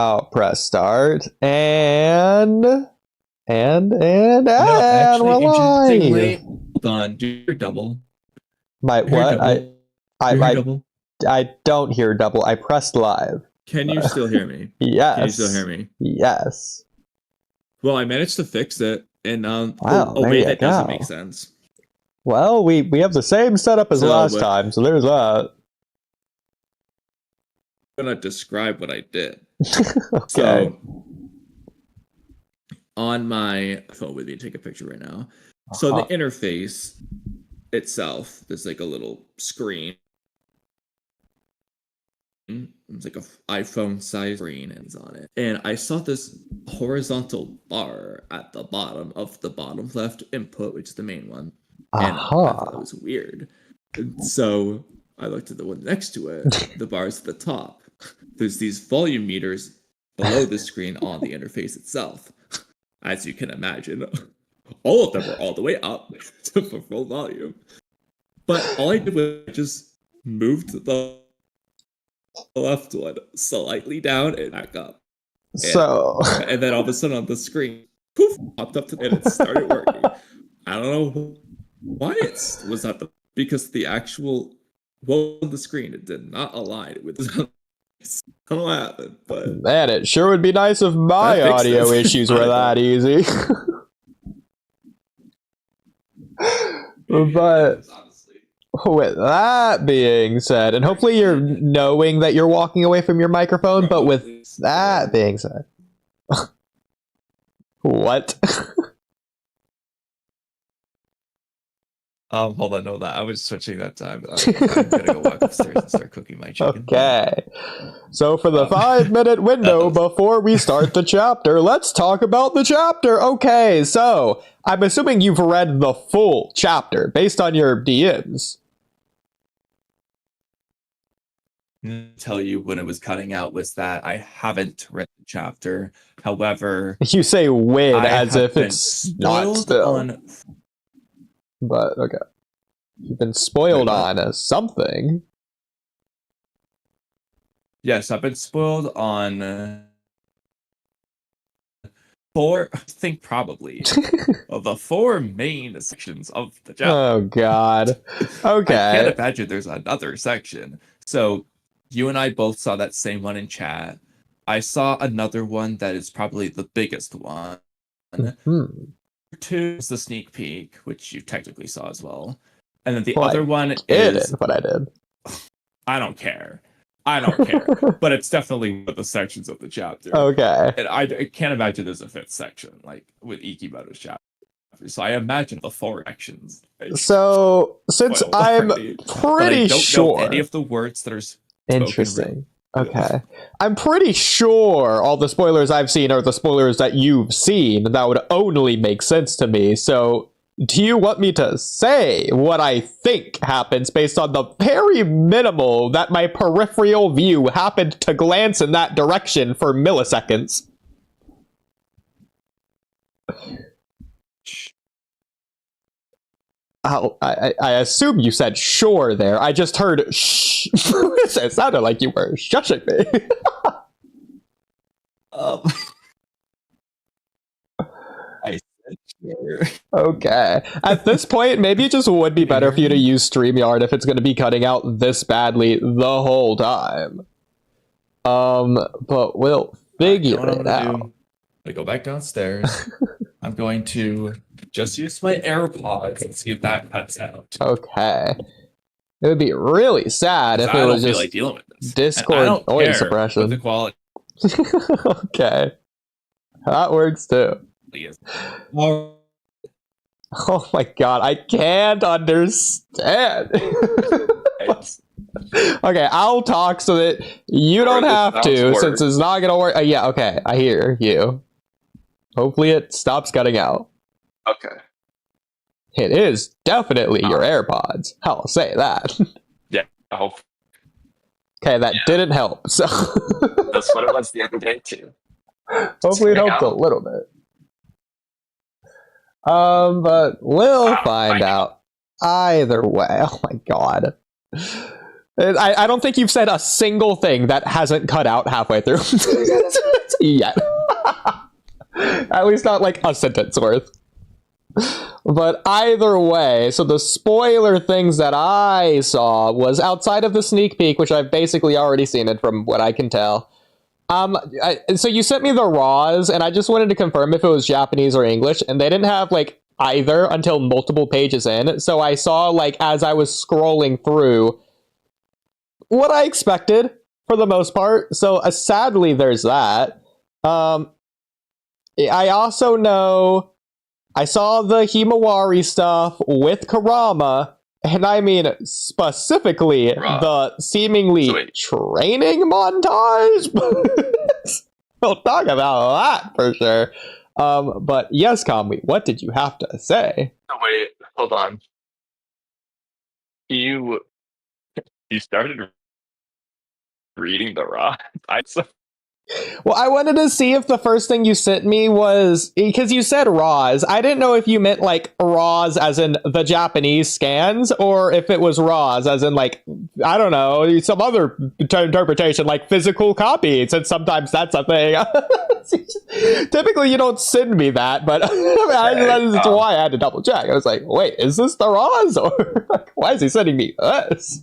I'll press start and we're live. Hold on, do your double. My what? Double. I don't hear double. I pressed live. Can you still hear me? Yes. Can you still hear me? Yes. Well, I managed to fix it, and wow, wait, that doesn't make sense. Well, we have the same setup as last time, so there's that. I'm gonna describe what I did. Okay. So, on my phone with me, take a picture right now. So the interface itself, there's like a little screen. It's like an iPhone size screen and it's on it. And I saw this horizontal bar at the bottom of the bottom left input, which is the main one. And I thought it was weird. And so I looked at the one next to it. The bar's at the top. There's these volume meters below the screen on the interface itself. As you can imagine, all of them were all the way up for full volume. But all I did was just moved the left one slightly down and back up. And then all of a sudden on the screen, poof, popped up and it started working. I don't know why it was not because the actual on the screen, it did not align with the I don't know what happened, but man, it sure would be nice if my audio issues were that easy. But with that being said, and hopefully you're knowing that you're walking away from your microphone, but with that being said, what? Hold on, no, that I was switching that time. I'm gonna go walk upstairs and start cooking my chicken. Okay. So for the 5-minute window before we start the chapter, let's talk about the chapter. Okay, so I'm assuming you've read the full chapter based on your DMs. Tell you when it was cutting out was that I haven't read the chapter. However, you say "win" as if it's not still. But okay, you've been spoiled on something. Yes, I've been spoiled on 4. I think probably of the 4 main sections of the chapter. Oh God. Okay. I can't imagine there's another section. So you and I both saw that same one in chat. I saw another one that is probably the biggest one. 2 is the sneak peek, which you technically saw as well. And then the other one is what I did. I don't care. But it's definitely one of the sections of the chapter. Okay. And I can't imagine there's a 5th section, like with Ikibaru's chapter. So I imagine the 4 sections. So since I'm pretty sure know any of the words that are interesting. Okay. I'm pretty sure all the spoilers I've seen are the spoilers that you've seen. That would only make sense to me. So do you want me to say what I think happens based on the very minimal that my peripheral view happened to glance in that direction for milliseconds? I assume you said sure there. I just heard shh. It sounded like you were shushing me. I said sure. Okay. At this point, maybe it just would be better for you to use StreamYard if it's going to be cutting out this badly the whole time. But we'll figure it out. I'm going to go back downstairs. I'm going to just use my AirPods and see if that cuts out. Okay. It would be really sad if it was just like dealing with this. Discord noise suppression. The quality. Okay. That works too. Oh my God, I can't understand. Okay, I'll talk so that you don't have to, since it's not gonna work. Yeah, okay, I hear you. Hopefully it stops cutting out. Okay. It is definitely your AirPods. I'll say that. Yeah, I hope. Okay, that didn't help. So that's what it was the other day too. Hopefully it helped a little bit. But we'll find out. Either way. Oh my God. I don't think you've said a single thing that hasn't cut out halfway through. yet. At least not like a sentence worth. But either way, so the spoiler things that I saw was outside of the sneak peek, which I've basically already seen it from what I can tell. So you sent me the raws, and I just wanted to confirm if it was Japanese or English, and they didn't have like either until multiple pages in. So I saw like as I was scrolling through what I expected for the most part. So sadly, there's that. I also know I saw the Himawari stuff with Kurama, and I mean specifically the seemingly training montage. We'll talk about that for sure. But yes, Kamui, what did you have to say? Oh, wait, hold on. You started reading the raw. Well, I wanted to see if the first thing you sent me was, because you said raws. I didn't know if you meant like raws as in the Japanese scans, or if it was raws as in like, I don't know, some other interpretation, like physical copies, and sometimes that's a thing. Typically you don't send me that, but that's why I had to double check. I was like, wait, is this the raws? Or why is he sending me this?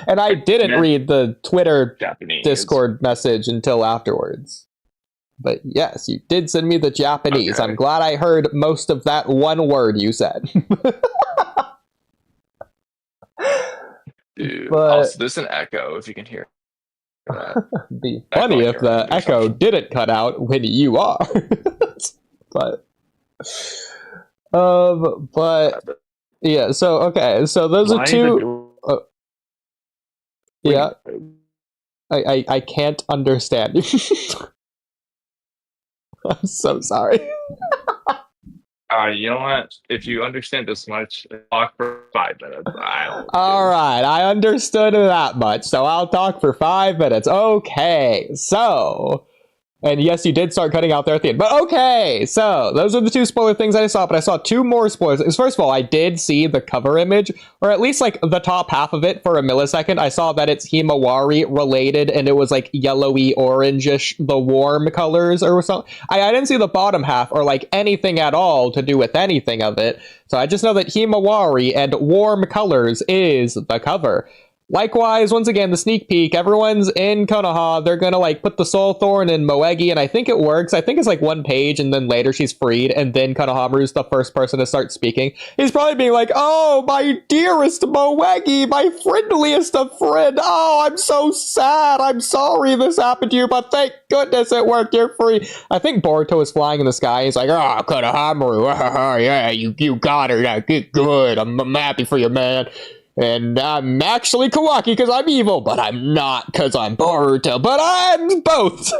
And I didn't read the Twitter Japanese Discord message until afterwards. But yes, you did send me the Japanese. Okay. I'm glad I heard most of that one word you said. Dude, also, there's an echo if you can hear that. Be funny if the echo didn't cut out when you are. But yeah, so okay, so those are two. Yeah, I can't understand you. I'm so sorry. You know what? If you understand this much, talk for 5 minutes. All right, I understood that much, so I'll talk for 5 minutes. Okay, so... And yes, you did start cutting out there at the end. But okay, so those are the two spoiler things I saw, but I saw two more spoilers. First of all, I did see the cover image, or at least like the top half of it for a millisecond. I saw that it's Himawari related, and it was like yellowy, orangish, the warm colors or something. I didn't see the bottom half or like anything at all to do with anything of it. So I just know that Himawari and warm colors is the cover. Likewise, once again, the sneak peek, everyone's in Konoha. They're gonna like put the soul thorn in Moegi, and I think it works. I think it's like one page, and then later she's freed, and then Konohamaru's the first person to start speaking. He's probably being like, "Oh, my dearest Moegi, my friendliest of friend. Oh, I'm so sad. I'm sorry this happened to you, but thank goodness it worked. You're free." I think Boruto is flying in the sky. He's like, "Oh, Konohamaru, yeah, you got her. Yeah, good. I'm happy for you, man. And I'm actually Kawaki because I'm evil, but I'm not because I'm Boruto, but I'm both."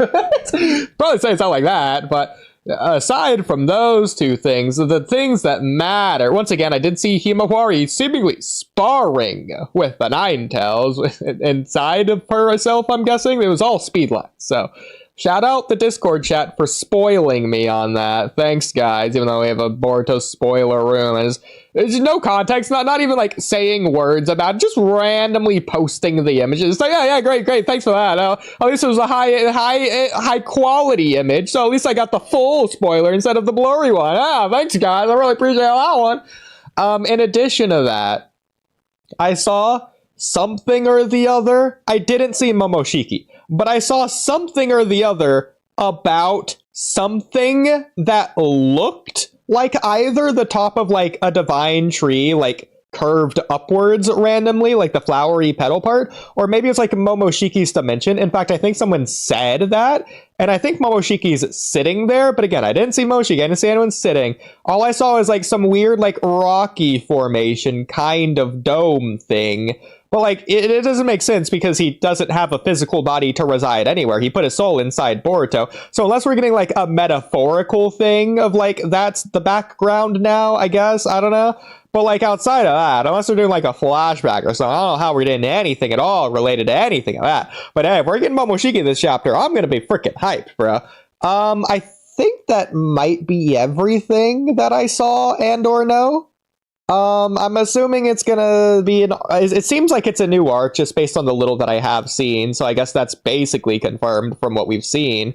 Probably say something like that, but aside from those two things, the things that matter, once again, I did see Himawari seemingly sparring with the Ninetales inside of herself, I'm guessing. It was all speedlines, so shout out the Discord chat for spoiling me on that. Thanks, guys, even though we have a Boruto spoiler room. There's no context, not even like saying words about it, just randomly posting the images. So yeah, great, thanks for that. At least it was a high quality image, so at least I got the full spoiler instead of the blurry one. Thanks, guys, I really appreciate that one. In addition to that, I saw something or the other. I didn't see Momoshiki, but I saw something or the other about something that looked like either the top of like a divine tree, like curved upwards randomly, like the flowery petal part, or maybe it's like Momoshiki's dimension. In fact, I think someone said that, and I think Momoshiki's sitting there, but again, I didn't see Momoshiki, I didn't see anyone sitting. All I saw was like some weird like rocky formation kind of dome thing. But like, it doesn't make sense because he doesn't have a physical body to reside anywhere. He put his soul inside Boruto. So unless we're getting like a metaphorical thing of like, that's the background now, I guess, I don't know. But like outside of that, unless we're doing like a flashback or something, I don't know how we're getting anything at all related to anything of that. But hey, if we're getting Momoshiki in this chapter, I'm going to be freaking hyped, bro. I think that might be everything that I saw and or know. I'm assuming it's gonna be it seems like it's a new arc just based on the little that I have seen, so I guess that's basically confirmed from what we've seen.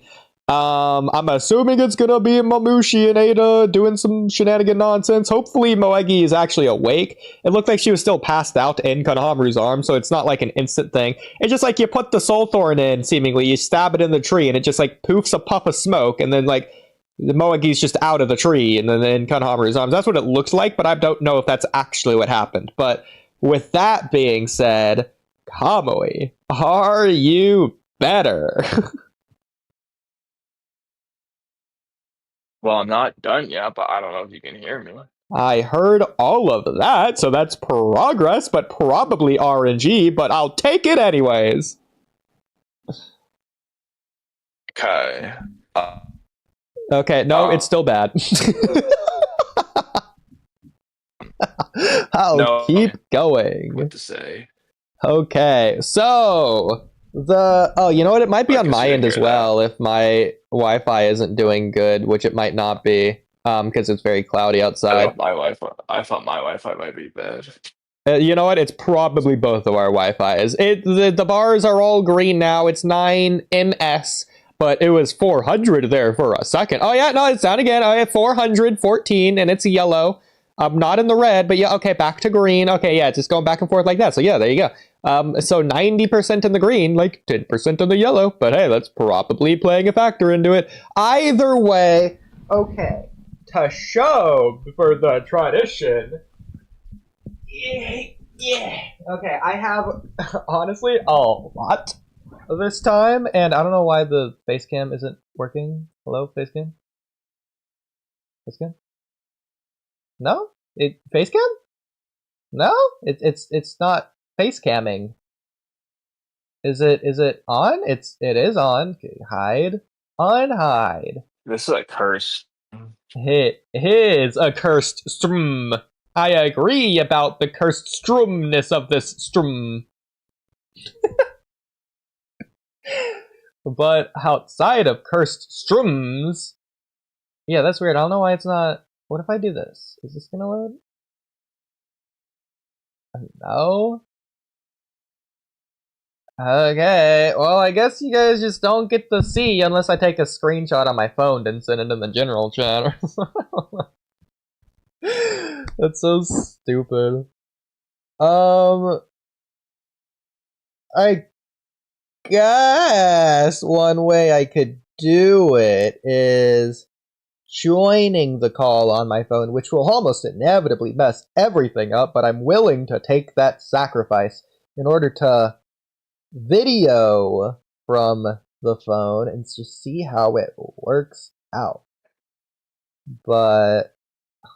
I'm assuming it's gonna be Mamushi and Ada doing some shenanigan nonsense. Hopefully Moegi is actually awake. It looked like she was still passed out in Konohamaru's arm, so it's not like an instant thing. It's just like you put the soul thorn in, seemingly, you stab it in the tree, and it just like poofs a puff of smoke, and then like the Moegi's just out of the tree, and then in Konohamaru's arms. That's what it looks like, but I don't know if that's actually what happened. But with that being said, Kamui, are you better? Well, I'm not done yet, but I don't know if you can hear me. I heard all of that, so that's progress, but probably RNG, but I'll take it anyways. Okay. Okay, no, it's still bad. I'll keep going. What to say? Okay, so you know what? It might be on my end as well if my Wi-Fi isn't doing good, which it might not be, because it's very cloudy outside. I thought my Wi-Fi might be bad. You know what? It's probably both of our Wi-Fi's. The bars are all green now. It's 9 ms, but it was 400 there for a second. Oh yeah, no, it's down again. I have 414, and it's yellow. I'm not in the red, but yeah, okay, back to green. Okay, yeah, it's just going back and forth like that. So yeah, there you go. So 90% in the green, like 10% in the yellow. But hey, that's probably playing a factor into it. Either way, okay. To show for the tradition. Yeah. Okay, I have, honestly, a lot this time. And I don't know why the face cam isn't working. Hello, face cam? Face cam? No? Face cam? No? It's not face camming. Is it on? It is on. Okay, hide. Unhide. This is a curse. It is a cursed stream. I agree about the cursed strumness of this stream. But outside of cursed strums, yeah, that's weird. I don't know why it's not. What if I do this? Is this gonna load? No. Okay, well, I guess you guys just don't get to see unless I take a screenshot on my phone and send it in the general chat. That's so stupid. I guess one way I could do it is joining the call on my phone, which will almost inevitably mess everything up, but I'm willing to take that sacrifice in order to video from the phone and just see how it works out. But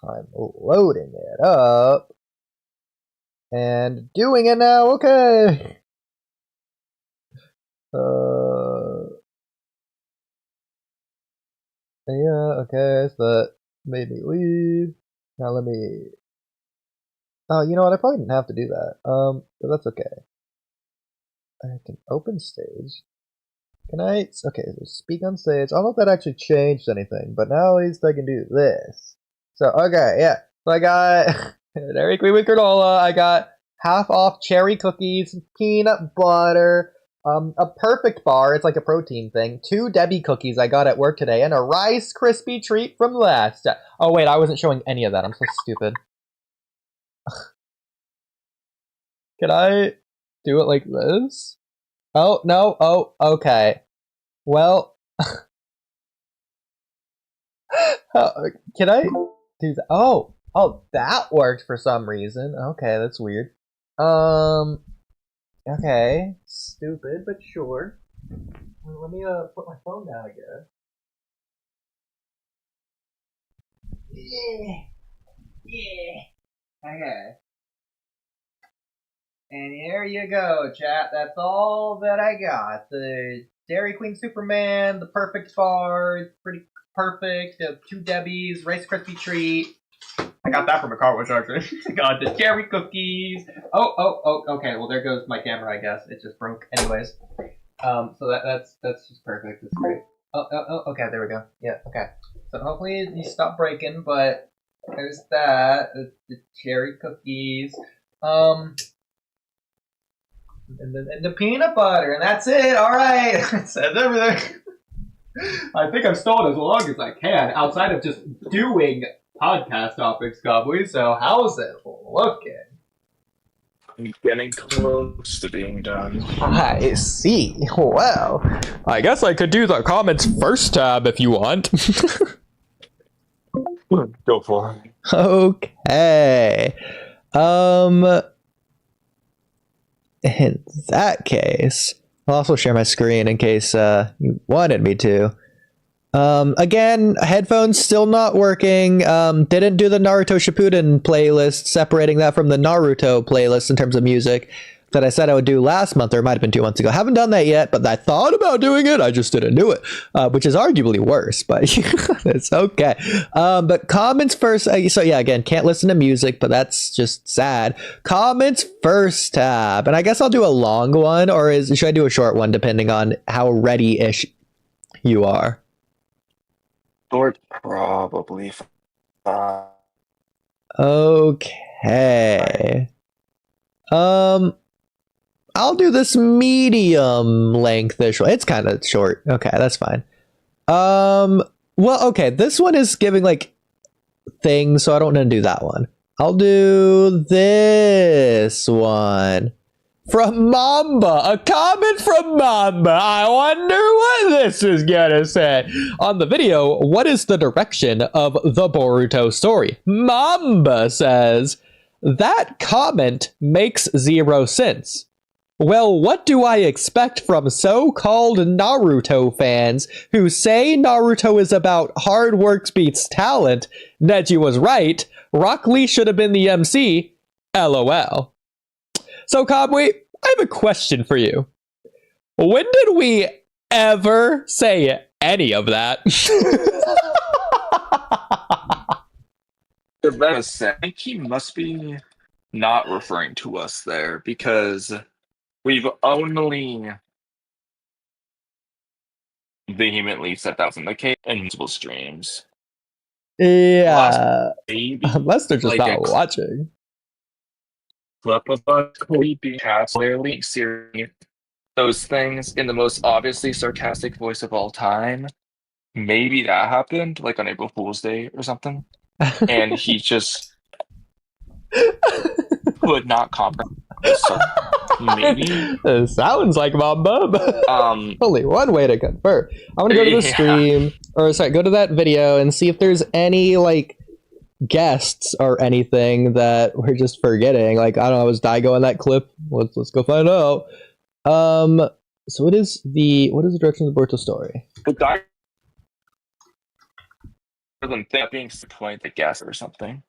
I'm loading it up and doing it now. Okay. Yeah, okay, so that made me leave. Now let me... Oh, you know what, I probably didn't have to do that. But that's okay. I can open stage. Can I... Okay, so speak on stage. I don't know if that actually changed anything, but now at least I can do this. So, okay, yeah. So I got Dairy Queen with granola. I got half off cherry cookies, peanut butter, a perfect bar, it's like a protein thing, 2 Debbie cookies I got at work today, and a Rice Krispie treat from last. Oh wait, I wasn't showing any of that. I'm so stupid. Can I do it like this? Oh, no. Oh, okay. Well, can I do that? Oh, that worked for some reason. Okay, that's weird. Okay, stupid, but sure. Well, let me put my phone down, I guess. Yeah. Okay. And here you go, chat. That's all that I got. The Dairy Queen Superman, the perfect bar, it's pretty perfect. The 2 Debbies, Rice Krispie treat. I got that from a car wash, actually. I got the cherry cookies. Oh, okay. Well, there goes my camera, I guess. It just broke. Anyways. So that's just perfect. That's great. Oh, okay, there we go. Yeah, okay. So hopefully these stop breaking, but there's that. The cherry cookies. And the peanut butter, and that's it. Alright. Says everything. I think I've stalled as long as I can outside of just doing podcast topics, Kamui. So how's it looking? I'm getting close to being done. I see. Well, I guess I could do the comments first tab if you want. Go for it. Okay. In that case, I'll also share my screen in case you wanted me to. Again, headphones still not working. Didn't do the Naruto Shippuden playlist, separating that from the Naruto playlist in terms of music that I said I would do last month, or it might have been 2 months ago. Haven't done that yet, but I thought about doing it. I just didn't do it, which is arguably worse, but it's okay. But comments first. So yeah, again, can't listen to music, but that's just sad. Comments first tab, and I guess I'll do a long one, or should I do a short one, depending on how ready-ish you are? Short, probably. Okay. I'll do this medium lengthish one. It's kind of short. Okay, that's fine. Well, okay, this one is giving like things, so I don't want to do that one. I'll do this one. From Mamba, a comment from Mamba. I wonder what this is gonna say. On the video, what is the direction of the Boruto story? Mamba says, that comment makes zero sense. Well, what do I expect from so-called Naruto fans who say Naruto is about hard work beats talent? Neji was right. Rock Lee should have been the MC. LOL. So, Kamui, I have a question for you. When did we ever say any of that? I think he must be not referring to us there because we've only vehemently said that was in the case in multiple streams. Yeah. Maybe Unless they're just like not watching. Clip of us creepy cats clearly serious those things in the most obviously sarcastic voice of all time. Maybe that happened, like on April Fool's Day or something. And he just could not comprehend. So maybe It sounds like Mamba, but only one way to confirm. I want to go to the stream, or sorry, go to that video and see if there's any like guests or anything that we're just forgetting. Like, I don't know, was Daigo in that clip? Let's go find out. So what is the direction of the Boruto story? the guy doesn't think being point the guess or something.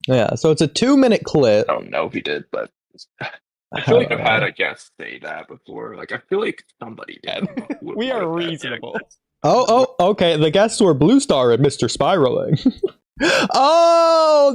Yeah, so it's a 2-minute clip. I don't know if he did, but I feel like I've had a guest say that before. Like I feel like somebody did. We are reasonable. Oh, okay. The guests were Blue Star and Mr. Spiraling. Oh,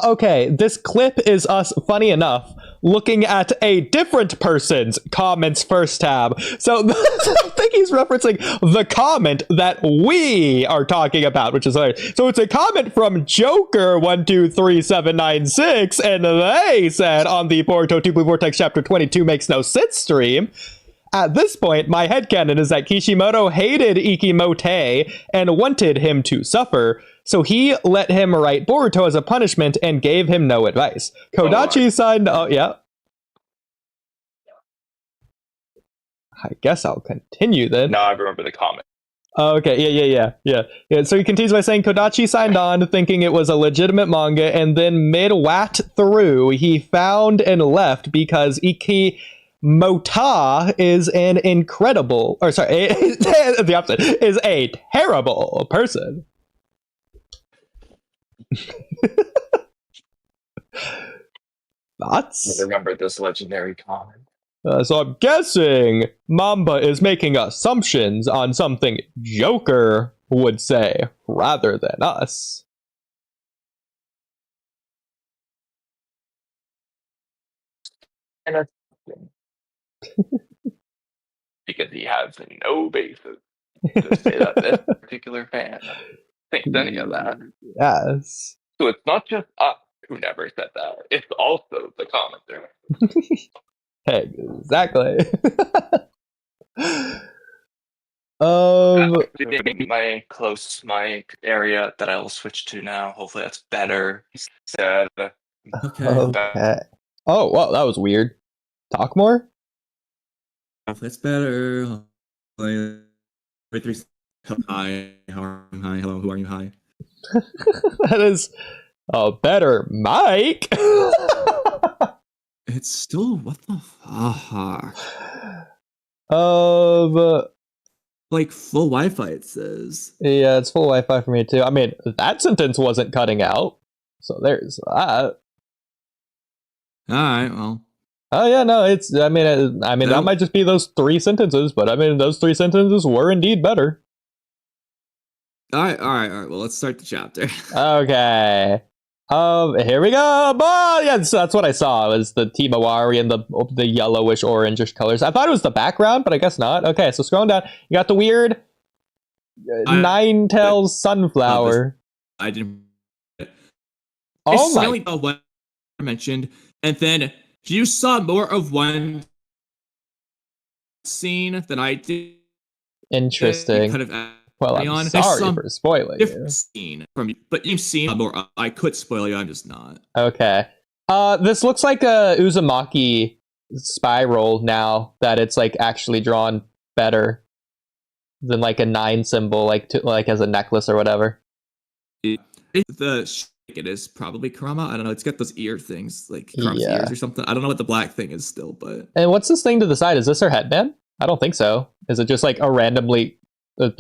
okay. This clip is us, funny enough, looking at a different person's comments first tab. So I think he's referencing the comment that we are talking about, which is hilarious. So it's a comment from Joker123796, and they said on the Boruto Blue Vortex Chapter 22 makes no sense stream. At this point, my headcanon is that Kishimoto hated Ikimote and wanted him to suffer, so he let him write Boruto as a punishment and gave him no advice. Kodachi signed... Oh, yeah. I guess I'll continue then. Now I remember the comment. Okay, yeah. So he continues by saying Kodachi signed on thinking it was a legitimate manga, and then mid-wat through, he found and left because Mota is an incredible, or sorry, the opposite, is a terrible person. Thoughts? I remember this legendary comment. So I'm guessing Mamba is making assumptions on something Joker would say rather than us. And because he has no basis to say that this particular fan thinks any of that. Yes. So it's not just us who never said that, it's also the commenter. Exactly. My close mic area that I'll switch to now. Hopefully that's better. Said Okay. Oh, well, that was weird. Talk more? That's better. Hi, hi, hello, who are you? Hi. That is a better mic. It's still what the fuck? Like full Wi-Fi, it says. Yeah, it's full Wi-Fi for me too. I mean, that sentence wasn't cutting out, so there's that. All right, well. Oh yeah, no, it's. I mean, that might just be those 3 sentences, but I mean, those 3 sentences were indeed better. All right. Well, let's start the chapter. Okay. Here we go. Oh, yeah, that's what I saw. It was the Timawari and the yellowish orangish colors. I thought it was the background, but I guess not. Okay, so scrolling down, you got the weird nine-tails sunflower. I didn't. Oh my! Only what I mentioned, and then you saw more of one scene than I did. Interesting. Kind of. Well, I'm sorry for spoiling you. Scene from you, but you've seen more. I could spoil you. I'm just not. Okay. This looks like a Uzumaki spiral now that it's like actually drawn better than like a 9 symbol, like as a necklace or whatever. It is probably Kurama. I don't know. It's got those ear things, like Kurama's ears or something. I don't know what the black thing is still, but. And what's this thing to the side? Is this her headband? I don't think so. Is it just like a randomly? What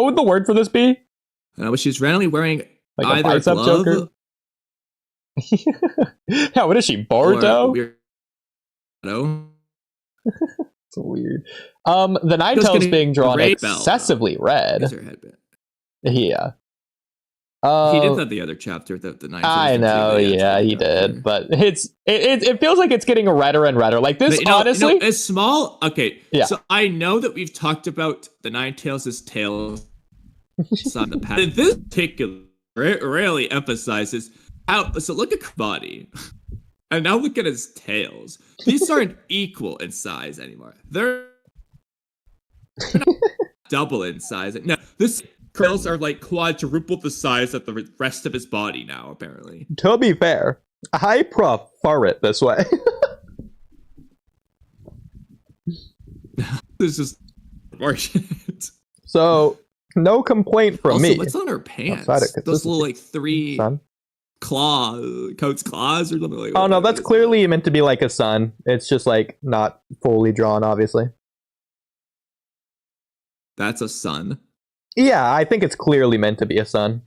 would the word for this be? But she's randomly wearing like either a bicep glove. choker. Yeah, what is she? Boruto? No. It's weird. The Ninetales being drawn excessively red. Her headband. Yeah. He did that the other chapter. The Ninetales. I know. Yeah, he did. But it feels like it's getting redder and redder. Like this, honestly. It's small. Okay. Yeah. So I know that we've talked about the Ninetales' tails on the past. And this particular really emphasizes how. So look at her body. And now look at his tails. These aren't equal in size anymore. They're not double in size. No, this curls are like quadruple the size of the rest of his body now, apparently. To be fair, I prefer it this way. This is bullshit. So, no complaint from me. What's on her pants? Those little like 3 coat's claws or something like that. Oh no, that's clearly meant to be like a sun. It's just like not fully drawn, obviously. That's a sun. Yeah, I think it's clearly meant to be a sun.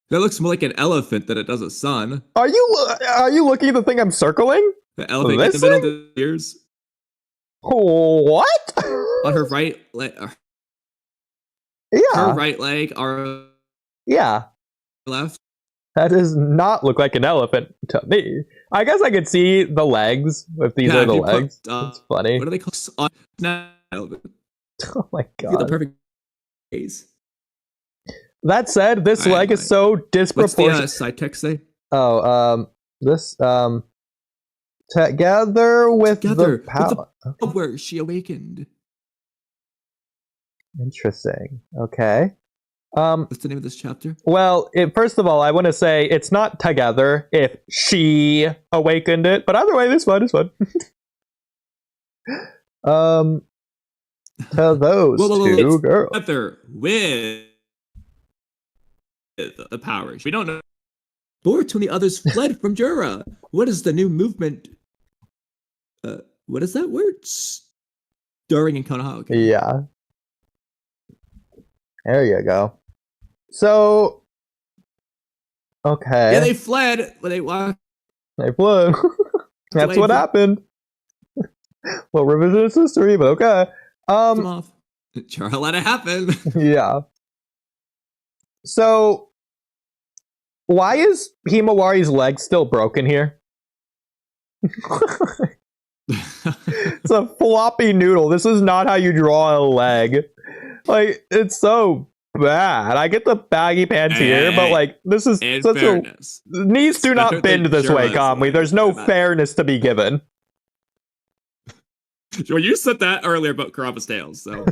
That looks more like an elephant than it does a sun. Are you looking at the thing I'm circling? The elephant in the middle of the ears. What? On her right leg. Yeah. Her right leg. Our left. That does not look like an elephant to me. I guess I could see the legs if these are the legs. It's funny. What are they called? Elephant. Oh my god. Get the perfect case. That said, this leg is so disproportionate. What's the side text say? Oh, this together with the power. Where she awakened. Interesting. Okay. What's the name of this chapter? Well, first of all, I want to say it's not together if she awakened it, but either way, this one is fun. To those two girls. Together with the powers. We don't know. Boruto and the others fled from Jura. What is the new movement? What is that word? Stirring in Konoha. Okay. Yeah. There you go. So, okay. Yeah, they fled when they walked. They flew. That's what happened. Well, revisionist history, but okay. Off. Chara let it happen. Yeah. So, why is Himawari's leg still broken here? It's a floppy noodle. This is not how you draw a leg. Like, it's so bad. I get the baggy pants here, but like, this is such fairness. Knees do not bend this way, Kamui. There's no fairness to be given. Well, you said that earlier about Kurama's tails, so.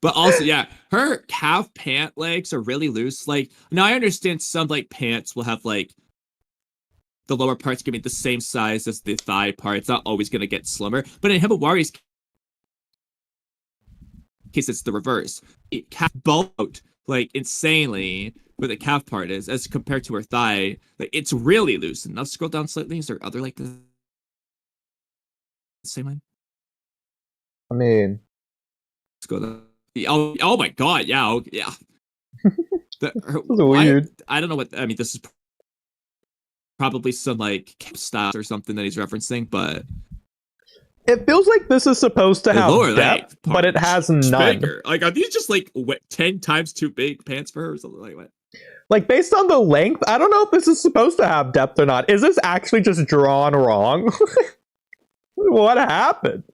But also, yeah, her calf pant legs are really loose. Like, now I understand some like pants will have like the lower parts giving the same size as the thigh part. It's not always gonna get slimmer. But in Himawari's case, it's the reverse. It calf bulked out like insanely where the calf part is as compared to her thigh. Like, it's really loose. And I'll scroll down slightly. Is there other like the same line? I mean, Let's go down. Oh my god, yeah. this is weird. I don't know what I mean. This is probably some like style or something that he's referencing, but It feels like this is supposed to have depth, but it has none. Bigger. Like, are these just like 10 times too big pants for her or something like that? Like, based on the length, I don't know if this is supposed to have depth or not. Is this actually just drawn wrong? What happened?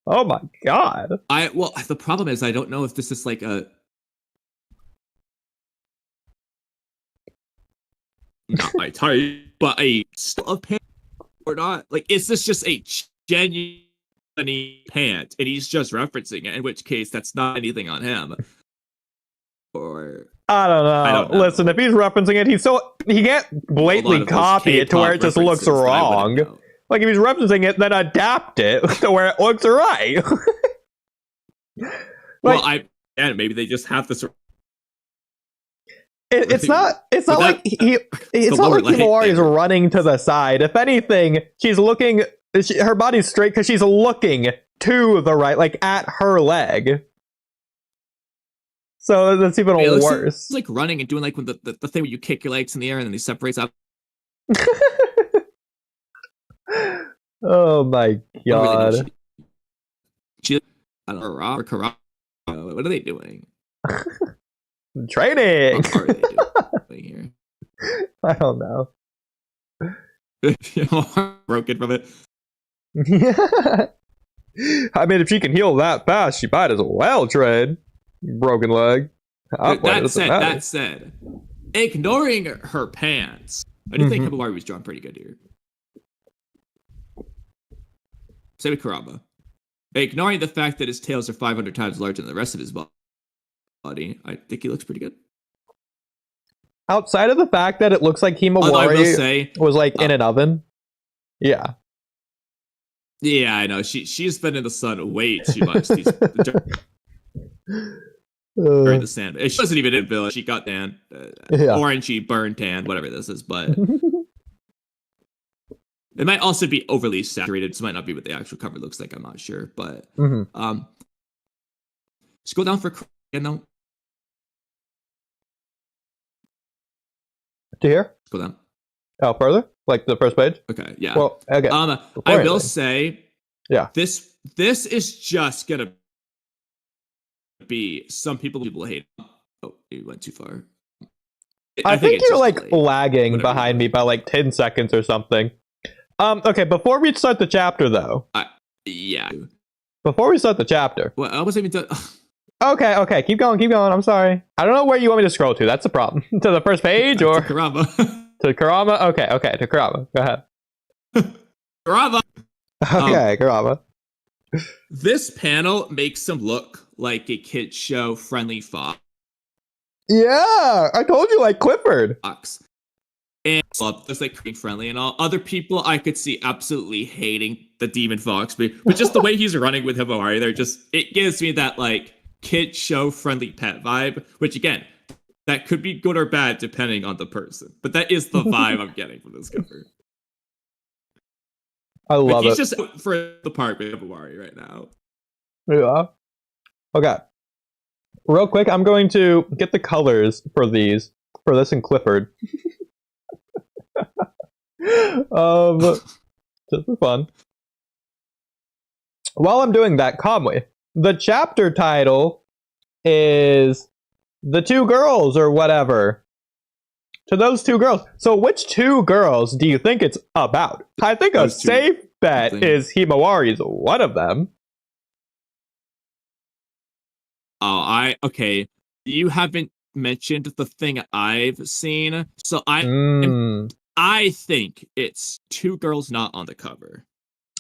Oh my god. Well, the problem is I don't know if this is like a not my type, but a style of pant or not. Like, is this just a genuine pant and he's just referencing it? In which case, that's not anything on him. Or I don't know. Listen, if he's referencing it, he can't blatantly copy it to where it just looks wrong. Like, if he's referencing it, then adapt it to where it looks right. Well, and maybe they just have this. It's not like Himawari is running to the side. If anything, she's looking. Her body's straight because she's looking to the right, like at her leg. So that's even worse. It's like running and doing like when the thing where you kick your legs in the air and then he separates out. Oh my god. I don't know, or Karama. What are they doing? Training. What are they doing here? I don't know. Broken from it. I mean, if she can heal that fast, she might as well train. Broken leg. That said, ignoring her pants, I do think Himawari was drawn pretty good here. Same with Kurama. Ignoring the fact that his tails are 500 times larger than the rest of his body, I think he looks pretty good. Outside of the fact that it looks like Himawari was like in an oven. Yeah. Yeah, I know. She's been in the sun way too much during the sand. She wasn't even in village. She got tan, orangey, burned tan, whatever this is. But it might also be overly saturated. So it might not be what the actual cover looks like. I'm not sure. But scroll down for no. To here? Scroll down. Oh, further? Like the first page? Okay, yeah. Well, okay. I will say, yeah, this is just gonna be some people hate. Oh, you went too far. I think you're like lagging behind me by like 10 seconds or something. Okay, before we start the chapter though. Yeah. Before we start the chapter. Well, I wasn't even done. Okay, keep going. I'm sorry. I don't know where you want me to scroll to. That's the problem. To the first page or to Kurama? To Kurama? Okay, to Kurama. Go ahead. Kurama. Okay, Kurama. This panel makes him look like a kid show friendly fox. Yeah, I told you, like Clifford. And there's like being friendly and all. Other people I could see absolutely hating the demon fox, but just the way he's running with Himawari, it gives me that like kid show friendly pet vibe, which again, that could be good or bad depending on the person. But that is the vibe I'm getting from this cover. I love it. He's just out for the park with Himawari right now. Yeah. Okay. Real quick, I'm going to get the colors for this and Clifford. Just for fun. While I'm doing that, Kamui, the chapter title is The Two Girls or whatever. To those two girls. So which two girls do you think it's about? I think a safe bet is Himawari's one of them. Oh, okay. You haven't mentioned the thing I've seen. So I think it's two girls not on the cover.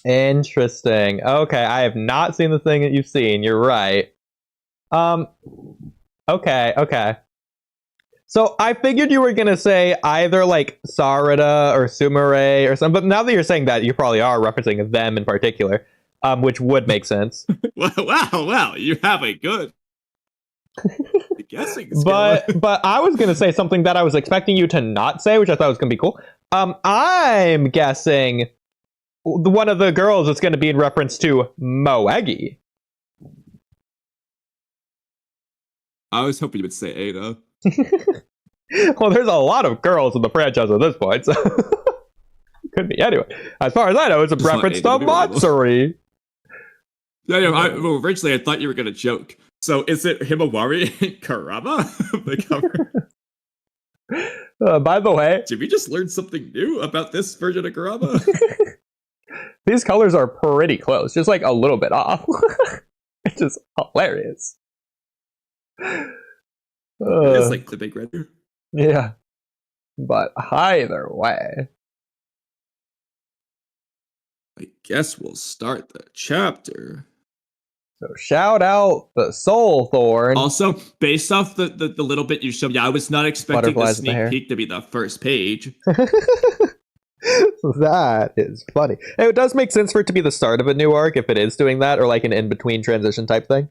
Interesting. Okay, I have not seen the thing that you've seen. You're right. Okay. So I figured you were gonna say either like Sarada or Sumire or something, but now that you're saying that, you probably are referencing them in particular, which would make sense. Wow, you have a good guessing skill. But I was gonna say something that I was expecting you to not say, which I thought was gonna be cool. I'm guessing one of the girls is gonna be in reference to Moegi. I was hoping you would say Ada. Well, there's a lot of girls in the franchise at this point, so could be. Anyway, as far as I know, it's a Just want reference to Ada to be rival. Matsuri. Yeah. Well, originally I thought you were gonna joke. So is it Himawari and Karama? The cover. By the way, Did we just learn something new about this version of Karama? these colors are pretty close, just like a little bit off. It's just hilarious. It's like the big red. Yeah, but either way, I guess we'll start the chapter. so shout out the Soul Thorn. Also, based off the little bit you showed, I was not expecting the Butterflies in the hair. sneak peek to be the first page. That is funny. It does make sense for it to be the start of a new arc if it is doing that, or like an in-between transition type thing.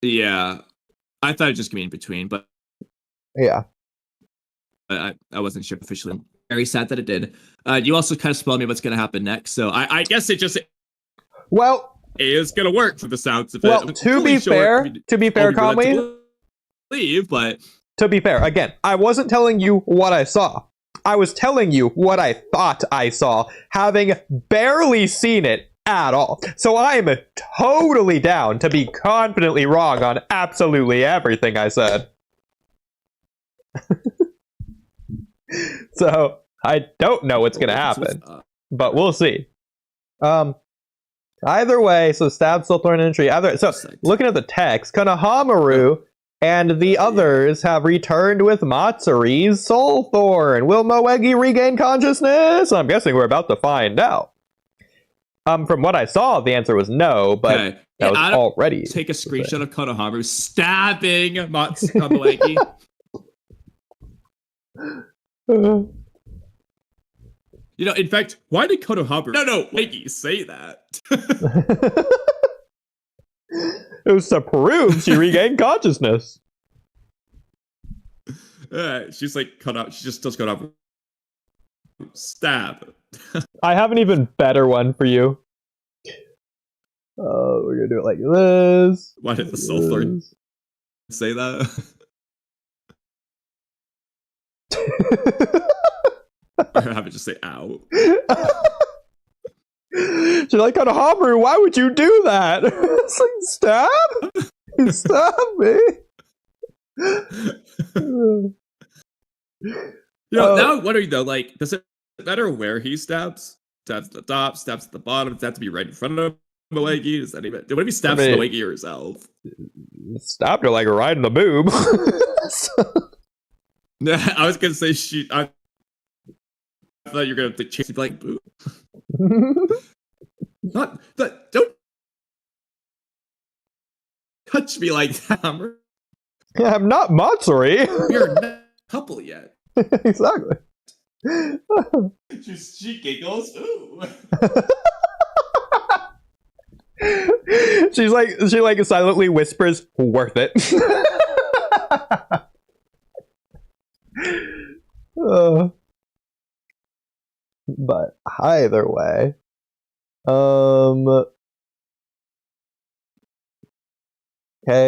Yeah, I thought it just be in between, but Yeah. I wasn't sure officially. I'm very sad that it did. You also kind of spoiled me what's going to happen next, so I guess it just Well, is going to work for the sounds of well, it. to be fair, Kamui, Leave, but to be fair, again, I wasn't telling you what I saw. I was telling you what I thought I saw, having barely seen it at all. So I'm totally down to be confidently wrong on absolutely everything I said. So I don't know what's gonna happen, but we'll see. Either way, so stab, still thorn entry. So looking at the text, Konohamaru and the others have returned with Matsuri's Soul Thorn. Will Moegi regain consciousness? I'm guessing we're about to find out. From what I saw, the answer was no, but that was already. Take a screenshot of Konohamaru stabbing Moegi. You know, in fact, why did Konohamaru Moegi say that? It was to prove she regained consciousness. She's like, she just does Konohamaru. Stab. I have an even better one for you. We're gonna do it like this. Why did the Soul Thorn say that? Or have it just say ow. She's like, Konohamaru, why would you do that? It's like, stab? Stab me? You know, now I'm wondering though, like, does it matter where he stabs? Stabs at the top, stabs at the bottom, does that have to be right in front of Moegi? Does that even, what if he stabs Moegi herself? Stabbed her like right in the boob. Yeah, I was gonna say I thought you were gonna chase like boo. Not that. Don't touch me like that. I'm not Matsuri. We're not a couple yet. Exactly. She giggles. Ooh. She like silently whispers, "Worth it." But either way, okay,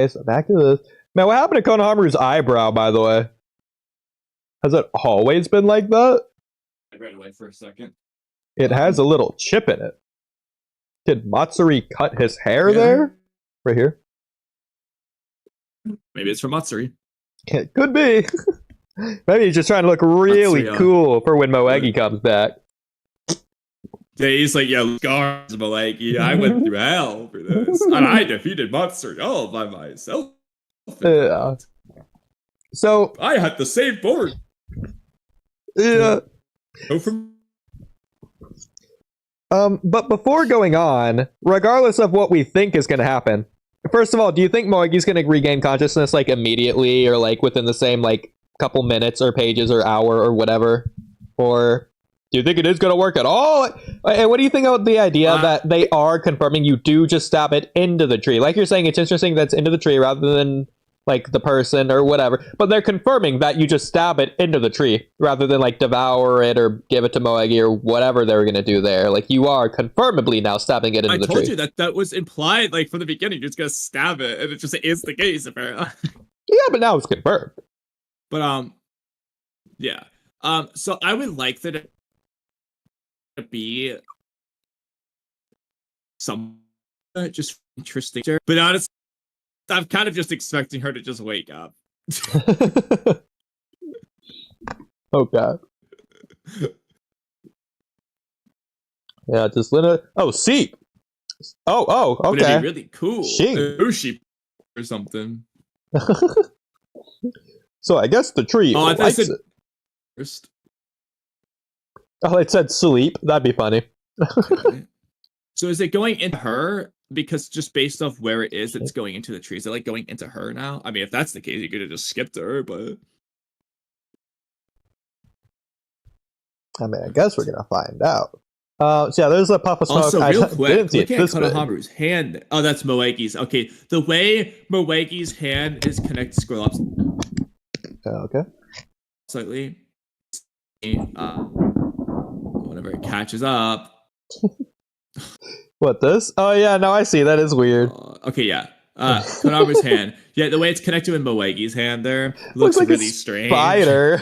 so back to this. Man, what happened to Konohamaru's eyebrow, by the way? Has it always been like that? I ran away for a second. It has a little chip in it. Did Matsuri cut his hair there? Right here? Maybe it's from Matsuri. It could be. Maybe he's just trying to look really cool for when Moegi comes back. Yeah, he's like, yeah, scars, Moegi. I went through hell for this. And I defeated Matsuri all by myself. Yeah. So I had the same board. Yeah. Go from. But before going on, regardless of what we think is going to happen, first of all, do you think Moegi's going to regain consciousness like immediately or like within the same like couple minutes or pages or hour or whatever? Or do you think it is going to work at all? And what do you think about the idea that they are confirming you do just stab it into the tree? Like you're saying, it's interesting that's into the tree rather than like the person or whatever, but they're confirming that you just stab it into the tree rather than like devour it or give it to Moegi or whatever they were going to do there. Like you are confirmably now stabbing it into the tree. I told you that was implied like from the beginning. You're just gonna stab it, and it just is the case apparently. Yeah, but now it's confirmed. But yeah. So I would like that to be some just interesting, but honestly, I'm kind of just expecting her to just wake up. Okay. Yeah, just let it. Oh, see. Oh, okay. Would it be really cool? She or something. So I guess the tree likes it. First. Oh, it said sleep. That'd be funny. Okay. So is it going into her? Because just based off where it is, it's going into the tree. Is it like going into her now? I mean, if that's the case, you could have just skipped her, but I mean, I guess we're gonna find out. So yeah, there's a puff of smoke. Also, real quick, look at Konohamaru's hand. Oh, that's Moegi's. Okay, the way Moegi's hand is connected, scroll up Okay. slightly. Whenever it catches up. What, this? Oh yeah, no, I see. That is weird. Okay, yeah. Konohamaru's hand. Yeah, the way it's connected with Moegi's hand there looks like really strange. Spider.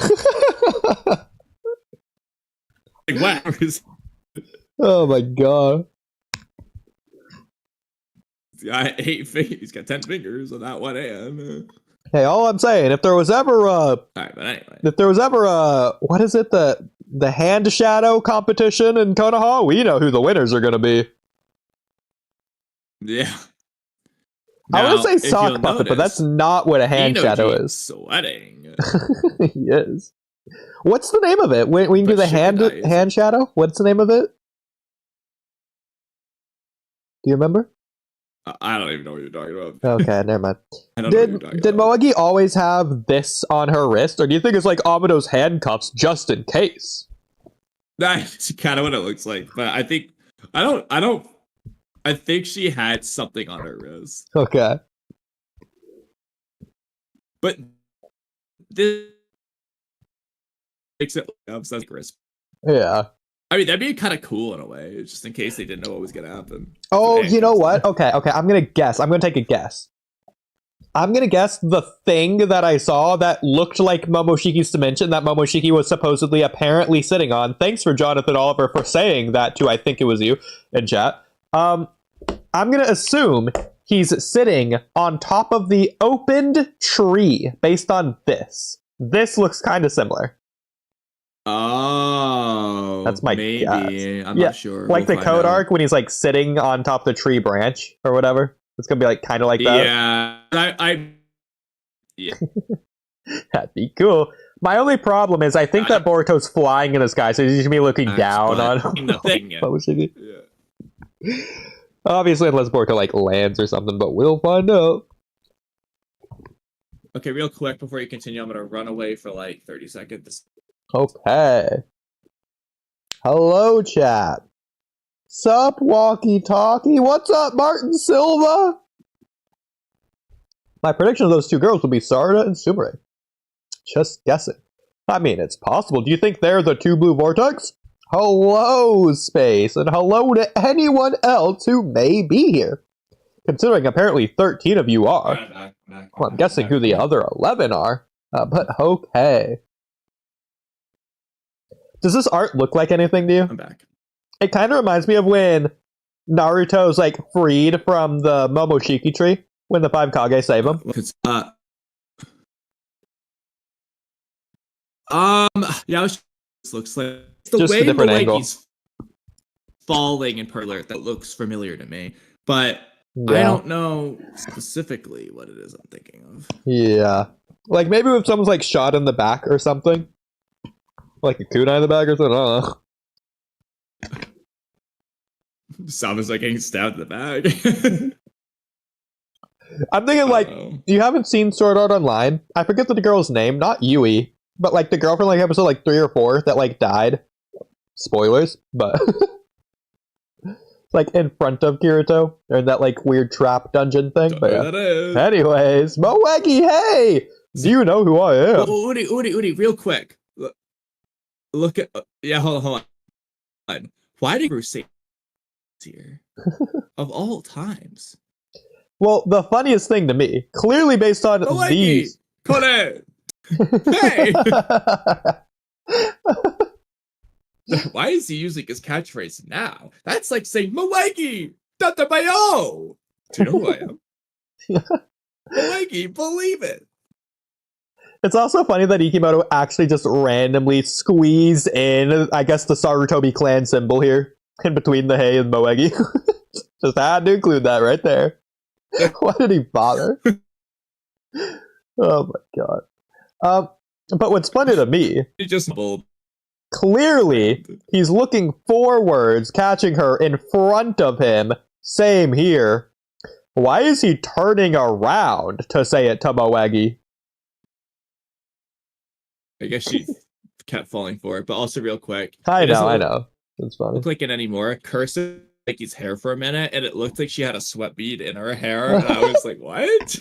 Like, wow. Oh my god. I 8 fingers. He's got 10 fingers on that one hand. Hey, all I'm saying, if there was ever Alright, but anyway. if there was ever what is it, the hand shadow competition in Konoha, we know who the winners are gonna be. Yeah. I want to say sock puppet, but that's not what a hand shadow is. Sweating. He is. What's the name of it? We can do the hand shadow. What's the name of it? Do you remember? I don't even know what you're talking about. Okay, never mind. Did about. Moegi always have this on her wrist, or do you think it's like Amado's handcuffs just in case? That's kind of what it looks like, but I think I think she had something on her wrist. Okay. But this makes it obsessed crisp. Yeah. I mean, that'd be kind of cool in a way, just in case they didn't know what was gonna happen. Oh, you know what? Okay. I'm gonna guess. I'm gonna take a guess. I'm gonna guess the thing that I saw that looked like Momoshiki's dimension that Momoshiki was supposedly apparently sitting on. Thanks for Jonathan Oliver for saying that too. I think it was you in chat. I'm gonna assume he's sitting on top of the opened tree based on this. This looks kind of similar. Oh, that's my maybe. Guess. I'm not sure. Like the code arc when he's like sitting on top of the tree branch or whatever. It's gonna be like kind of like that. Yeah, yeah. That'd be cool. My only problem is I think that Boruto's flying in the sky, so he's gonna be looking down on Momoshiki. Yeah. Obviously, unless Boruto like lands or something, but we'll find out. Okay, real quick before you continue, I'm gonna run away for like 30 seconds. Okay. Hello, chat. Sup, Walky Talkie? What's up, Martin Silva? My prediction of those two girls will be Sarada and Sumire. Just guessing. I mean, it's possible. Do you think they're the two blue vortex? Hello, Space, and hello to anyone else who may be here. Considering apparently 13 of you are. Well, I'm guessing who the other 11 are. But okay. Does this art look like anything to you? I'm back. It kind of reminds me of when Naruto's like freed from the Momoshiki tree when the 5 Kage save him. Yeah, this looks like the just way a different angle. He's falling in Perler that looks familiar to me, but I don't know specifically what it is I'm thinking of. Yeah, like maybe if someone's like shot in the back or something. Like a kunai in the back or something, I don't know. Sama's like getting stabbed in the back. I'm thinking, like, Uh-oh. you haven't seen Sword Art Online? I forget the girl's name, not Yui, but, like, the girl from, like, episode, like, 3 or 4 that, like, died. Spoilers, but... like, in front of Kirito, or in that, like, weird trap dungeon thing. Don't But, know yeah. who that is. Anyways, Moegi, hey! Do you know who I am? Oh, Oodie, real quick. Look at... yeah, hold on. Why did Bruce say here? Of all times. Well, the funniest thing to me, clearly based on Moegi! these... Kone! Hey! Why is he using his catchphrase now? That's like saying, Moegi! Tatamayo! Do you know who I am? Moegi, believe it! It's also funny that Ikimoto actually just randomly squeezed in, I guess, the Sarutobi clan symbol here, in between the Hei and Moegi. Just had to include that right there. Why did he bother? Oh my god. But what's funny to me, He just bold. clearly, he's looking forwards, catching her in front of him. Same here. Why is he turning around to say it to Moegi? I guess she kept falling for it, but also real quick. I it doesn't know. It's funny. look like it anymore. Cursive like his hair for a minute, and it looked like she had a sweat bead in her hair, and I was like, what?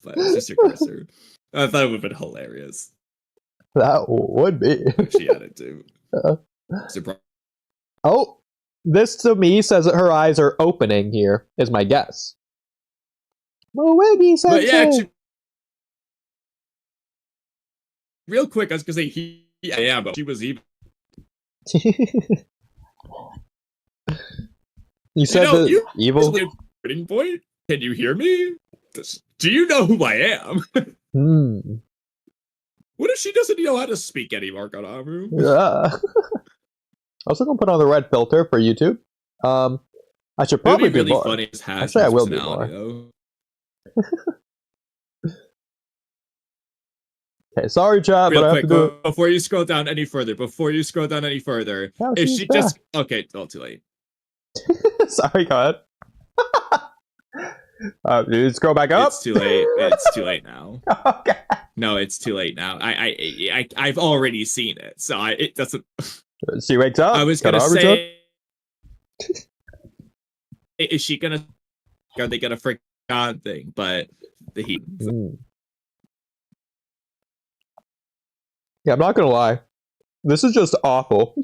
But it's just your cursor. I thought it would have been hilarious That would be. if she had it too. Surprise. Oh, this to me says that her eyes are opening here, is my guess. Moegi But yeah, sensei! actually, real quick, I was gonna say yeah, but she was evil. You said know, that you- evil? Turning point? Can you hear me? Do you know who I am? Hmm. What if she doesn't know how to speak anymore, Konamu? Yeah. Also gonna put on the red filter for YouTube. I should It would probably be really do more. funny as has Actually, I will do personality, though. Okay, sorry, chat, Real but I have quick, to do it. before you scroll down any further, Oh, if she's she back. just okay, well, too late. Sorry, go ahead. You scroll back up. It's too late. It's too late now. Okay. No, it's too late now. I've already seen it, so it doesn't. She wakes up. I was got gonna Armor say, is she gonna? Are they gonna freak on thing? But the heat. Tuck. Yeah, I'm not gonna lie. This is just awful.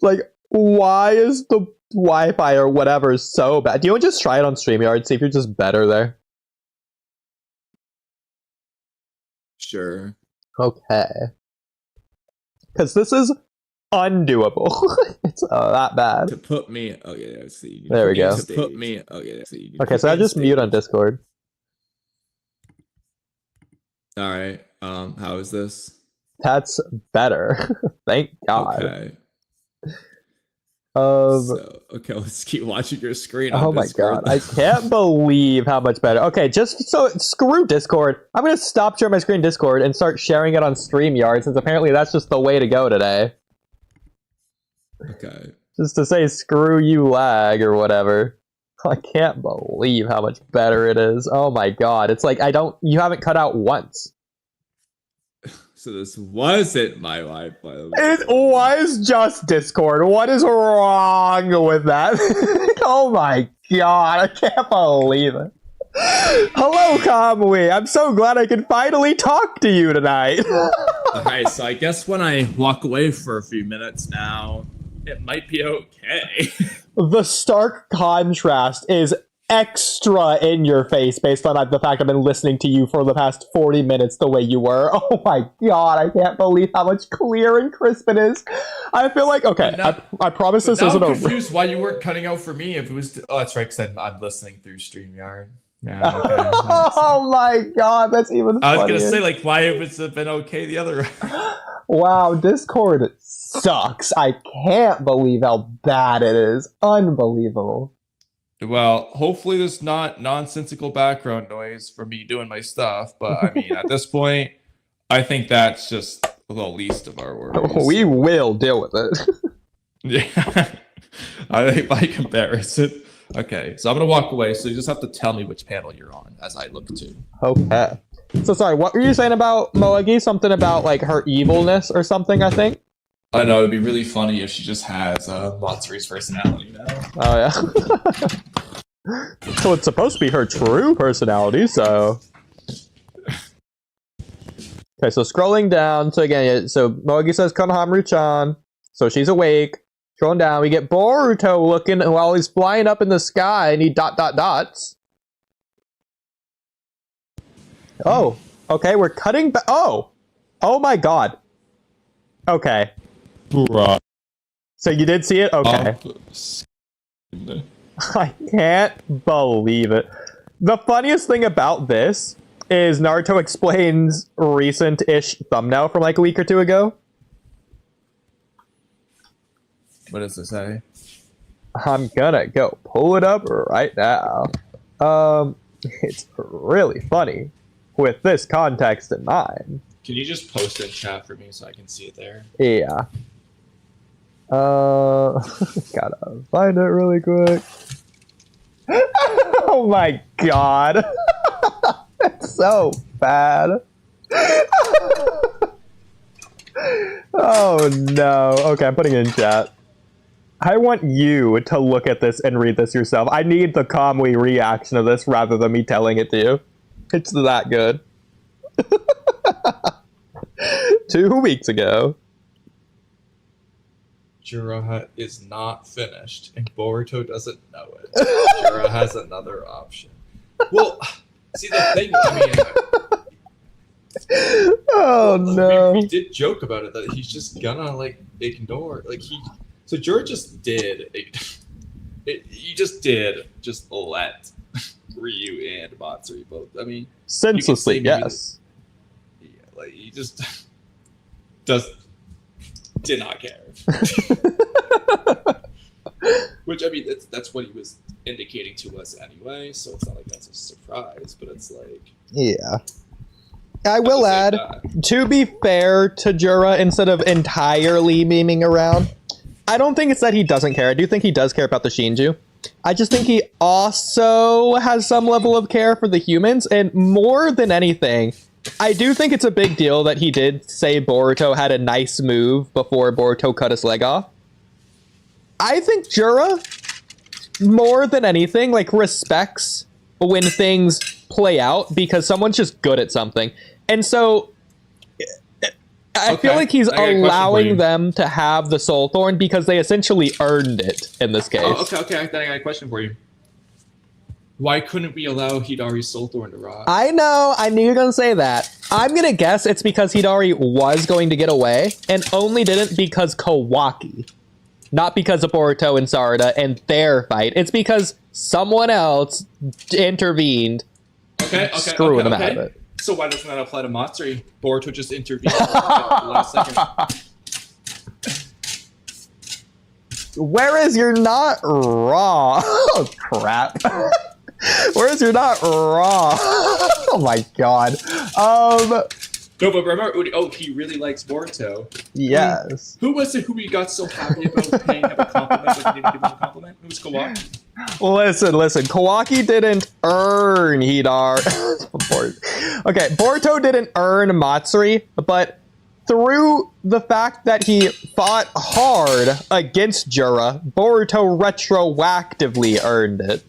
Like, why is the Wi-Fi or whatever so bad? Do you want to just try it on StreamYard, see if you're just better there? Sure. Okay. Because this is undoable. It's that bad. To put me. Oh yeah, I see. There we go. To put me. Oh yeah, I see. Okay, so I just mute on Discord. All right. How is this? That's better. Thank God. Okay. Okay, let's keep watching your screen. Oh my Discord. God, I can't believe how much better. Okay, just so screw Discord. I'm gonna stop sharing my screen Discord and start sharing it on StreamYard, since apparently that's just the way to go today. Okay. Just to say screw you lag or whatever. I can't believe how much better it is. Oh my God, it's like you haven't cut out once. So this wasn't my Wi-Fi. It was just Discord. What is wrong with that? Oh my God, I can't believe it. Hello, Kamui. I'm so glad I can finally talk to you tonight. Alright, so I guess when I walk away for a few minutes now, it might be okay. The stark contrast is extra in your face based on the fact I've been listening to you for the past 40 minutes the way you were. Oh my God, I can't believe how much clear and crisp it is. I feel like, okay, I promise this isn't I'm a... confused why you weren't cutting out for me if it was... Oh, that's right, because I'm listening through StreamYard. Yeah, okay. Oh my God, that's even I was funnier. going to say, like, why it would have been okay the other way. Wow, Discord sucks. I can't believe how bad it is. Unbelievable. Well, hopefully there's not nonsensical background noise for me doing my stuff, but I mean, at this point, I think that's just the least of our worries. We will deal with it. Yeah. I think by comparison. Okay, so I'm gonna walk away. So you just have to tell me which panel you're on as I look to. Okay. So sorry, what were you saying about Moagi? Something about like her evilness or something, I think? I know it'd be really funny if she just has Matsuri's personality now. Oh yeah. So it's supposed to be her true personality, so. Okay, so scrolling down, so again, so Moagi says Konohamaru-chan, so she's awake. Scrolling down, we get Boruto looking while he's flying up in the sky and he dots. Oh, okay, we're cutting back. Oh my god. Okay. Right. So you did see it? Okay. I can't believe it. The funniest thing about this is Naruto explains recent-ish thumbnail from like a week or two ago. What does it say? I'm gonna go pull it up right now. It's really funny with this context in mind. Can you just post in chat for me so I can see it there? Yeah. Gotta find it really quick. Oh my god. It's so bad. Oh no. Okay, I'm putting it in chat. I want you to look at this and read this yourself. I need the Kamui reaction of this rather than me telling it to you. It's that good. 2 weeks ago. Jiraiya is not finished, and Boruto doesn't know it. Jiraiya has another option. Well, see the thing. I mean, Oh no. we did joke about it that he's just gonna like ignore So Jiraiya just did. He just let Ryu and Matsuri both. I mean, Senselessly, yes. Like he just did not care. Which I mean, that's what he was indicating to us anyway. So it's not like that's a surprise, but it's like Yeah. I will add, to be fair to Jura, instead of entirely memeing around, I don't think it's that he doesn't care. I do think he does care about the Shinju. I just think he also has some level of care for the humans, and more than anything, I do think it's a big deal that he did say Boruto had a nice move before Boruto cut his leg off. I think Jura, more than anything, like, respects when things play out because someone's just good at something. And so I feel like he's allowing them to have the Soul Thorn because they essentially earned it in this case. Oh, okay. Then I got a question for you. Why couldn't we allow Hidari's Soul Thorn to rot? I know. I knew you were going to say that. I'm going to guess it's because Hidari was going to get away and only didn't because Kawaki. Not because of Boruto and Sarada and their fight. It's because someone else intervened, screwing them out of it. So why doesn't that apply to Matsuri? Boruto just intervened at the last second. Whereas you're not wrong. Oh, crap. Whereas you're not wrong. Oh, my God. No, but remember, Oodie, he really likes Boruto. Yes. Who was it who we got so happy about paying him a compliment when he didn't give him a compliment? It was Kawaki. Listen. Kawaki didn't earn Hidar. Okay, Boruto didn't earn Matsuri, but through the fact that he fought hard against Jura, Boruto retroactively earned it.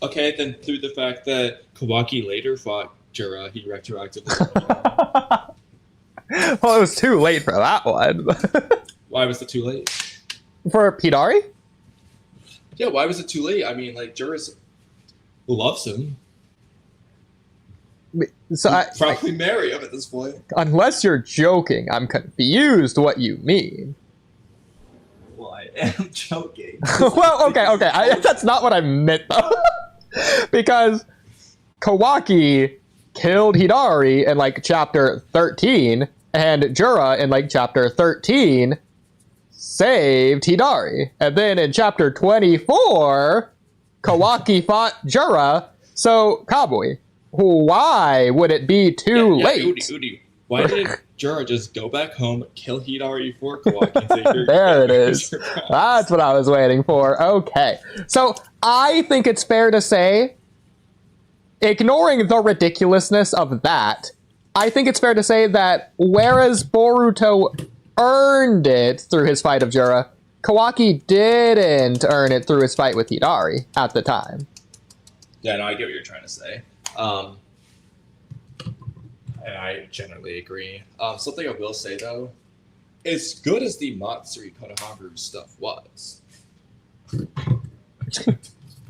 Okay, then through the fact that Kawaki later fought Jura, he retroactively. Well, it was too late for that one. Why was it too late? For Hidari? Yeah, why was it too late? I mean, like, Jura loves him. So Probably marry him at this point. Unless you're joking, I'm confused what you mean. Well, I am joking. Well, okay. That's not what I meant, though. Because Kawaki killed Hidari in, like, chapter 13, and Jura in, like, chapter 13 saved Hidari. And then in chapter 24, Kawaki fought Jura, so Kamui. Why would it be too late? Oodie. Why did Jura just go back home, kill Hidari for Kawaki, and say, "Here, There it here's is. your prize." That's what I was waiting for. Okay. So I think it's fair to say, ignoring the ridiculousness of that, I think it's fair to say that whereas Boruto earned it through his fight of Jura, Kawaki didn't earn it through his fight with Hidari at the time. Yeah, no, I get what you're trying to say. And I generally agree. Something I will say, though, as good as the Matsuri Konohamaru stuff was,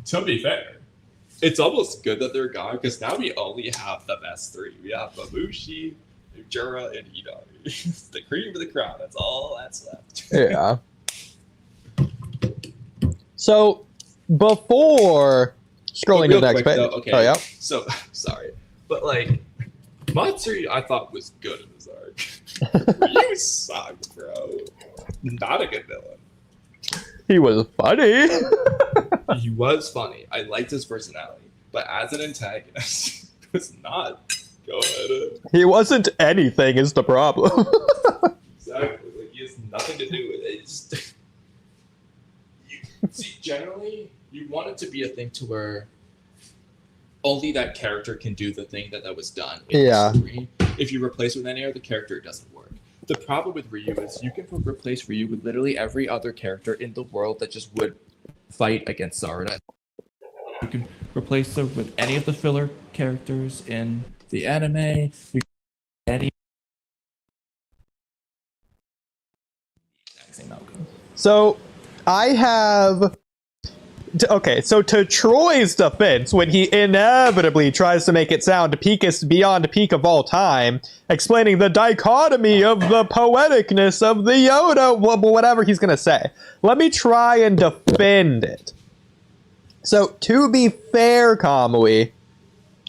to be fair, it's almost good that they're gone, because now we only have the best three. We have Mamushi, Jura, and Hidari. The cream of the crop, that's all that's left. Yeah. So, before scrolling to Real the next quick, page. though, okay. Oh, yeah. So, sorry. But, like, Matsuri, I thought was good in this arc. Ryu sucked, bro. Not a good villain. He was funny. He was funny. I liked his personality. But as an antagonist, it was not good. He wasn't anything is the problem. Exactly. Like, he has nothing to do with it. It's just... See, generally, you want it to be a thing to where only that character can do the thing that was done in Yeah. the story. If you replace with any other character, it doesn't work. The problem with Ryu is you can replace Ryu with literally every other character in the world that just would fight against Sarada. You can replace them with any of the filler characters in the anime. You can any exact same outcome. So, I have... Okay, so to Troy's defense, when he inevitably tries to make it sound peakest beyond peak of all time, explaining the dichotomy of the poeticness of the Yoda, whatever he's going to say, let me try and defend it. So, to be fair, Kamui,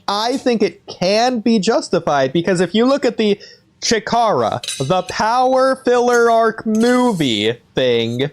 I think it can be justified, because if you look at the Chikara, the power filler arc movie thing,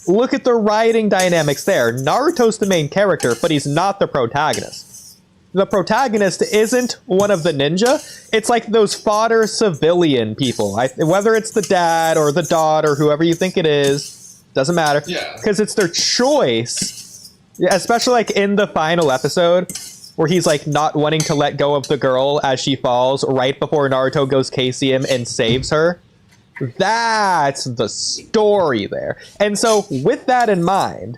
look at the writing dynamics there. Naruto's the main character, but he's not the protagonist. The protagonist isn't one of the ninja. It's like those fodder civilian people. Whether it's the dad or the daughter, whoever you think it is, doesn't matter. Yeah. Because it's their choice. Especially like in the final episode, where he's like not wanting to let go of the girl as she falls right before Naruto goes Caesium and saves her. That's the story there. And so, with that in mind,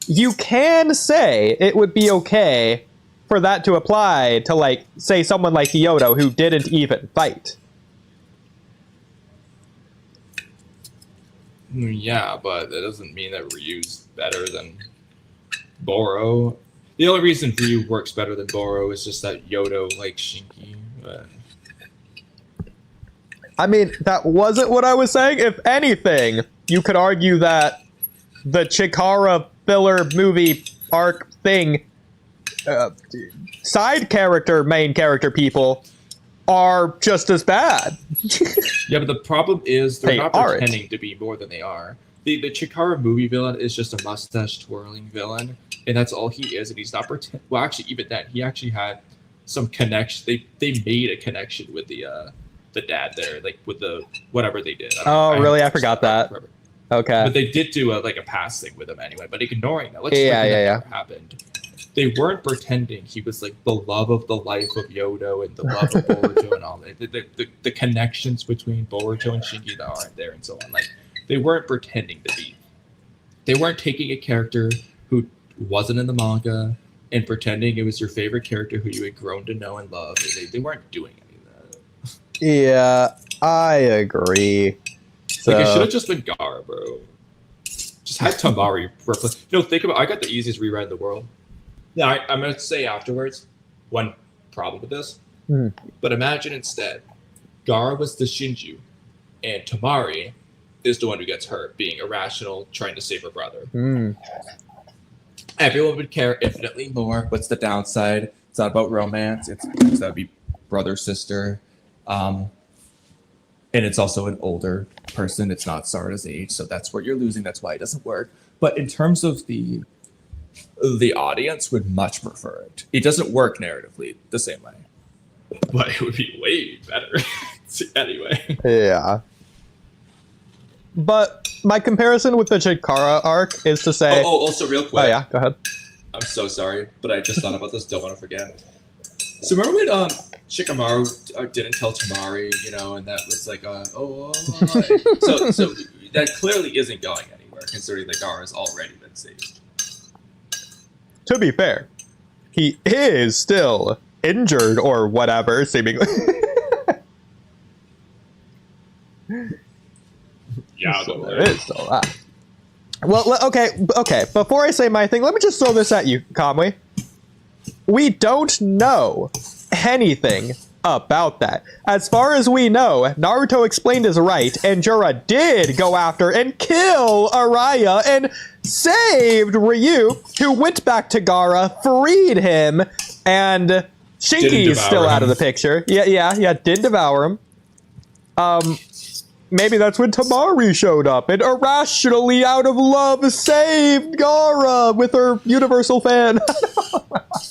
you can say it would be okay for that to apply to, like, say someone like Kyoto who didn't even fight. Yeah, but that doesn't mean that Ryu's better than Boro. The only reason Ryu works better than Boro is just that Yodo likes Shinki. But... I mean, that wasn't what I was saying. If anything, you could argue that the Chikara filler movie arc thing, side character, main character people are just as bad. Yeah, but the problem is they're They not aren't. pretending to be more than they are. The Chikara movie villain is just a mustache twirling villain, and that's all he is. And he's not pretend. Well, actually, even then, he actually had some connection. They made a connection with the dad there, like with the whatever they did. Oh, really? I forgot that. Okay. But they did do a pass thing with him anyway. But ignoring that, let's Yeah, pretend yeah, that yeah. never happened. They weren't pretending he was like the love of the life of Yodo and the love of Boruto and all that. The connections between Boruto and Shinji that aren't there and so on. Like they weren't pretending to be. They weren't taking a character who wasn't in the manga and pretending it was your favorite character who you had grown to know and love. They weren't doing any of that. Yeah, I agree. So, Like it should have just been Gara, bro. Just have Tamari replace. Think about. I got the easiest rewrite in the world. Yeah, I'm gonna say afterwards. One problem with this, but imagine instead, Gara was the Shinju, and Tamari is the one who gets hurt, being irrational, trying to save her brother. Everyone would care infinitely more. What's the downside? It's not about romance. It's that would be brother sister. And it's also an older person. It's not Sarada's age, so that's where you're losing. That's why it doesn't work. But in terms of the audience would much prefer it. It doesn't work narratively the same way. but it would be way better anyway. Yeah. But my comparison with the Chikara arc is to say... Also real quick. Oh, yeah, go ahead. I'm so sorry, but I just thought about this. Don't want to forget. So remember when Shikamaru didn't tell Tamari, and that was like, so that clearly isn't going anywhere, considering that Gaara's already been saved. To be fair, he is still injured or whatever, seemingly. Yeah, so there is still that. Well, okay. Before I say my thing, let me just throw this at you, Kamui. We don't know anything about that. As far as we know, Naruto explained his right, and Jiraiya did go after and kill Araya and saved Ryu, who went back to Gaara, freed him, and Shinki's still out of the picture. Yeah, didn't devour him. Maybe that's when Tamari showed up and irrationally, out of love, saved Gaara with her universal fan.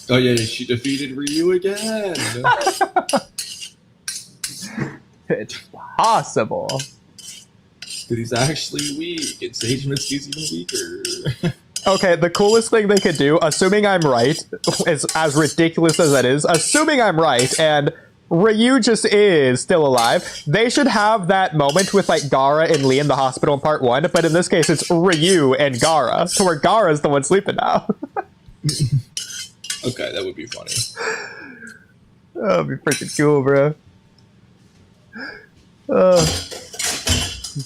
Oh yeah, she defeated Ryu again. It's possible. Because he's actually weak, and Sage Mitsuki's even weaker. Okay, the coolest thing they could do, assuming I'm right, is as ridiculous as that is, assuming I'm right, and Ryu just is still alive, they should have that moment with, like, Gaara and Lee in the hospital in part 1, but in this case, it's Ryu and Gaara, so where Gaara's the one sleeping now. Okay, that would be funny. That'd be freaking cool, bro.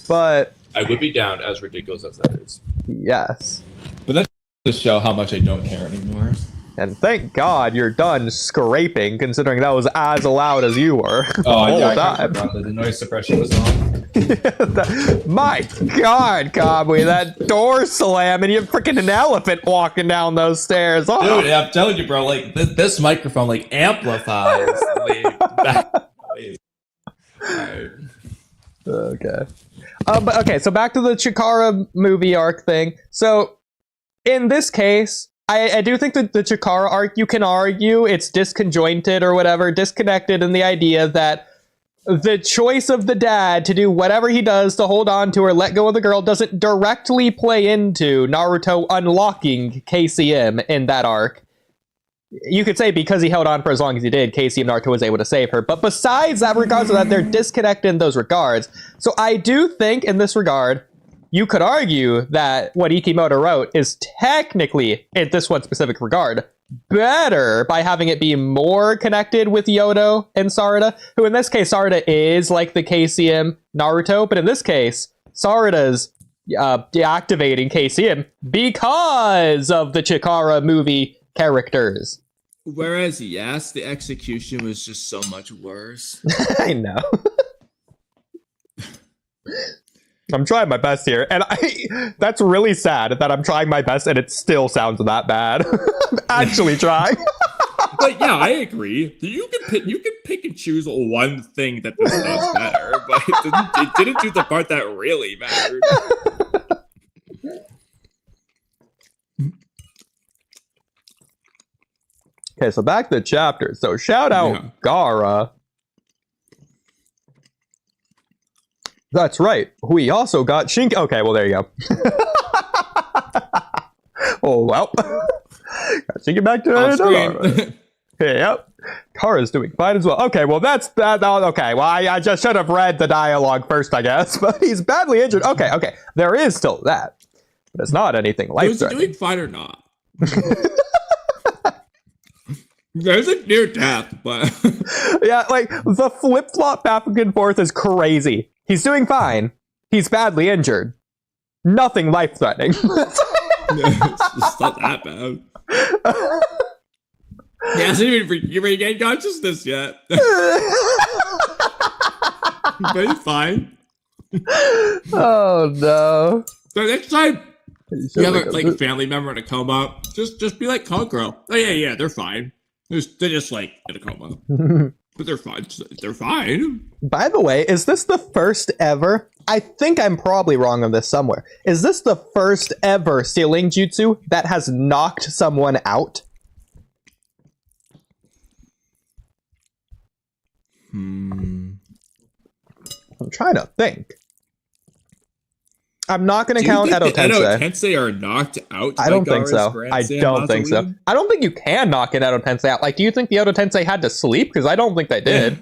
But I would be down, as ridiculous as that is. yes. But that's to show how much I don't care anymore. And thank God you're done scraping, considering that was as loud as you were the whole time. The noise suppression was on. My God, Kamui, that door slam and you freaking an elephant walking down those stairs. Oh. Dude, I'm telling you, bro, like, this microphone, like, amplifies the Alright. Okay. But okay, so back to the Chikara movie arc thing. So, in this case, I do think that the Chikara arc, you can argue it's disconjointed or whatever, disconnected in the idea that the choice of the dad to do whatever he does to hold on to or let go of the girl doesn't directly play into Naruto unlocking KCM in that arc. You could say because he held on for as long as he did, KCM Naruto was able to save her. But besides that, regardless of that, they're disconnected in those regards. So I do think in this regard, you could argue that what Ikimoto wrote is technically, in this one specific regard, better by having it be more connected with Yodo and Sarada, who in this case, Sarada is like the KCM Naruto, but in this case, Sarada's deactivating KCM because of the Chikara movie characters. Whereas, yes, the execution was just so much worse. I know. I'm trying my best here, and that's really sad that I'm trying my best and it still sounds that bad. I'm actually trying. But yeah, I agree. You can pick and choose one thing that this does better, but it didn't do the part that really mattered. Okay, so back to the chapter. So shout out Gaara. That's right. We also got Shinki. Okay, well, there you go. Oh, well. Got Shinki back to it. Yep. Kara's doing fine as well. Okay, well, that's that. Okay, well, I just should have read the dialogue first, I guess. But he's badly injured. Okay. There is still that. But it's not anything life-threatening. Was he doing fine or not? There's a near death, but... Yeah, like, the flip-flop back and forth is crazy. He's doing fine. He's badly injured. Nothing life-threatening. It's not that bad. He hasn't even regained consciousness yet. But he's fine. Oh, no. So next time you have a family member in a coma, just be like Kokoro. Oh, yeah, they're fine. They're just like in a coma. But they're fine. They're fine. By the way, is this the first ever? I think I'm probably wrong on this somewhere. Is this the first ever sealing jutsu that has knocked someone out? I'm trying to think. I'm not going to count Edo Tensei. Edo Tensei are knocked out. I don't think so. I don't think so. I don't think you can knock an Edo Tensei out. Like, do you think the Edo Tensei had to sleep? Because I don't think they did. Yeah.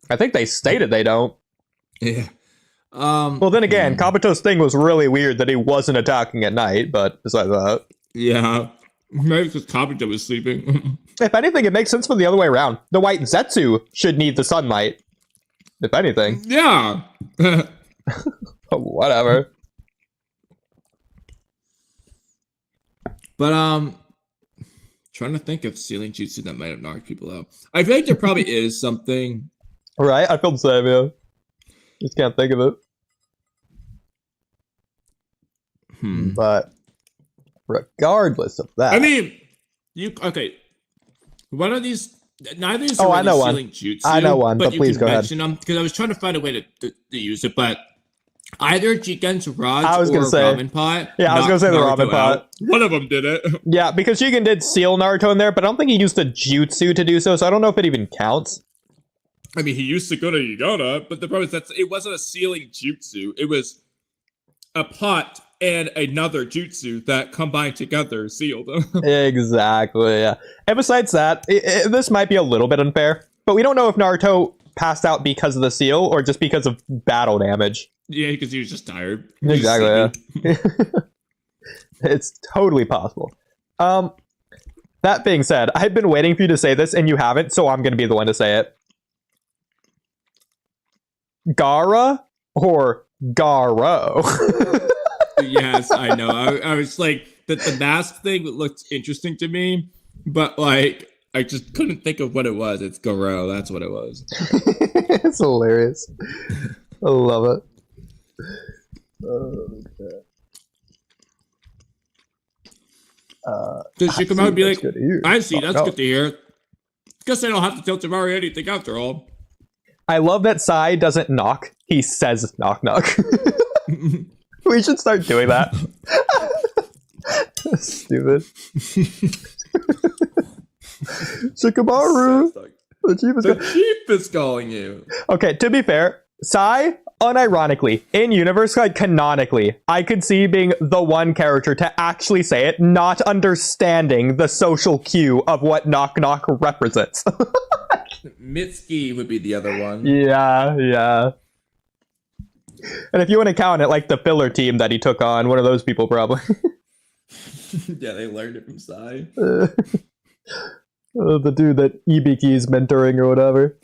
I think they stated they don't. Yeah. Well, then again, Kabuto's thing was really weird that he wasn't attacking at night, but besides that. Yeah. Maybe because Kabuto was sleeping. If anything, it makes sense for the other way around. The white Zetsu should need the sunlight. If anything. Yeah. Whatever. But trying to think of sealing jutsu that might have knocked people out. I feel like there probably is something. Right? I feel the same, yeah. Just can't think of it. But regardless of that. I mean, one of these, neither of these Oh, are I know really one. sealing jutsu. I know one, but you please can go ahead. mention them because I was trying to find a way to use it, but either Jigen's rod I was or gonna say- ramen pot. Yeah, I was gonna say the knocked ramen Naruto pot. out. One of them did it. Yeah, because Jigen did seal Naruto in there, but I don't think he used the jutsu to do so I don't know if it even counts. I mean, he used to go to Yagona, but the problem is that it wasn't a sealing jutsu. It was a pot and another jutsu that combined together sealed him. Exactly, yeah. And besides that, this might be a little bit unfair, but we don't know if Naruto passed out because of the seal or just because of battle damage. Yeah, because he was just tired. He was Exactly, sleepy. yeah. It's totally possible. That being said, I've been waiting for you to say this and you haven't, so I'm going to be the one to say it. Gara or Garo? Yes, I know. I was like, the mask thing looked interesting to me, but like, I just couldn't think of what it was. It's Garo. That's what it was. It's hilarious. I love it. Okay. Does Shikamaru be like, good to hear. I see, Oh, that's no. good to hear. Guess I don't have to tell Tamari anything after all. I love that Sai doesn't knock. He says knock knock. We should start doing that. Stupid. Shikamaru. The chief is The chief is calling you. Okay, to be fair, Sai, unironically, in universe, like canonically, I could see being the one character to actually say it, not understanding the social cue of what knock knock represents. Mitsuki would be the other one. Yeah. And if you want to count it, like the filler team that he took on, one of those people probably. Yeah, they learned it from Sai. The dude that Ibiki's mentoring or whatever.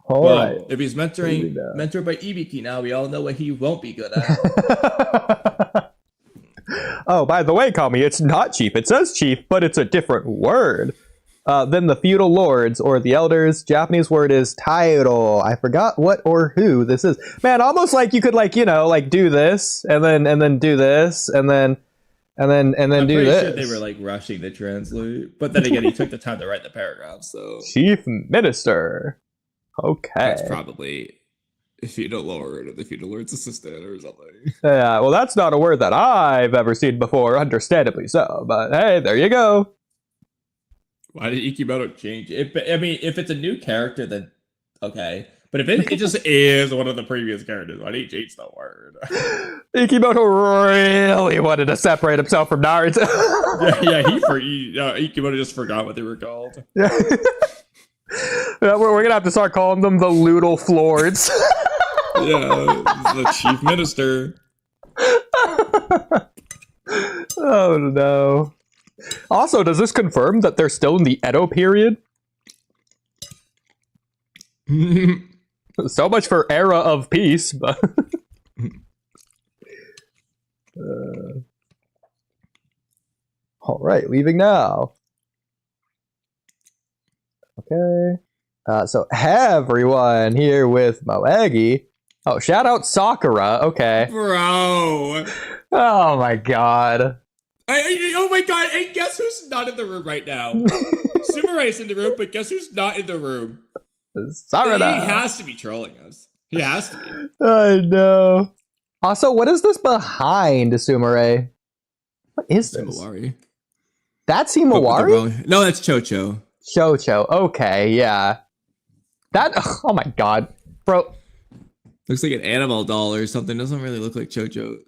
All right. If he's mentored by Ibiki now, we all know what he won't be good at. Oh, by the way, Kamui, it's not chief. It says chief, but it's a different word. Then the feudal lords or the elders. Japanese word is tairo. I forgot what or who this is. Man, almost like you could do this and then do this and then I'm do pretty this. sure they were like rushing to translate, but then again, he took the time to write the paragraph, so Chief minister. Okay. that's probably the feudal lord or the feudal lord's assistant or something. Yeah, well, that's not a word that I've ever seen before, understandably so. But hey, there you go. Why did Ikimoto change it? I mean, if it's a new character, then okay. But if it just is one of the previous characters, why did he change the word? Ikimoto really wanted to separate himself from Naruto. Ikimoto just forgot what they were called. Yeah. We're gonna have to start calling them the Loodle Flords. Yeah, the chief minister. Oh no. Also, does this confirm that they're still in the Edo period? So much for era of peace, but all right, leaving now. Okay. So everyone here with Moegi. Oh, shout out Sakura. Okay. Bro. Oh my god. Oh my god, and guess who's not in the room right now? Sumarai's in the room, but guess who's not in the room? Sakura. He has to be trolling us. He has to be. I know. Also, what is this behind Sumarai? What is this? Himawari. That's Himawari? No, that's Chocho. Chocho. Okay, yeah. That, oh my god. Bro. Looks like an animal doll or something. Doesn't really look like Chocho.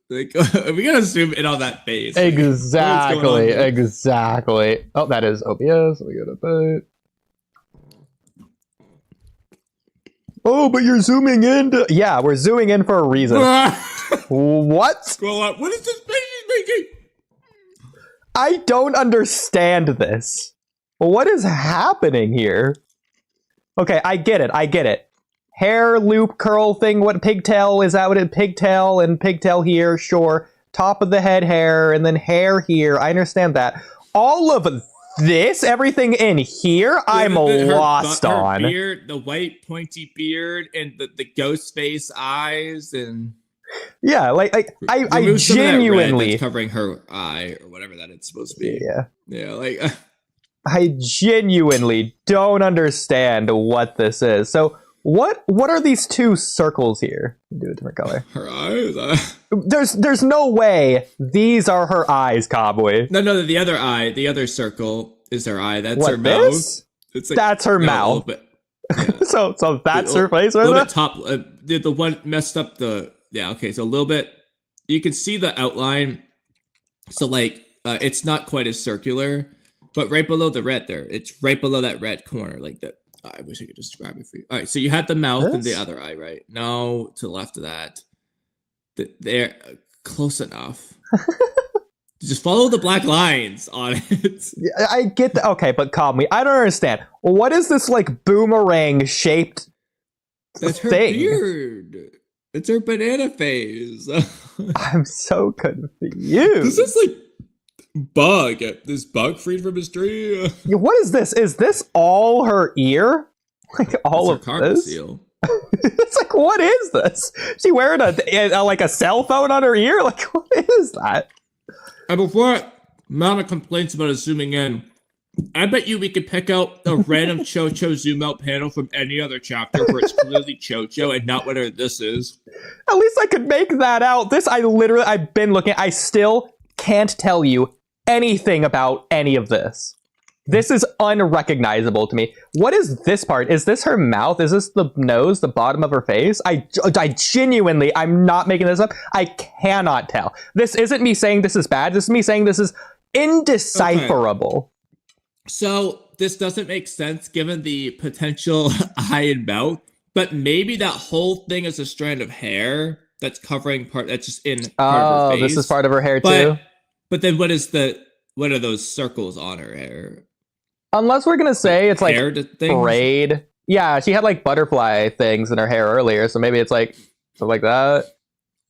Like, we gotta zoom in on that face. Exactly, exactly. Oh, that is OBS. We got a bit. Oh, but you're zooming in. Yeah, we're zooming in for a reason. What? Scroll up. What is this face making? I don't understand this. What is happening here? Okay, I get it. Hair loop curl thing, what pigtail, is that what it, pigtail and pigtail here, sure. Top of the head hair and then hair here, I understand that. All of this, everything in here, I'm lost on. Her beard, the white pointy beard and the ghost face eyes and... Yeah, like I genuinely... That's covering her eye or whatever that it's supposed to be. Yeah. Yeah, like... I genuinely don't understand what this is. So... What are these two circles here? Do a different color. Her eyes? There's no way these are her eyes, Kamui. No, the other eye, the other circle is her eye. That's what, her mouth. It's like, that's her mouth. Bit, yeah. so that's her face right there? A little there? bit top, the one messed up the, yeah, okay, so a little bit, you can see the outline. So like, it's not quite as circular, but right below the red there, it's right below that red corner, like that. I wish I could just describe it for you. All right, so you had the mouth and the other eye, right? No, to the left of that. They're close enough. Just follow the black lines on it. Yeah, I get that. Okay, but Kamui, I don't understand. What is this like boomerang shaped That's her thing? beard. It's her banana face. I'm so confused. This is like bug. This bug freed from his tree. Yeah, what is this? Is this all her ear? Like all of this? Seal. It's like, what is this? Is she wearing a like a cell phone on her ear? Like, what is that? And before Mama complains about us zooming in, I bet you we could pick out a random Chocho zoom out panel from any other chapter where it's clearly Chocho and not whatever this is. At least I could make that out. This, I've been looking. I still can't tell you anything about any of this. This is unrecognizable to me. What is this part? Is this her mouth? Is this the nose, the bottom of her face? I genuinely, I'm not making this up. I cannot tell. This isn't me saying this is bad. This is me saying this is indecipherable. Okay. So this doesn't make sense given the potential eye and mouth, but maybe that whole thing is a strand of hair that's covering part, that's just in part of her face. This is part of her hair too? But then what are those circles on her hair? Unless we're gonna say it's like braid. Yeah, she had like butterfly things in her hair earlier, so maybe it's like something like that.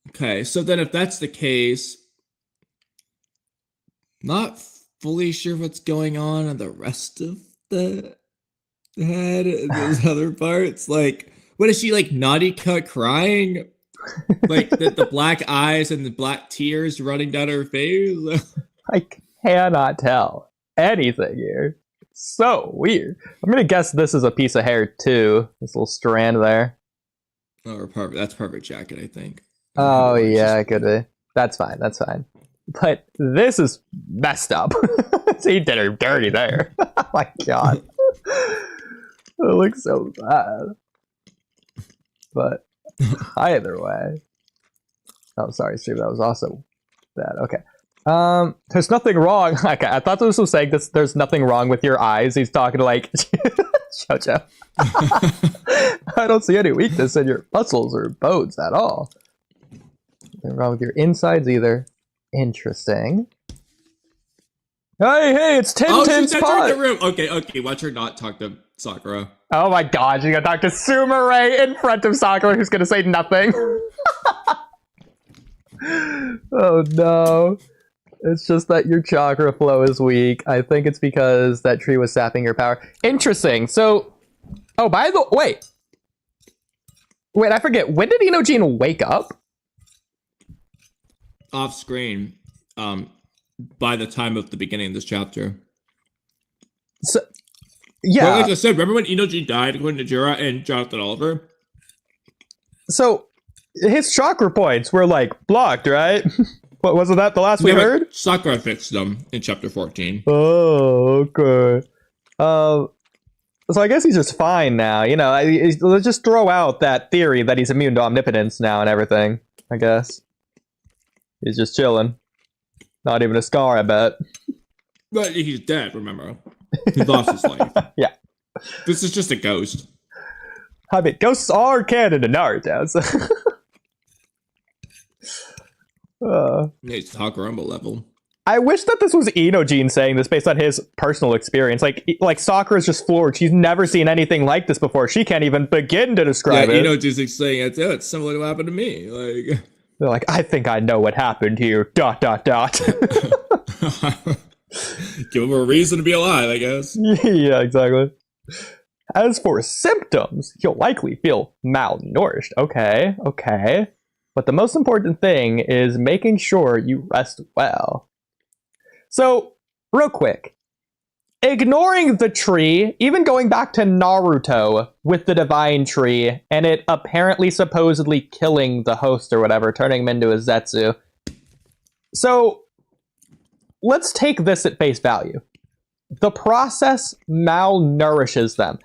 Okay, so then if that's the case, not fully sure what's going on the rest of the head and those other parts. Like, what is she like naughty cut crying? Like the black eyes and the black tears running down her face? I cannot tell anything here. So weird. I'm gonna guess this is a piece of hair too. This little strand there. Or that's part of her jacket, I think. Oh yeah, it could be. That's fine. That's fine. But this is messed up. He did her dirty there. Oh my god. It looks so bad. But either way. Oh, sorry, Steve. That was also bad. Okay. There's nothing wrong. Okay, I thought this was saying this. There's nothing wrong with your eyes. He's talking to like Chocho. I don't see any weakness in your muscles or bones at all. Nothing wrong with your insides either. Interesting. Hey, it's Tintin's pot. In the room. Okay. Watch her not talk to Sakura. Oh my god, she's gonna talk to Sumire in front of Sakura, who's gonna say nothing. Oh no. It's just that your chakra flow is weak. I think it's because that tree was sapping your power. Interesting. So, oh, by the wait, I forget. When did Inojin wake up? Off screen. By the time of the beginning of this chapter. So, yeah. Well, like I said, remember when Inojin died according to Jura and Jonathan Oliver? So, his chakra points were like blocked, right? What wasn't that the last we heard? Sakura fixed them in chapter 14. Oh, okay. So I guess he's just fine now. You know, let's just throw out that theory that he's immune to omnipotence now and everything. I guess he's just chilling. Not even a scar, I bet. But he's dead, remember? He lost his life. Yeah. This is just a ghost. I mean, ghosts are canon in Naruto, so... It's Hawk Rumble level. I wish that this was Enojin saying this based on his personal experience. Like Sakura's just floored. She's never seen anything like this before. She can't even begin to describe it. Enojin's saying it's similar to what happened to me. Like, they're like, I think I know what happened here. ... Give him a reason to be alive, I guess. Yeah, exactly. As for symptoms, you'll likely feel malnourished. Okay. But the most important thing is making sure you rest well. So, real quick, ignoring the tree, even going back to Naruto with the divine tree, and it apparently supposedly killing the host or whatever, turning him into a Zetsu. So, let's take this at face value. The process malnourishes them.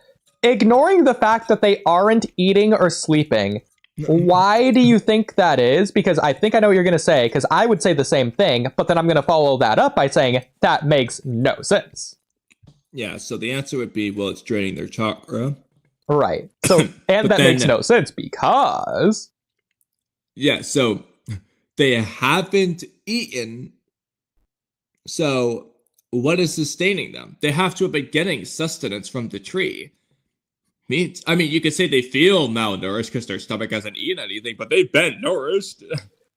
Ignoring the fact that they aren't eating or sleeping, why do you think that is? Because I think I know what you're going to say, because I would say the same thing, but then I'm going to follow that up by saying that makes no sense. Yeah, so the answer would be, well, it's draining their chakra. Right. So, and that makes no sense because... Yeah, so they haven't eaten. So what is sustaining them? They have to have been getting sustenance from the tree. I mean, you could say they feel malnourished because their stomach hasn't eaten anything, but they've been nourished.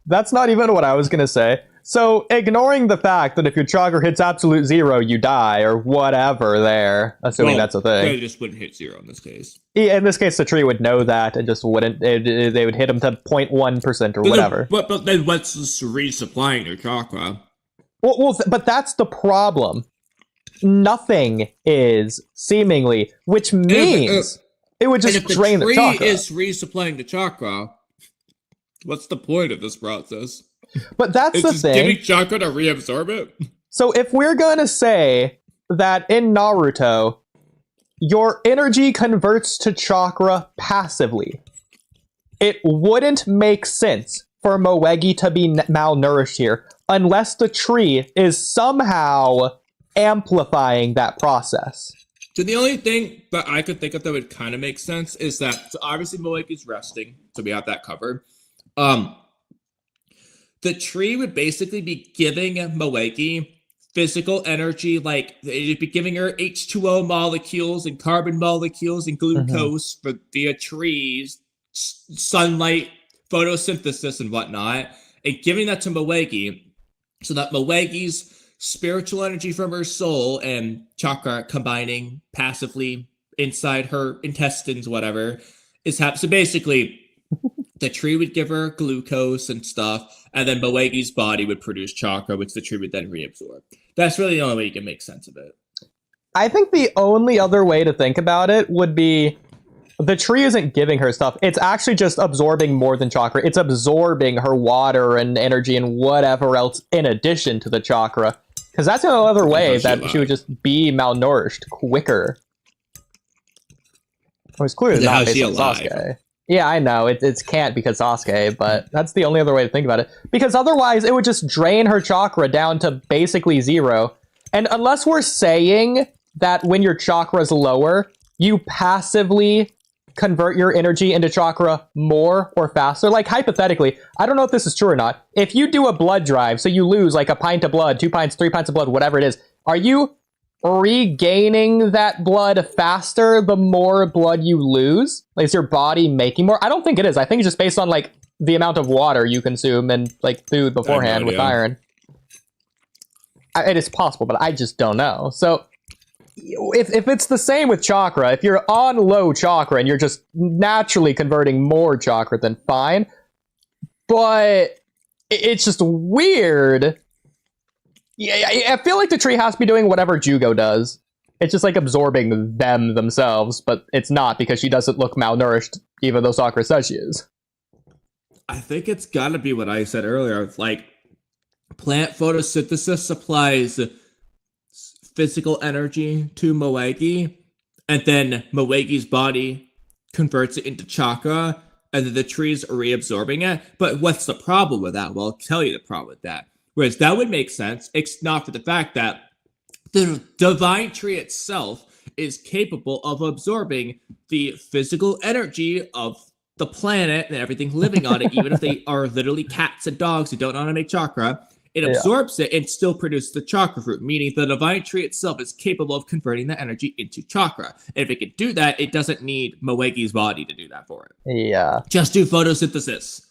That's not even what I was going to say. So, ignoring the fact that if your chakra hits absolute zero, you die, or whatever there, assuming that's a thing. They just wouldn't hit zero in this case. Yeah, in this case, the tree would know that and just wouldn't. They would hit them to 0.1% or whatever. But then what's resupplying their chakra? But that's the problem. Nothing is, seemingly, which means it would just drain the chakra. If the tree is resupplying the chakra, what's the point of this process? But that's the thing. Giving chakra to reabsorb it? So if we're going to say that in Naruto, your energy converts to chakra passively, it wouldn't make sense for Moegi to be malnourished here unless the tree is somehow amplifying that process. So the only thing that I could think of that would kind of make sense is that, so obviously Moeki's resting, so we have that covered. The tree would basically be giving Moeki physical energy, like it'd be giving her H2O molecules and carbon molecules and glucose via trees, sunlight, photosynthesis and whatnot, and giving that to Moeki so that Moeki's spiritual energy from her soul and chakra combining passively inside her intestines, whatever, is happening. So basically, the tree would give her glucose and stuff, and then Moegi's body would produce chakra, which the tree would then reabsorb. That's really the only way you can make sense of it. I think the only other way to think about it would be the tree isn't giving her stuff. It's actually just absorbing more than chakra. It's absorbing her water and energy and whatever else in addition to the chakra. Because that's the only other way that she would just be malnourished quicker. It was clearly not based on Sasuke. Yeah, I know. It can't because Sasuke, but that's the only other way to think about it. Because otherwise, it would just drain her chakra down to basically zero. And unless we're saying that when your chakra is lower, you passively convert your energy into chakra more or faster. Like, hypothetically, I don't know if this is true or not. If you do a blood drive, so you lose like a pint of blood, 2 pints, 3 pints of blood, whatever it is, are you regaining that blood faster the more blood you lose? Like, is your body making more? I don't think it is. I think it's just based on like the amount of water you consume and like food beforehand with iron. It is possible, but I just don't know. So if it's the same with chakra, if you're on low chakra and you're just naturally converting more chakra, then fine. But it's just weird. Yeah, I feel like the tree has to be doing whatever Jugo does. It's just like absorbing them themselves, but it's not because she doesn't look malnourished, even though Sakura says she is. I think it's gotta be what I said earlier. Like, plant photosynthesis supplies physical energy to Moegi, and then Moegi's body converts it into chakra, and then the tree's reabsorbing it. But what's the problem with that? Well, I'll tell you the problem with that. Whereas that would make sense, it's not for the fact that the divine tree itself is capable of absorbing the physical energy of the planet and everything living on it, even if they are literally cats and dogs who don't know how to make chakra. It absorbs it and still produces the chakra fruit, meaning the divine tree itself is capable of converting that energy into chakra. And if it can do that, it doesn't need Moegi's body to do that for it. Yeah. Just do photosynthesis.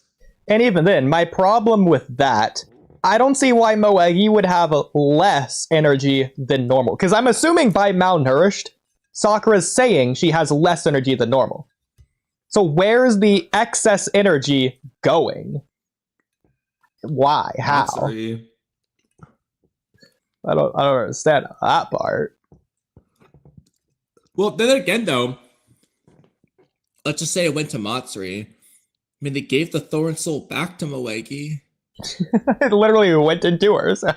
And even then, my problem with that, I don't see why Moegi would have less energy than normal. Because I'm assuming by malnourished, Sakura's saying she has less energy than normal. So where's the excess energy going? Why? How? I don't understand that part. Well, then again, though, let's just say it went to Matsuri. I mean, they gave the Thorn Soul back to Moegi. It literally went into her. So.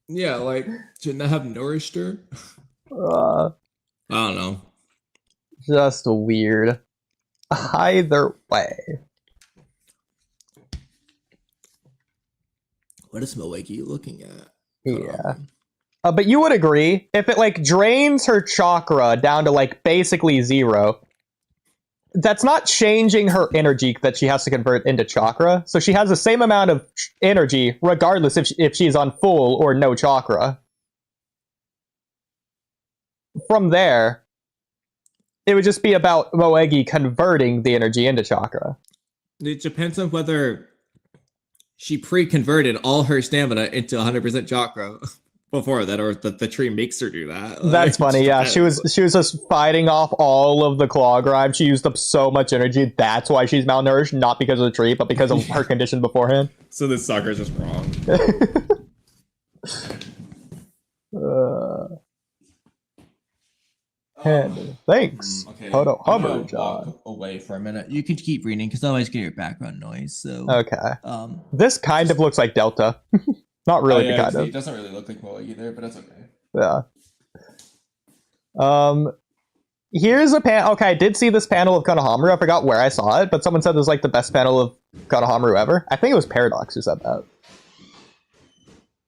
Yeah, like, shouldn't that have nourished her? I don't know. Just weird. Either way. What is Moegi looking at? Yeah. But you would agree, if it, like, drains her chakra down to, like, basically 0, that's not changing her energy that she has to convert into chakra. So she has the same amount of energy, regardless if she's on full or no chakra. From there, it would just be about Moegi converting the energy into chakra. It depends on whether she pre-converted all her stamina into 100% chakra before that, or the tree makes her do that. That's funny, yeah. She was just fighting off all of the claw grime. She used up so much energy. That's why she's malnourished, not because of the tree, but because of her condition beforehand. So this Sakura's just wrong. Thanks. Okay. Photo I'm hover, gonna John. walk away for a minute. You can keep reading because otherwise you get your background noise. So Okay. This kind of looks like Delta. Not really, but kind of. It doesn't really look like Moe either, but that's okay. Yeah. Here's a panel. Okay, I did see this panel of Konohamaru. I forgot where I saw it, but someone said it was like the best panel of Konohamaru ever. I think it was Paradox who said that.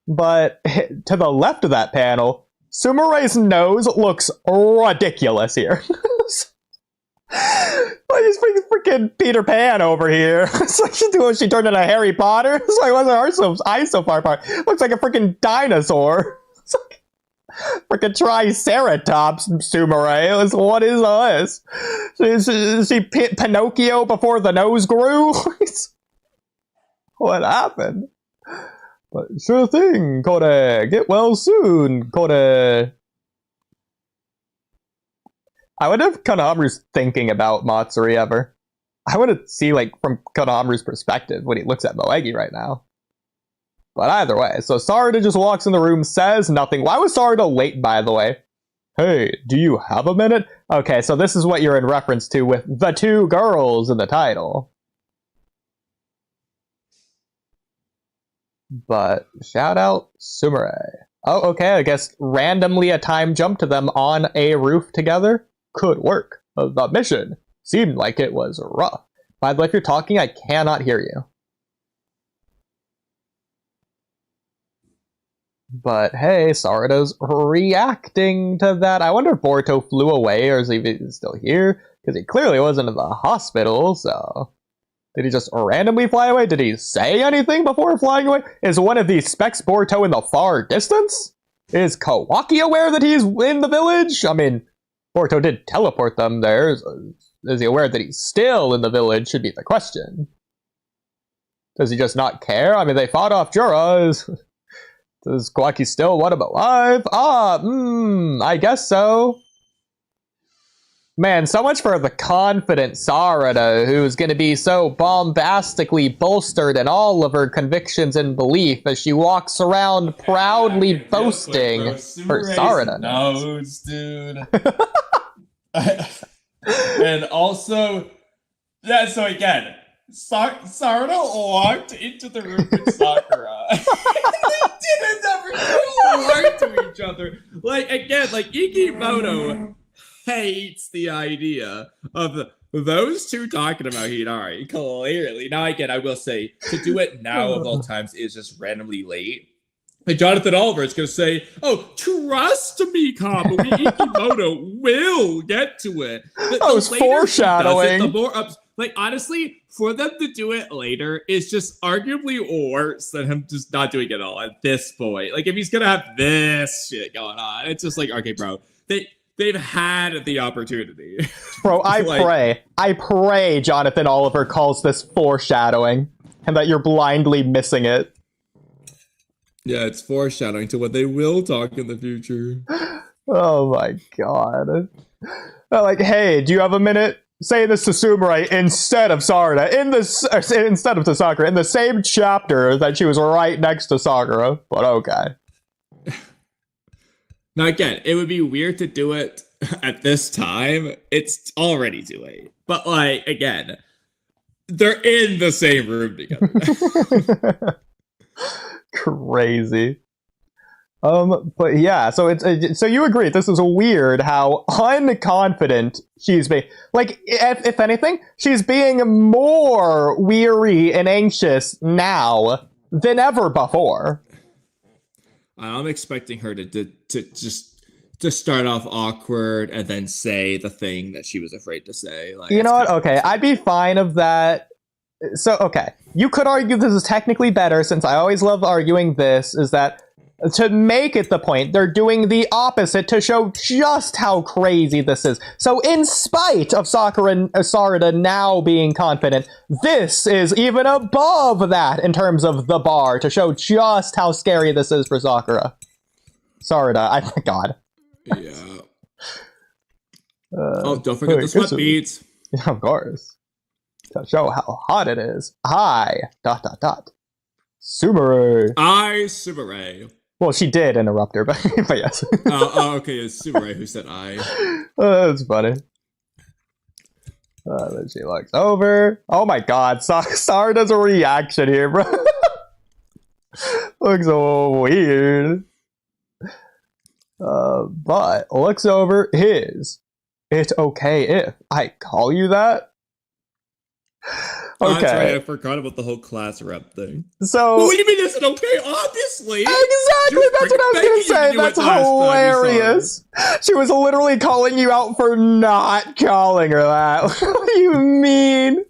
But to the left of that panel, Sumere's nose looks ridiculous here. Like he's freaking Peter Pan over here. It's like she turned into Harry Potter. It's like, why's her eyes so far apart? Looks like a freaking dinosaur. It's like freaking Triceratops, Sumere. What is this? Is she Pinocchio before the nose grew? What happened? But sure thing, Kode. Get well soon, Kode. I wonder if Konohamaru's thinking about Matsuri ever. I want to see, like, from Konohamaru's perspective when he looks at Moegi right now. But either way, so Sarada just walks in the room, says nothing. Why was Sarada late, by the way? Hey, do you have a minute? Okay, so this is what you're in reference to with the 2 girls in the title. But shout out Sumere. Oh, okay, I guess randomly a time jump to them on a roof together could work. The mission seemed like it was rough. By the way, if you're talking, I cannot hear you. But hey, Sarada's reacting to that. I wonder if Boruto flew away or is he still here? Because he clearly wasn't in the hospital, so... Did he just randomly fly away? Did he say anything before flying away? Is one of these specs Boruto in the far distance? Is Kawaki aware that he's in the village? I mean, Boruto did teleport them there. Is he aware that he's still in the village? Should be the question. Does he just not care? I mean, they fought off Jura. Does Kawaki still want him alive? I guess so. Man, so much for the confident Sarada, who's going to be so bombastically bolstered in all of her convictions and belief as she walks around proudly boasting her Sarada. Nose, dude. And also, yeah, so again, Sarada walked into the room with Sakura. They didn't ever talk to each other. Like, again, like, Ikimoto hates the idea of those two talking about Hinari. Clearly. Now, again, I will say, to do it now of all times is just randomly late. And Jonathan Oliver is going to say, oh, trust me, Kamui, Ikimoto will get to it. It's foreshadowing. The more like, honestly, for them to do it later is just arguably worse than him just not doing it all at this point. Like, if he's going to have this shit going on, it's just like, okay, bro, they've had the opportunity. Bro, I pray Jonathan Oliver calls this foreshadowing and that you're blindly missing it. Yeah, it's foreshadowing to what they will talk in the future. Oh my god. Like, hey, do you have a minute? Say this to Sumire instead of Sarada, instead of to Sakura, in the same chapter that she was right next to Sakura, but okay. Now again, it would be weird to do it at this time. It's already too late. But like, again, they're in the same room together. Crazy. But yeah, so so you agree this is weird how unconfident she's being. Like, if anything, she's being more weary and anxious now than ever before. I'm expecting her to start off awkward and then say the thing that she was afraid to say. Like, you know what? Okay, I'd be fine of that. So, okay, you could argue this is technically better, since I always love arguing this, is that to make it the point, they're doing the opposite to show just how crazy this is. So in spite of Sakura and Sarada now being confident, this is even above that in terms of the bar to show just how scary this is for Sakura. Sarada, God. Yeah. Don't forget the sweat beads. Yeah, of course. To show how hot it is. I, ... Sumire. Sumire. Well, she did interrupt her, but yes. Okay, it's Sumire who said I. That's funny. Then she looks over. Oh my god, Sarada's a reaction here, bro. Looks so weird. But looks over his. It's okay if I call you that? Okay. That's right, I forgot about the whole class rep thing. So, what do you mean it's okay? Obviously. Exactly, that's what I was gonna say. That's hilarious. She was literally calling you out for not calling her that. What do you mean?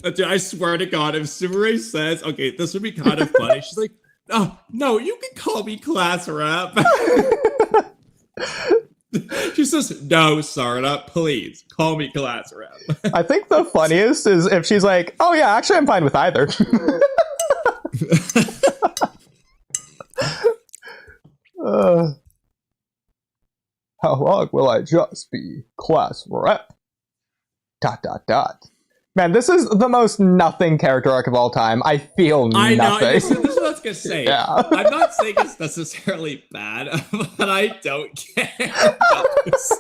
Dude, I swear to God, if Sumire says, okay, this would be kind of funny. She's like, oh, no, you can call me class rep. She says, no, Sarada, please call me class rep. I think the funniest is if she's like, oh yeah, actually I'm fine with either. How long will I just be class rep? ... Man, this is the most nothing character arc of all time. I feel nothing. I know, this is what I was gonna say. Yeah. I'm not saying it's necessarily bad, but I don't care about this.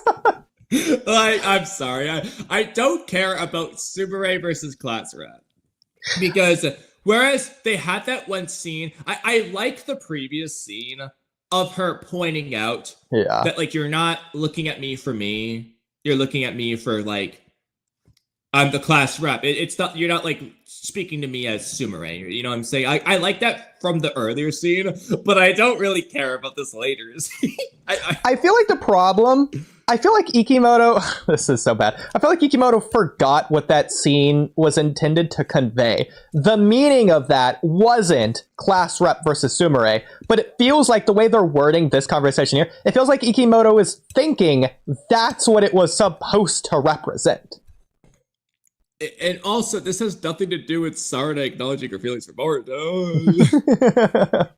Like, I'm sorry. I don't care about Sumire versus class rep. Because whereas they had that one scene, I like the previous scene of her pointing out that, like, you're not looking at me for me. You're looking at me for, like, I'm the class rep. It's not, you're not like speaking to me as Sumire. You know what I'm saying? I like that from the earlier scene, but I don't really care about this later scene. I feel like the problem, I feel like Ikimoto, this is so bad. I feel like Ikimoto forgot what that scene was intended to convey. The meaning of that wasn't class rep versus Sumire, but it feels like the way they're wording this conversation here, it feels like Ikimoto is thinking that's what it was supposed to represent. And also, this has nothing to do with Sarada acknowledging her feelings for Boruto.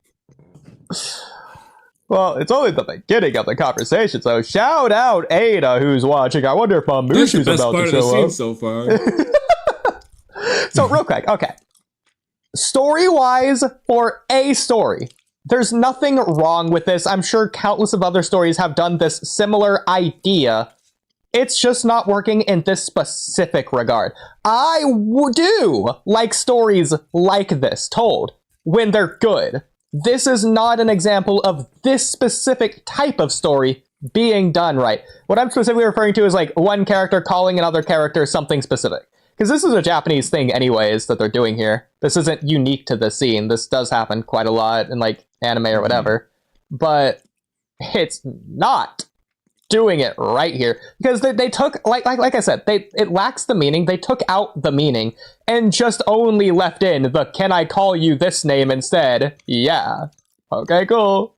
Well, it's only the beginning of the conversation, so shout out Ada, who's watching. I wonder if Mamushi's about to show up. So far. So real quick, okay. Story-wise, for a story, there's nothing wrong with this. I'm sure countless of other stories have done this similar idea. It's just not working in this specific regard. I do like stories like this told when they're good. This is not an example of this specific type of story being done right. What I'm specifically referring to is like one character calling another character something specific. Because this is a Japanese thing anyways that they're doing here. This isn't unique to this scene. This does happen quite a lot in like anime or whatever. But it's not doing it right here. Because they took, like I said, it lacks the meaning. They took out the meaning and just only left in the "can I call you this name instead?" Yeah. Okay, cool.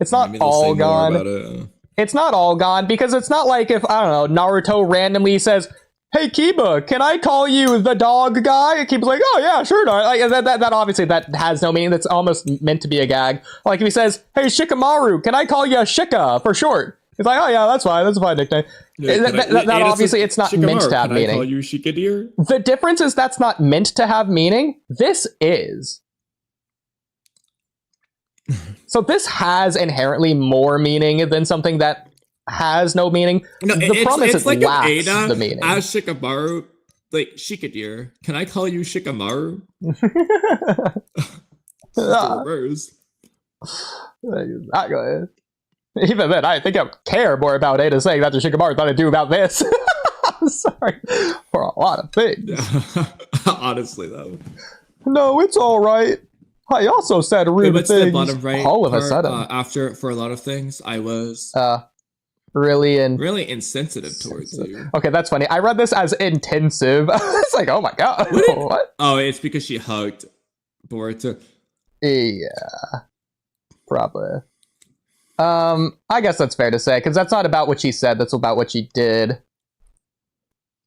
It's not all gone. It's not all gone because it's not like if, I don't know, Naruto randomly says, "Hey Kiba, can I call you the dog guy?" And Kiba's like, "Oh yeah, sure." Like that obviously that has no meaning. That's almost meant to be a gag. Like if he says, "Hey Shikamaru, can I call you Shika for short?" It's like, "Oh yeah, that's fine. That's a fine nickname." Yeah, that obviously it's not Shikamaru, meant to have can meaning. I call you Shikadeer? The difference is that's not meant to have meaning. This is. So this has inherently more meaning than something that has no meaning. No, The problem is it's it like lacks if Ada the meaning. as Shikamaru, like Shikadeer. Can I call you Shikamaru? Reverse. Not good. Even then, I think I care more about Ada saying that to Shikamaru than I do about this. I'm sorry for a lot of things. Honestly, though. No, it's all right. I also said rude What's things the bottom right all of a part, sudden. after, for a lot of things, I was really insensitive towards you. Okay, that's funny. I read this as intensive. It's like, oh my god. What? Oh, it's because she hugged Boruto. Yeah. Probably. I guess that's fair to say, because that's not about what she said, that's about what she did.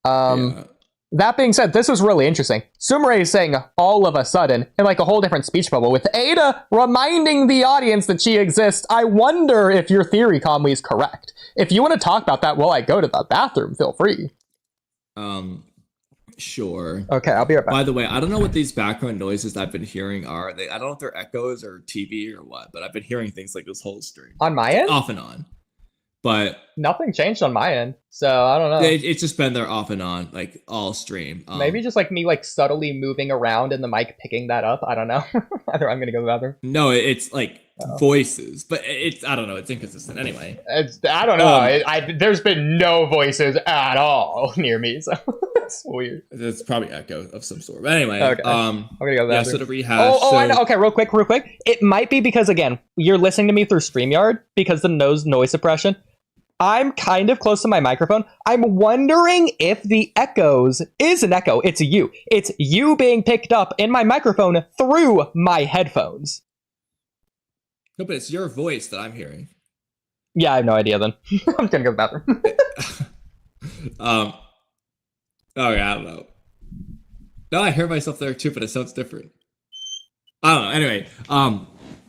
Yeah. That being said, this is really interesting. Sumire is saying all of a sudden, in like a whole different speech bubble, with Ada reminding the audience that she exists. I wonder if your theory, Kamui, is correct. If you want to talk about that while I go to the bathroom, feel free. Sure. Okay, I'll be right back. By the way, I don't know what these background noises I've been hearing are. I don't know if they're echoes or TV or what, but I've been hearing things like this whole stream. On my end? Off and on. But nothing changed on my end, so I don't know. It's just been there off and on, like all stream. Maybe just like me like subtly moving around and the mic picking that up. I don't know. Either I'm gonna go to the bathroom. No, it's like voices, but I don't know. It's inconsistent anyway. I don't know. There's been no voices at all near me, so it's weird. It's probably echo of some sort. But anyway, okay. I'm gonna go to the bathroom. Yeah, so to rehash. I know. Okay, real quick. It might be because again, you're listening to me through StreamYard because the noise suppression. I'm kind of close to my microphone. I'm wondering if the echoes is an echo. It's you. It's you being picked up in my microphone through my headphones. No, but it's your voice that I'm hearing. Yeah, I have no idea then. I'm gonna go to the bathroom. Oh yeah, I don't know. No, I hear myself there too, but it sounds different. I don't know. Anyway,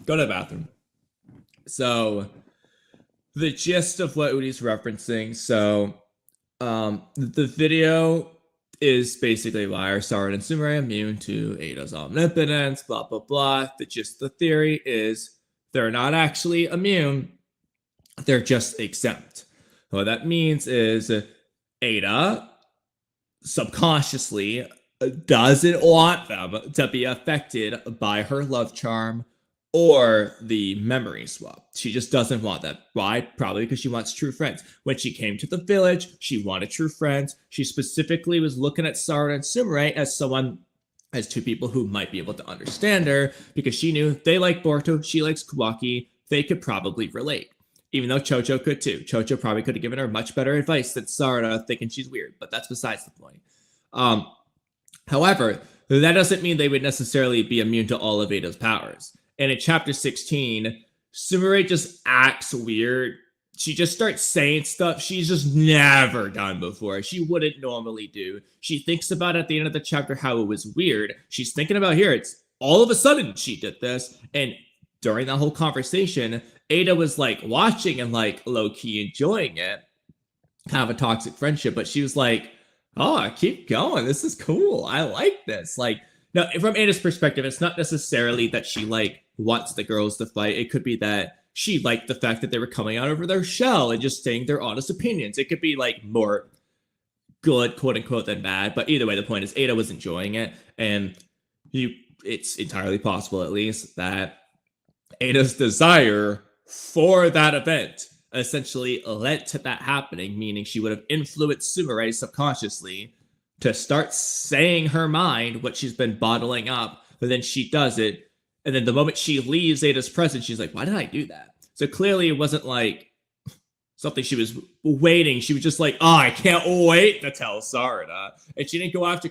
go to the bathroom. So the gist of what Oodie's referencing. So the video is basically why are Sarah and Sumire immune to Ada's omnipotence, blah, blah, blah. The gist of the theory is they're not actually immune. They're just exempt. What that means is Ada subconsciously doesn't want them to be affected by her love charm or the memory swap. She just doesn't want that. Why? Probably because she wants true friends. When she came to the village, she wanted true friends. She specifically was looking at Sarah and Sumire as two people who might be able to understand her because she knew they like Boruto, she likes Kawaki, they could probably relate. Even though Chocho could too. Chocho probably could have given her much better advice than Sarah thinking she's weird, but that's besides the point. However, that doesn't mean they would necessarily be immune to all of Ada's powers. And in chapter 16, Sumire just acts weird. She just starts saying stuff she's just never done before. She wouldn't normally do. She thinks about at the end of the chapter how it was weird. She's thinking about here, it's all of a sudden she did this. And during that whole conversation, Ada was like watching and like low-key enjoying it. Kind of a toxic friendship, but she was like, oh, keep going. This is cool. I like this. Like, now, from Ada's perspective, it's not necessarily that she like wants the girls to fight. It could be that she liked the fact that they were coming out over their shell and just saying their honest opinions. It could be like more good, quote unquote, than bad. But either way, the point is Ada was enjoying it. And it's entirely possible, at least, that Ada's desire for that event essentially led to that happening, meaning she would have influenced Sumire subconsciously to start saying her mind, what she's been bottling up, but then she does it. And then the moment she leaves Ada's presence, she's like, why did I do that? So clearly it wasn't like something she was waiting. She was just like, oh, I can't wait to tell Sarada. And she didn't go after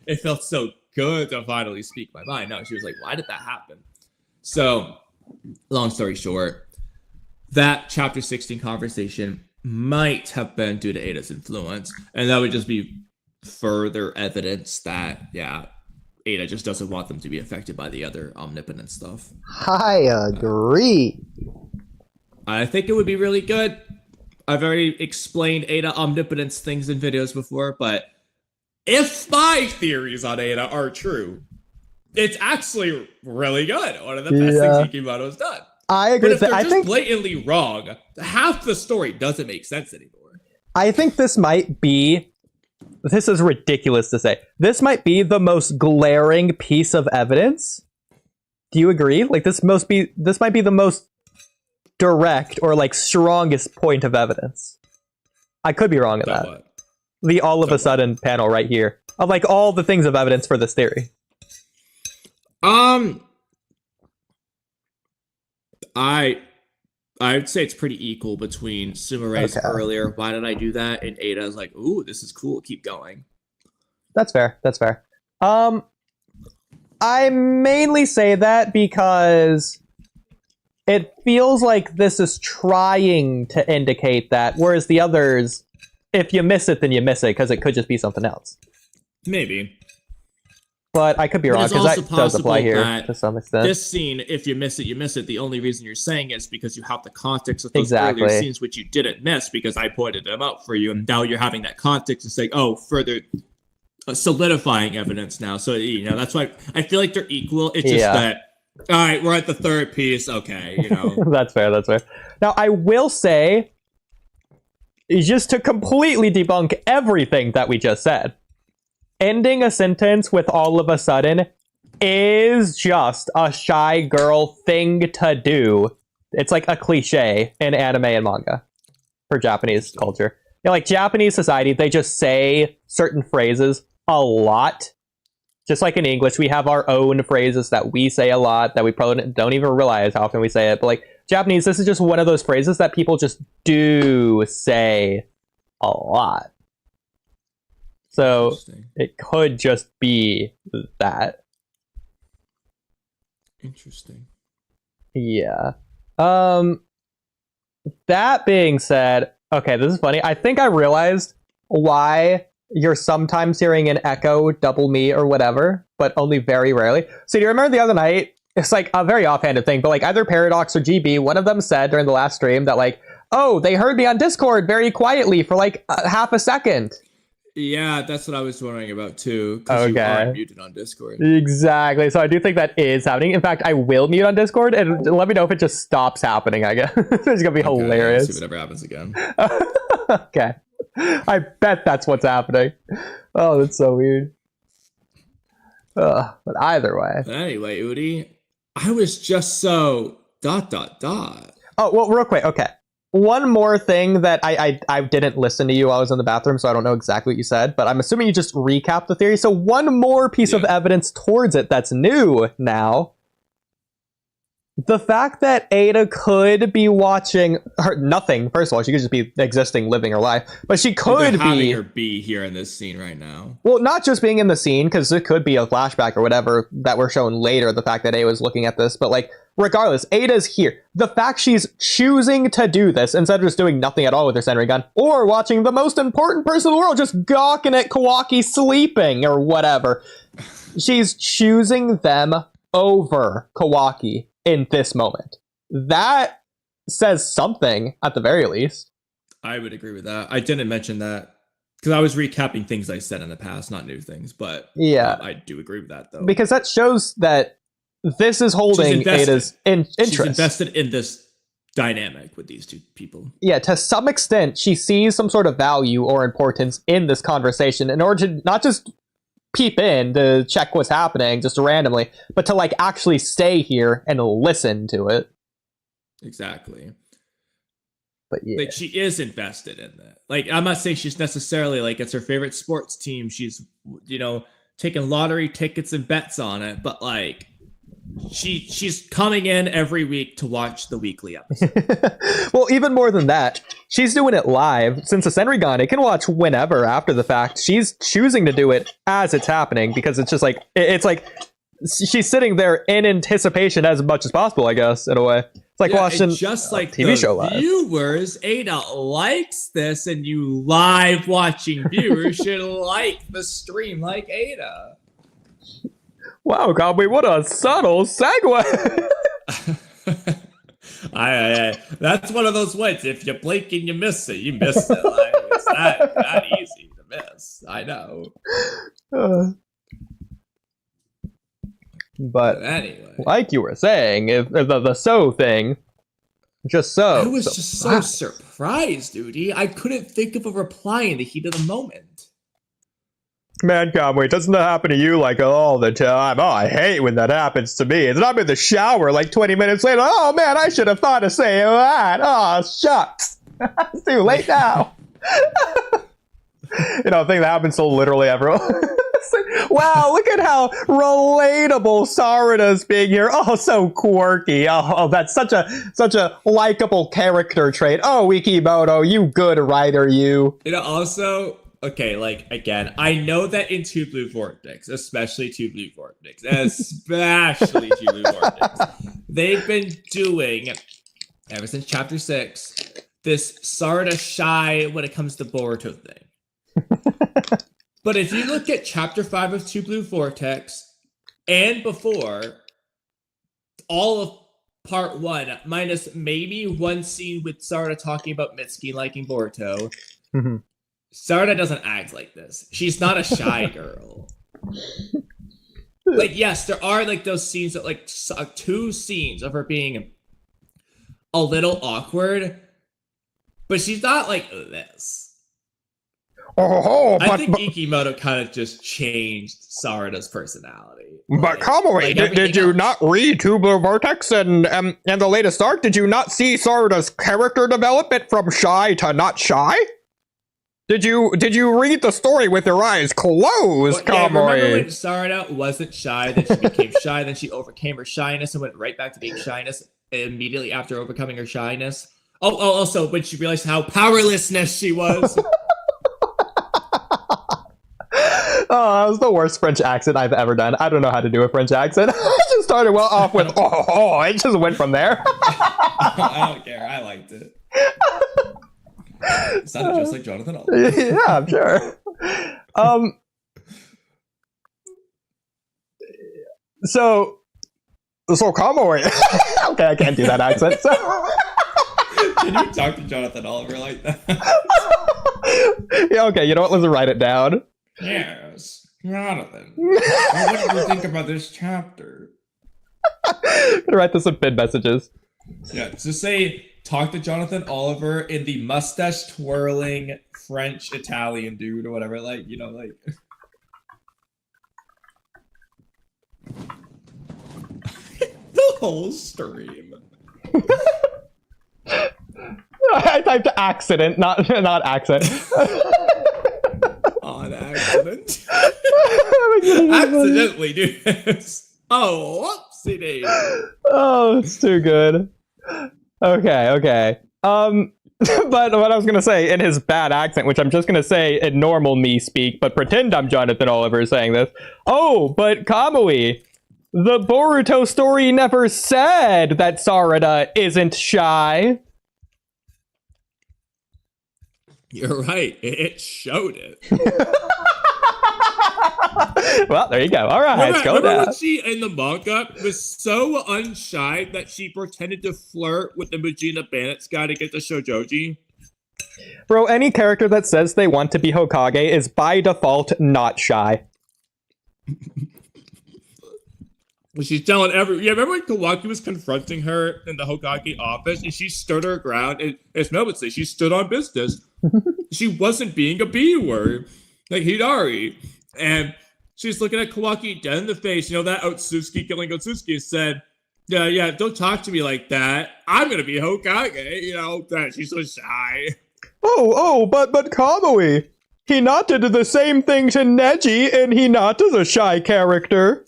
it felt so good to finally speak my mind. No, she was like, why did that happen? So, long story short, that chapter 16 conversation might have been due to Ada's influence. And that would just be further evidence that, yeah, Ada just doesn't want them to be affected by the other omnipotent stuff. I agree. I think it would be really good. I've already explained Ada omnipotence things in videos before, but if my theories on Ada are true, it's actually really good. One of the best things Ikimoto's done. I agree. But if they're I just think blatantly wrong, half the story doesn't make sense anymore. I think this might be. This is ridiculous to say. This might be the most glaring piece of evidence. Do you agree? Like this might be the most direct or like strongest point of evidence. I could be wrong at that. What? The all of a sudden panel right here of like all the things of evidence for this theory. I would say it's pretty equal between Sumire's earlier, why did I do that? And Ada's like, ooh, this is cool, keep going. That's fair. I mainly say that because it feels like this is trying to indicate that, whereas the others, if you miss it, then you miss it, because it could just be something else. Maybe. But I could be wrong, because that does apply here to some extent. This scene, if you miss it, you miss it. The only reason you're saying it is because you have the context of those earlier scenes, which you didn't miss because I pointed them out for you, and now you're having that context and saying, oh, further solidifying evidence now. So, that's why I feel like they're equal. It's just that, all right, we're at the third piece. Okay, That's fair. Now, I will say, just to completely debunk everything that we just said, ending a sentence with all of a sudden is just a shy girl thing to do. It's like a cliche in anime and manga for Japanese culture. Like Japanese society, they just say certain phrases a lot. Just like in English, we have our own phrases that we say a lot that we probably don't even realize how often we say it. But like Japanese, this is just one of those phrases that people just do say a lot. So it could just be that. Interesting. Yeah. That being said, okay, this is funny. I think I realized why you're sometimes hearing an echo, double me, or whatever, but only very rarely. So do you remember the other night? It's like a very offhanded thing, but like either Paradox or GB, one of them said during the last stream that like, oh, they heard me on Discord very quietly for like half a second. Yeah, that's what I was wondering about too. Because you are muted on Discord. Exactly. So I do think that is happening. In fact, I will mute on Discord and let me know if it just stops happening, I guess. It's gonna be hilarious. See whatever happens again. Okay. I bet that's what's happening. Oh, that's so weird. But either way. But anyway, Oodie, I was just so ... Oh, well, real quick. Okay. One more thing that I didn't listen to you while I was in the bathroom, so I don't know exactly what you said, but I'm assuming you just recapped the theory. So one more piece of evidence towards it that's new now. The fact that Ada could be watching her nothing. First of all, she could just be existing, living her life, but she could be having her be here in this scene right now. Well, not just being in the scene, because it could be a flashback or whatever that we're shown later. The fact that Ada was looking at this, but like regardless, Ada's here. The fact she's choosing to do this instead of just doing nothing at all with her Senri gun, or watching the most important person in the world just gawking at Kawaki sleeping or whatever. She's choosing them over Kawaki in this moment. That says something at the very least. I would agree with that. I didn't mention that because I was recapping things I said in the past, not new things. But yeah, I do agree with that though, because that shows that this is holding Ada's interest. She's invested in this dynamic with these two people. Yeah, to some extent, she sees some sort of value or importance in this conversation in order to not just peep in to check what's happening just randomly, but to like actually stay here and listen to it. Exactly. But yeah. Like, she is invested in that. Like, I'm not saying she's necessarily like it's her favorite sports team. She's, taking lottery tickets and bets on it, but like she's coming in every week to watch the weekly episode. Well, even more than that, she's doing it live. Since the Senrigan, it can watch whenever after the fact. She's choosing to do it as it's happening because it's just like it's like she's sitting there in anticipation as much as possible, I guess, in a way. It's like watching just like TV show live. Viewers, Ada likes this, and you live watching viewers should like the stream like Ada. Wow, Kamui, what a subtle segue. That's one of those ones. If you blink and you miss it, you miss it. Like, it's not easy to miss. I know. But anyway, like you were saying, if the so thing, just so. I was just so surprised, Oodie. I couldn't think of a reply in the heat of the moment. Man, Kamui, doesn't that happen to you like all the time? Oh, I hate when that happens to me. And I'm in the shower like 20 minutes later. Oh man, I should have thought of saying that. Oh, shucks. It's too late now. Thing that happens to literally everyone. Wow, look at how relatable Sarada's being here. Oh, so quirky. Oh, that's such a likable character trait. Oh, Wikimoto, you good writer, you. Also, okay, like, again, I know that in Two Blue Vortex, especially Two Blue Vortex, they've been doing, ever since Chapter 6, this Sarada shy when it comes to Boruto thing. But if you look at Chapter 5 of Two Blue Vortex, and before, all of Part 1, minus maybe one scene with Sarada talking about Mitsuki liking Boruto, Sarada doesn't act like this. She's not a shy girl. Like, yes, there are like those scenes that like 2 scenes of her being a little awkward, but she's not like this. I think Ikimoto kind of just changed Sarada's personality. But Kamui, did you not read Two Blue Vortex and the latest arc? Did you not see Sarada's character development from shy to not shy? Did you read the story with your eyes closed, Kamui? Remember when Sarada wasn't shy, then she became shy, then she overcame her shyness and went right back to being shyness immediately after overcoming her shyness? Also when she realized how powerlessness she was. Oh, that was the worst French accent I've ever done. I don't know how to do a French accent. I just started well off with it just went from there. I don't care. I liked it. It sounded just like Jonathan Oliver. Yeah, I'm sure. So Kamui. Okay, I can't do that accent. So. Can you talk to Jonathan Oliver like that? Yeah, okay, you know what? Let's write it down. Yes, Jonathan. What did you think about this chapter? I'm gonna write this in pin messages. Yeah, just say, talk to Jonathan Oliver in the mustache twirling French Italian dude or whatever, like. The whole stream. I typed accident, not accent. On accident. Accidentally, dude. Oh, whoopsie daisy. Oh, it's too good. Okay. But what I was gonna say in his bad accent, which I'm just gonna say in normal me speak, but pretend I'm Jonathan Oliver saying this. Oh, but Kamui, the Boruto story never said that Sarada isn't shy. You're right. It showed it. Well, there you go. All right, let's go remember down. when she, in the manga, was so unshy that she pretended to flirt with the Mujina Bandits guy to get the Shoujoji? Bro, any character that says they want to be Hokage is by default not shy. She's telling yeah, remember when Kawaki was confronting her in the Hokage office and she stood her ground, and as Mel would say, she stood on business. She wasn't being a B-word, like Hidari. And she's looking at Kawaki dead in the face, that Otsutsuki killing Otsutsuki, and said, Yeah, don't talk to me like that. I'm gonna be Hokage, you know, that she's so shy. But Kamui, Hinata did the same thing to Neji, and Hinata's a shy character.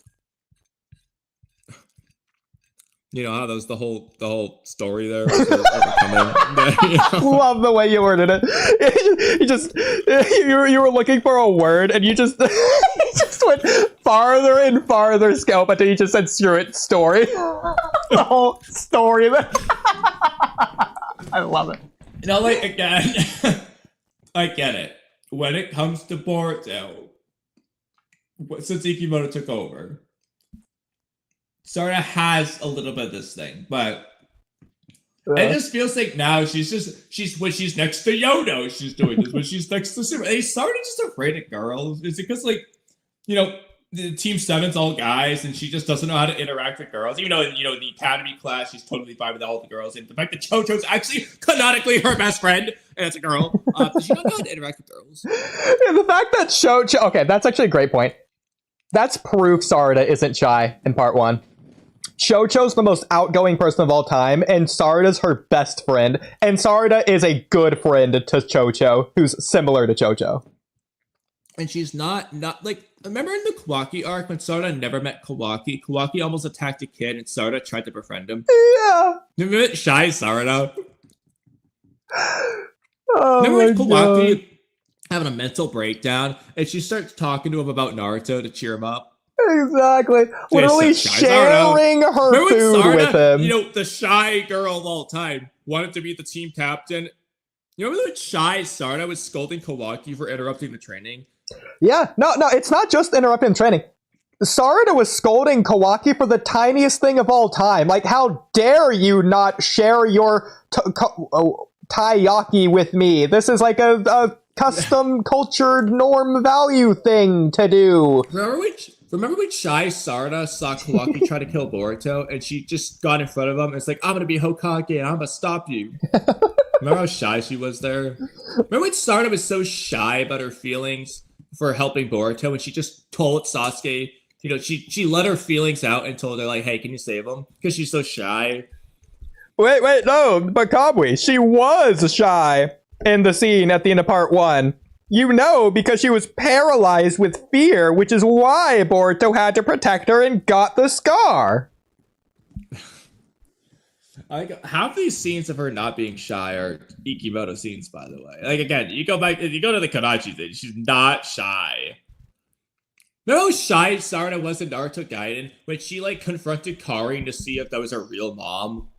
You know how that was the whole story there. Was overcoming. You know? Love the way you worded it. You were looking for a word, and you just you just went farther and farther scope until you just said screw it story. The whole story of it. I love it. You know, like again, I get it. When it comes to Boruto, since Ikimoto took over, Sarah has a little bit of this thing, but it just feels like now she's when she's next to Yodo, she's doing this. When she's next to Super, they started just afraid of girls. Is it because like, you know, the Team 7's all guys, and she just doesn't know how to interact with girls. Even though, you know, the academy class, she's totally fine with all the girls. And the fact that Chocho's actually canonically her best friend, and it's a girl, does she not know how to interact with girls? And the fact that Chocho... Okay, that's actually a great point. That's proof Sarada isn't shy in part 1. Chocho's the most outgoing person of all time, and Sarada's her best friend. And Sarada is a good friend to Chocho, who's similar to Chocho. And she's not like, remember in the Kawaki arc when Sarada never met Kawaki? Kawaki almost attacked a kid and Sarada tried to befriend him. Yeah. Remember shy Sarada? Oh, remember when my Kawaki God. having a mental breakdown and she starts talking to him about Naruto to cheer him up? Exactly. Literally shy sharing her Remember when food Sarada, with him. you know, the shy girl of all time, wanted to be the team captain? You remember when shy Sarada was scolding Kawaki for interrupting the training? Yeah, no, it's not just interrupting training. Sarada was scolding Kawaki for the tiniest thing of all time. Like, how dare you not share your taiyaki with me? This is like a custom cultured norm value thing to do. Remember when shy Sarada saw Kawaki try to kill Boruto, and she just got in front of him and it's like, I'm gonna be Hokage and I'm gonna stop you. Remember how shy she was there? Remember when Sarada was so shy about her feelings for helping Boruto, and she just told Sasuke, you know, she let her feelings out and told her, like, hey, can you save him? Because she's so shy. Wait, no, but Kamui, she was shy in the scene at the end of part 1. You know, because she was paralyzed with fear, which is why Boruto had to protect her and got the scar. Half these scenes of her not being shy are Ikimoto scenes, by the way. Like, again, you go to the Kanachi thing, she's not shy. Remember how shy Sarada was in Naruto Gaiden when she, like, confronted Karin to see if that was her real mom?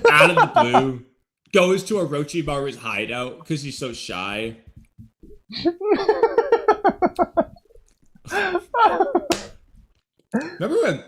Out of the blue, goes to Orochimaru's hideout because she's so shy. Remember when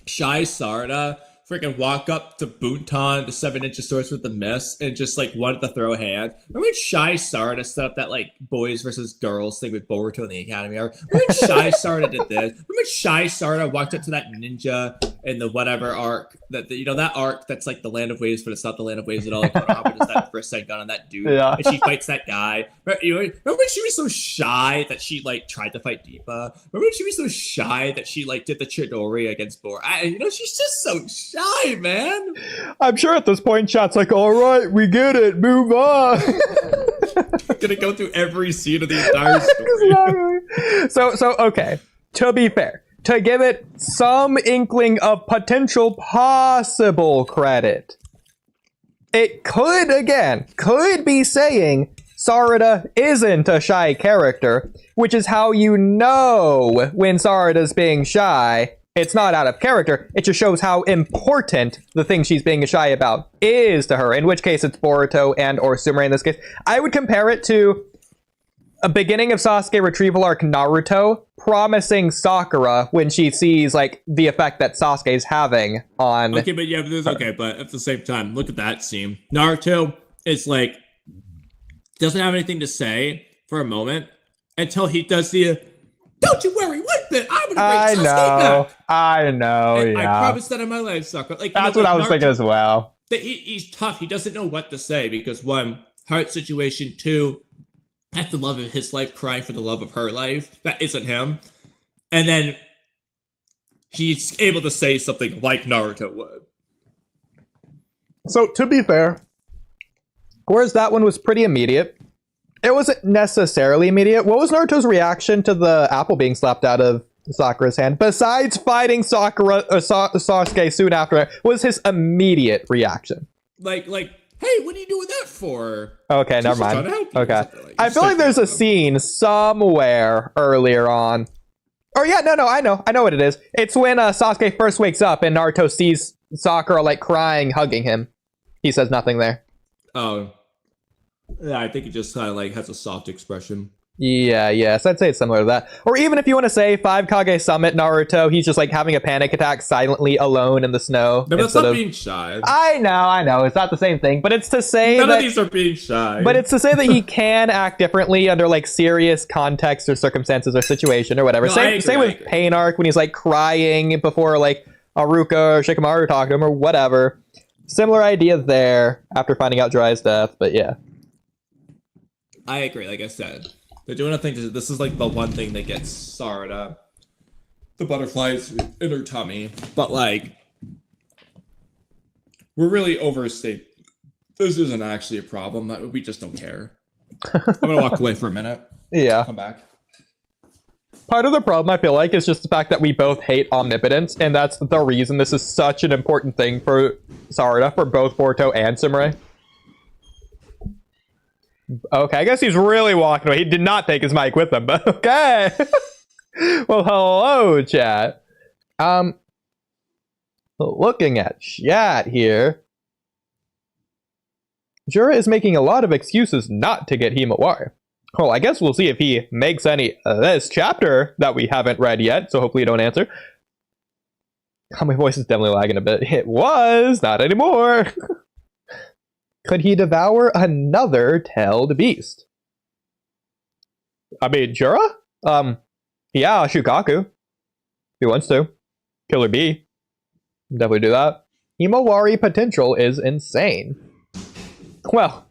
shy Sarada freaking walk up to Buntan, the 7 Ninja Swords with the mist, and just like wanted to throw hands? Remember when shy Sarada set up that like boys versus girls thing with Boruto in the academy? Remember when shy Sarada did this? Remember when shy Sarada walked up to that ninja in the whatever arc, that you know, that arc that's like the Land of Waves, but it's not the Land of Waves at all. Like, Konohama does that first gun on that dude, Yeah. and she fights that guy. Remember when she was so shy that she like tried to fight Deepa? Remember when she was so shy that she like did the Chidori against Bor? You know, she's just so shy, man. I'm sure at this point, Chat's like, all right, we get it, move on. Gonna go through every scene of the entire story. Exactly. So okay, to be fair, to give it some inkling of potential possible credit, it could be saying Sarada isn't a shy character, which is how you know when Sarada's being shy. It's not out of character, it just shows how important the thing she's being shy about is to her, in which case it's Boruto and or Sumire in this case. I would compare it to a beginning of Sasuke retrieval arc Naruto promising Sakura when she sees like the effect that Sasuke's having on... Okay, but yeah, but at the same time, look at that scene. Naruto is like, doesn't have anything to say for a moment until he does the don't you worry one bit, I'm gonna bring Sasuke back. I know, and yeah. I promise that in my life, Sakura. Like, that's what I was thinking as well. He's tough. He doesn't know what to say because 1, heart situation, 2, that's the love of his life crying for the love of her life. That isn't him. And then he's able to say something like Naruto would. So, to be fair, whereas that one was pretty immediate, it wasn't necessarily immediate. What was Naruto's reaction to the apple being slapped out of Sakura's hand? Besides fighting Sasuke soon after, was his immediate reaction? Like, hey, what are you doing that for? Okay, never mind. Okay. I feel like there's a scene somewhere earlier on. Or yeah, no, I know what it is. It's when Sasuke first wakes up and Naruto sees Sakura like crying, hugging him. He says nothing there. Oh. Yeah, I think it just kind of like has a soft expression. Yeah, so I'd say it's similar to that. Or even if you want to say 5 Kage Summit Naruto, he's just like having a panic attack silently alone in the snow. No, but it's not being shy. I know, it's not the same thing, but it's to say None of these are being shy. But it's to say that he can act differently under like serious context or circumstances or situation or whatever. No, same with Pain Arc when he's like crying before like Aruka or Shikamaru talk to him or whatever. Similar idea there after finding out Jiraiya's death, but yeah. I agree, like I said. They're doing a thing. This is like the one thing that gets Sarada. The butterflies in her tummy. But like, we're really overstating. This isn't actually a problem. We just don't care. I'm going to walk away for a minute. Yeah. Come back. Part of the problem, I feel like, is just the fact that we both hate omnipotence, and that's the reason this is such an important thing for Sarada, for both Boruto and Sumire. Okay, I guess he's really walking away. He did not take his mic with him, but okay. Well, hello, chat. Looking at chat here. Jura is making a lot of excuses not to get Himawari. Well, I guess we'll see if he makes any this chapter that we haven't read yet, so hopefully you don't answer. Oh, my voice is definitely lagging a bit. It was, not anymore. Could he devour another tailed beast? I mean, Jura? Yeah, Shukaku. If he wants to. Killer Bee. Definitely do that. Himawari potential is insane. Well,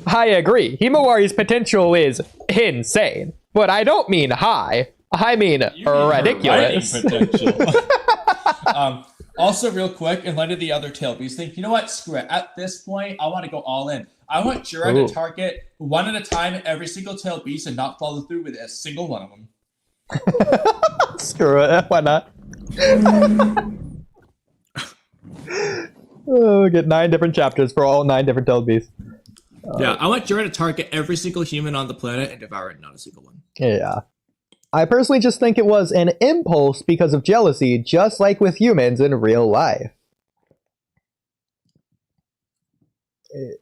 I agree. Himawari's potential is insane. But I don't mean high. I mean ridiculous. Also, real quick, in light of the other tail beast thing, you know what? Screw it. At this point, I want to go all in. I want Jura to target one at a time every single tail beast and not follow through with a single one of them. Screw it. Why not? Oh, get 9 different chapters for all 9 different tailed beasts. Yeah, I want Jura to target every single human on the planet and devour not a single one. Yeah. I personally just think it was an impulse because of jealousy, just like with humans in real life.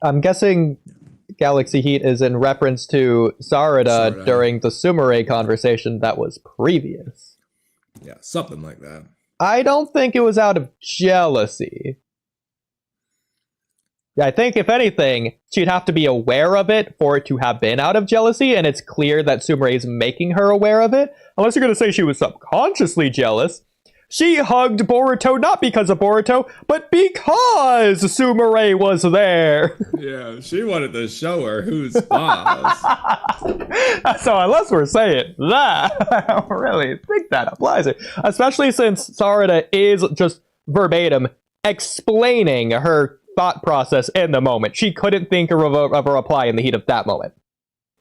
I'm guessing Galaxy Heat is in reference to Sarada during the Sumire conversation that was previous. Yeah, something like that. I don't think it was out of jealousy. I think, if anything, she'd have to be aware of it for it to have been out of jealousy, and it's clear that Sumire is making her aware of it. Unless you're going to say she was subconsciously jealous. She hugged Boruto not because of Boruto, but because Sumire was there. Yeah, she wanted to show her who's boss. So unless we're saying that, I don't really think that applies here. Especially since Sarada is just verbatim explaining her thought process in the moment. She couldn't think of a reply in the heat of that moment.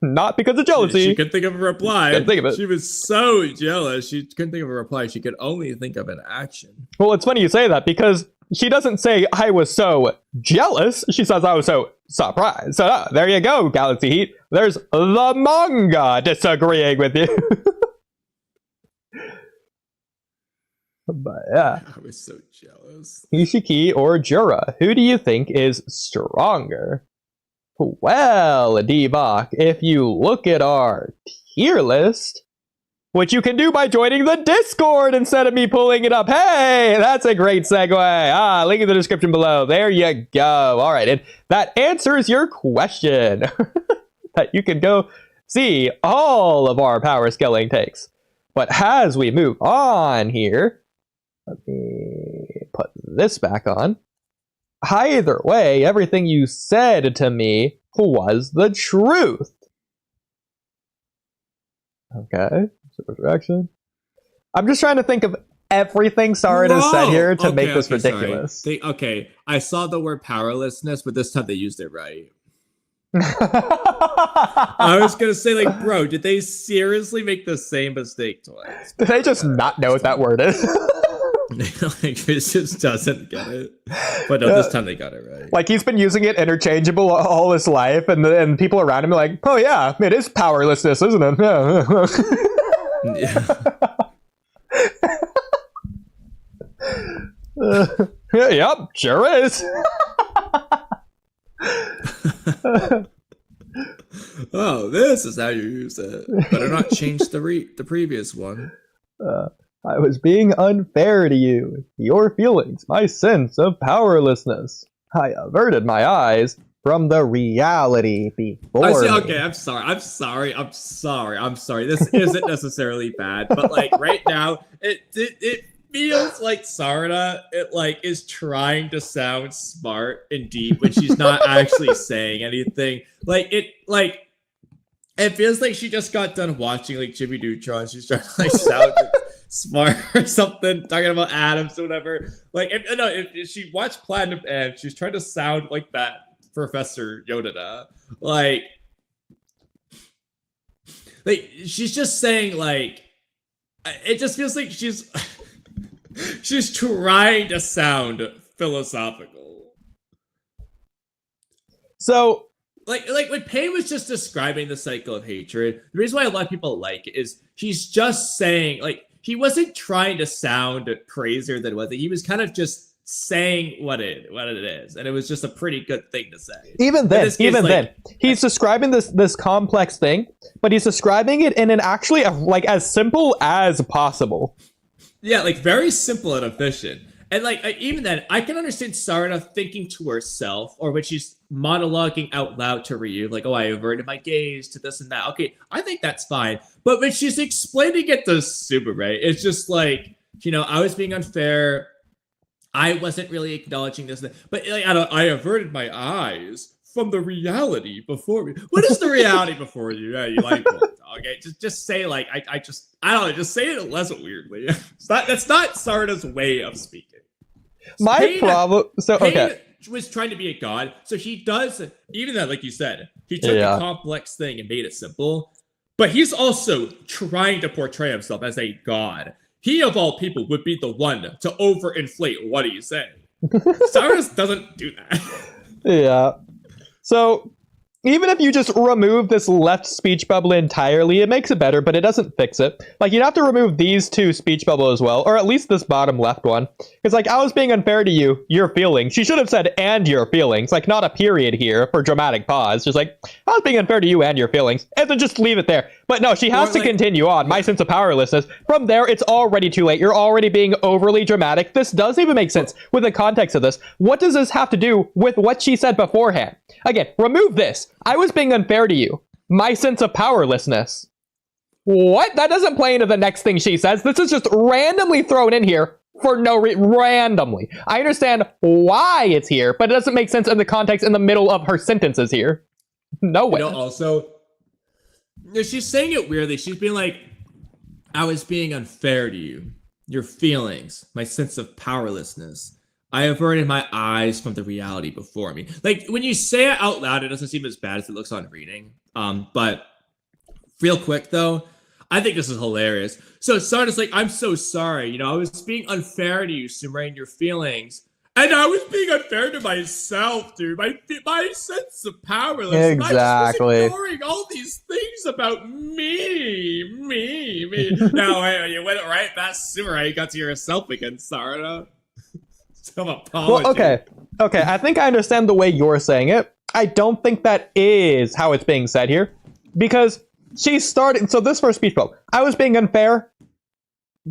Not because of jealousy. She could think of a reply. Couldn't think of it. She was so jealous. She couldn't think of a reply. She could only think of an action. Well, it's funny you say that because she doesn't say, I was so jealous. She says, I was so surprised. So there you go, Galaxy Heat. There's the manga disagreeing with you. But yeah. I was so jealous. Ishiki or Jura, who do you think is stronger? Well, D-Bach, if you look at our tier list, which you can do by joining the Discord instead of me pulling it up. Hey, that's a great segue. Link in the description below. There you go. All right, and that answers your question. That you can go see all of our power scaling takes. But as we move on here, let me put this back on. Either way, everything you said to me was the truth. Okay. Reaction. I'm just trying to think of everything Sarada said here to make this sorry. ridiculous. Okay, I saw the word powerlessness, but this time they used it right. I was gonna say, like, bro, did they seriously make the same mistake twice? Did they just not know what that word is? Like, Chris just doesn't get it. But no, this time they got it right. Like, he's been using it interchangeable all his life, and people around him are like, oh yeah, it is powerlessness, isn't it? Yeah. Yep, sure is. Oh, this is how you use it. Better not change the previous one. I was being unfair to you. Your feelings, my sense of powerlessness. I averted my eyes from the reality before. I see. me. Okay, I'm sorry. This isn't necessarily bad, but like right now, it feels like Sarada is trying to sound smart and deep when she's not actually saying anything. It feels like she just got done watching like Jimmy Neutron. She's trying to sound smart or something, talking about atoms or whatever. If she watched Platinum End, she's trying to sound like that Professor Yoda. Like she's just saying it just feels like she's she's trying to sound philosophical. So like when Payne was just describing the cycle of hatred, the reason why a lot of people like it is he's just saying, he wasn't trying to sound crazier than it was. He was kind of just saying what it is, and it was just a pretty good thing to say. Even then, he's describing this complex thing, but he's describing it in an actually as simple as possible. Yeah, very simple and efficient. And even then, I can understand Sarada thinking to herself, or when she's monologuing out loud to Ryu, I averted my gaze to this and that. Okay, I think that's fine. But when she's explaining it to Subaru, it's just I was being unfair. I wasn't really acknowledging this. But I averted my eyes from the reality before me. What is the reality before you? Yeah, you like it. Okay, just say I don't know, just say it less weirdly. That's not Sarada's way of speaking. My problem. So okay, was trying to be a god, so he does. Even that, like you said, he took a complex thing and made it simple. But he's also trying to portray himself as a god. He of all people would be the one to overinflate what he's saying. Cyrus doesn't do that. Yeah. So even if you just remove this left speech bubble entirely, it makes it better, but it doesn't fix it. You'd have to remove these two speech bubbles as well, or at least this bottom left one. It's I was being unfair to you, your feelings. She should have said, and your feelings. Not a period here for dramatic pause. Just I was being unfair to you and your feelings. And then just leave it there. But no, she has to continue on. My sense of powerlessness. From there, it's already too late. You're already being overly dramatic. This doesn't even make sense with the context of this. What does this have to do with what she said beforehand? Again, remove this. I was being unfair to you. My sense of powerlessness. What? That doesn't play into the next thing she says. This is just randomly thrown in here for no reason. Randomly. I understand why it's here, but it doesn't make sense in the context in the middle of her sentences here. No way. Also, she's saying it weirdly. She's being I was being unfair to you. Your feelings. My sense of powerlessness. I averted my eyes from the reality before me. When you say it out loud, it doesn't seem as bad as it looks on reading. But real quick, though, I think this is hilarious. So Sarda's I'm so sorry. I was being unfair to you, Sumire, and your feelings. And I was being unfair to myself, dude. My sense of powerlessness. Exactly. I was ignoring all these things about me. Now, you went right past Sumire. You got to yourself again, Sarda. Well, okay. I think I understand the way you're saying it. I don't think that is how it's being said here, because she's starting. So this first speech bubble, I was being unfair.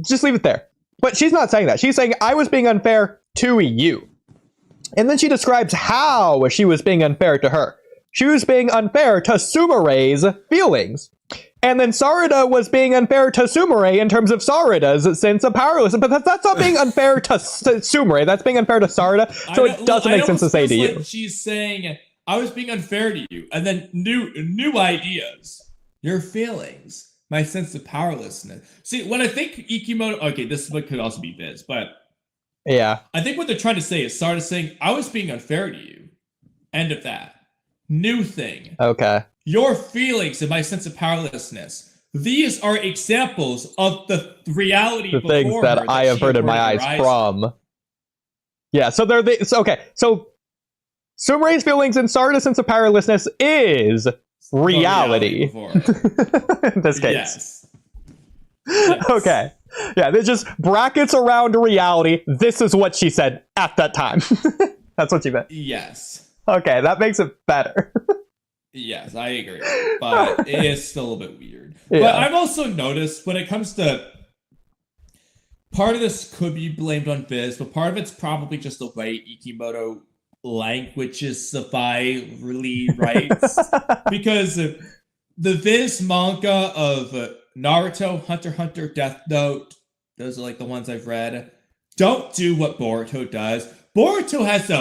Just leave it there. But she's not saying that. She's saying I was being unfair to you, and then she describes how she was being unfair to her. She was being unfair to Sumire's feelings. And then Sarada was being unfair to Sumire in terms of Sarada's sense of powerlessness. But that's not being unfair to Sumire. That's being unfair to Sarada. So it doesn't make sense to say to you. She's saying, I was being unfair to you. And then new ideas. Your feelings. my sense of powerlessness. See, what I think Ikimoto, okay, this could also be Viz, but Yeah. I think what they're trying to say is Sarda saying, I was being unfair to you. End of that. New thing. Okay. Your feelings and my sense of powerlessness. These are examples of the reality The things before that her I have she heard in my eyes averted her from. Yeah, so okay. So Sumere's feelings and Sarda's sense of powerlessness is reality. before her. In this case. Yes. Yes. Okay. Yeah, there's just brackets around reality. This is what she said at that time. That's what she meant. Yes. Okay, that makes it better. Yes, I agree. But it is still a bit weird. Yeah. But I've also noticed when it comes to part of this could be blamed on Viz, but part of it's probably just the way Ikimoto languages really writes. Because the Viz manga of Naruto, Hunter x Hunter, Death Note, those are like the ones I've read, don't do what Boruto does. Boruto has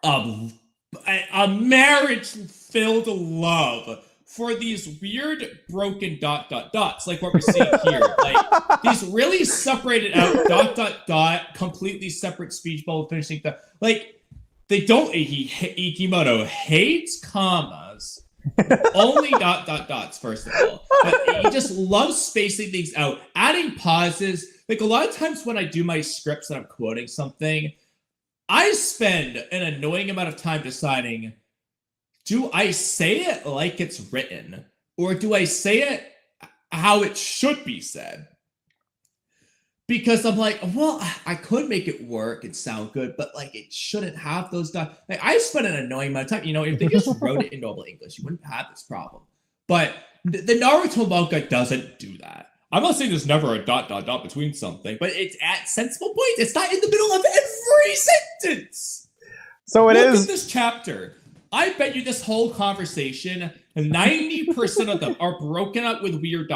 a marriage-filled love for these weird broken ... dots, like what we're seeing here. Like these really separated out ... completely separate speech bubble finishing like they don't. Ikimoto hates commas. Only ... dots. First of all, but he just loves spacing things out, adding pauses. Like a lot of times when I do my scripts and I'm quoting something, I spend an annoying amount of time deciding, do I say it like it's written? Or do I say it how it should be said? Because I'm like, well, I could make it work and sound good, but like it shouldn't have those dots. Like I spend an annoying amount of time. You know, if they just wrote it in normal English, you wouldn't have this problem. But the Naruto manga doesn't do that. I'm not saying there's never a ... between something, but it's at sensible points. It's not in the middle of every sentence. So it Look is. at this chapter. I bet you this whole conversation, 90% of them are broken up with weird ...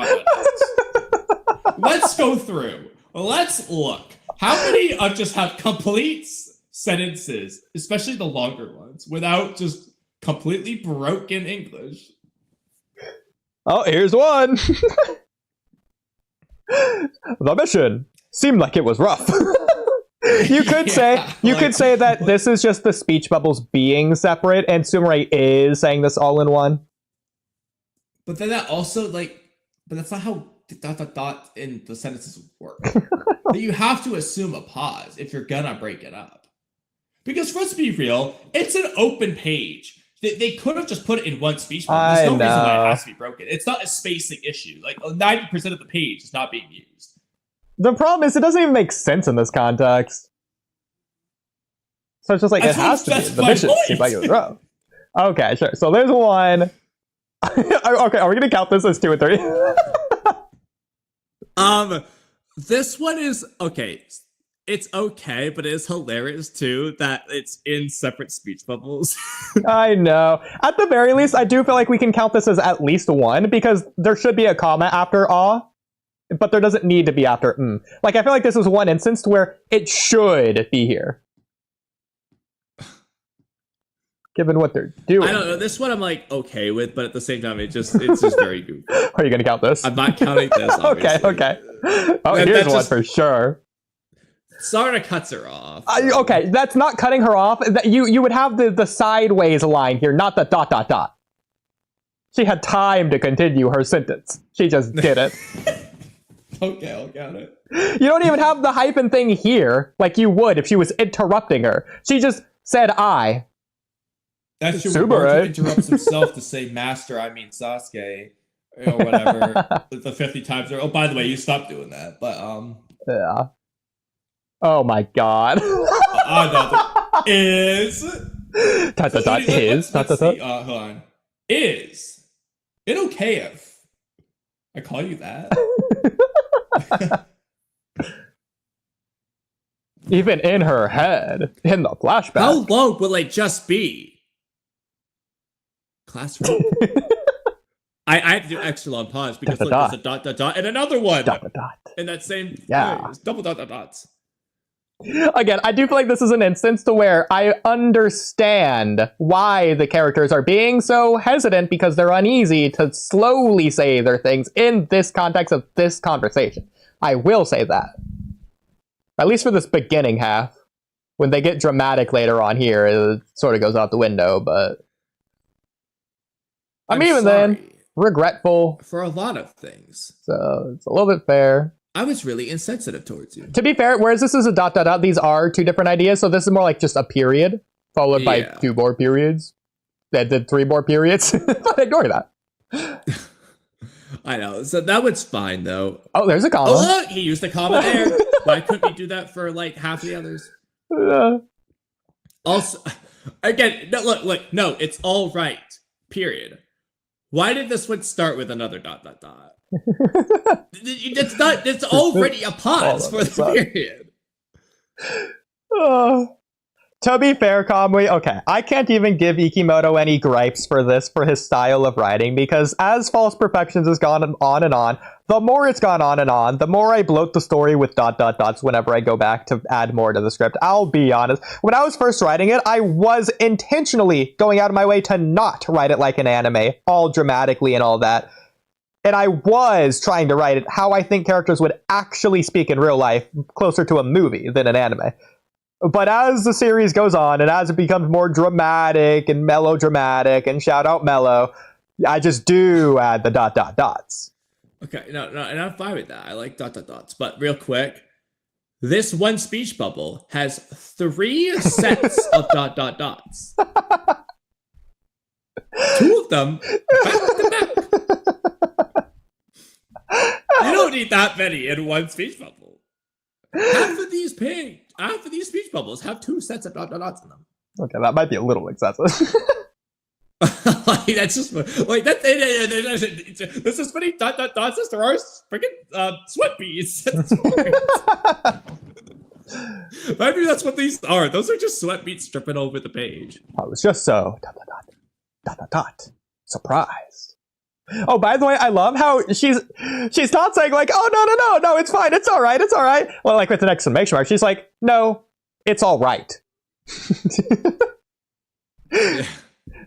Let's go through. Let's look. How many just have complete sentences, especially the longer ones, without just completely broken English? Oh, here's one. The mission seemed like it was rough. You could say that this is just the speech bubbles being separate, and Sumere is saying this all in one. But then that also but that's not how ... in the sentences work. That you have to assume a pause if you're gonna break it up. Because for us to be real, it's an open page. They could have just put it in one speech bubble. There's no reason why it has to be broken. It's not a spacing issue. Like 90% of the page is not being used. The problem is it doesn't even make sense in this context. So it's just like, it has to be. The mission seems like it was rough. Okay, sure. So there's one. Okay, are we gonna count this as 2 and 3? This one is okay. It's okay, but it is hilarious too that it's in separate speech bubbles. I know. At the very least, I do feel like we can count this as at least 1, because there should be a comma after ah, but there doesn't need to be after Like, I feel like this is one instance where it should be here, given what they're doing. I don't know. This one I'm like okay with, but at the same time, it's just very goofy. Are you gonna count this? I'm not counting this. Okay. Oh, here's one for sure. Sarda cuts her off. Okay, that's not cutting her off. You would have the sideways line here, not the ... She had time to continue her sentence. She just did it. Okay, I'll count it. You don't even have the hyphen thing here, like you would if she was interrupting her. She just said I. That's true. Boruto interrupts himself to say master, I mean Sasuke, or whatever, the 50 times. Oh, by the way, you stopped doing that. But, Yeah. Oh my god. Is... Is. Let's see. Hold on. Is it okay if I call you that? Even in her head, in the flashback. How long will it just be? Classroom. I have to do extra long pause because look, there's a ... and another one. ... In that same Yeah. phrase. Double ... dots. Again, I do feel like this is an instance to where I understand why the characters are being so hesitant because they're uneasy to slowly say their things in this context of this conversation. I will say that. At least for this beginning half. When they get dramatic later on here, it sort of goes out the window, but... I'm even sorry. then, regretful. For a lot of things. So, it's a little bit fair. I was really insensitive towards you. To be fair, whereas this is a ... these are two different ideas, so this is more like just a period, followed by 2 more periods. That did 3 more periods. But ignore that. I know. So that one's fine, though. Oh, there's a comma. Oh, look! He used a comma there. Why couldn't he do that for, like, half the others? Also, again, no, look. No, it's all right. Period. Why did this one start with another ... It's not. It's already a pause for the period. To be fair, Kamui, okay, I can't even give Ikimoto any gripes for this, for his style of writing, because as False Perfections has gone on and on, the more it's gone on and on, the more I bloat the story with ... whenever I go back to add more to the script. I'll be honest, when I was first writing it, I was intentionally going out of my way to not write it like an anime, all dramatically and all that. And I was trying to write it how I think characters would actually speak in real life, closer to a movie than an anime. But as the series goes on, and as it becomes more dramatic and melodramatic, and shout out mellow, I just do add the ... Okay, no, and I'm fine with that. I like ... But real quick, this one speech bubble has 3 sets of ... 2 of them back to back. You don't need that many in one speech bubble. Half of these speech bubbles have 2 sets of ... in them. Okay, that might be a little excessive. Like, that's just like that. This is funny. ... Says there are freaking sweat beads. Maybe that's what these are. Those are just sweat beads stripping over the page. I was just so ... surprised. Oh, by the way, I love how she's not saying like, oh, no, it's fine, it's all right. Well, like with an exclamation mark, she's like, no, it's all right.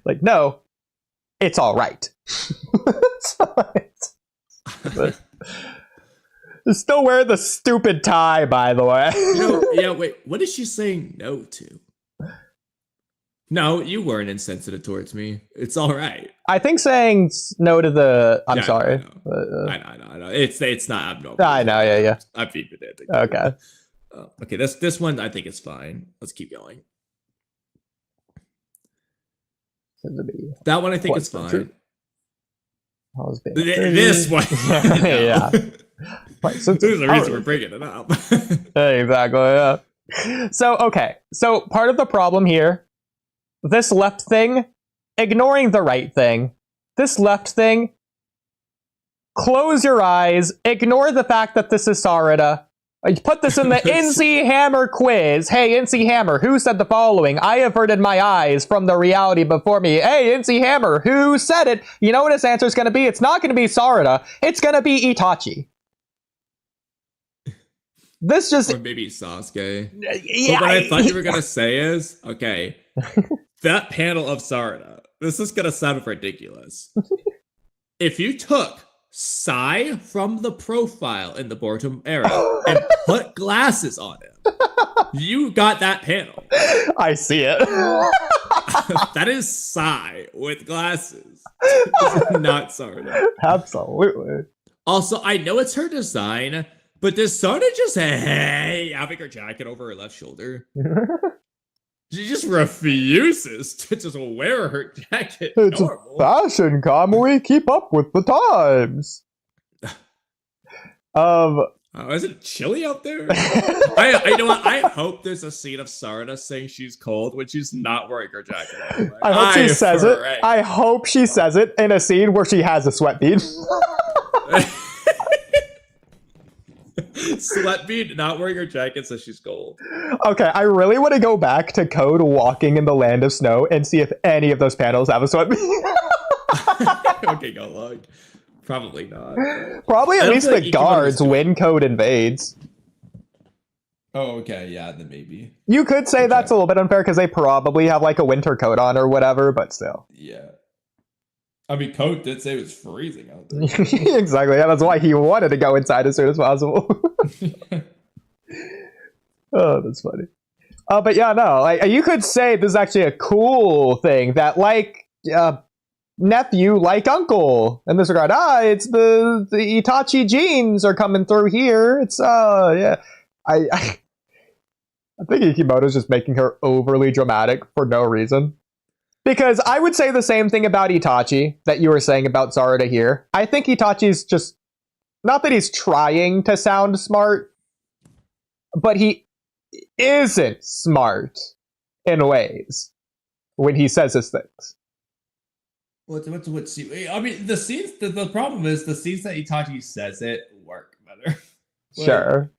Like, no, it's all right. Still wear the stupid tie, by the way. Yeah, wait, what is she saying no to? No, you weren't insensitive towards me. It's all right. I think saying no to the... I'm sorry. I know. It's not abnormal. I know, yeah. I'm being pedantic. Okay. Okay, this one I think is fine. Let's keep going. That one I think is fine. This one. Yeah. There's a reason we're bringing it up. Exactly, yeah. So, okay. So, part of the problem here, this left thing, ignoring the right thing, this left thing, close your eyes, ignore the fact that this is Sarada. Put this in the NC Hammer quiz. Hey, NC Hammer, who said the following? I averted my eyes from the reality before me. Hey, NC Hammer, who said it? You know what his answer is going to be? It's not going to be Sarada. It's going to be Itachi. This just... Or maybe Sasuke. Yeah. But what I thought you were going to say is, okay, that panel of Sarada, this is going to sound ridiculous. If you took Sai from the profile in the Boruto era and put glasses on him, you got that panel. I see it. That is Sai with glasses. Not Sarada. Absolutely. Also, I know it's her design, but does Sarada just having her jacket over her left shoulder? She just refuses to just wear her jacket. It's normal. Fashion, Kamui. Keep up with the times. Is it chilly out there? You know what? I hope there's a scene of Sarada saying she's cold when she's not wearing her jacket. Anyway. I hope she says it. I hope she says it in a scene where she has a sweat bead. Sweat bead, not wearing her jacket, says she's cold. Okay, I really want to go back to Code Walking in the Land of Snow and see if any of those panels have a sweat bead. Okay, go look. Probably not. Probably at least the guards when Code invades. Oh, okay, yeah, then maybe. You could say Okay. that's a little bit unfair because they probably have like a winter coat on or whatever, but still. Yeah. I mean, Coat did say it was freezing out there. Exactly. Yeah, that's why he wanted to go inside as soon as possible. Oh, that's funny. But yeah, no, like you could say this is actually a cool thing that like nephew like uncle in this regard. It's the Itachi genes are coming through here. It's yeah. I think Ikimoto's just making her overly dramatic for no reason. Because I would say the same thing about Itachi that you were saying about Zaruda here. I think Itachi's just, not that he's trying to sound smart, but he isn't smart in ways when he says his things. I mean, the scenes, the problem is the scenes that Itachi says it work better. Sure.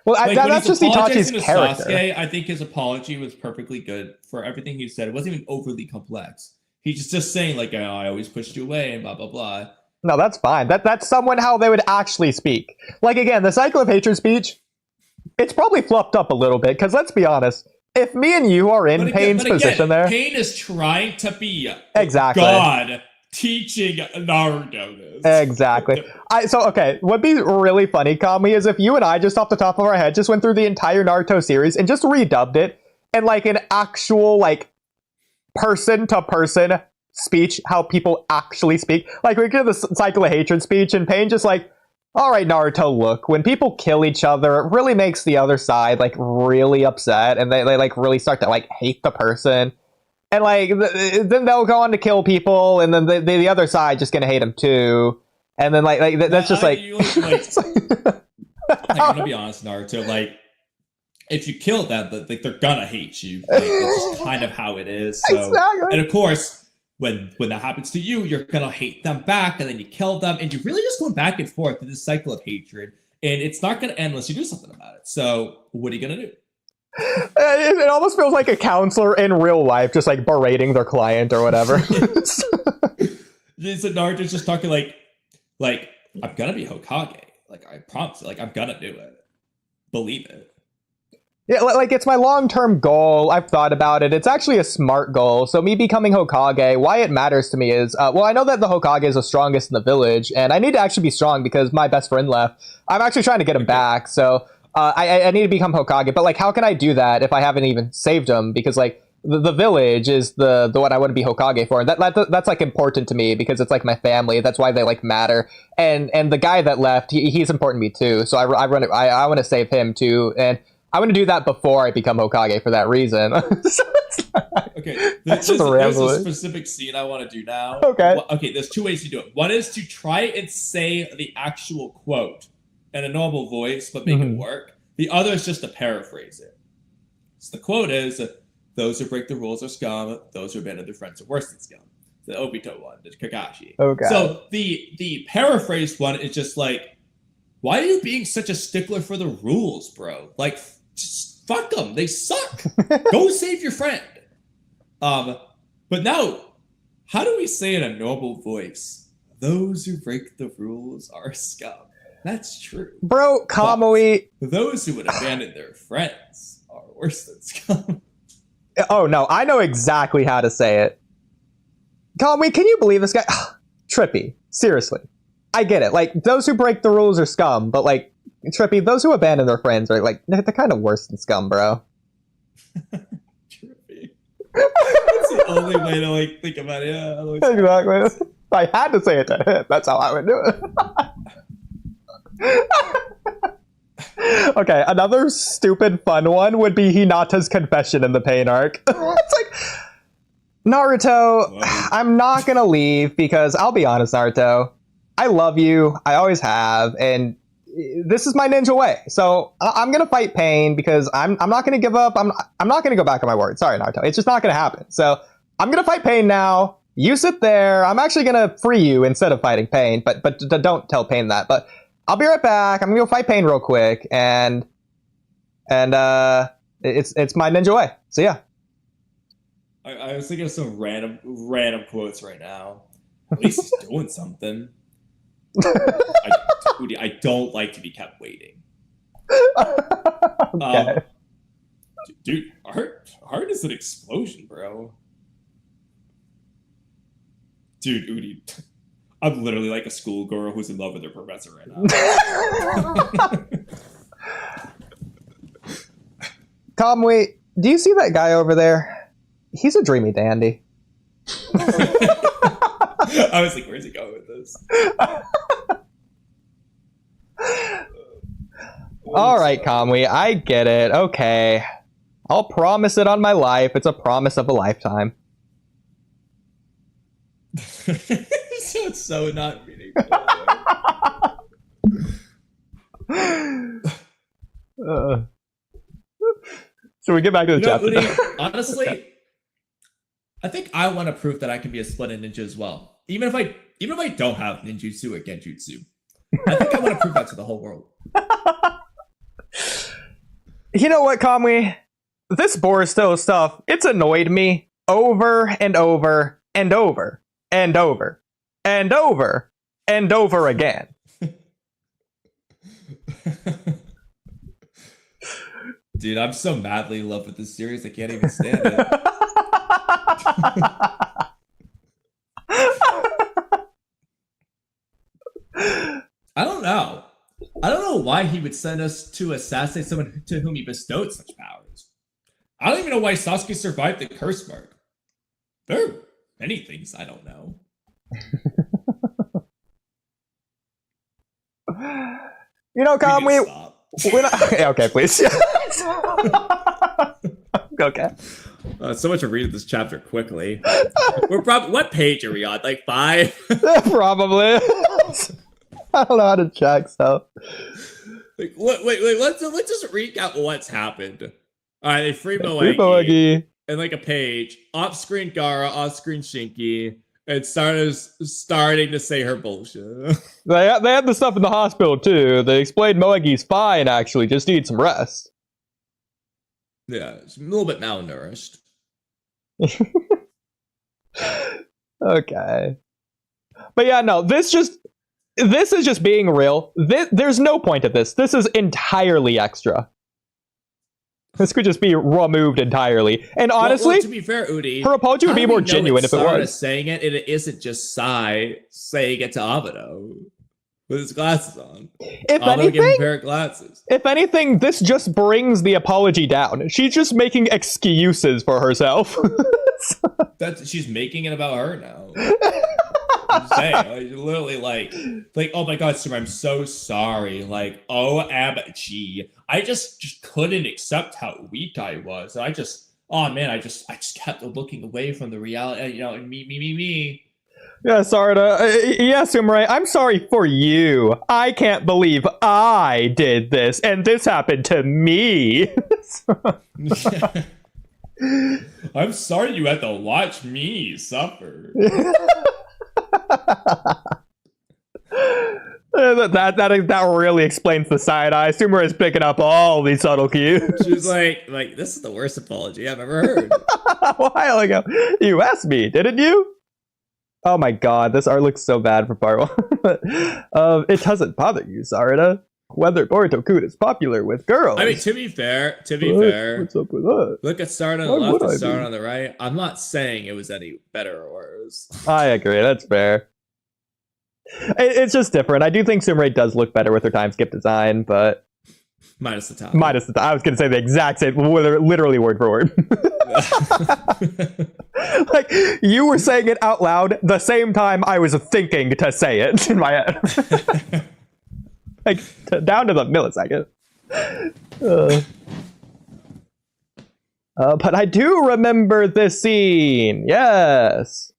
Well, Like, that's just Itachi's character. Sasuke, I think his apology was perfectly good for everything he said. It wasn't even overly complex. He's just saying, like, oh, I always pushed you away and blah, blah, blah. No, that's fine. That's someone how they would actually speak. Like, again, the cycle of hatred speech, it's probably fluffed up a little bit, because let's be honest, if me and you are in Pain's position there... Pain is trying to be exactly. God teaching Naruto this. Exactly. Okay, what'd be really funny, Kamui, is if you and I just off the top of our head just went through the entire Naruto series and just redubbed it and like an actual like person-to-person speech, how people actually speak. Like we get the cycle of hatred speech and Pain just like, all right, Naruto, look, when people kill each other, it really makes the other side like really upset and they like really start to like hate the person. And like then they'll go on to kill people, and then the other side just gonna hate them too. And then like that's just like. I'm gonna be honest, Naruto. Like, if you kill them, like they're gonna hate you. Like, it's just kind of how it is. So, exactly. And of course, when that happens to you, you're gonna hate them back, and then you kill them, and you're really just going back and forth in this cycle of hatred. And it's not gonna end unless you do something about it. So, what are you gonna do? It almost feels like a counselor in real life, just like berating their client or whatever. So Naruto's just talking like I'm gonna be Hokage. Like I promise. Like I'm gonna do it. Believe it. Yeah, like it's my long-term goal. I've thought about it. It's actually a smart goal. So me becoming Hokage, why it matters to me is, well, I know that the Hokage is the strongest in the village, and I need to actually be strong because my best friend left. I'm actually trying to get him back. So. I need to become Hokage, but like, how can I do that if I haven't even saved him? Because like the village is the one I want to be Hokage for, and that's like important to me because it's like my family. That's why they like matter. And the guy that left, he's important to me too. So I want to save him too, and I want to do that before I become Hokage for that reason. Okay, there's a specific scene I want to do now. Okay. Okay, there's two ways to do it. One is to try and say the actual quote in a normal voice, but make it work. The other is just to paraphrase it. So the quote is, those who break the rules are scum, those who abandon their friends are worse than scum. The Obito one, the Kakashi. Okay. So the paraphrased one is just like, why are you being such a stickler for the rules, bro? Like, just fuck them, they suck. Go save your friend. But now, how do we say in a normal voice, those who break the rules are scum? That's true. Bro, Kamui. Those who would abandon their friends are worse than scum. Oh, no. I know exactly how to say it. Kamui, can you believe this guy? Trippy. Seriously. I get it. Like, those who break the rules are scum, but, like, Trippy, those who abandon their friends are, like, they're kind of worse than scum, bro. Trippy. That's the only way to, like, think about it. Yeah, exactly. I had to say it to him. That's how I would do it. Okay, another stupid fun one would be Hinata's confession in the Pain arc. It's like, Naruto, I'm not gonna leave because I'll be honest, Naruto, I love you, I always have, and this is my ninja way. So I'm gonna fight Pain because I'm not gonna give up. I'm not gonna go back on my word. Sorry, Naruto, it's just not gonna happen. So I'm gonna fight Pain now. You sit there. I'm actually gonna free you instead of fighting Pain, but don't tell Pain that. But I'll be right back. I'm gonna go fight Pain real quick, and it's my ninja way. So yeah. I was thinking of some random quotes right now. At least he's doing something. I don't like to be kept waiting. Okay. Dude, art is an explosion, bro. Dude, Oodie, I'm literally like a schoolgirl who's in love with her professor right now. Kamui, do you see that guy over there? He's a dreamy dandy. I was like, where's he going with this? All right, Kamui, I get it. Okay. I'll promise it on my life. It's a promise of a lifetime. It's so not meaningful. So we get back to the chapter. Oodie, honestly, I think I want to prove that I can be a split ninja as well. Even if I don't have ninjutsu or genjutsu. I think I want to prove that to the whole world. You know what, Kamui? This Boruto stuff, it's annoyed me over and over and over and over and over and over again. Dude, I'm so madly in love with this series, I can't even stand it. I don't know. I don't know why he would send us to assassinate someone to whom he bestowed such powers. I don't even know why Sasuke survived the curse mark. There are many things I don't know. You know, Kamui, we're not... Okay, please. Okay. So much to read this chapter quickly. We're probably... What page are we on? Like 5? Probably. I don't know how to check stuff. Like, wait, let's just recap what's happened. Alright, they free Moegi. Moegi. And like a page. Off-screen Gara, off-screen Shinky. And starting to say her bullshit. They had the stuff in the hospital too. They explained Moegi's fine, actually, just needs some rest. Yeah, she's a little bit malnourished. Okay. But yeah, no, this is just being real. There's no point of this. This is entirely extra. This could just be removed entirely. And honestly, well, to be fair, Oodie, her apology would be more genuine if it was. Saying it, and it isn't just Sai saying it to Abado with his glasses on. If anything, gave him a pair of glasses. If anything, this just brings the apology down. She's just making excuses for herself. She's making it about her now. I'm saying, like, literally, like, oh my god, Super, I'm so sorry. Like, OMG, I just couldn't accept how weak I was. I just kept looking away from the reality. You know, me. Yeah, Sarada. Yeah, Sumire, I'm sorry for you. I can't believe I did this, and this happened to me. I'm sorry you had to watch me suffer. That really explains the side eye. Sumer is picking up all these subtle cues. She's like, this is the worst apology I've ever heard. A while ago, you asked me, didn't you? Oh my god, this art looks so bad for part 1. It doesn't bother you, Sarada. Whether Boruto-kun is popular with girls. I mean, to be fair, what's up with that? Look at Sarada on the left and Sarada on the right. I'm not saying it was any better or worse. I agree, that's fair. It's just different. I do think Sumire does look better with her time skip design, but... Minus the time. I was going to say the exact same, literally word for word. Like, you were saying it out loud the same time I was thinking to say it in my head. Like, down to the millisecond. But I do remember this scene. Yes.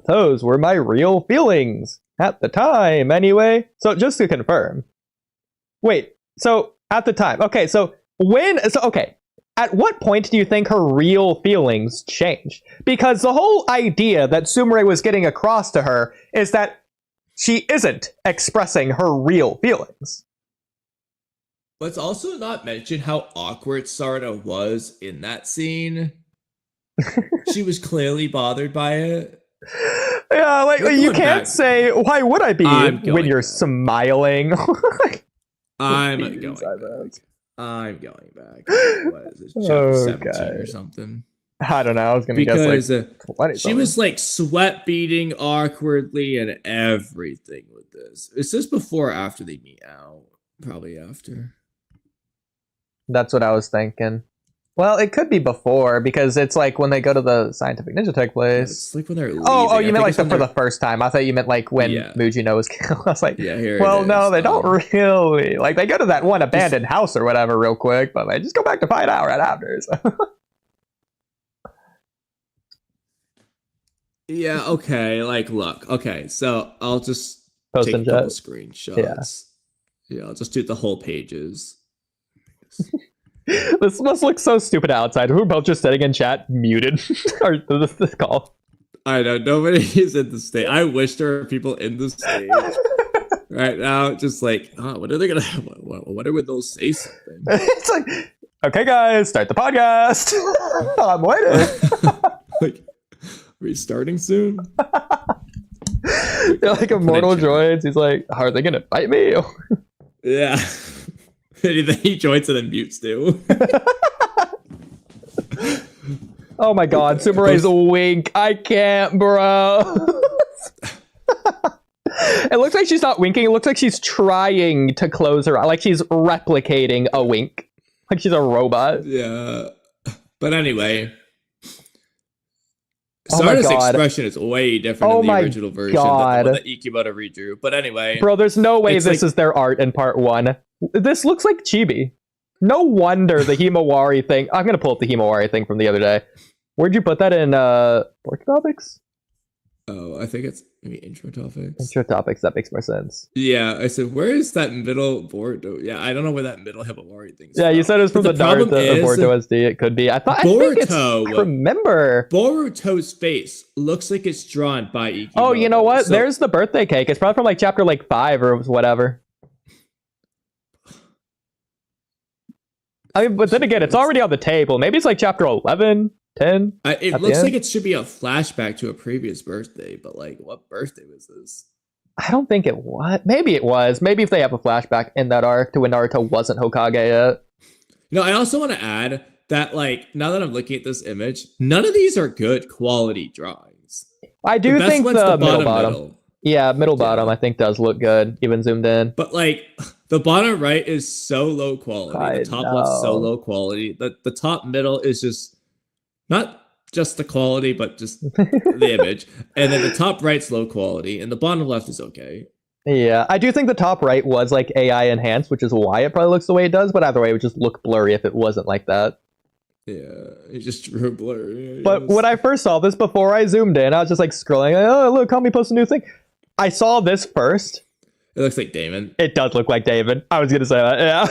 Those were my real feelings. At the time, anyway. So, just to confirm. Wait, so, at the time. Okay, okay. At what point do you think her real feelings changed? Because the whole idea that Sumire was getting across to her is that she isn't expressing her real feelings. Let's also not mention how awkward Sarada was in that scene. She was clearly bothered by it. Yeah, like We're you going can't back. say why would I be I'm when going you're back. smiling. I'm Jeez, going I back. I'm going back. What is it? Chapter 17 or something. I don't know. I was gonna guess Because like 20 she was like sweat beating awkwardly and everything with this. Is this before or after they meet out? Probably after. That's what I was thinking. Well, it could be before because it's like when they go to the scientific ninja tech Yeah, place. it's like when they're leaving. Oh, I you think meant like it's when for the they're- first time. I thought you meant like when Yeah. Mujino was killed. I was like, Yeah, here well, it no, is. they don't really. Like they go to that one abandoned house or whatever real quick, but they just go back to find out right after. So. Yeah, okay. Like, look. Okay, so I'll just Post take in a couple chat. screenshots. Yeah, I'll just do the whole pages. This must look so stupid outside. We're both just sitting in chat, muted. Or this call. I know, nobody is in the stage. I wish there were people in the stage right now. Just like, what are they gonna? What are they'll say something? It's like, okay, guys, start the podcast. I'm waiting. Like, are we starting soon? You're like Immortal chat. joins. He's like, are they gonna fight me? Yeah. And then he joins and then mutes too. Oh my god, Subaru's a wink. I can't, bro. It looks like she's not winking. It looks like she's trying to close her eye. Like she's replicating a wink. Like she's a robot. Yeah. But anyway. Oh my Sarda's God. expression is way different Oh in the my original version God. than the one that Ikebota redrew. But anyway. Bro, there's no way It's this like- is their art in part 1. This looks like chibi. No wonder the Himawari thing. I'm gonna pull up the Himawari thing from the other day. Where'd you put that in Boruto Topics? Oh, I think it's maybe intro topics. Intro Topics, that makes more sense. Yeah, I said, where is that middle Boruto? Yeah, I don't know where that middle Himawari thing is. Yeah, you said it was from But the problem Naruto or is- Boruto SD. It could be. I think it's. Boruto- I remember. Boruto's face looks like it's drawn by Ikebota. Oh, you know what? So- There's the birthday cake. It's probably from like chapter like 5 or whatever. I mean, but then again, it's already on the table. Maybe it's like chapter 11, 10. It at the looks end. like it should be a flashback to a previous birthday, but like, what birthday was this? I don't think it was. Maybe it was. Maybe if they have a flashback in that arc to when Naruto wasn't Hokage yet. You know, I also want to add that, like, now that I'm looking at this image, none of these are good quality drawings. I The do best think one's the middle bottom. Yeah, middle bottom I think does look good, even zoomed in. But like the bottom right is so low quality. I The top left's so know. low quality. The top middle is just not just the quality, but just the image. And then the top right's low quality, and the bottom left is okay. Yeah, I do think the top right was like AI enhanced, which is why it probably looks the way it does. But either way, it would just look blurry if it wasn't like that. Yeah, it just drew a blur. Yeah, But when I first saw this before I zoomed in, I was just like scrolling. Like, oh, look, Kamui posted a new thing. I saw this first. it looks like Damon. It does look like David. I was gonna say that. Yeah.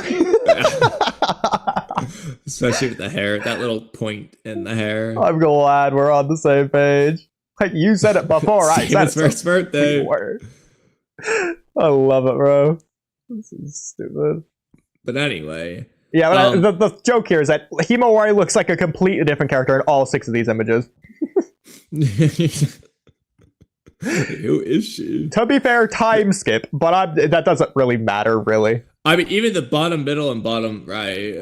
Especially with the hair, that little point in the hair. I'm glad we're on the same page. Like you said it before. I said Damon's it. first birthday. Word. I love it, bro. This is stupid. But anyway, Yeah, but the joke here is that Himawari looks like a completely different character in all 6 of these images. who is she? To be fair, time skip, but that doesn't really matter, really. I mean, even the bottom middle and bottom right.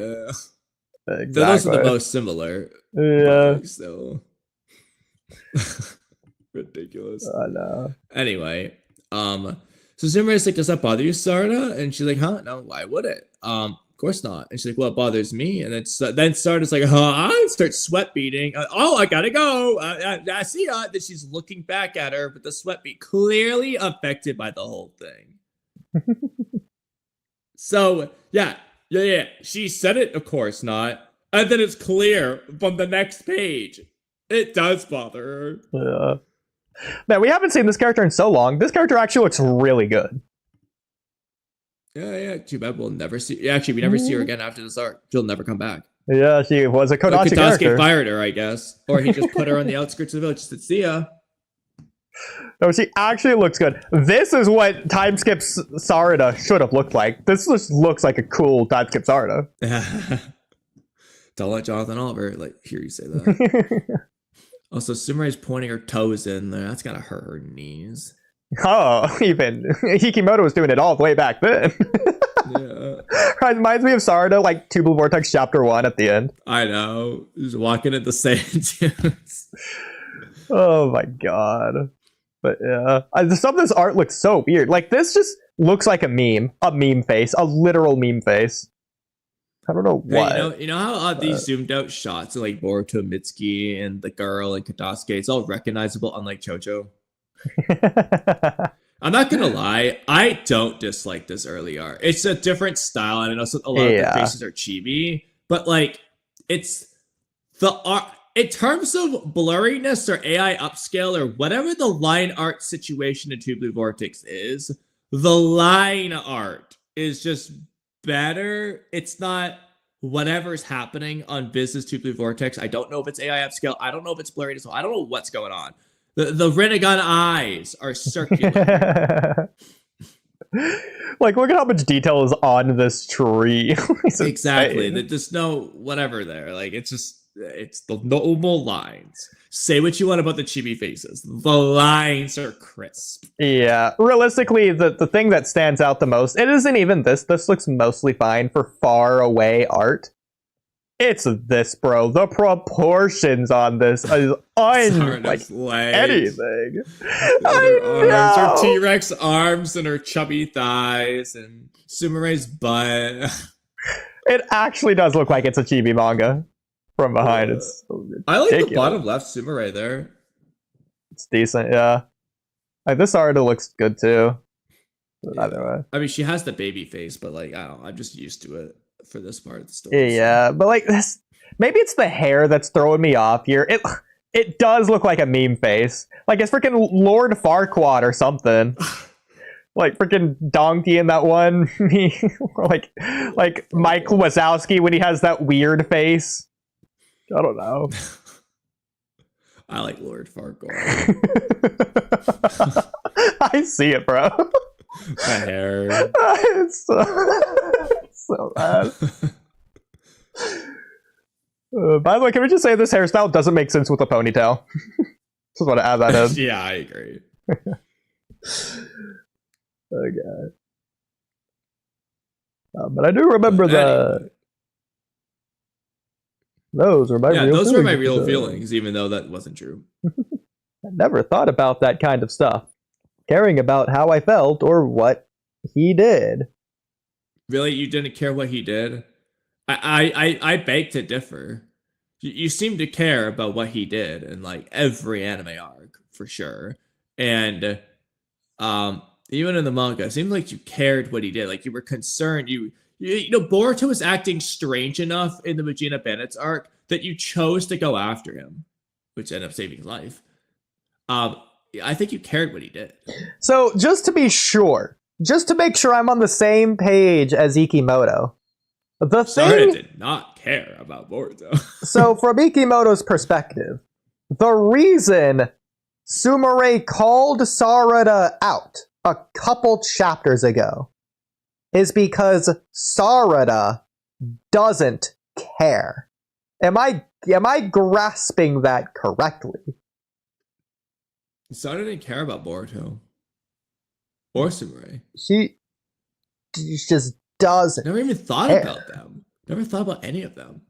Exactly. Those are the most similar. Yeah, Like, so ridiculous. I know. Anyway, so Zimmer's like, does that bother you, Sarda? And she's like, huh? No, why would it? Of course not. And she's like, well, it bothers me. And then Sarda's like, I start sweat beating. I gotta go. I see ya. Then she's looking back at her, but the sweat beat clearly affected by the whole thing. So yeah. She said it, of course not. And then it's clear from the next page. It does bother her. Yeah. Man, we haven't seen this character in so long. This character actually looks really good. Yeah. Too bad we'll never see. Yeah, actually, we never see her again after this arc. She'll never come back. Yeah, she was a Kodachi Katasuke character. fired her, I guess, or he just put her on the outskirts of the village. Said, "See ya." No, she actually looks good. This is what time skip Sarada should have looked like. This just looks like a cool time skip Sarada. Don't let Jonathan Oliver hear you say that. Also, Sumere's pointing her toes in there. That's gotta hurt her knees. Oh, even Hikimoto was doing it all the way back then. Yeah. Reminds me of Sarada, like Two Blue Vortex Chapter 1 at the end. I know. Just walking at the same tunes. Oh my god. But yeah. Some of this art looks so weird. Like, this just looks like a meme face. A literal meme face. I don't know what. Hey, you know how these zoomed out shots of like Boruto, Mitsuki, and the girl and Katasuke, it's all recognizable, unlike Chocho. I'm not gonna lie, I don't dislike this early art. It's a different style, and I know a lot of the faces are chibi, but like it's the art in terms of blurriness or AI upscale or whatever the line art situation in Two Blue Vortex is, the line art is just better. It's not whatever's happening on Business Two Blue Vortex. I don't know if it's AI upscale. I don't know if it's blurriness. I don't know what's going on. The Rinnegan eyes are circular. Like, look at how much detail is on this tree. Exactly. There's no whatever there. Like, it's the normal lines. Say what you want about the chibi faces. The lines are crisp. Yeah. Realistically, the thing that stands out the most, it isn't even this. This looks mostly fine for far away art. It's this, bro. The proportions on this is unlike anything. Her T-Rex arms and her chubby thighs and Sumere's butt. It actually does look like it's a chibi manga from behind. It's so I like the bottom left Sumere there. It's decent, yeah. Like, this art looks good too. Yeah. Either way. I mean, she has the baby face, but like, I don't know, I'm just used to it for this part of the story. Yeah, but like this, maybe it's the hair that's throwing me off here. It does look like a meme face. Like, it's freaking Lord Farquaad or something. Like freaking Donkey in that one. like Mike Wazowski when he has that weird face. I don't know. I like Lord Farquaad. I see it, bro. My hair. It's so bad. By the way, can we just say this hairstyle doesn't make sense with a ponytail? Just want to add that in. Yeah, I agree. Okay. But I do remember those were my real those feelings. were my real feelings, even though that wasn't true. I never thought about that kind of stuff. Caring about how I felt or what he did. Really? You didn't care what he did? I beg to differ. You seem to care about what he did in like every anime arc, for sure. And even in the manga, it seemed like you cared what he did. Like, you were concerned. You know, Boruto was acting strange enough in the Regina Bennett's arc that you chose to go after him, which ended up saving his life. I think you cared what he did. So, just to be sure, just to make sure I'm on the same page as Ikimoto, Sarada did not care about Boruto. So, from Ikimoto's perspective, the reason Sumere called Sarada out a couple chapters ago is because Sarada doesn't care. Am I grasping that correctly? Sarada didn't care about Boruto or Sumere. She just doesn't. Never even thought care about them. Never thought about any of them.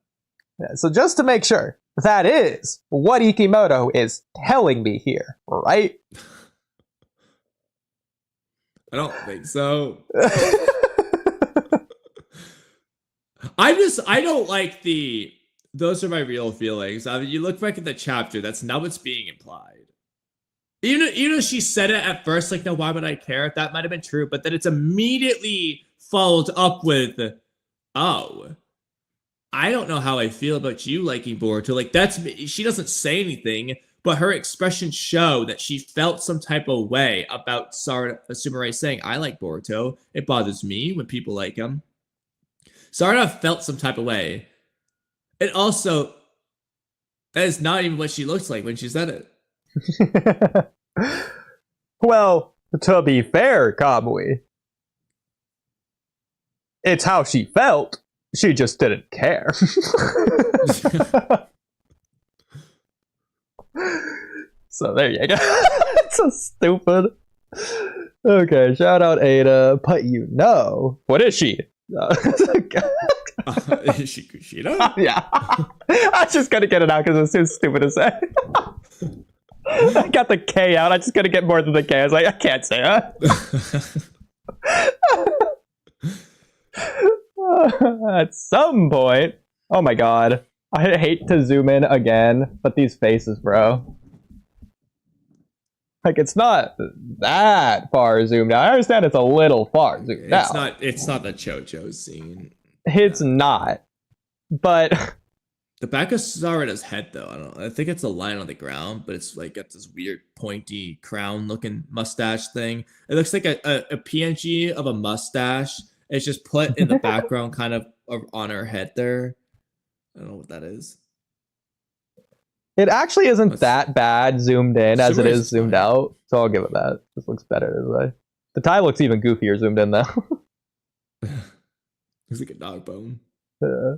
Yeah, so just to make sure, that is what Ikimoto is telling me here, right? I don't think so. I don't like those are my real feelings. I mean, you look back at the chapter, that's not what's being implied. Even though she said it at first, like, no, why would I care? That might have been true, but then it's immediately followed up with, oh, I don't know how I feel about you liking Boruto. Like, she doesn't say anything, but her expressions show that she felt some type of way about Sumere saying, I like Boruto. It bothers me when people like him. Sarada felt some type of way. And also, that is not even what she looks like when she said it. Well, to be fair, Kamui, it's how she felt. She just didn't care. So there you go. It's so stupid. Okay, shout out Ada. But what is she? Is she Kushida? Yeah. I just gotta get it out because it's too stupid to say. I got the K out. I just gotta get more than the K. I was like, I can't say that. At some point. Oh my god. I hate to zoom in again, but these faces, bro. Like, it's not that far zoomed out. I understand it's a little far zoomed out. It's not the Chocho scene. It's not. But the back of Sarada's head, though, I think it's a line on the ground, but it's like got this weird pointy crown-looking mustache thing. It looks like a PNG of a mustache. It's just put in the background, kind of on her head there. I don't know what that is. It actually isn't that bad zoomed in as it is zoomed out, so I'll give it that. This looks better this way. The tie looks even goofier zoomed in, though. Looks like a dog bone. Yeah.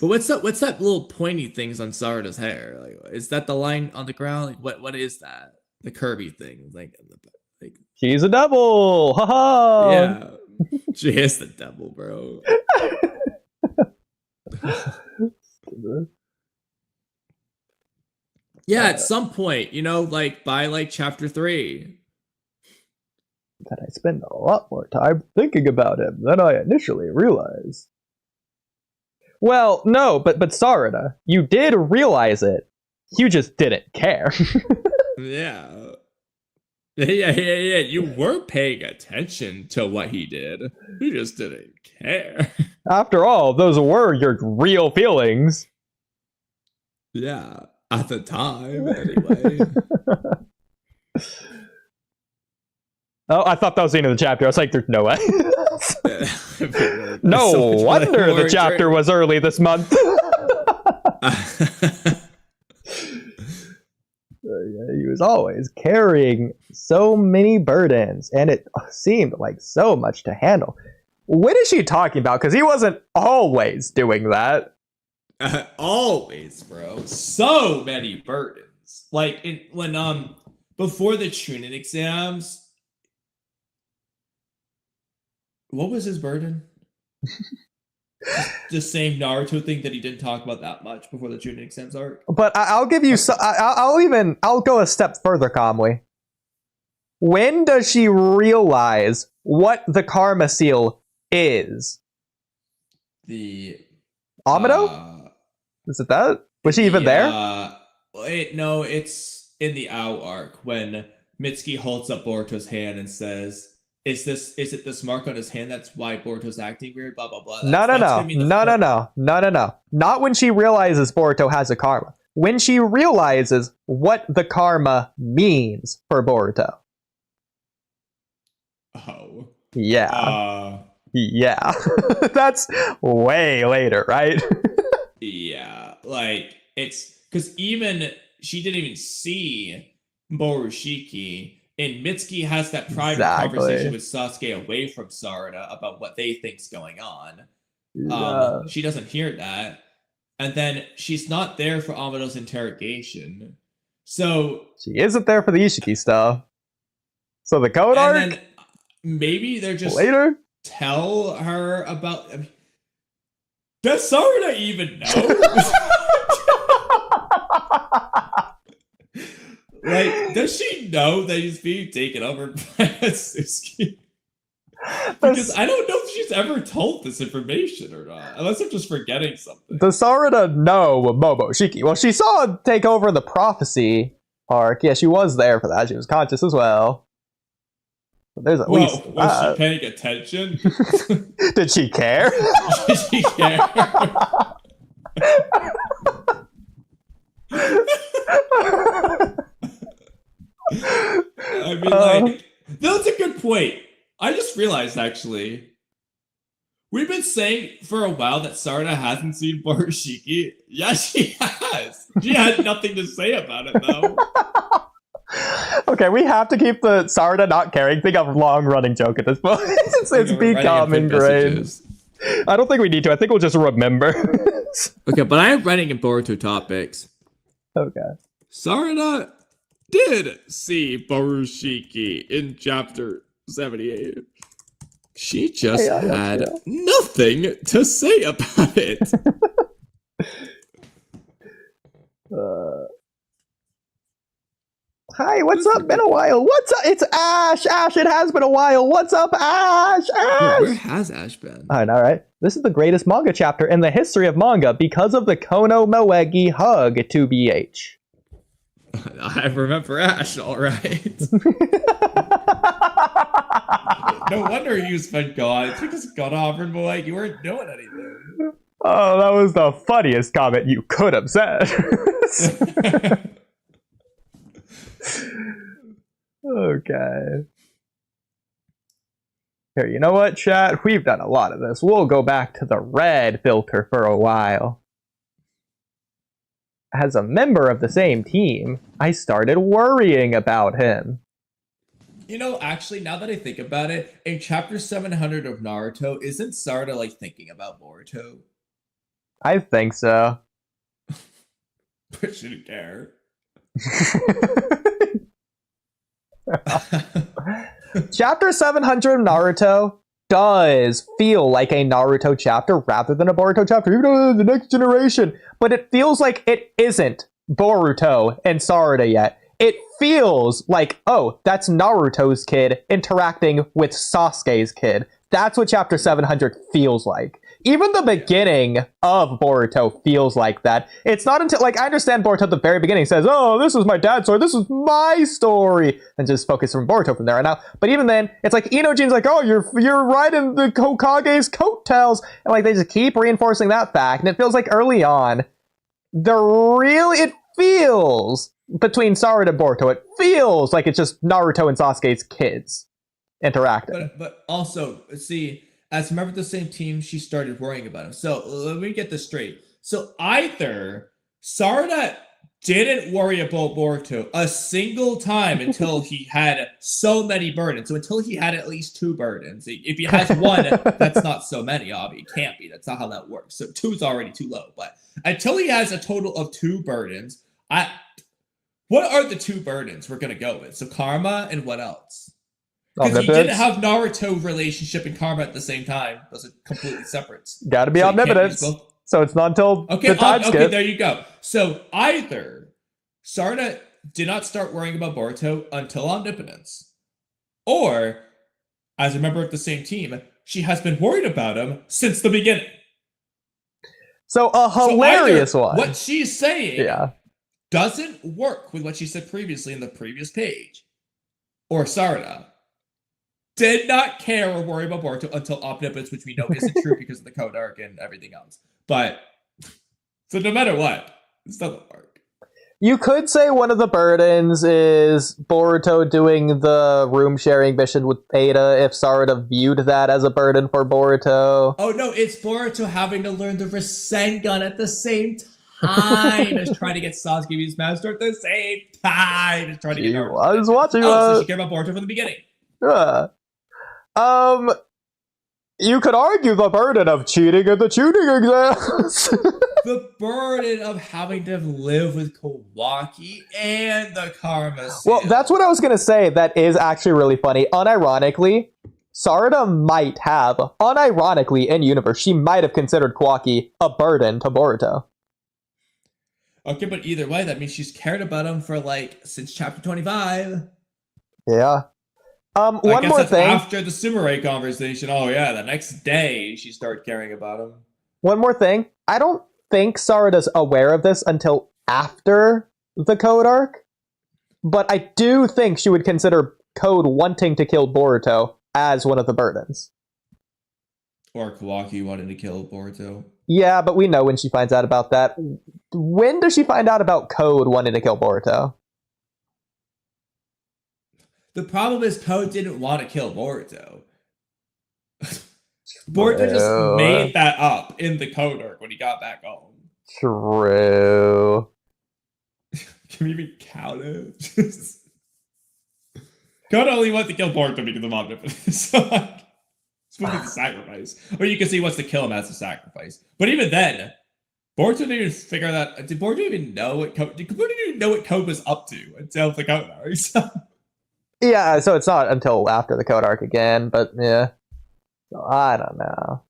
But what's that little pointy things on Sarada's hair? Like, is that the line on the ground? Like, what is that? The curvy thing, like she's a devil. Haha. Yeah, she is the devil, bro. Yeah, at some point, like by like chapter 3. That I spend a lot more time thinking about him than I initially realized. Well, no, but Sarada, you did realize it. You just didn't care. Yeah. You were paying attention to what he did. You just didn't care. After all, those were your real feelings. Yeah, at the time, anyway. Oh, I thought that was the end of the chapter. I was like, there's no way. No so wonder the chapter was early this month. He was always carrying so many burdens, and it seemed like so much to handle. What is she talking about? Because he wasn't always doing that. Always, bro. So many burdens. Like when before the Chunin exams, what was his burden? The same Naruto thing that he didn't talk about that much before the Chunin exams arc. But I'll give you. I'll go a step further, Kamui. When does she realize what the karma seal is? The Amado? Is it that? Was she even there? No, it's in the Ao arc when Mitsuki holds up Boruto's hand and says, Is it this mark on his hand? That's why Boruto's acting weird, blah, blah, blah. No. Not when she realizes Boruto has a karma. When she realizes what the karma means for Boruto. Oh. Yeah. Yeah. That's way later, right? Yeah. Like, it's... Because even... She didn't even see Borushiki... And Mitsuki has that private conversation with Sasuke away from Sarada about what they think's going on. Yeah. She doesn't hear that. And then she's not there for Amado's interrogation. So... She isn't there for the Ishiki stuff. So the code arc? And then maybe they're just... Later? Tell her about... I mean, does Sarada even know? Like, does she know that he's being taken over by Atsuki? Because I don't know if she's ever told this information or not. Unless I'm just forgetting something. Does Sarada know Momoshiki? Well, she saw him take over the prophecy arc. Yeah, she was there for that. She was conscious as well. But there's at least... Was she paying attention? Did she care? Did she care? I mean, like, that's a good point. I just realized, actually, we've been saying for a while that Sarada hasn't seen Borushiki. Yeah, she has. She had nothing to say about it, though. Okay, we have to keep the Sarada not caring thing a long-running joke at this point. it's become ingrained. I don't think we need to. I think we'll just remember. Okay, but I am writing in Boruto topics. Okay. Sarada did see Barushiki in chapter 78. She just had nothing to say about it. Hi, what's up? Been a while. What's up? It's Ash. Ash, it has been a while. What's up, Ash? Ash. Where has Ash been? I know, right? This is the greatest manga chapter in the history of manga because of the Kono Moegi hug to BH. I remember Ash, all right. No wonder you've been gone. You just got off and like you weren't doing anything. Oh, that was the funniest comment you could have said. Okay. Here, you know what, chat? We've done a lot of this. We'll go back to the red filter for a while. As a member of the same team, I started worrying about him. You know, actually, now that I think about it, in chapter 700 of Naruto, isn't Sarada like thinking about Boruto? I think so. But she didn't care. Chapter 700 of Naruto does feel like a Naruto chapter rather than a Boruto chapter, even though the next generation. But it feels like it isn't Boruto and Sarada yet. It feels like, oh, that's Naruto's kid interacting with Sasuke's kid. That's what chapter 700 feels like. Even the beginning of Boruto feels like that. It's not until, like, I understand Boruto at the very beginning says, oh, this is my dad's story, this is my story, and just focus on Boruto from there on out. But even then, it's like Inojine's like, oh, you're riding the Hokage's coattails, and like they just keep reinforcing that fact, and it feels like early on, it feels, between Sarada and Boruto, it feels like it's just Naruto and Sasuke's kids interacting. But also, see, as a member of the same team, she started worrying about him. So let me get this straight. So either Sarada didn't worry about Boruto a single time until he had so many burdens. So until he had at least 2 burdens. If he has 1, that's not so many, obviously. It can't be. That's not how that works. So 2 is already too low. But until he has a total of 2 burdens, what are the 2 burdens we're going to go with? So Karma and what else? Because he didn't have Naruto relationship and Karma at the same time. Those are completely separate. Gotta be omnipotence. So it's not until the time skip. Okay, there you go. So either Sarada did not start worrying about Boruto until omnipotence, or as a member of the same team, she has been worried about him since the beginning. So a hilarious one. What she's saying doesn't work with what she said previously in the previous page. Or Sarada did not care or worry about Boruto until omnipotence, which we know isn't true because of the code arc and everything else. But, so no matter what, this doesn't work. You could say one of the burdens is Boruto doing the room sharing mission with Ada if Sarada viewed that as a burden for Boruto. Oh no, it's Boruto having to learn the Rasengan at the same time as trying to get Sasuke to be his master at the same time as trying to get Naruto. I was watching so she cared about Boruto from the beginning. You could argue the burden of cheating in the tuning exams. The burden of having to live with Kawaki and the Karma seal. Well, that's what I was going to say. That is actually really funny. Unironically, Sarada might have, unironically in universe, she might have considered Kawaki a burden to Boruto. Okay, but either way, that means she's cared about him for, like, since chapter 25. Yeah. One more thing. After the Sumire conversation, the next day she started caring about him. One more thing. I don't think Sarada's aware of this until after the Code arc, but I do think she would consider Code wanting to kill Boruto as one of the burdens. Or Kawaki wanting to kill Boruto. Yeah, but we know when she finds out about that. When does she find out about Code wanting to kill Boruto? The problem is Code didn't want to kill Boruto. Boruto just made that up in the Code arc when he got back home. True. Can we even count it? Code only wants to kill Boruto because of omnipotence. It's supposed to be the sacrifice. Or you can see he wants to kill him as a sacrifice. But even then, Boruto didn't even figure that. Did Boruto even know what Code? Did Boruto even know what Code was up to until the Code arc? So. Yeah, so it's not until after the Code arc again, but yeah. So I don't know.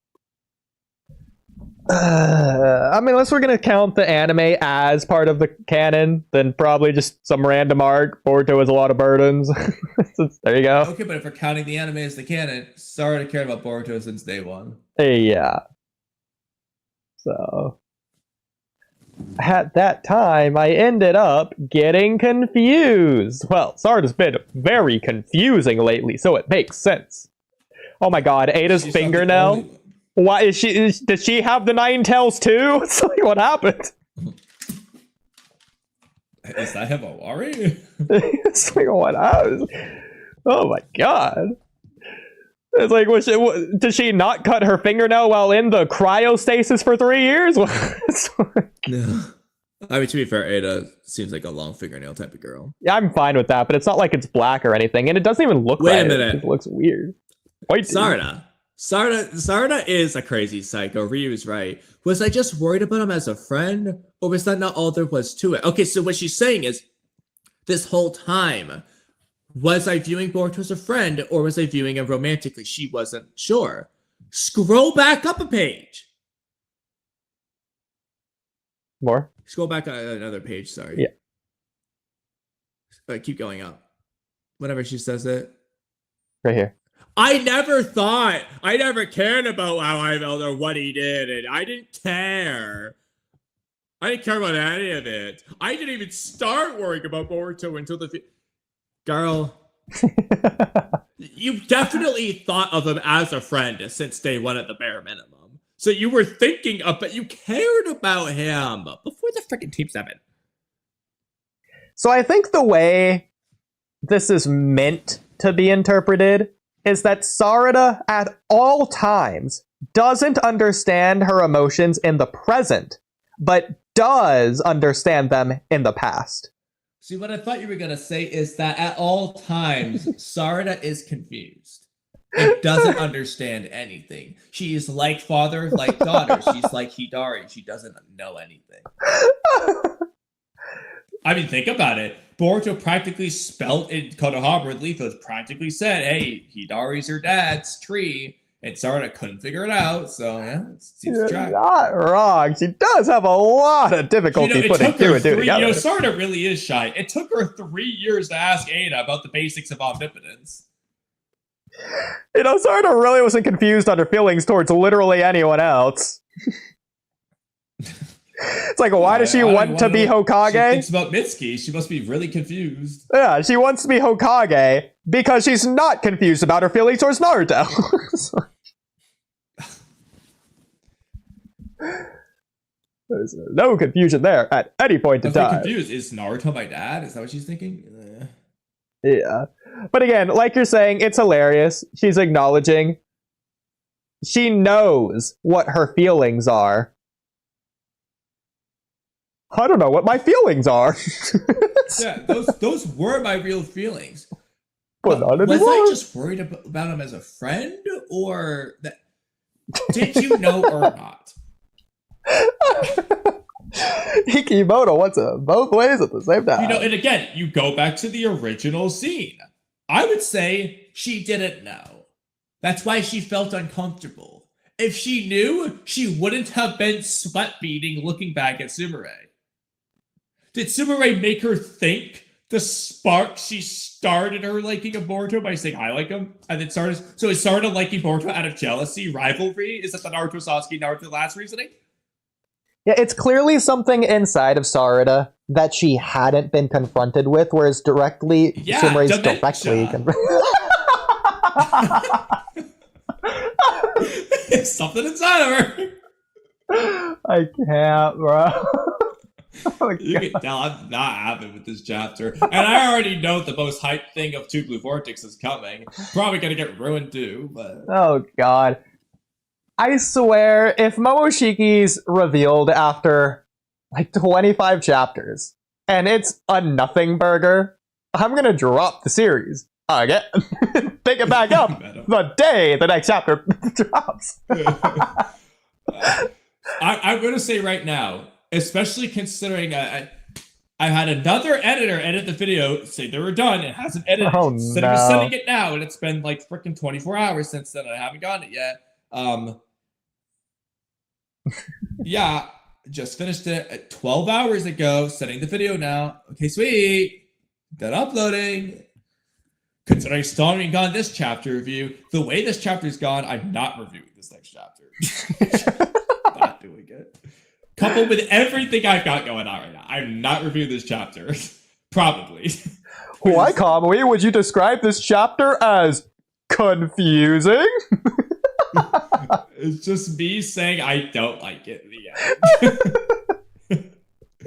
I mean, unless we're gonna count the anime as part of the canon, then probably just some random arc. Boruto has a lot of burdens. There you go. Okay, but if we're counting the anime as the canon, sorry to care about Boruto since day one. Yeah. So at that time, I ended up getting confused. Well, Sarda's been very confusing lately, so it makes sense. Oh my god, Ada's She's fingernail. Why is she? Does she have the 9 tails too? It's like, what happened? Is that Himawari? It's like, what happened? Oh my god. It's like, did she not cut her fingernail while in the cryostasis for 3 years? No. I mean, to be fair, Ada seems like a long fingernail type of girl. Yeah, I'm fine with that, but it's not like it's black or anything, and it doesn't even look Wait right. a minute. It looks weird. Wait, Sarda is a crazy psycho. Ryu's right. Was I just worried about him as a friend, or was that not all there was to it? Okay, so what she's saying is, this whole time, was I viewing Boruto as a friend, or was I viewing him romantically? She wasn't sure. Scroll back up a page. more? Scroll back another page, sorry. Yeah. Keep going up. Whenever she says it. Right here. I never cared about how I felt or what he did, and I didn't care. I didn't care about any of it. I didn't even start worrying about Boruto until Girl, you definitely thought of him as a friend since day one at the bare minimum. So you were thinking of, but you cared about him before the freaking Team 7. So I think the way this is meant to be interpreted is that Sarada at all times doesn't understand her emotions in the present, but does understand them in the past. See, what I thought you were going to say is that at all times, Sarada is confused. It doesn't understand anything. She is like father, like daughter. She's like Hidari. She doesn't know anything. I mean, think about it. Boruto practically spelt in Konohama Leaf was practically said, hey, Hidari's her dad's tree. And Sarada couldn't figure it out, so yeah, it seems to track. Not wrong. She does have a lot of difficulty putting two and two together. Sarada really is shy. It took her 3 years to ask Ada about the basics of omnipotence. Sarada really wasn't confused on her feelings towards literally anyone else. It's like, why does she want to be Hokage? She thinks about Mitsuki. She must be really confused. Yeah, she wants to be Hokage because she's not confused about her feelings towards Naruto. There's no confusion there at any point in time. Confused. Is Naruto my dad? Is that what she's thinking? Yeah. But again, like you're saying, it's hilarious. She's acknowledging. She knows what her feelings are. I don't know what my feelings are. Yeah, those were my real feelings. But not was anymore. I just worried about him as a friend, or that? Did you know or not? Ikimoto wants it both ways at the same time. And again, you go back to the original scene. I would say she didn't know. That's why she felt uncomfortable. If she knew, she wouldn't have been sweat beading looking back at Sumire. Did Sumire make her think the spark she started her liking of Boruto by saying, I like him? And then started. So is Sarada liking Boruto out of jealousy, rivalry? Is that the Naruto Sasuke, Naruto last reasoning? Yeah, it's clearly something inside of Sarada that she hadn't been confronted with, whereas Sumaire's directly It's something inside of her. I can't, bro. Oh, you can tell I'm not happy with this chapter. And I already know the most hyped thing of Two Blue Vortex is coming. Probably gonna get ruined too, but... Oh, God. I swear, if Momoshiki's revealed after, 25 chapters, and it's a nothing burger, I'm gonna drop the series again. Pick it back up the day the next chapter drops. I'm going to say right now, especially considering I had another editor edit the video, say they were done. It hasn't edited. Oh, Instead of just sending it now, and it's been like freaking 24 hours since then. I haven't gotten it yet. Yeah, just finished it at 12 hours ago. Sending the video now. Okay, sweet. Done uploading. Considering I still haven't gone this chapter review, the way this chapter's gone, I'm not reviewing this next chapter. Not doing it. Coupled with everything I've got going on right now, I'm not reviewing this chapter. Probably. Why, Kamui, would you describe this chapter as confusing? It's just me saying I don't like it in the end.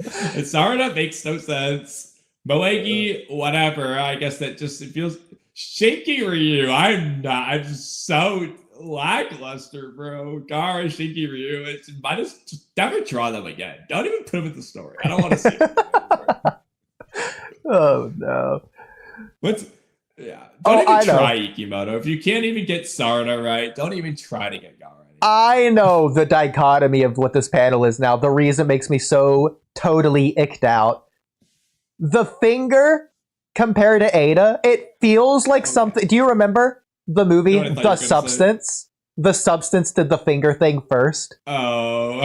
And Sarada makes no sense. Moegi, whatever. I guess that just it feels shaky Ryu. I'm just so lackluster, bro. Gara, Shinki Ryu. It's might just never draw them again. Don't even put them in the story. I don't want to see them. Oh no. Don't even try Ikimoto. If you can't even get Sarada right, don't even try to get Gara. I know the dichotomy of what this panel is now. The reason it makes me so totally icked out. The finger compared to Ada, it feels like something. Do you remember the movie The Substance? The Substance did the finger thing first. Oh,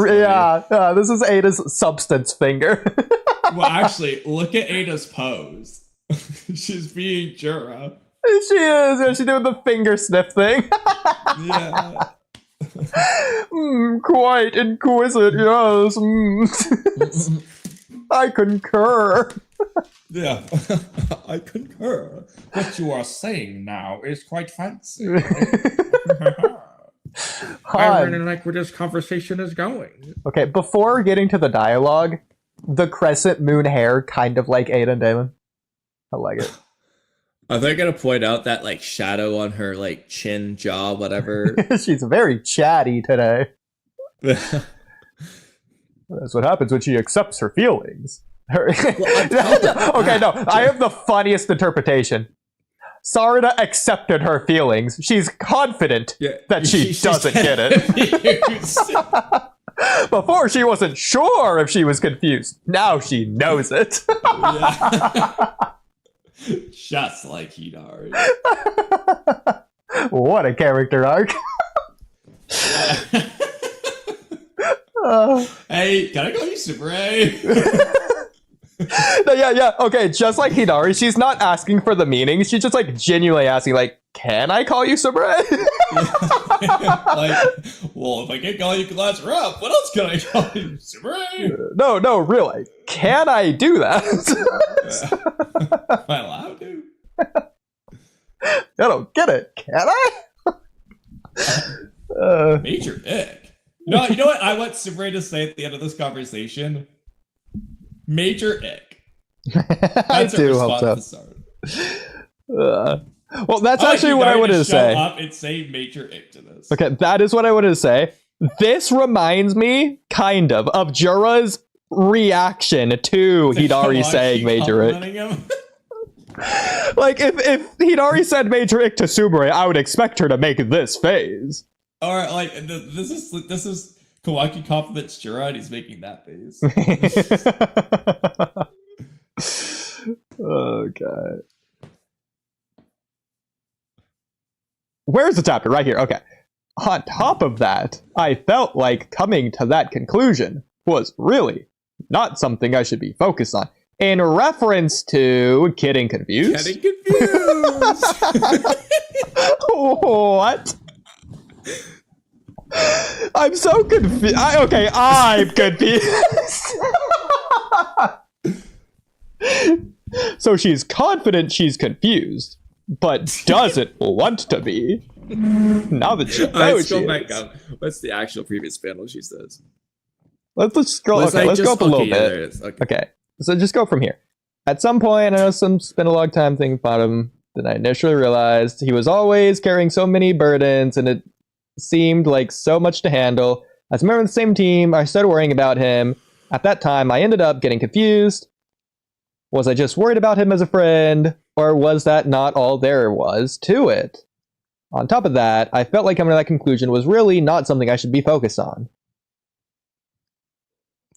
yeah. This is Ada's Substance finger. Well, actually, look at Ada's pose. She's being Jura. She is. Yeah, she's doing the finger sniff thing. Yeah. Quite exquisite, yes. I concur. Yeah, I concur. What you are saying now is quite fancy. I really like where this conversation is going. Okay, before getting to the dialogue, the crescent moon hair kind of like Ada and Damon. I like it. Are they gonna point out that like shadow on her like chin, jaw, whatever? She's very chatty today. That's what happens when she accepts her feelings. Okay, no, I have the funniest interpretation. Sarada accepted her feelings. She's confident that she doesn't get it. Before, she wasn't sure if she was confused. Now she knows it. Just like Hidari. What a character arc. Hey, can I call you Sabre? No, yeah. Okay, just like Hidari, she's not asking for the meaning. She's just like genuinely asking, like, can I call you Sabre? Like, well, if I can't call you Glass Ruff, what else can I call you? Sabre? No, really. Can I do that? Am I allowed to? I don't get it. Can I? Major ick. No, you know what I want Sabre to say at the end of this conversation? Major ick. I do hope so. Well, that's actually what I wanted to say. Up and say major ick to this. Okay, that is what I wanted to say. This reminds me, kind of Jura's reaction to Hidari saying major ick. Like, if Hidari said major ick to Subaru, I would expect her to make this face. Or, like, this is Kawaki compliments Jura and he's making that face. Okay. Where's the chapter? Right here. Okay. On top of that, I felt like coming to that conclusion was really not something I should be focused on. In reference to getting confused. Getting confused. What? I'm so confused. I'm confused. So she's confident she's confused, but doesn't want to be. Now that she knows Let's go she back is. up. What's the actual previous panel she says? Let's scroll. Let's go up a little bit. Okay, so just go from here. At some point, I know spent a long time thinking about him. Then I initially realized he was always carrying so many burdens, and it seemed like so much to handle. As a member of the same team, I started worrying about him. At that time, I ended up getting confused. Was I just worried about him as a friend, or was that not all there was to it? On top of that, I felt like coming to that conclusion was really not something I should be focused on.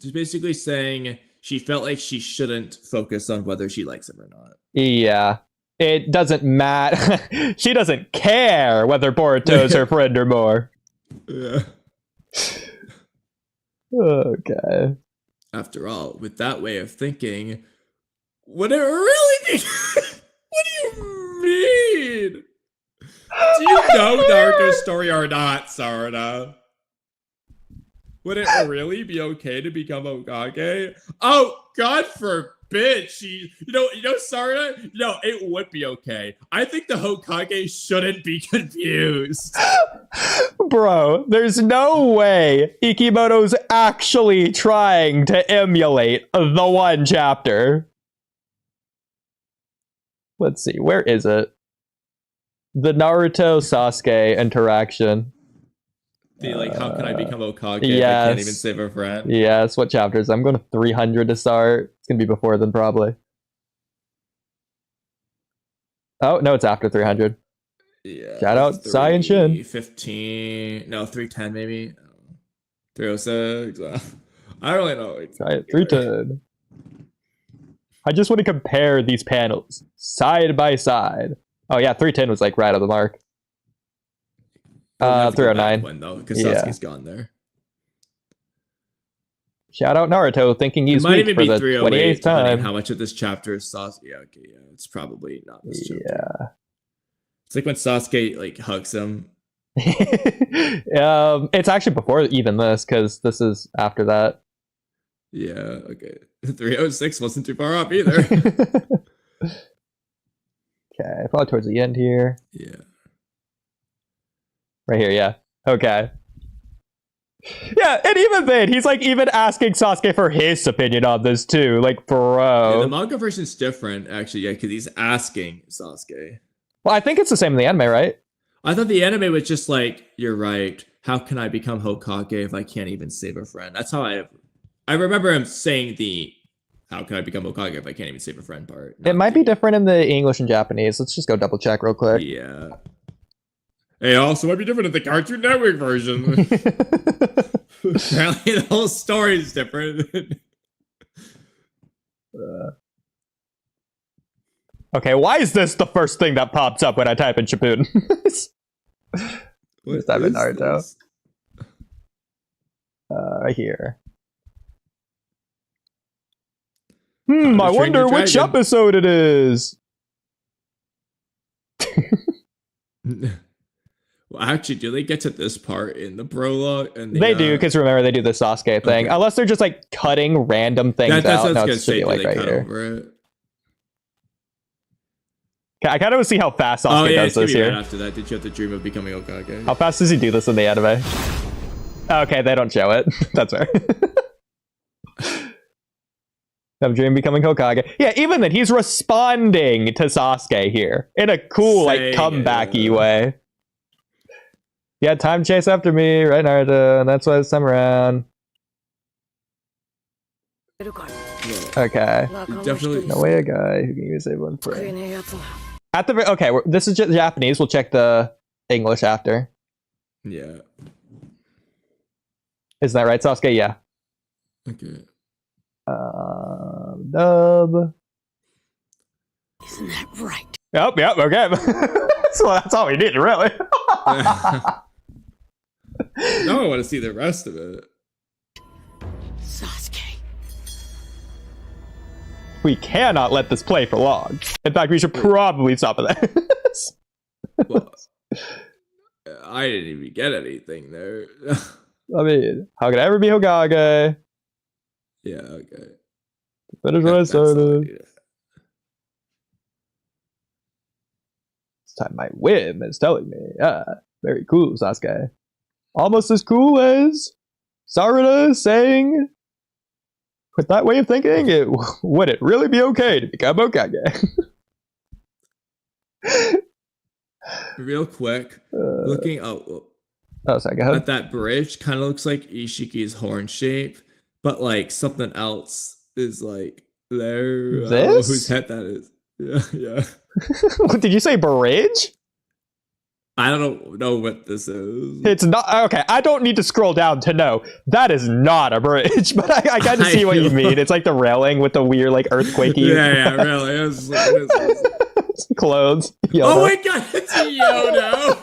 She's basically saying she felt like she shouldn't focus on whether she likes him or not. Yeah. It doesn't matter. She doesn't care whether Boruto's her friend or more. Yeah. Okay. After all, with that way of thinking, would it really be? What do you mean? Do you know Naruto's story or not, Sarada? Would it really be okay to become Hokage? Oh, God forbid she. Sarada. No, it would be okay. I think the Hokage shouldn't be confused. Bro, there's no way Ikimoto's actually trying to emulate the one chapter. Let's see, where is it? The Naruto Sasuke interaction. How can I become Hokage yes. if I can't even save a friend? Yes, what chapters? I'm going to 300 to start. It's going to be before then, probably. Oh, no, it's after 300. Yeah. Shout out Sai and Shin. 15. No, 310 maybe. 306. I don't really know. Try it. 310. I just want to compare these panels side by side. Oh, yeah, 310 was like right on the mark. 309. One, though, because Sasuke's gone there. Shout out Naruto thinking he's it might weak even for be the 308, 28th time. How much of this chapter is Sasuke? Yeah, okay, yeah. It's probably not this chapter. Yeah. It's like when Sasuke hugs him. It's actually before even this, because this is after that. Yeah, okay. 306 wasn't too far off either. Okay, probably towards the end here. Yeah. Right here, yeah. Okay. Yeah, and even then, he's even asking Sasuke for his opinion on this too. Bro. Yeah, the manga version's different, actually, yeah, because he's asking Sasuke. Well, I think it's the same in the anime, right? I thought the anime was just you're right. How can I become Hokage if I can't even save a friend? That's how I remember him saying the how can I become Hokage if I can't even save a friend part. It might be different in the English and Japanese. Let's just go double check real quick. Yeah. It also might be different in the Cartoon Network version. Apparently the whole story is different. Okay, why is this the first thing that pops up when I type in Shippuden? Let's type in Naruto. Right here. I wonder which episode it is. Well, actually, do they get to this part in the prologue? And they do, because remember, they do the Sasuke thing. Okay. Unless they're just cutting random things out. No, it's should be right here. I kind of want to see how fast Sasuke does this here. Right after that, did you have to dream of becoming Hokage? How fast does he do this in the anime? Okay, they don't show it. That's fair. I'm dreaming becoming Hokage. Yeah, even then, he's responding to Sasuke here in a cool, comebacky way. Yeah, time chase after me, right, Naruto? And that's why this time around. Okay. Definitely. No way a guy who can use a one friend. At the okay, this is just Japanese. We'll check the English after. Yeah. Isn't that right, Sasuke? Yeah. Okay. Dub. Isn't that right? Yep, okay. So that's all we need, really. Now I want to see the rest of it. Sasuke. We cannot let this play for long. In fact, we should probably stop at that. Well, I didn't even get anything there. I mean, how could I ever be Hokage? Yeah, okay. Finish what I started. This time my whim is telling me. Yeah, very cool, Sasuke. Almost as cool as Sarada saying, with that way of thinking, would it really be okay to become Hokage? Real quick, looking out sorry, go ahead. at that bridge, kind of looks like Ishiki's horn shape, but something else is there. This? I don't know whose head that is. Yeah. Did you say bridge? I don't know what this is. It's not okay. I don't need to scroll down to know that is not a bridge, but I kind of see what you mean. It's like the railing with the weird like earthquakey. Yeah, really. It was like, what is this? Clothes. Oh my god, it's Yodo.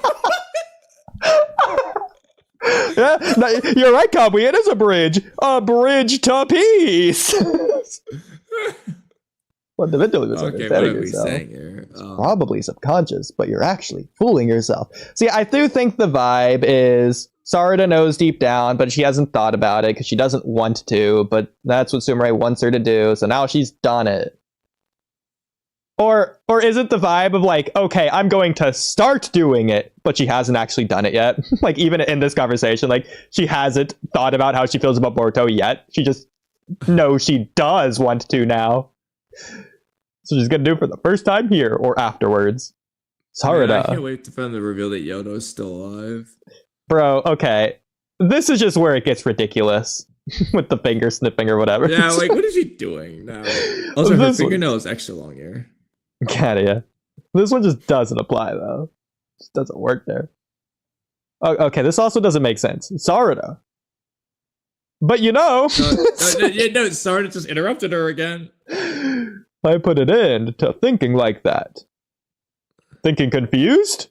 Yeah, no, you're right, Kamui. It is a bridge. A bridge to peace. Fundamentally, Okay, what are we saying here? Probably subconscious, but you're actually fooling yourself. See, I do think the vibe is Sarada knows deep down, but she hasn't thought about it because she doesn't want to, but that's what Sumire wants her to do, so now she's done it. Or is it the vibe of like, okay, I'm going to start doing it, but she hasn't actually done it yet? Like, even in this conversation, like, she hasn't thought about how she feels about Boruto yet. She just knows she does want to now. So she's gonna do it for the first time here or afterwards. Sarada. Man, I can't wait for them to reveal that Yodo is still alive. Bro, okay. This is just where it gets ridiculous. With the finger snipping or whatever. Yeah, like, what is she doing now? Also, her fingernail is extra long here. Yeah. This one just doesn't apply, though. Just doesn't work there. Okay, this also doesn't make sense. Sarada. But you know... No, Sarada just interrupted her again. I put it in to thinking like that. Thinking confused?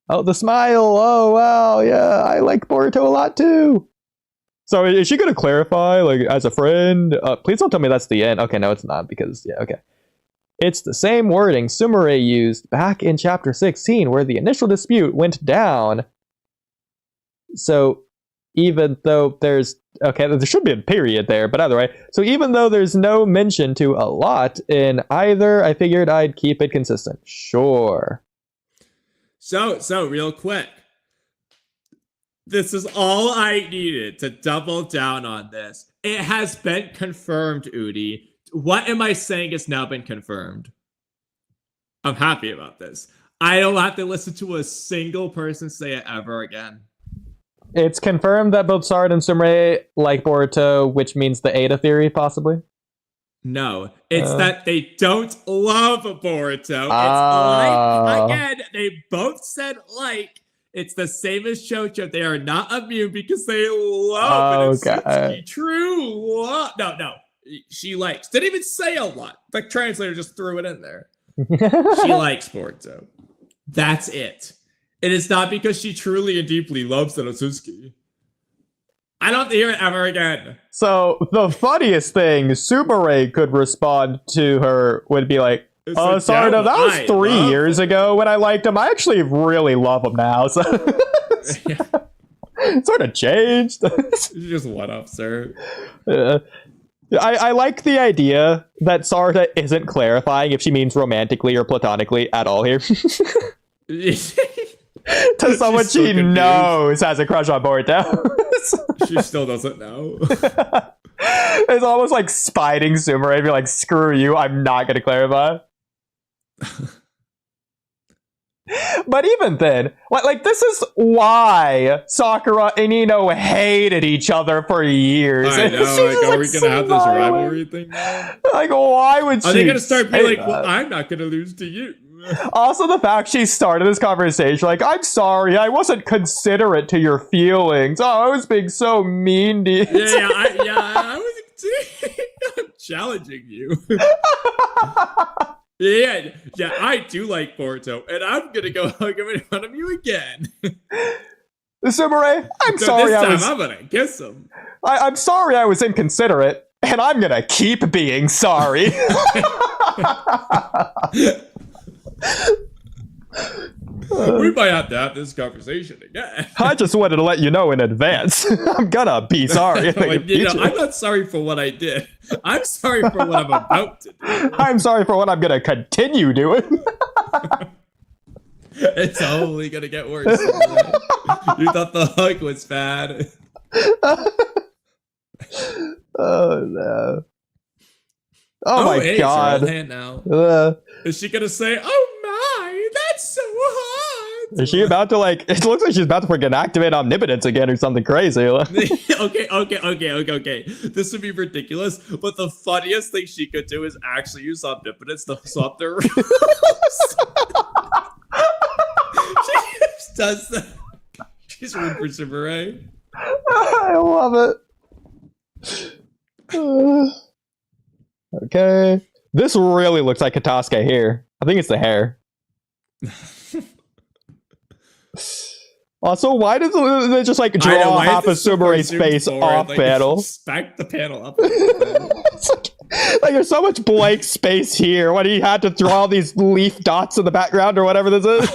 Oh, the smile. Oh, wow. Yeah, I like Boruto a lot, too. So is she going to clarify, like, as a friend? Please don't tell me that's the end. Okay, no, it's not, because, yeah, okay. It's the same wording Sumire used back in Chapter 16, where the initial dispute went down. So, even though there's... Okay, there should be a period there, but either way. So even though there's no mention to a lot in either, I figured I'd keep it consistent. Sure. So, real quick. This is all I needed to double down on this. It has been confirmed, Oodie. What am I saying has now been confirmed? I'm happy about this. I don't have to listen to a single person say it ever again. It's confirmed that both Sarada and Sumire like Boruto, which means the Ada theory, possibly? No, it's that they don't love Boruto. It's like, again, they both said like. It's the same as Chocho. They are not immune because they love it. It's true love. No. She likes. Didn't even say a lot. The translator just threw it in there. She likes Boruto. That's it. It is not because she truly and deeply loves Sanosuke. I don't hear it ever again. So the funniest thing Sumire could respond to her would be like, Sarada, that was 3 years ago when I liked him. I actually really love him now. So it sort of changed. You just one up, sir. I like the idea that Sarada isn't clarifying if she means romantically or platonically at all here. To someone she knows has a crush on Boruto. She still doesn't know. It's almost like spiting Sumire. Be like, screw you, I'm not going to clarify. But even then, like this is why Sakura and Ino hated each other for years. I know. Like, are we gonna have this rivalry thing now? Like, why would she? Are they gonna start being like, well, I'm not gonna lose to you? Also, the fact she started this conversation like, I'm sorry, I wasn't considerate to your feelings. Oh, I was being so mean to you. I was. I'm challenging you. Yeah, I do like Boruto, and I'm gonna go hug him in front of you again. Sumire, I'm sorry. This time I'm gonna kiss him. I'm sorry I was inconsiderate, and I'm gonna keep being sorry. We might have to have this conversation again. I just wanted to let you know in advance. I'm gonna be sorry. I'm not sorry for what I did. I'm sorry for what I'm about to do. I'm sorry for what I'm gonna continue doing. It's only gonna get worse. You thought the hug was bad. Oh no. Oh my hey, god. Hand now. Is she gonna say, oh my, that's so hot? Is she about to like, it looks like she's about to freaking activate omnipotence again or something crazy. Okay. This would be ridiculous, but the funniest thing she could do is actually use omnipotence to swap their rules. does that. She's rooting for Subaru. I love it. Okay. This really looks like Katasuke here. I think it's the hair. Also, why does they just like draw half of Subaru's face off panel? Stack the panel up. Like there's so much blank space here. What, he had to draw all these leaf dots in the background or whatever this is?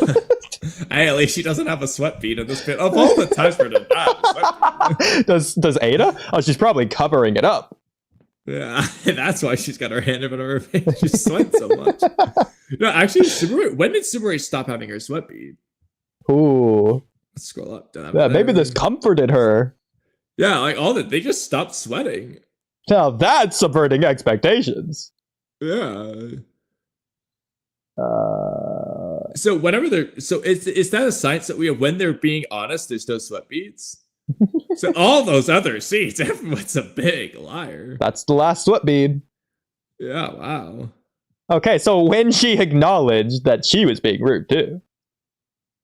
Hey, at least she doesn't have a sweat bead in this bit. Of all the times for the bad, Does Ada? Oh, she's probably covering it up. yeah, that's why she's got her hand over her face. She sweats so much. No, actually, Subaru. When did Subaru stop having her sweat bead? Ooh. Let's scroll up. Yeah, maybe this comforted her. Yeah, like all that. They just stopped sweating. Now that's subverting expectations. Yeah. So whenever they're is that a science that we have when they're being honest, there's no sweat beads? So all those other scenes, everyone's a big liar. That's the last sweat bead. Yeah, wow. Okay, so when she acknowledged that she was being rude too.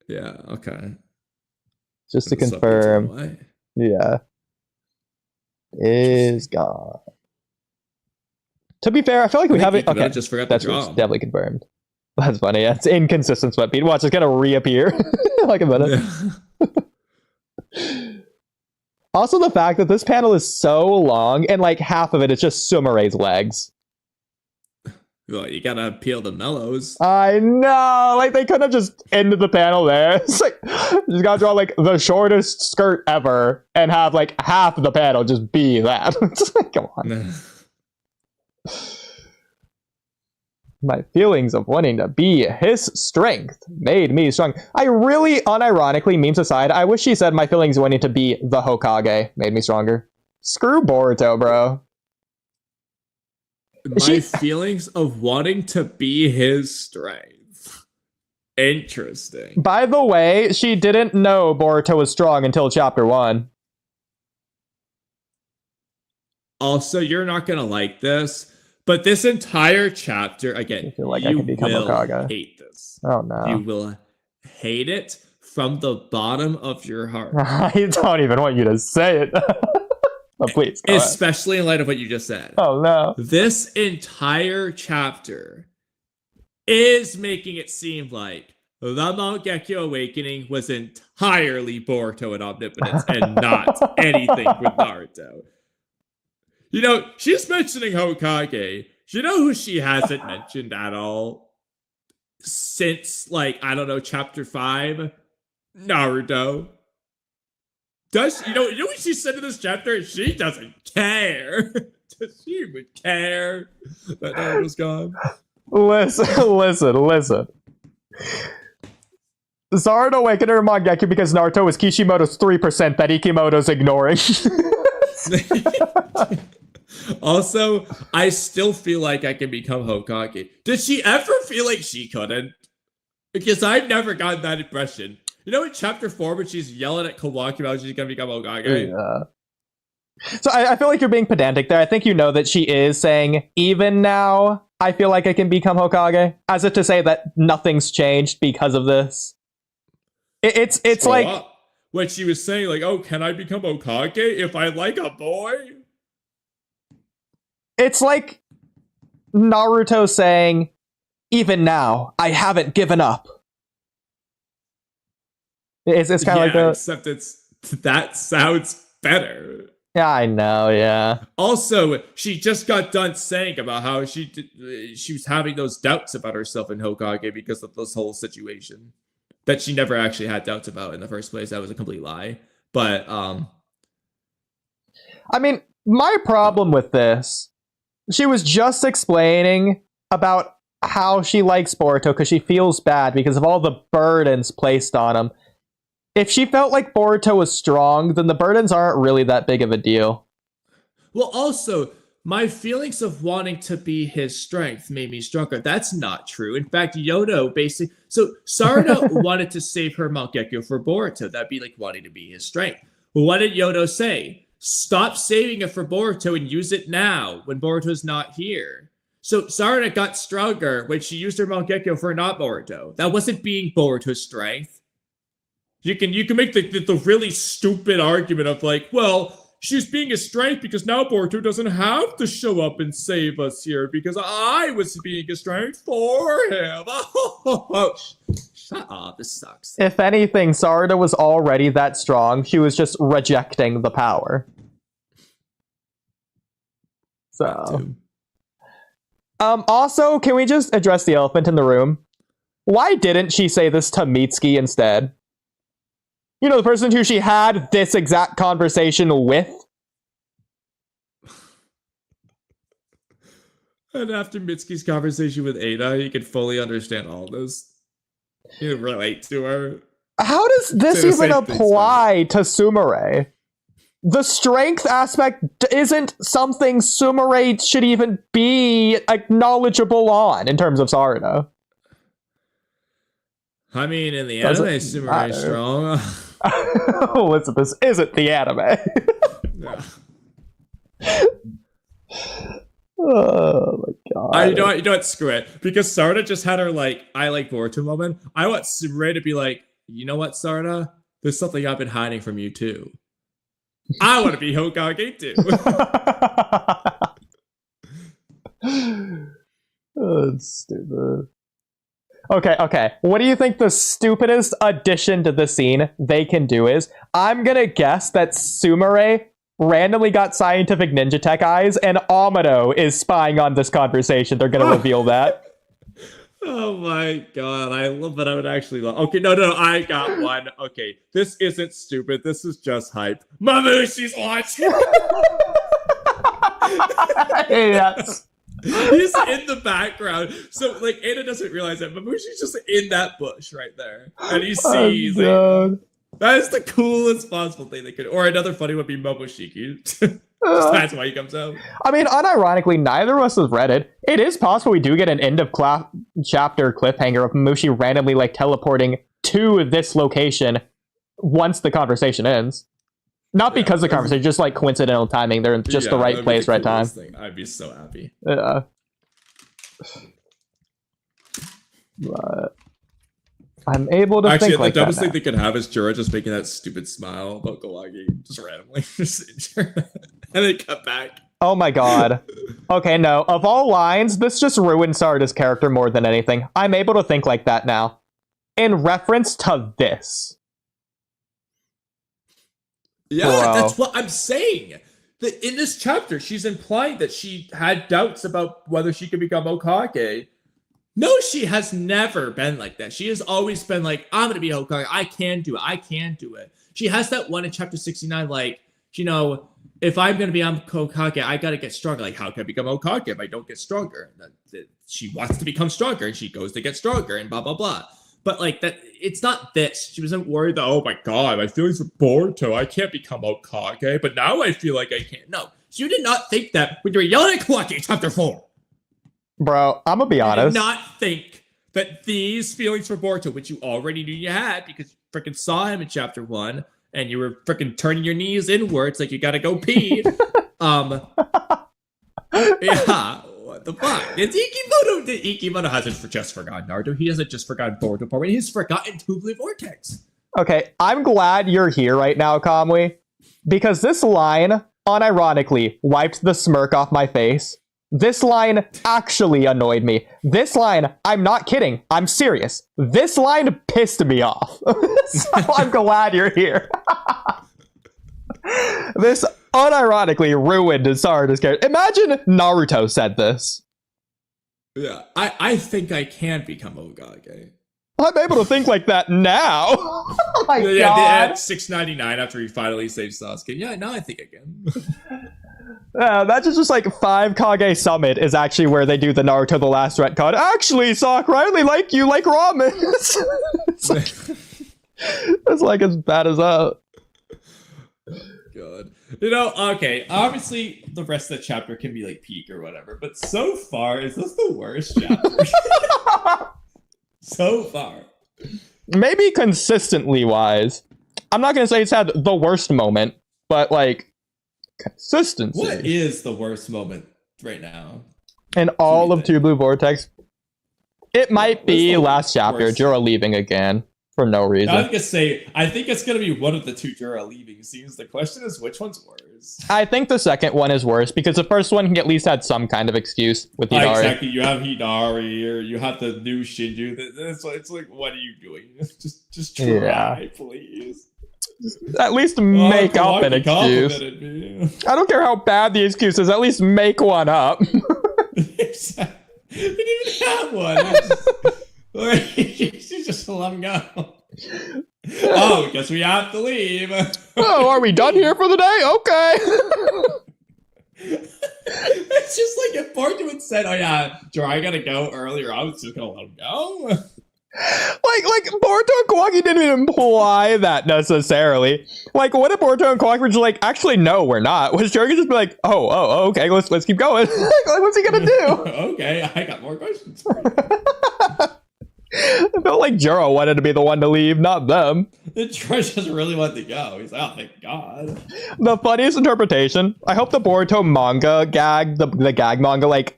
Yeah, okay. Just to The sweat beads are confirm. away. Yeah. Is gone. To be fair, I feel like we haven't. Okay, Just forgot that's to draw. definitely confirmed. That's funny. Yeah, it's inconsistent sweat bead. Watch, it's gonna reappear like a minute. Yeah. Also, the fact that this panel is so long and like half of it is just Sumare's legs. Well, you gotta peel the mellows. I know. Like they could have just ended the panel there. It's like you just gotta draw like the shortest skirt ever and have like half of the panel just be that. It's like, come on. My feelings of wanting to be his strength made me strong. I really, unironically, memes aside, I wish she said my feelings of wanting to be the Hokage made me stronger. Screw Boruto, bro. My feelings of wanting to be his strength. Interesting. By the way, she didn't know Boruto was strong until chapter 1. Also, you're not gonna like this, but this entire chapter, again, I feel like you I can become will Hokage. hate this. Oh no. You will hate it from the bottom of your heart. I don't even want you to say it. Oh, please. Go ahead. Especially in light of what you just said. Oh no. This entire chapter is making it seem like the Mangekyo Awakening was entirely Boruto and Omnipotence and not anything with Naruto. You know, she's mentioning Hokage. You know who she hasn't mentioned at all? Since, like, I don't know, chapter 5? Naruto. You know what she said in this chapter? She doesn't care. She would care that Naruto's gone. Listen. Naruto awakened her Mangekyo because Naruto was Kishimoto's 3% that Ikimoto's ignoring. Also, I still feel like I can become Hokage. Did she ever feel like she couldn't? Because I've never gotten that impression. You know in chapter 4 when she's yelling at Kawaki about she's gonna become Hokage? Yeah. So I feel like you're being pedantic there. I think you know that she is saying, even now, I feel like I can become Hokage. As if to say that nothing's changed because of this. It's So like... what? When she was saying, like, oh, can I become Hokage if I like a boy? It's like Naruto saying, even now, I haven't given up. It's kind of like the... Except that sounds better. Yeah, I know, yeah. Also, she just got done saying about how she was having those doubts about herself in Hokage because of this whole situation that she never actually had doubts about in the first place. That was a complete lie. But, I mean, my problem with this, she was just explaining about how she likes Boruto because she feels bad because of all the burdens placed on him. If she felt like Boruto was strong, then the burdens aren't really that big of a deal. well, also, my feelings of wanting to be his strength made me stronger. That's not true. In fact, Yodo basically... So, Sarada wanted to save her Mangekyo for Boruto. That'd be like wanting to be his strength. But what did Yodo say? Stop saving it for Boruto and use it now, when Boruto's not here. So, Sarada got stronger when she used her Mangekyo for not Boruto. That wasn't being Boruto's strength. You can make the really stupid argument of like, well, she's being a strength because now Boruto doesn't have to show up and save us here because I was being a strength for him. Shut up, this sucks. If anything, Sarada was already that strong. She was just rejecting the power. So, also, can we just address the elephant in the room? Why didn't she say this to Mitsuki instead? You know, the person who she had this exact conversation with? And after Mitsuki's conversation with Ada, you can fully understand all this. You can relate to her. How does this even apply to Sumire? The strength aspect isn't something Sumire should even be acknowledgeable on in terms of Sarada. I mean, in the anime, Sumire is strong. Listen, this isn't the anime. Yeah. Oh my god. You know what, screw it. Because Sarada just had her like, I like Boruto moment. I want Sumire to be like, you know what, Sarada? There's something I've been hiding from you too. I want to be Hokage too. Oh, it's stupid. Okay. What do you think the stupidest addition to the scene they can do is? I'm gonna guess that Sumire randomly got scientific ninja tech eyes and Amado is spying on this conversation. They're gonna reveal that. Oh my god, I love that. I would actually love. Okay, no, I got one. Okay, this isn't stupid. This is just hype. Mamushi's watching. Yes. He's in the background, so like Ada doesn't realize that Mamoshi's just in that bush right there, and he sees. That is the coolest possible thing they could. Or another funny would be Momoshiki. That's why he comes out. I mean, unironically, neither of us has read it. It is possible we do get an end of chapter cliffhanger of Mamushi randomly like teleporting to this location once the conversation ends. Not because of the conversation, just like coincidental timing. They're in just the right place, right time. I'd be so happy. Yeah. But I'm able to think like that. The dumbest thing they could have is Jura just making that stupid smile about Galagi, just randomly. And then cut back. Oh my god. Okay, no. Of all lines, this just ruined Sarada's character more than anything. I'm able to think like that now. In reference to this. Yeah, that's what I'm saying. That in this chapter, she's implying that she had doubts about whether she could become Hokage. No, she has never been like that. She has always been like, I'm going to be Hokage. I can do it. She has that one in chapter 69, like, you know, if I'm going to be Hokage, I got to get stronger. Like, how can I become Hokage if I don't get stronger? She wants to become stronger, and she goes to get stronger, and blah, blah, blah. But, like, that, it's not this. She wasn't worried that, oh, my God, my feelings for Boruto, I can't become Hokage, but now I feel like I can't. No, you did not think that when you were yelling at Kawaki chapter 4. Bro, I'm gonna be honest. You did not think that these feelings for Boruto, which you already knew you had because you freaking saw him in chapter 1, and you were freaking turning your knees inwards like you gotta go pee. Yeah, what the fuck? It's Ikimoto hasn't just forgotten Naruto. He hasn't just forgotten Boruto part. He's forgotten two blue vortex. Okay, I'm glad you're here right now, Kamui, because this line, unironically, wiped the smirk off my face. This line actually annoyed me. This line, I'm not kidding. I'm serious. This line pissed me off. So I'm glad you're here. This unironically ruined Sarada's character. Imagine Naruto said this. Yeah, I think I can become Hokage. I'm able to think like that now. Oh my god. At 699 after he finally saves Sasuke. Yeah, now I think I can. That's just like 5 Kage Summit is actually where they do the Naruto the Last retcon. Actually, Sakura, I only like you like ramen. It's like as bad as that. God. You know, okay, obviously the rest of the chapter can be like peak or whatever, but so far, is this the worst chapter? So far. Maybe consistently wise. I'm not going to say it's had the worst moment, but like consistency. What is the worst moment right now? In all of Two Blue Vortex, it might be last chapter, Jura leaving again. for no reason. I think it's gonna be one of the two Jura leaving scenes. The question is, which one's worse? I think the second one is worse because the first one at least had some kind of excuse with Hidari. Exactly. You have Hidari, or you have the new Shinju. It's like, what are you doing? Just try, please. At least make up an excuse. I don't care how bad the excuse is. At least make one up. You didn't even have one. You just let him go. Oh, guess we have to leave. Oh, are we done here for the day? Okay. It's just like if Boruto had said, "Oh yeah, Joe, I gotta go earlier," I was just gonna let him go. Like Boruto and Kawaki didn't even imply that necessarily. Like, what if Boruto and Kawaki were just like, actually, no, we're not? Was Joe just be like, oh, okay, let's keep going? Like, what's he gonna do? Okay, I got more questions for you. It felt like Juro wanted to be the one to leave, not them. Juro just really wanted to go. He's like, oh, thank God. The funniest interpretation, I hope the Boruto manga gag, the gag manga, like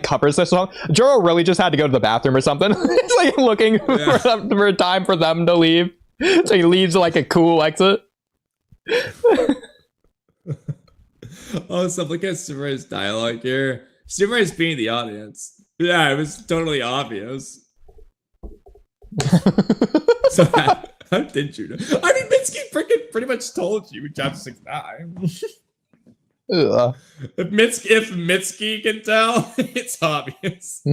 covers this song. Juro really just had to go to the bathroom or something. It's like looking for a time for them to leave. So he leaves like a cool exit. Oh, so look at Sumera's dialogue here. Sumera's being the audience. Yeah, it was totally obvious. So how did you know? I mean, Mitsuki pretty much told you chapter 6 times. If Mitsuki can tell, it's obvious.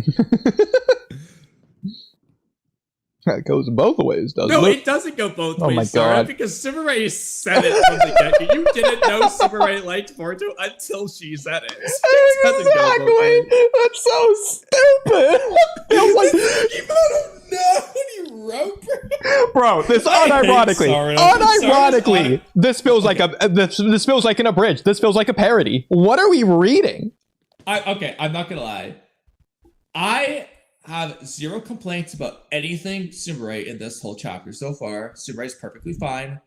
That goes both ways, doesn't it? No, it doesn't go both ways. My Sarah, God. because Sumire said it from the get-go. You didn't know Sumire liked Boruto until she said it. Exactly. That's so stupid. Feels like You don't know, you roper. Bro, this unironically, this feels like this feels like an abridged. This feels like a parody. What are we reading? I'm not gonna lie. I have zero complaints about anything Sumire in this whole chapter so far. Sumire perfectly fine.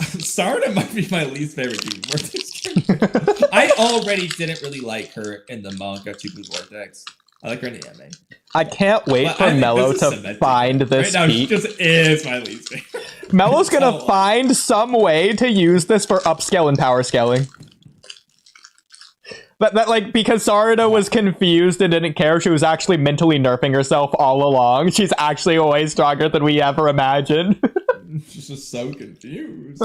Sarada might be my least favorite Demon Vortex character. I already didn't really like her in the manga to Blue Vortex. I like her in the anime. I can't wait for Mello to find this right now, speech. she just is my least favorite. Mello's gonna find some way to use this for upscale and power scaling. But like, because Sarada was confused and didn't care, she was actually mentally nerfing herself all along. She's actually way stronger than we ever imagined. She's just so confused.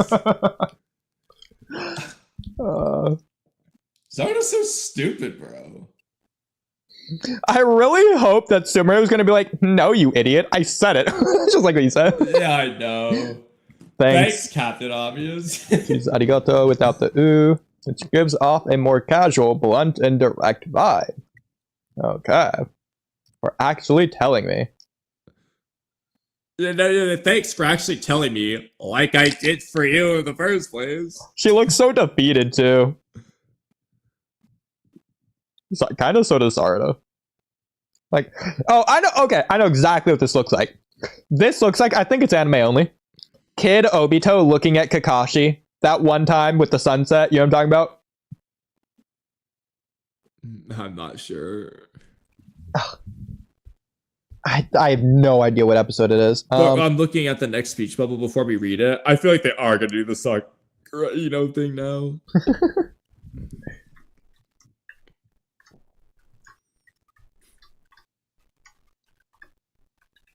Sarada's so stupid, bro. I really hope that Sumire was going to be like, no, you idiot. I said it. Just like what you said. Yeah, I know. Thanks, Captain Obvious. She's arigato without the ooh, which gives off a more casual, blunt, and direct vibe. Okay. For actually telling me. No, thanks for actually telling me, like I did for you in the first place. She looks so defeated, too. So, kind of so does Sarada. Like, oh, I know, okay, I know exactly what this looks like. This looks like, I think it's anime only. Kid Obito looking at Kakashi that one time with the sunset, you know what I'm talking about? I'm not sure. I have no idea what episode it is. I'm looking at the next speech bubble before we read it. I feel like they are going to do the Sakura, thing now.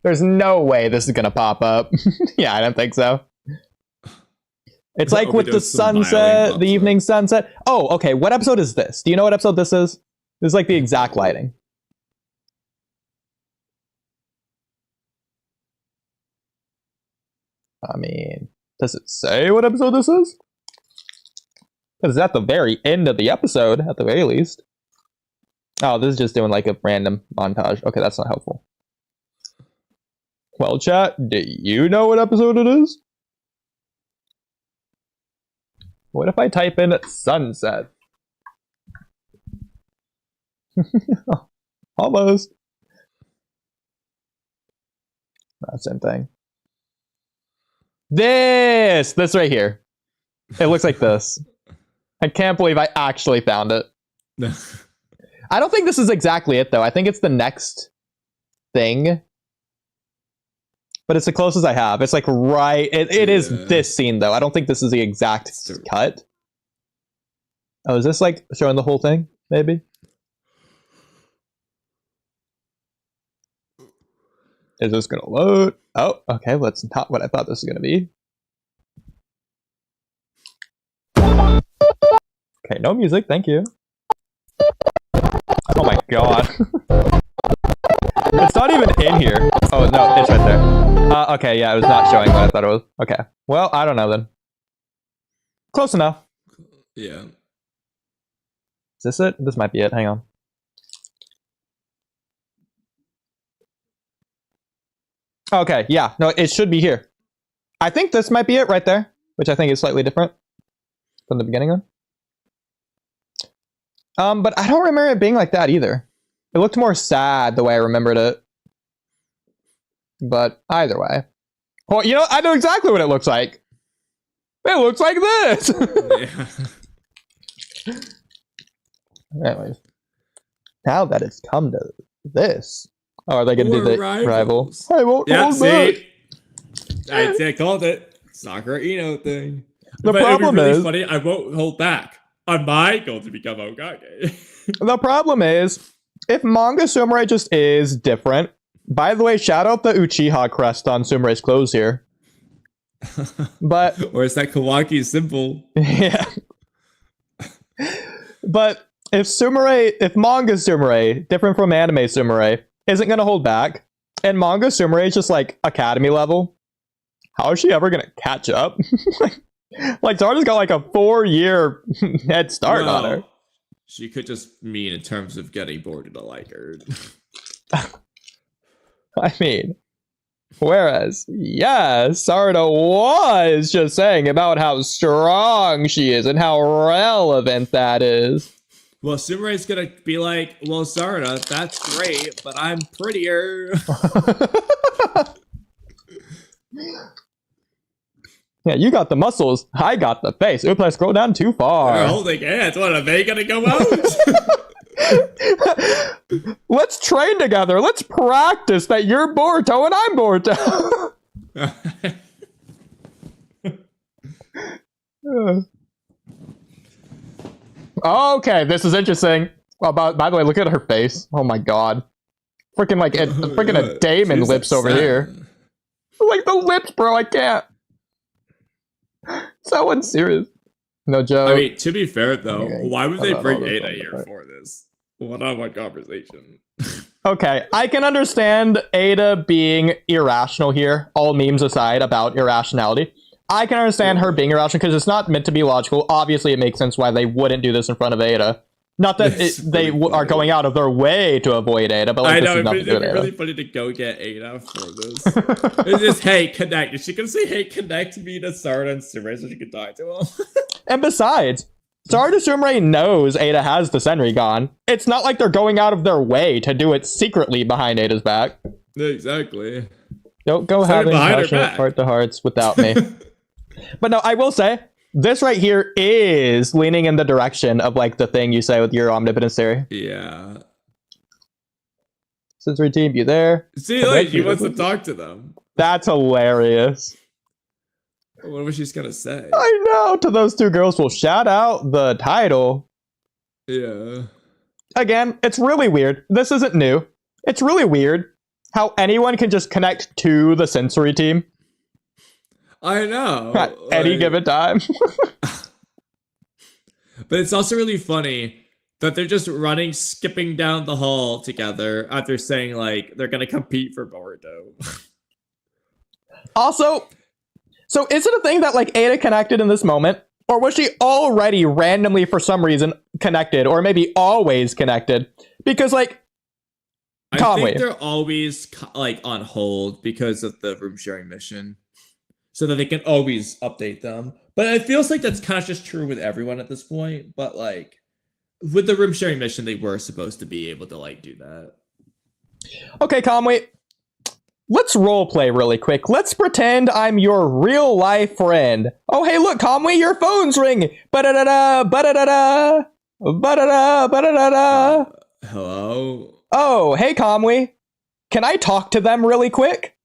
There's no way this is gonna pop up. Yeah, I don't think so. It's like with the sunset, the evening sunset. Oh, okay. What episode is this? Do you know what episode this is? This is like the exact lighting. I mean, does it say what episode this is? Because it's at the very end of the episode, at the very least. Oh, this is just doing like a random montage. Okay, that's not helpful. Well, chat, do you know what episode it is? What if I type in sunset? Almost. Not same thing. This right here. It looks like this. I can't believe I actually found it. I don't think this is exactly it, though. I think it's the next thing. but it's the closest I have. It's like right. It is Yeah. this scene though. I don't think this is the exact So- cut. Oh, is this like showing the whole thing? Maybe. Is this gonna load? Oh, okay. Well, that's not what I thought this was gonna be. Okay, no music. Thank you. Oh my god. It's not even in here. Oh, no, it's right there. Okay, yeah, it was not showing what I thought it was. Okay. Well, I don't know then. Close enough. Yeah. Is this it? This might be it. Hang on. Okay, yeah. No, it should be here. I think this might be it right there, which I think is slightly different from the beginning one. But I don't remember it being like that either. It looked more sad the way I remembered it. But either way. Well, you know, I know exactly what it looks like. It looks like this! Yeah. Anyways. Now that it's come to this. Oh, are they going to do We're the rival? rivals. I won't Yeah, hold back. see? I called it. Sakura Ino thing. The But problem it'd be really is- funny. I won't hold back. Am I going to become Hokage? The problem is, if manga Sumerai just is different. By the way, shout out the Uchiha crest on Sumerai's clothes here. But Or is that Kawaki symbol? yeah. But if manga Sumerai, different from anime Sumerai, isn't gonna hold back, and manga Sumerai is just like academy level, how is she ever gonna catch up? Like Zarda's got like a 4-year head start on her. Well, she could just mean in terms of getting bored to like her. I mean, whereas, yes, Sarda was just saying about how strong she is and how relevant that is. Well, Sumerai's gonna be like, well, Sarda, that's great, but I'm prettier. Yeah, you got the muscles, I got the face. Oops, I scrolled down too They're far. holding hands. What, are they gonna go out? Let's train together. Let's practice that you're Boruto and I'm Boruto. Okay, this is interesting. Well, by the way, look at her face. Oh my god. Freaking like a Damon She's lips over upset. here. Like the lips, bro, I can't. So unserious. No joke. I mean, to be fair though, Okay, why would they hold on, bring hold on, Ada hold on, here hold on. for this one-on-one conversation? Okay, I can understand Ada being irrational here, all memes aside about irrationality. I can understand her being irrational because it's not meant to be logical. Obviously, it makes sense why they wouldn't do this in front of Ada. Not that It's they really are funny. going out of their way to avoid Ada, but like, I this know, is it'd nothing be to do with really Ada. funny to go get Ada for this. It's just, hey, connect. Is she gonna say, hey, connect me to Sarda and Sumire so she can talk to him? And besides, Sarda Sumire knows Ada has the Senrigan. It's not like they're going out of their way to do it secretly behind Ada's back. Exactly. Don't go Started having behind her passionate back. heart-to-hearts without me. But no, I will say, this right here is leaning in the direction of like the thing you say with your omnipotence theory. Yeah. Sensory team, you there? See, like, he wants to talk to them. That's hilarious. What was she gonna say? I know, to those two girls, will shout out the title. Yeah. Again, it's really weird. This isn't new. It's really weird how anyone can just connect to the sensory team I know. at any like- given time. But it's also really funny that they're just running, skipping down the hall together after saying, like, they're gonna compete for Boruto. Also, so is it a thing that like Ada connected in this moment? Or was she already randomly for some reason connected? Or maybe always connected? Because like, I Kamui. think they're always, like, on hold because of the room sharing mission. So that they can always update them. But it feels like that's kind of just true with everyone at this point. But, like, with the room sharing mission, they were supposed to be able to, like, do that. okay, Kamui, let's roleplay really quick. Let's pretend I'm your real life friend. Oh, hey, look, Kamui, your phone's ringing. Ba-da-da-da, ba-da-da-da, ba-da-da, ba-da-da-da. Hello? Oh, hey, Kamui. Can I talk to them really quick?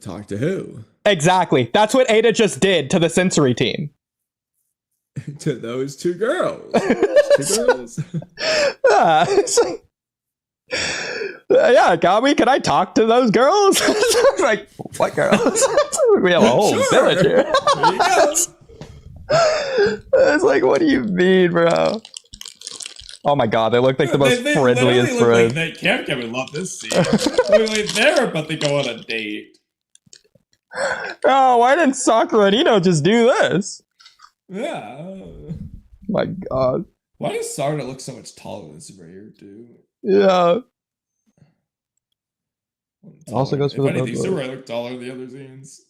Talk to who? Exactly. That's what Ada just did to the sensory team. To those two girls. Two girls. It's like, yeah, Kamui, can I talk to those girls? Like, what girls? We have a whole village here. There you go. It's like, what do you mean, bro? Oh my god, they look like the most friendliest friends. Like Cam would love this scene. Like they're about to go on a date. Oh, why didn't Sakura and Ino just do this? Yeah. Oh my god. Why does Sarda look so much taller than Subaru, too? Yeah. Also goes for if the anything, notebook. Subaru looked taller than the other scenes.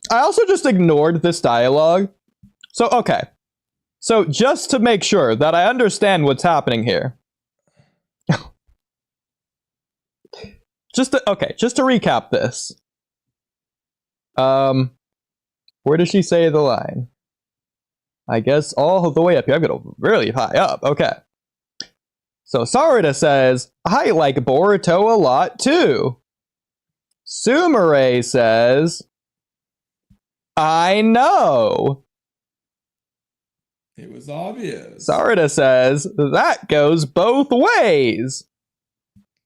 I also just ignored this dialogue. So, okay. So, just to make sure that I understand what's happening here. just to recap this. Where does she say the line? I guess all the way up here. I'm gonna really high up. Okay. So Sarada says, I like Boruto a lot too. Sumire says, I know. It was obvious. Sarada says, that goes both ways.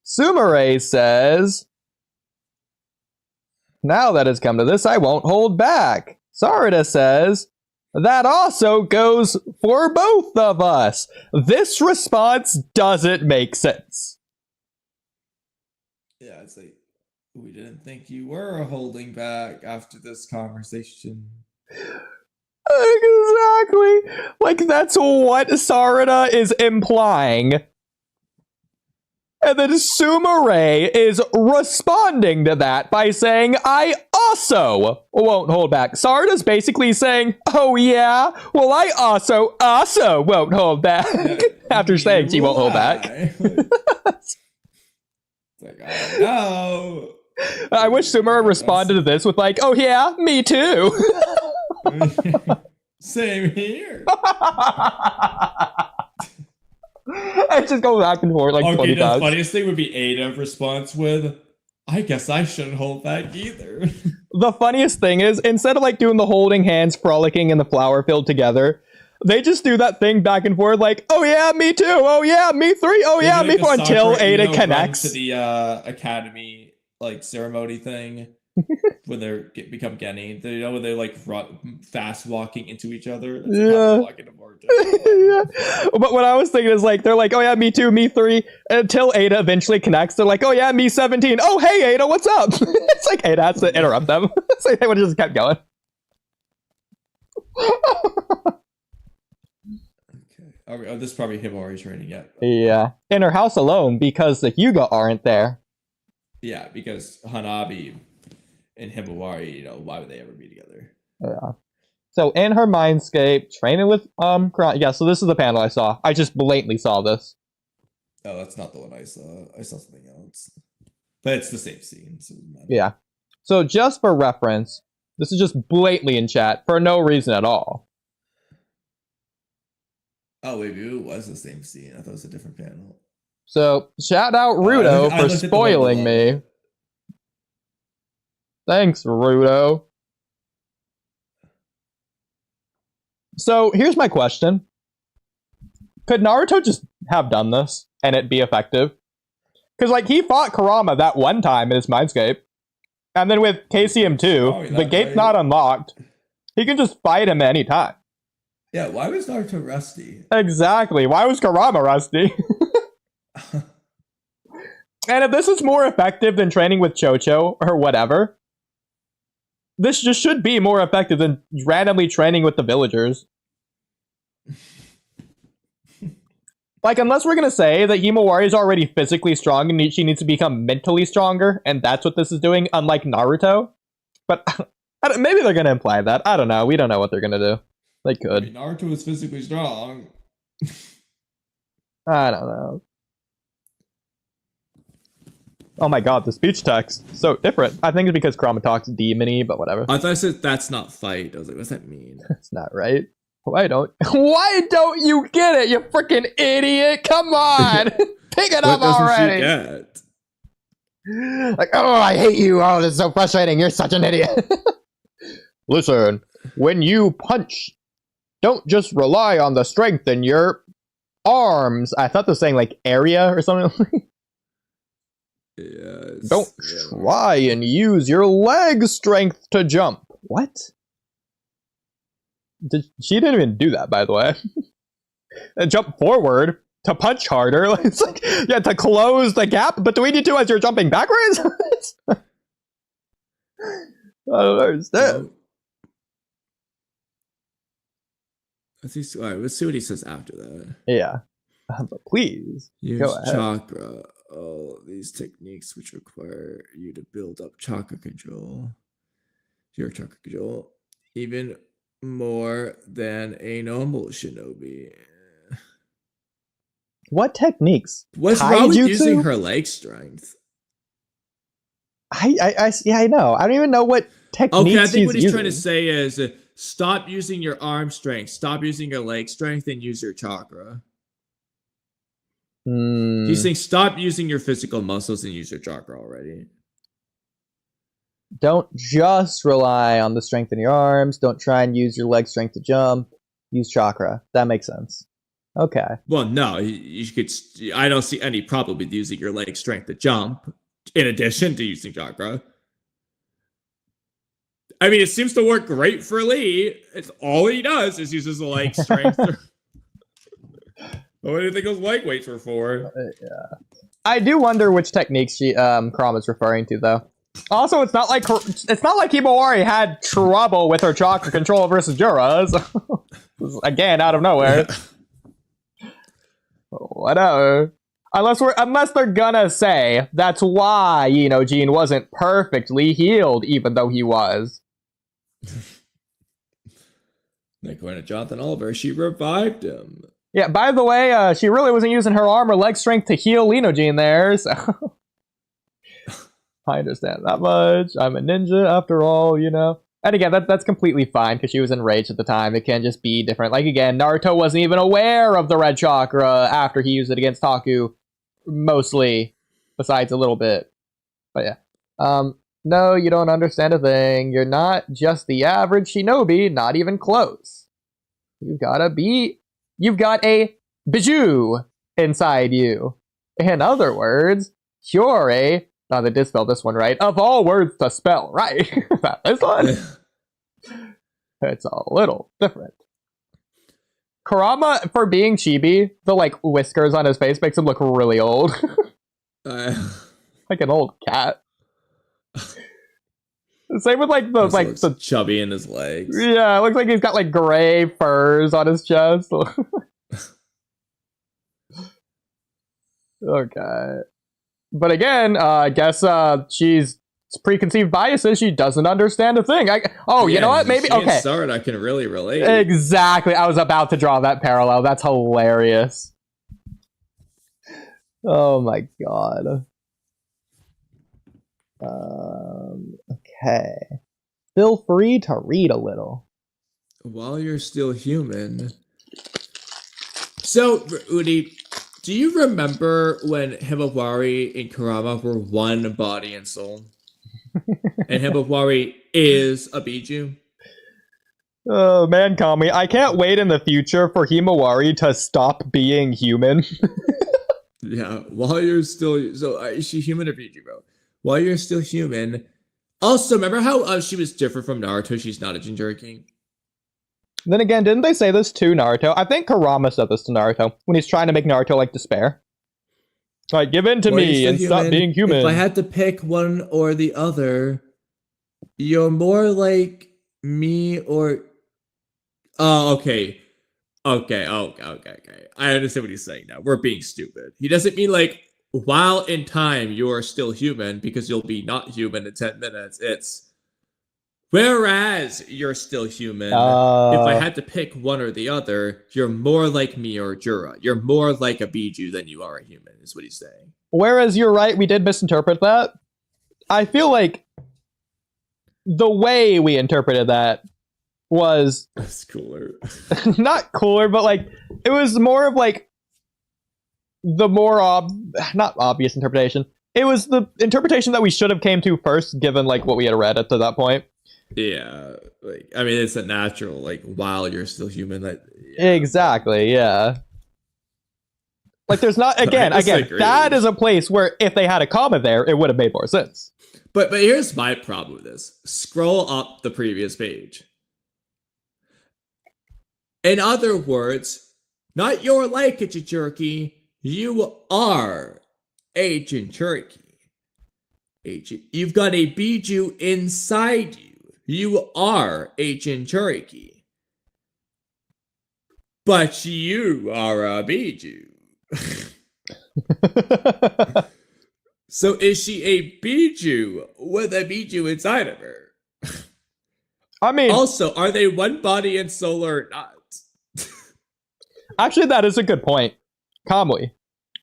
Sumire says, now that it's come to this, I won't hold back. Sarada says, that also goes for both of us. This response doesn't make sense. Yeah, it's like, we didn't think you were holding back after this conversation. Exactly. Like, that's what Sarada is implying. And then Sumire is responding to that by saying, I also won't hold back. Sarada's basically saying, oh yeah? Well, I also won't hold back. After saying she won't hold back. It's like, oh no. I wish Sumire responded to this with like, oh yeah, me too. Same here. I just go back and forth like 20 the times. funniest thing would be Ada's response with, I guess I shouldn't hold back either. The funniest thing is, instead of like doing the holding hands, frolicking in the flower field together, they just do that thing back and forth like, oh yeah, me too, oh yeah, me three, oh yeah, me four, until Ada connects. To the academy like ceremony thing when they become Genny. You know when they like fast walking into each other. That's yeah. Yeah. But what I was thinking is like they're like, oh yeah, me too, me three, until Ada eventually connects. They're like, oh yeah, me 17. Oh hey Ada, what's up? It's like Ada has to interrupt them. It's like they would have just kept going. Okay. Oh, this is probably Himori's training yet. Yeah. In her house alone because the Hyuga aren't there. Yeah, because Hanabi and Himawari, you know, why would they ever be together? Yeah. So in her mindscape, training with yeah, so this is the panel I saw. I just blatantly saw this. Oh, that's not the one I saw. I saw something else. But it's the same scene, so it doesn't matter. Yeah. So just for reference, this is just blatantly in chat for no reason at all. Oh, wait, maybe it was the same scene. I thought it was a different panel. So shout out Rudo for spoiling me. Thanks, Rudo. So here's my question. Could Naruto just have done this and it be effective? Because like he fought Kurama that one time in his mindscape. And then with KCM2, the gate's not unlocked. He can just fight him anytime. Yeah, why was Naruto rusty? Exactly. Why was Kurama rusty? And if this is more effective than training with Chocho or whatever, this just should be more effective than randomly training with the villagers. Like, unless we're going to say that Himawari is already physically strong and she needs to become mentally stronger, and that's what this is doing, unlike Naruto. But maybe they're going to imply that. I don't know. We don't know what they're going to do. They could. I mean, Naruto is physically strong. I don't know. Oh my god, the speech text. So different. I think it's because Kurama talks demon-y, but whatever. I thought I said that's not fight. I was like, what's that mean? That's not right. Why don't you get it, you freaking idiot? Come on! Pick it up already! Like, oh, I hate you. Oh, this is so frustrating. You're such an idiot. Listen, when you punch, don't just rely on the strength in your arms. I thought they were saying like area or something. Yes. Don't try and use your leg strength to jump. What? She didn't even do that, by the way. And jump forward to punch harder. It's like, yeah, to close the gap between you two as you're jumping backwards? I don't understand. Alright, let's see what he says after that. Yeah. But please, Use go ahead. chakra. Oh, these techniques which require you to build up chakra control. Your chakra control. Even more than a normal shinobi. What techniques? What's wrong with Taijutsu? using her leg strength? Yeah, I know. I don't even know what techniques Okay, I think what he's using. trying to say is stop using your arm strength, stop using your leg strength, and use your chakra. He's saying stop using your physical muscles and use your chakra already. Don't just rely on the strength in your arms. Don't try and use your leg strength to jump. Use chakra. That makes sense. Okay. Well, no, you could. I don't see any problem with using your leg strength to jump, in addition to using chakra. I mean, it seems to work great for Lee. It's all he does is uses the leg strength. What do you think those leg weights were for? Yeah. I do wonder which techniques she Kurama's referring to, though. Also, it's not like Himawari had trouble with her chakra control versus Jura's. Again, out of nowhere. Whatever. Unless they're gonna say that's why Gene wasn't perfectly healed, even though he was. According to Jonathan Oliver, she revived him. Yeah. By the way, she really wasn't using her arm or leg strength to heal Lino Gene there. So I understand that much. I'm a ninja after all, And again, that's completely fine because she was enraged at the time. It can just be different. Like again, Naruto wasn't even aware of the red chakra after he used it against Taku, mostly, besides a little bit. But yeah, no, you don't understand a thing. You're not just the average shinobi, not even close. You've got a bijou inside you. In other words, you're a. Now they did spell this one right. Of all words to spell right. This one. It's a little different. Kurama, for being chibi, the whiskers on his face makes him look really old. Like an old cat. Same with the chubby in his legs. Yeah, it looks like he's got gray furs on his chest. Okay. But again, I guess she's preconceived biases. She doesn't understand a thing. You know what? Maybe okay. Sorry, I can really relate. Exactly. I was about to draw that parallel. That's hilarious. Oh my god. Okay. Feel free to read a little. While you're still human. So, Oodie, do you remember when Himawari and Kurama were one body and soul? And Himawari is a Biju? Oh man, Kamui, I can't wait in the future for Himawari to stop being human. Yeah, while you're still... So, is she human or Biju, bro? While you're still human... Also, remember how she was different from Naruto? She's not a Jinchuriki? Then again, didn't they say this to Naruto? I think Kurama said this to Naruto when he's trying to make Naruto despair. Give in to me and stop being human. If I had to pick one or the other, you're more like me or... Oh, okay. Okay. I understand what he's saying now. We're being stupid. He doesn't mean while in time you're still human because you'll be not human in 10 minutes. It's whereas you're still human. If I had to pick one or the other, you're more like me or Jura. You're more like a Biju than you are a human, is what he's saying. Whereas you're right, we did misinterpret that. I feel like the way we interpreted that was... That's cooler. Not cooler, but it was more of the more not obvious interpretation. it was the interpretation that we should have came to first, given like what we had read up to that point. Yeah, like I mean, it's a natural like while you're still human. That Exactly, yeah. Like there's not again, that is a place where if they had a comma there, it would have made more sense. But here's my problem with this. Scroll up the previous page. In other words, not you're like a Jinchuriki, you are a Jinchuriki. You've got a Biju inside you. You are a Jinchuriki. But you are a Biju. So is she a Biju with a Biju inside of her? I mean, also, are they one body and soul or not? Actually, that is a good point. Kamui,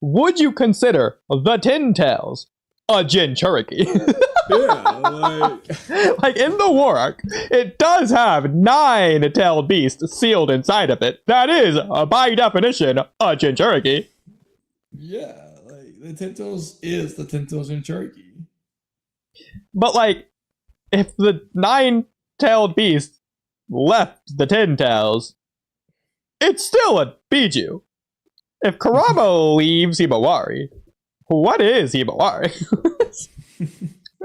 would you consider the Tin Tails a Jinchuriki? Yeah, like in the war arc, it does have 9-tailed beasts sealed inside of it. That is, by definition, a Jinchuriki. yeah, like the Tintos is the Tintos in Turkey. But like, if the 9-tailed beast left the 10 tails, it's still a Biju. If Kurama leaves Himawari, what is Himawari?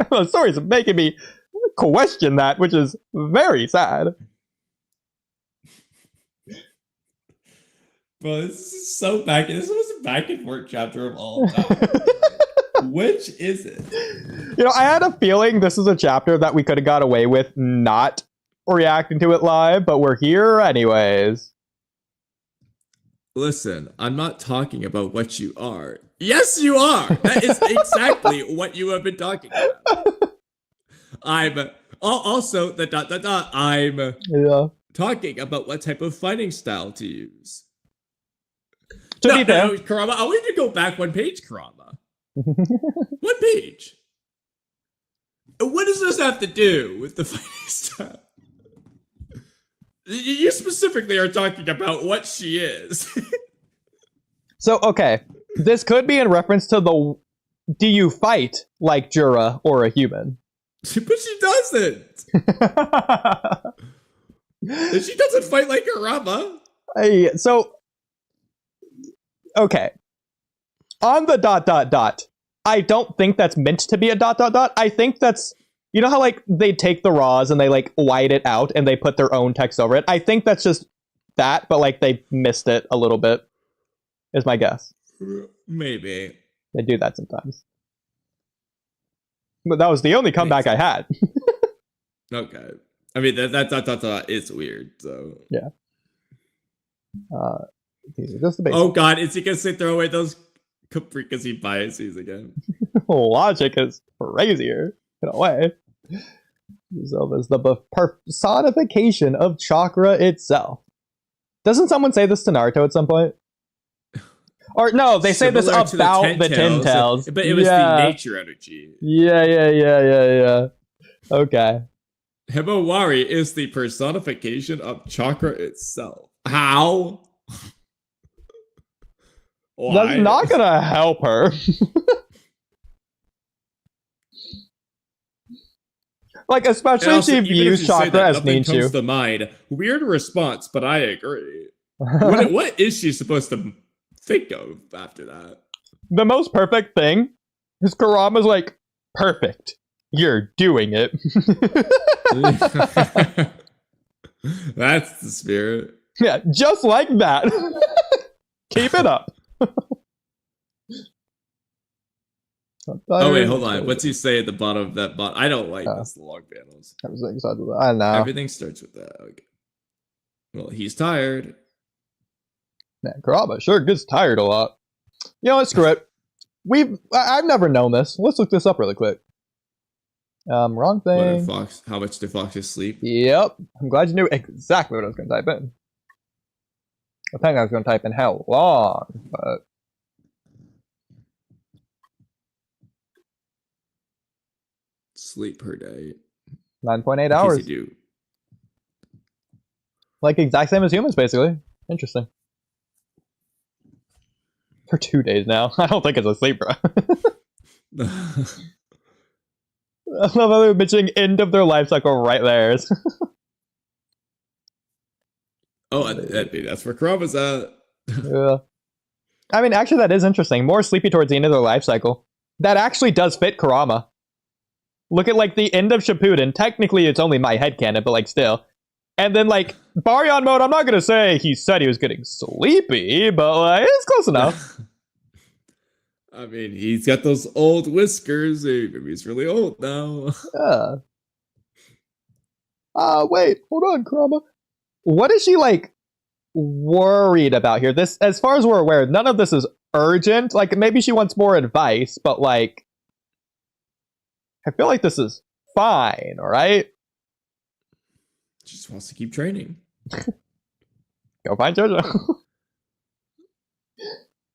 The story's making me question that, which is very sad. Bro, this is so this was a back and forth chapter of all time. Which is it? You know, I had a feeling this is a chapter that we could have got away with not reacting to it live, but we're here anyways. Listen, I'm not talking about what you are. Yes, you are. That is exactly what you have been talking about. I'm also I'm talking about what type of fighting style to use. No, Kurama, I want you to go back one page, Kurama. One page. What does this have to do with the fighting style? You specifically are talking about what she is. So, okay. This could be in reference to the... Do you fight like Jura or a human? But she doesn't. She doesn't fight like Kurama. So... Okay. On the ... I don't think that's meant to be a ... I think that's... You know how, like, they take the raws and they, like, white it out and they put their own text over it? I think that's just that, but, like, they missed it a little bit, is my guess. Maybe. They do that sometimes. But that was the only comeback I had. Okay. I mean, that it's weird, so... Yeah. Just the basics. Oh, God, is he going to throw away those capricci biases again? Logic is crazier. In a way. So there's the personification of chakra itself. Doesn't someone say this to Naruto at some point? Or no, they say this about the Ten Tails. But it was the nature energy. Yeah. Okay. Himawari is the personification of chakra itself. How? That's not gonna help her. Like, especially if she views chakra as Ninshu. Comes to mind. Weird response, but I agree. What is she supposed to think of after that? The most perfect thing is Kurama's like, perfect. You're doing it. That's the spirit. Yeah, just like that. Keep it up. Oh wait, hold on. What's he say at the bottom of that bot? I don't like this long panels. I know. Everything starts with that. Okay. Well, he's tired. Man, Kurama sure gets tired a lot. You know what? Screw it. I've never known this. Let's look this up really quick. Wrong thing. How much do foxes sleep? Yep. I'm glad you knew exactly what I was going to type in. I think I was going to type in how long, but... Sleep per day. 9.8 hours. You do. Like exact same as humans, basically. Interesting. For 2 days now. I don't think it's a sleep, bro. I love how they're mentioning end of their life cycle right there. That's where Kurama's at. Yeah. I mean, actually, that is interesting. More sleepy towards the end of their life cycle. That actually does fit Kurama. Look at, like, the end of Shippuden. Technically, it's only my headcanon, but, like, still. And then, like, Baryon mode, I'm not going to say he said he was getting sleepy, but, like, it's close enough. I mean, he's got those old whiskers. Maybe he's really old now. Yeah. Wait, hold on, Kurama. What is she, like, worried about here? This, as far as we're aware, none of this is urgent. Like, maybe she wants more advice, but, like, I feel like this is fine, alright? She just wants to keep training. Go find JoJo.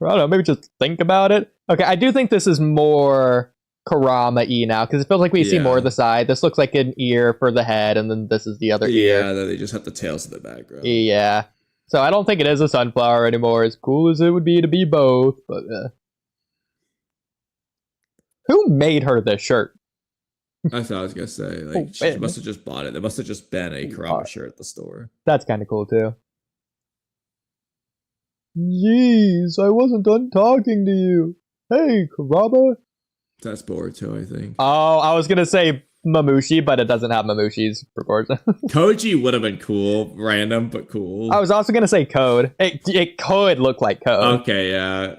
I don't know, maybe just think about it. Okay, I do think this is more Kurama-y now, because it feels like we see more of the side. This looks like an ear for the head, and then this is the other ear. Yeah, they just have the tails in the background. Yeah. So I don't think it is a sunflower anymore, as cool as it would be to be both, but who made her this shirt? I thought I was gonna say, like, she must have just bought it. There must have just been a Kurama shirt at the store. That's kind of cool, too. Jeez, I wasn't done talking to you. Hey, Kurama. That's Boruto, I think. Oh, I was gonna say Mamushi, but it doesn't have Mamushi's proportion. Koji would have been cool. Random, but cool. I was also gonna say Code. It could look like Code. Okay, yeah.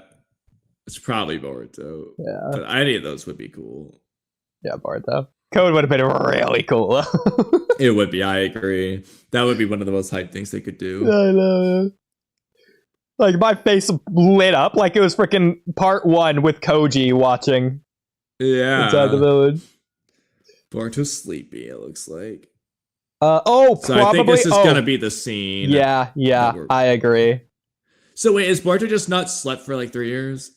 It's probably Boruto. Yeah. But any of those would be cool. Yeah, Boruto. Code would have been really cool. It would be, I agree. That would be one of the most hyped things they could do. I know. Like, my face lit up like it was freaking part 1 with Koji watching inside the village. Boruto's sleepy, it looks like. So probably. I think this is gonna be the scene. Yeah, I agree. So wait, is Boruto just not slept for like 3 years?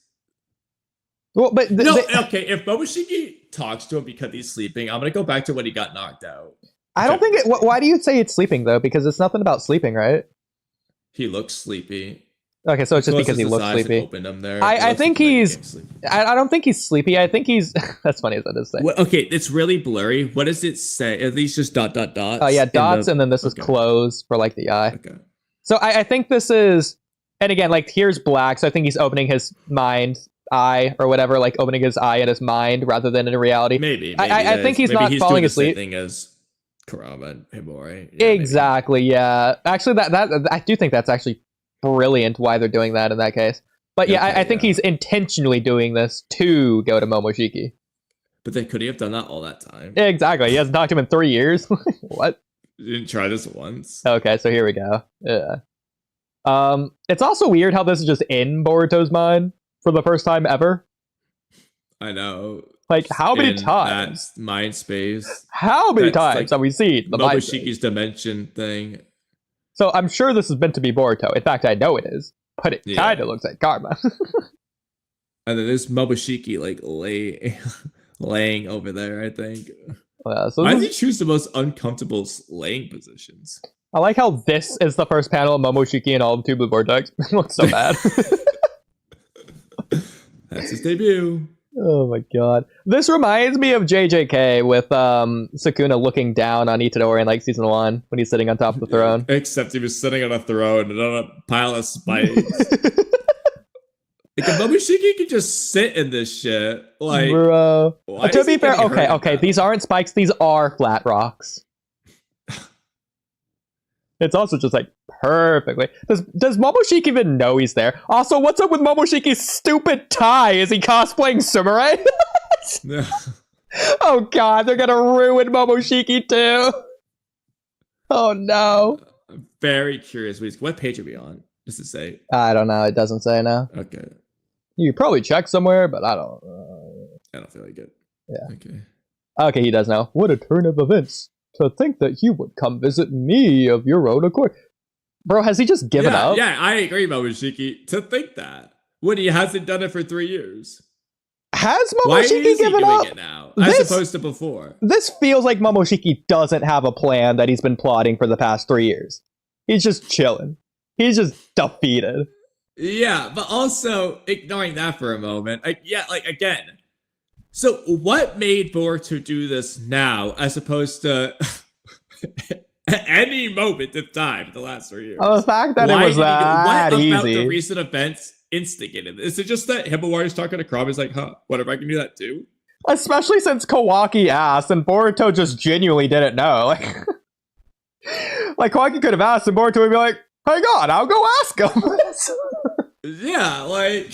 Well, but okay. If Momoshiki talks to him because he's sleeping, I'm gonna go back to when he got knocked out. I don't think it. Why do you say it's sleeping though? Because it's nothing about sleeping, right? He looks sleepy. Okay, so it's just because he looks sleepy. I think he's. I don't think he's sleepy. I think he's. That's funny as that is saying. Well, okay, it's really blurry. What does it say? At least just dots. Oh yeah, dots, and then this is closed for like the eye. Okay. So I think this is, and again, like here's black. So I think he's opening his mind eye or whatever, like opening his eye in his mind rather than in reality. Maybe I think he's not falling asleep. Same thing as Kurama and Himori. Yeah, exactly. Maybe. Yeah. Actually, that I do think that's actually brilliant why they're doing that in that case. But yeah, I think he's intentionally doing this to go to Momoshiki. But then could he have done that all that time? Yeah, exactly. He hasn't talked to him in 3 years. What? You didn't try this once. Okay, so here we go. Yeah. It's also weird how this is just in Boruto's mind for the first time ever. I know. Like, how many times? That mind space. How many times have we seen the Momoshiki's dimension thing? So I'm sure this is meant to be Boruto. In fact, I know it is. But it kind of looks like Karma. And then there's Momoshiki, like, laying over there, I think. So why does he choose the most uncomfortable laying positions? I like how this is the first panel of Momoshiki and all of Two Blue Vortex. It looks so bad. That's his debut. Oh my god. This reminds me of JJK with Sukuna looking down on Itadori in like season 1 when he's sitting on top of the throne. Except he was sitting on a throne and on a pile of spikes. Like, if Momoshiki could just sit in this shit, like, bro. To be fair, okay, these aren't spikes, these are flat rocks. It's also just like perfectly. Does Momoshiki even know he's there? Also, what's up with Momoshiki's stupid tie? Is he cosplaying samurai? Oh god, they're gonna ruin Momoshiki too. Oh no. I'm very curious. What page are we on? Does it say? I don't know. It doesn't say now. Okay. You probably check somewhere, but I don't. I don't feel like it. Yeah. Okay. Okay, he does now. What a turn of events. To think that you would come visit me of your own accord. Bro, has he just given up? Yeah, I agree, Momoshiki. To think that. When he hasn't done it for 3 years. Has Momoshiki Why is he given doing up? it now? As opposed to before. This feels like Momoshiki doesn't have a plan that he's been plotting for the past 3 years. He's just chilling. He's just defeated. Yeah, but also ignoring that for a moment. Again, So what made Boruto do this now as opposed to any moment of time in the last 3 years? The fact that it was that what easy. about the recent events instigated this? Is it just that Himawari's talking to Kram is like, huh, what, if I can do that too? Especially since Kawaki asked and Boruto just genuinely didn't know. Like Kawaki could have asked and Boruto would be like, hang on, I'll go ask him. Yeah, like...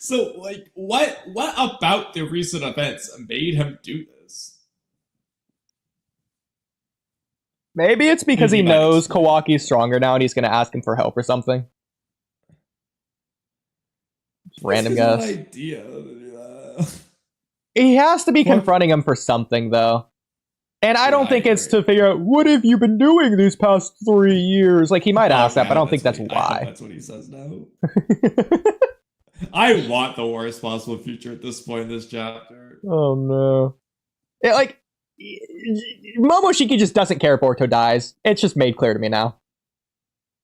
So, like, what about the recent events made him do this? Maybe it's because he knows Kawaki's stronger now and he's going to ask him for help or something. Random guess. Idea. He has to be confronting him for something, though. And I don't think it's to figure out, what have you been doing these past 3 years? Like, he might ask that, but I don't think that's why. That's what he says now. I want the worst possible future at this point in this chapter. Oh, no. Momoshiki just doesn't care if Boruto dies. It's just made clear to me now.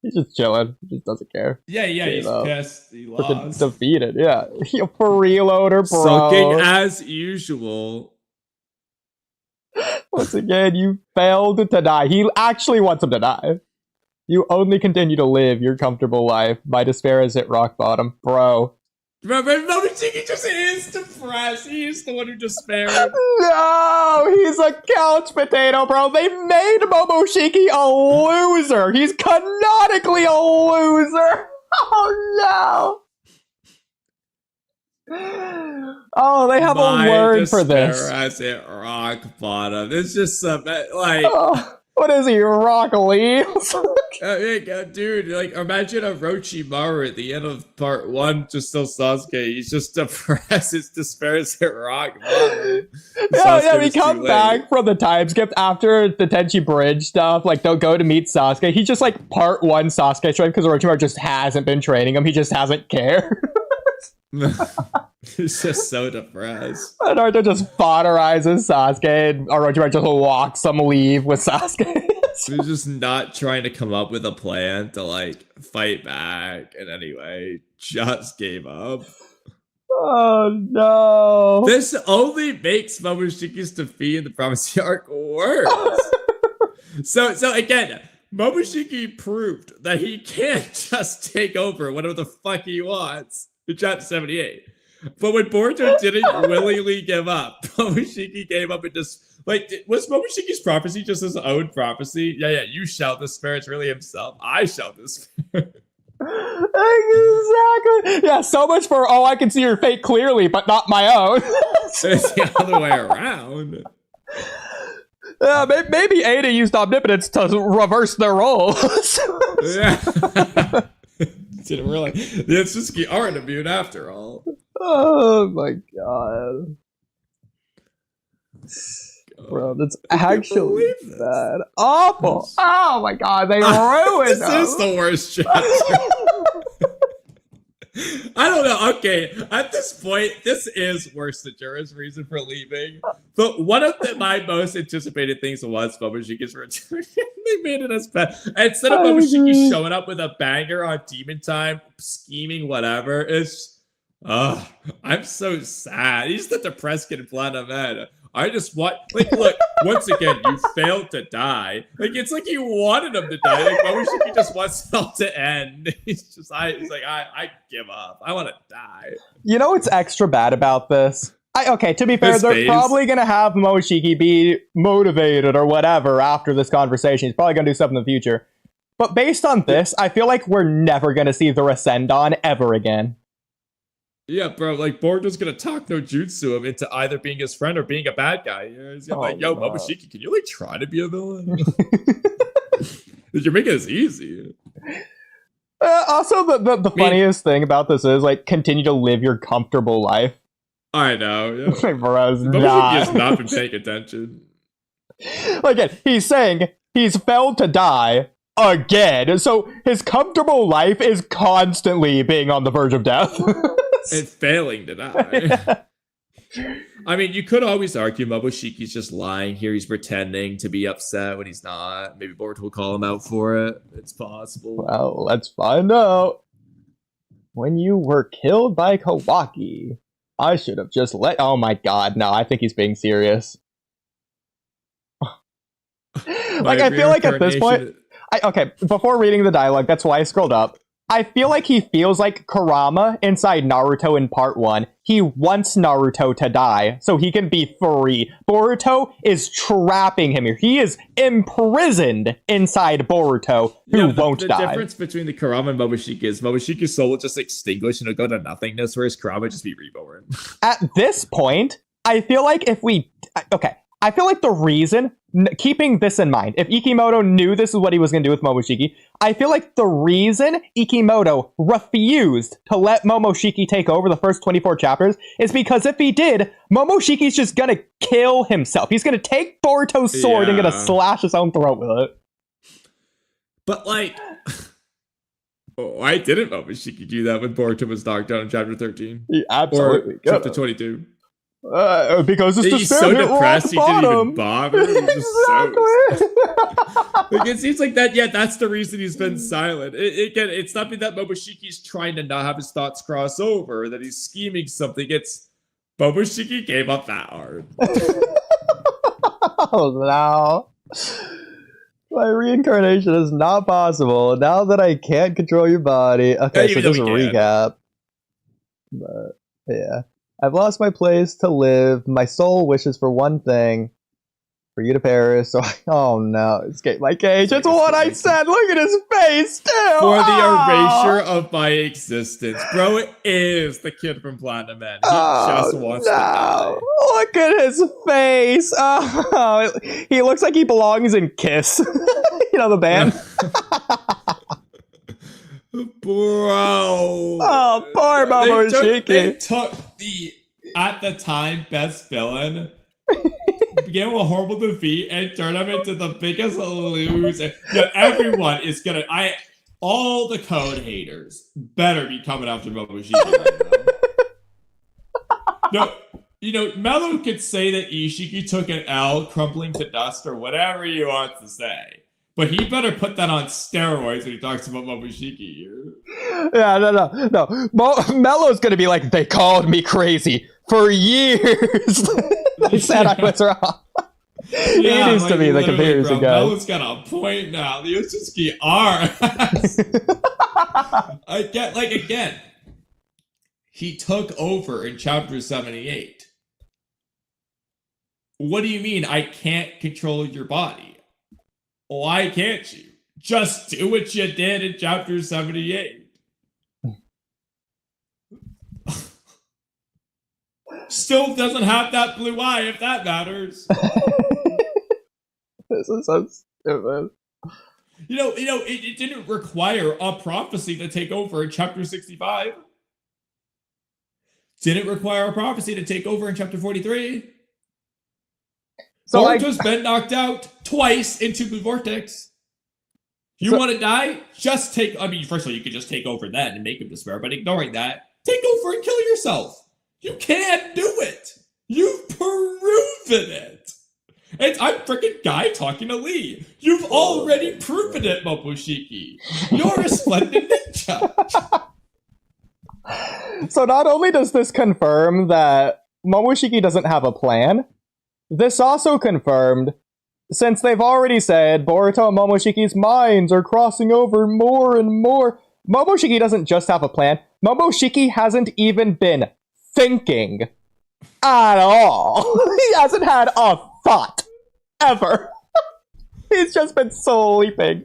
He's just chilling. He just doesn't care. Yeah, he's pissed. He lost. Defeated, yeah. Freeloader, bro. Sulking as usual. Once again, you failed to die. He actually wants him to die. You only continue to live your comfortable life. My despair is at rock bottom. Bro. Remember, Momoshiki just is depressed. He's the one who despaired. No! He's a couch potato, bro. They made Momoshiki a loser. He's canonically a loser. Oh, no. Oh, they have a word for this. As at rock bottom. It's just like... What is he, rock leaves? Dude, like, imagine Orochimaru at the end of part 1, just still Sasuke. He's just depressed. His despair is at rock bottom. Yeah, we come back from the time skip after the Tenchi Bridge stuff. Like, they'll go to meet Sasuke. He's just like part 1 Sasuke strength because Orochimaru just hasn't been training him. He just hasn't cared. He's just so depressed. And Naruto just fodderizes Sasuke, and Orochimaru just walks him leave with Sasuke. He's just not trying to come up with a plan to, like, fight back in any way. Just gave up. Oh, no. This only makes Momoshiki's defeat in the Promised Arc worse. So again, Momoshiki proved that he can't just take over whatever the fuck he wants in Chapter 78. But when Boruto didn't willingly give up, Momoshiki gave up and just, like, was Momoshiki's prophecy just his own prophecy? Yeah, you shout despair, it's really himself. I shout despair. Exactly. Yeah, so much for, I can see your fate clearly, but not my own. It's the other way around. Yeah, maybe Ada used omnipotence to reverse their roles. Yeah. Didn't realize the Itsuki aren't immune after all. Oh my god. Bro, that's actually bad. Awful. Oh my god, they ruined This is the worst chapter. I don't know. Okay, at this point, this is worse than Jura's reason for leaving. But one of my most anticipated things was Momoshiki's return. They made it as bad. Instead of Momoshiki showing up with a banger on Demon Time, scheming whatever, it's... I'm so sad. He's the depressed kid in Platinum Man. I just want, like, look, once again, you failed to die. Like, it's like you wanted him to die. Like, Momoshiki just wants it all to end. He's like, I give up. I want to die. You know what's extra bad about this? To be fair, they're probably going to have Momoshiki be motivated or whatever after this conversation. He's probably going to do stuff in the future. But based on this, I feel like we're never going to see the Rasengan ever again. Yeah, bro, like, Boruto's gonna talk no jutsu him into either being his friend or being a bad guy. He's gonna like, yo, Momoshiki, can you, like, try to be a villain? You're making this easy. Also, the funniest thing about this is, like, continue to live your comfortable life. I know, yeah. Momoshiki has not been paying attention. Again, he's saying he's failed to die again, so his comfortable life is constantly being on the verge of death. And failing to die. I mean, you could always argue Momoshiki's just lying here. He's pretending to be upset when he's not. Maybe Boruto will call him out for it. It's possible. Well, let's find out. When you were killed by Kawaki, I should have just let. Oh my god, no! I think he's being serious. Like I feel like at this point, okay. Before reading the dialogue, that's why I scrolled up. I feel like he feels like Kurama inside Naruto in part 1. He wants Naruto to die so he can be free. Boruto is trapping him here. He is imprisoned inside Boruto, who won't die. The difference between the Kurama and Momoshiki is Momoshiki's soul will just extinguish and it'll go to nothingness, whereas Kurama would just be reborn. At this point, I feel like if we... Okay, I feel like the reason... Keeping this in mind, if Ikimoto knew this is what he was going to do with Momoshiki, I feel like the reason Ikimoto refused to let Momoshiki take over the first 24 chapters is because if he did, Momoshiki's just going to kill himself. He's going to take Boruto's sword and going to slash his own throat with it. But, like... why didn't Momoshiki do that when Boruto was knocked down in chapter 13? He absolutely or chapter 22? Because it's he's so depressed he didn't even bother. He's just like, it seems like that. Yeah, that's the reason he's been silent. Again, it's not that Momoshiki's trying to not have his thoughts cross over, that he's scheming something. It's Momoshiki gave up that hard. Oh no. My reincarnation is not possible. Now that I can't control your body. Okay, so just a recap. But, yeah. I've lost my place to live. My soul wishes for one thing. For you to perish. So, oh no, escape my cage. That's what I said. Look at his face, too. For the erasure of my existence. Bro is the kid from Platinum Man. He just wants to die. Look at his face. Oh, he looks like he belongs in Kiss. You know, the band. Bro. Oh, poor Momoshiki. They took the, at the time, best villain, began with a horrible defeat, and turned him into the biggest loser. Yeah, everyone is gonna, all the code haters better be coming after Momoshiki right now. No, you know, Mello could say that Ishiki took an L, crumpling to dust, or whatever he wants to say. But he better put that on steroids when he talks about Momoshiki here. Yeah, no. Mello's gonna be like, they called me crazy for years. They said I was wrong. He needs to be the comparison guy. Mello's got a point now. The Utsuki are. Again, he took over in chapter 78. What do you mean I can't control your body? Why can't you? Just do what you did in chapter 78. Still doesn't have that blue eye, if that matters. This is so stupid. You know, it didn't require a prophecy to take over in chapter 65. Didn't require a prophecy to take over in chapter 43. So Boruto's been knocked out twice into the vortex. You want to die? Just take... I mean, first of all, you could just take over then and make him despair, but ignoring that, take over and kill yourself. You can't do it. You've proven it. And I'm freaking Guy talking to Lee. You've already proven it, Momoshiki. You're a splendid ninja. So not only does this confirm that Momoshiki doesn't have a plan, this also confirmed, since they've already said Boruto and Momoshiki's minds are crossing over more and more, Momoshiki doesn't just have a plan. Momoshiki hasn't even been thinking at all. He hasn't had a thought. Ever. He's just been sleeping.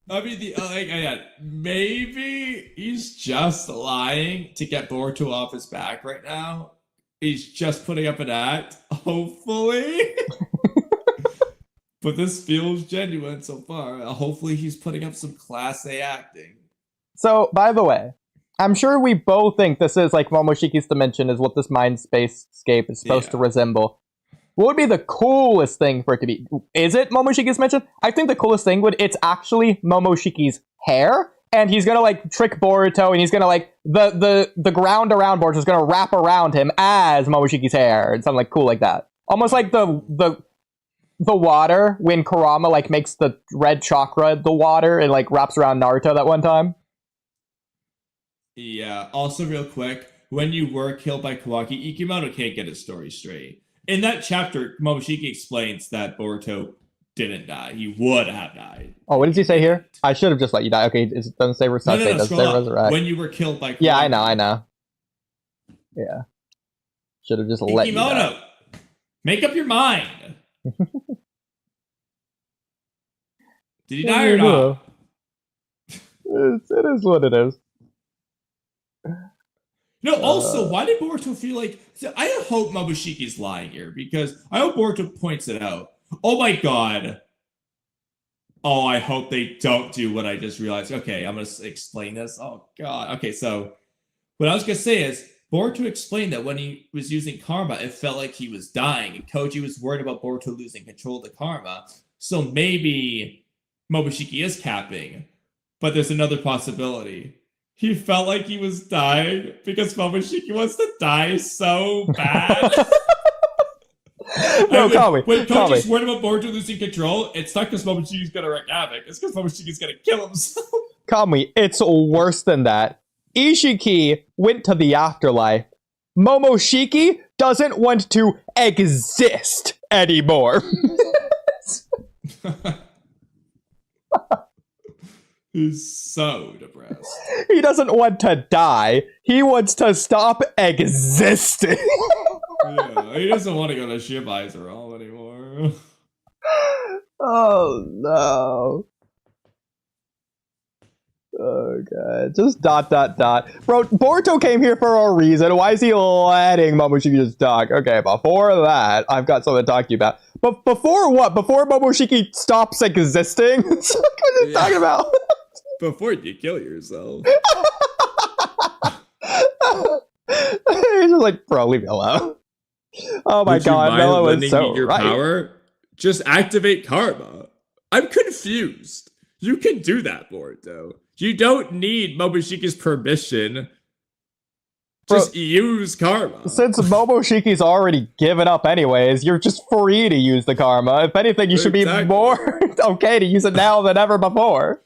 I mean, maybe he's just lying to get Boruto off his back right now. He's just putting up an act, hopefully. But this feels genuine so far. Hopefully he's putting up some class A acting. So, by the way, I'm sure we both think this is like Momoshiki's dimension is what this mind space scape is supposed to resemble. What would be the coolest thing for it to be? Is it Momoshiki's dimension? I think the coolest thing it's actually Momoshiki's hair. And he's gonna like trick Boruto, and he's gonna like the ground around Boruto is gonna wrap around him as Momoshiki's hair, and something like cool like that. Almost like the water when Kurama like makes the red chakra the water and like wraps around Naruto that one time. Yeah. Also, real quick, when you were killed by Kawaki, Ikimoto can't get his story straight. In that chapter, Momoshiki explains that Boruto didn't die. He would have died. Oh, what does he say here? I should have just let you die. Okay, it doesn't say resuscitate, it doesn't say resurrect. When you were killed by Kawaki. Yeah, I know. Yeah. Should have just let you die. Ikimoto, make up your mind. Did he die or not? It is what it is. No, also, why did Boruto feel like... I hope Momoshiki's lying here, because I hope Boruto points it out. Oh my god. Oh, I hope they don't do what I just realized. Okay, I'm going to explain this. Oh god. Okay, so what I was going to say is, Boruto explained that when he was using karma, it felt like he was dying, and Koji was worried about Boruto losing control of the karma. So maybe Momoshiki is capping, but there's another possibility. He felt like he was dying because Momoshiki wants to die so bad. No, Kamui. When Koji's worried about Boruto losing control, it's not because Momoshiki's gonna wreak havoc. It's because Momoshiki's gonna kill himself. Kamui, it's worse than that. Ishiki went to the afterlife. Momoshiki doesn't want to exist anymore. He's so depressed. He doesn't want to die. He wants to stop existing. Yeah, he doesn't want to go to Shibai's anymore. Oh no. Oh god. Just ... Bro, Boruto came here for a reason. Why is he letting Momoshiki just talk? Okay, before that, I've got something to talk to you about. But before what? Before Momoshiki stops existing? What are you talking about? Before you kill yourself. He's just like, bro, leave me alone. Oh my god, Mello is so your right. Power? Just activate karma. I'm confused. You can do that, Boruto. You don't need Momoshiki's permission. Just use karma. Since Momoshiki's already given up anyways, you're just free to use the karma. If anything, you should be more okay to use it now than ever before.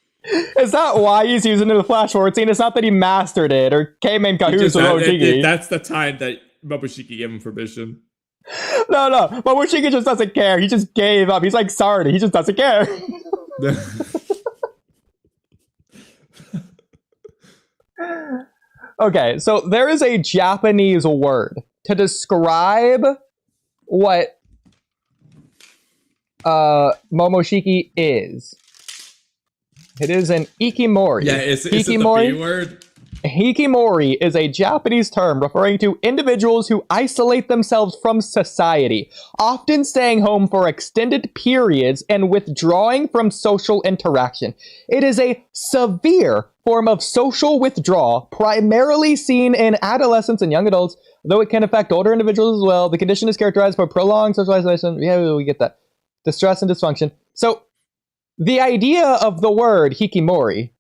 Is that why he's using it in the flash forward scene? It's not that he mastered it or came in cahoots with Momoshiki. That's the time that Momoshiki gave him permission. No. Momoshiki just doesn't care. He just gave up. He's like sorry. He just doesn't care. Okay, so there is a Japanese word to describe what Momoshiki is. It is an ikimori. Yeah, is it the B word? Hikimori is a Japanese term referring to individuals who isolate themselves from society, often staying home for extended periods and withdrawing from social interaction. It is a severe form of social withdrawal, primarily seen in adolescents and young adults, though it can affect older individuals as well. The condition is characterized by prolonged social isolation. Yeah, we get that. Distress and dysfunction. So, the idea of the word hikimori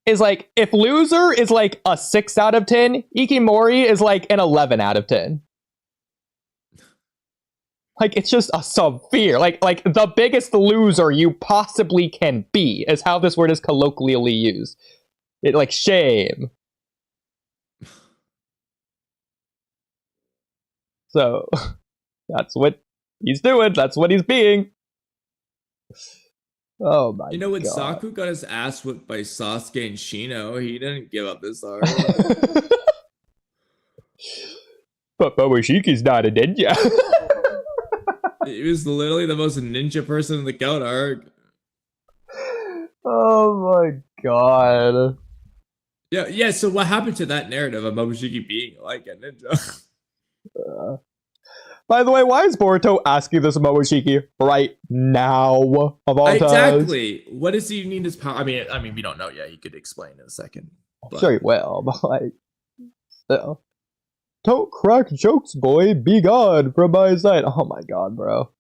is like, if loser is like a 6 out of 10, ikimori is like an 11 out of 10. Like, it's just a severe, like the biggest loser you possibly can be is how this word is colloquially used. It like shame. So, that's what he's doing. That's what he's being. Oh my god. You know, when Saku got his ass whipped by Sasuke and Shino, he didn't give up this hard. But Momoshiki's not a ninja. He was literally the most ninja person in the Goat arc. Oh my god. Yeah, so what happened to that narrative of Momoshiki being like a ninja? By the way, why is Boruto asking this of Momoshiki right now of all times? Exactly. What does he need his power? I mean, we don't know yet. He could explain in a second. But... Sure he will, but like, still. Don't crack jokes, boy. Be gone from my sight. Oh my god, bro.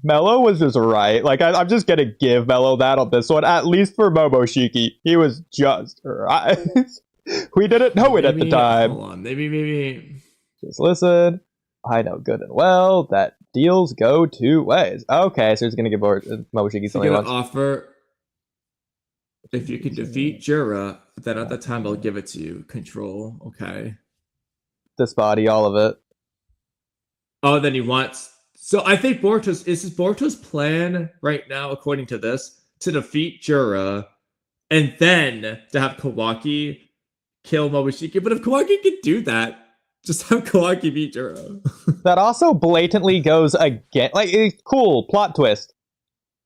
Mello was just right. Like, I'm just gonna give Mello that on this one, at least for Momoshiki. He was just right. We didn't know it at the time. Hold on. Maybe. Just listen. I know good and well that deals go 2 ways. Okay, so he's gonna give Momoshiki something. He's gonna offer. If you can defeat Jura, then at the time I'll give it to you. Control, okay. This body, all of it. Oh, then he wants. So I think Boruto's plan right now, according to this, to defeat Jura, and then to have Kawaki kill Momoshiki. But if Kawaki can do that, just have Kawaki beat Jura. That also blatantly goes against, like, cool plot twist.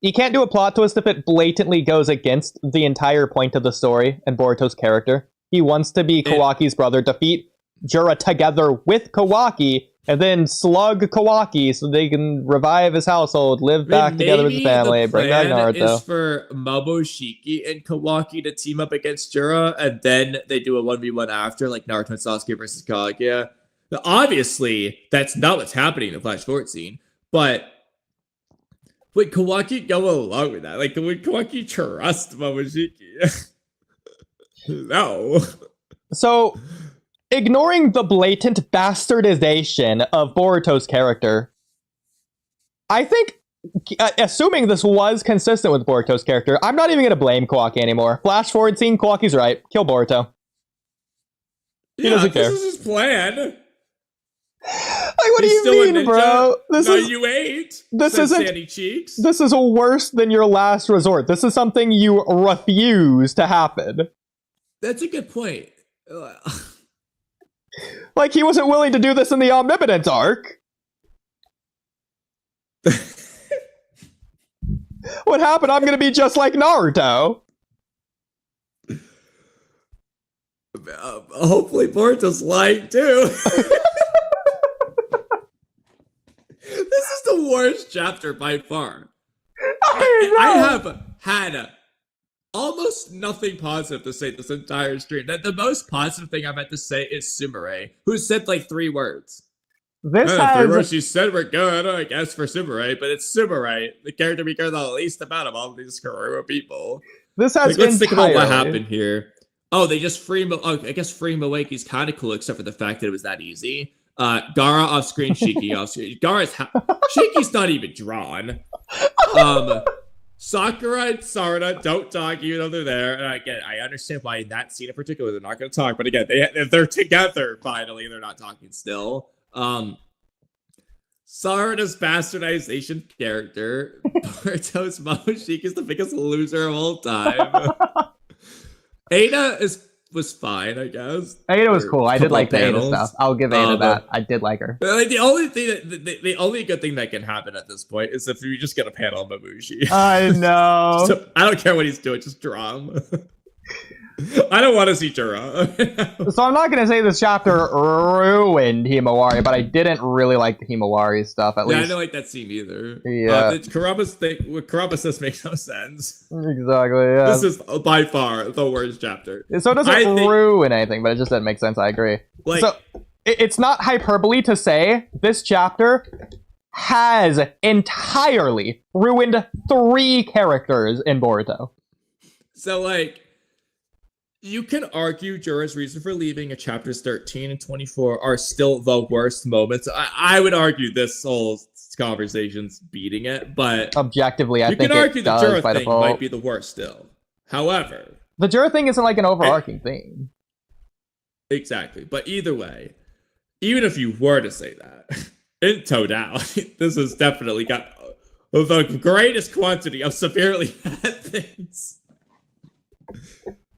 You can't do a plot twist if it blatantly goes against the entire point of the story and Boruto's character. He wants to be Kawaki's brother, defeat Jura together with Kawaki, and then slug Kawaki so they can revive his household, live back together with his family, bring back Naruto. Is for Momoshiki and Kawaki to team up against Jura, and then they do a 1v1 after, like Naruto and Sasuke versus Kaguya. Now, obviously, that's not what's happening in the Flash Forward scene, but would Kawaki go along with that? Like, would Kawaki trust Momoshiki? No. So, ignoring the blatant bastardization of Boruto's character, I think, assuming this was consistent with Boruto's character, I'm not even going to blame Kawaki anymore. Flash forward scene, Kawaki's right. Kill Boruto. He doesn't care. This is his plan. Like, what do you mean, bro? You ain't. This isn't. Sandy Cheeks. This is worse than your last resort. This is something you refuse to happen. That's a good point. Like, he wasn't willing to do this in the Omnipotence arc. What happened? I'm gonna be just like Naruto. Hopefully Boruto's lying too. This is the worst chapter by far. I have had almost nothing positive to say this entire stream. That the most positive thing I've had to say is Sumire, who said like 3 words. This Three has words she said were good, I guess, for Sumire, but it's Sumire, the character we care the least about of all of these Kuruma people. this has Like, let's think about what entirely- happened here. Oh, they just free. I guess freeing Moeki's kind of cool, except for the fact that it was that easy. Gara off screen, Shiki off screen. Shiki's not even drawn. Sakura and Sarada don't talk even though they're there. And again, I understand why in that scene in particular they're not going to talk. But again, if they're together finally, they're not talking still. Sarada's bastardization character. Boruto's Momoshiki is the biggest loser of all time. Ada was fine, I guess. Ada was cool. I did like the Ada panels. stuff. I'll give Ada that. I did like her. Like, the only thing the only good thing that can happen at this point is if you just get a panel on Mabushi. I know. So, I don't care what he's doing, just draw him. I don't want to see Jura. So I'm not going to say this chapter ruined Himawari, but I didn't really like the Himawari stuff, at Yeah, I least. didn't like that scene either. Yeah. Kuraba's thing, what Kuraba says makes no sense. Exactly, yeah. This is by far the worst chapter. So it doesn't ruin anything, but it just doesn't make sense. I agree. Like, So it's not hyperbole to say this chapter has entirely ruined 3 characters in Boruto. So, like, you can argue Jura's reason for leaving at chapters 13 and 24 are still the worst moments. I would argue this whole conversation's beating it, but Objectively, I you think can argue it the does Jura by thing default. might be the worst still. However, The Jura thing isn't like an overarching theme. exactly. But either way, even if you were to say that, in totality, this has definitely got the greatest quantity of severely bad things.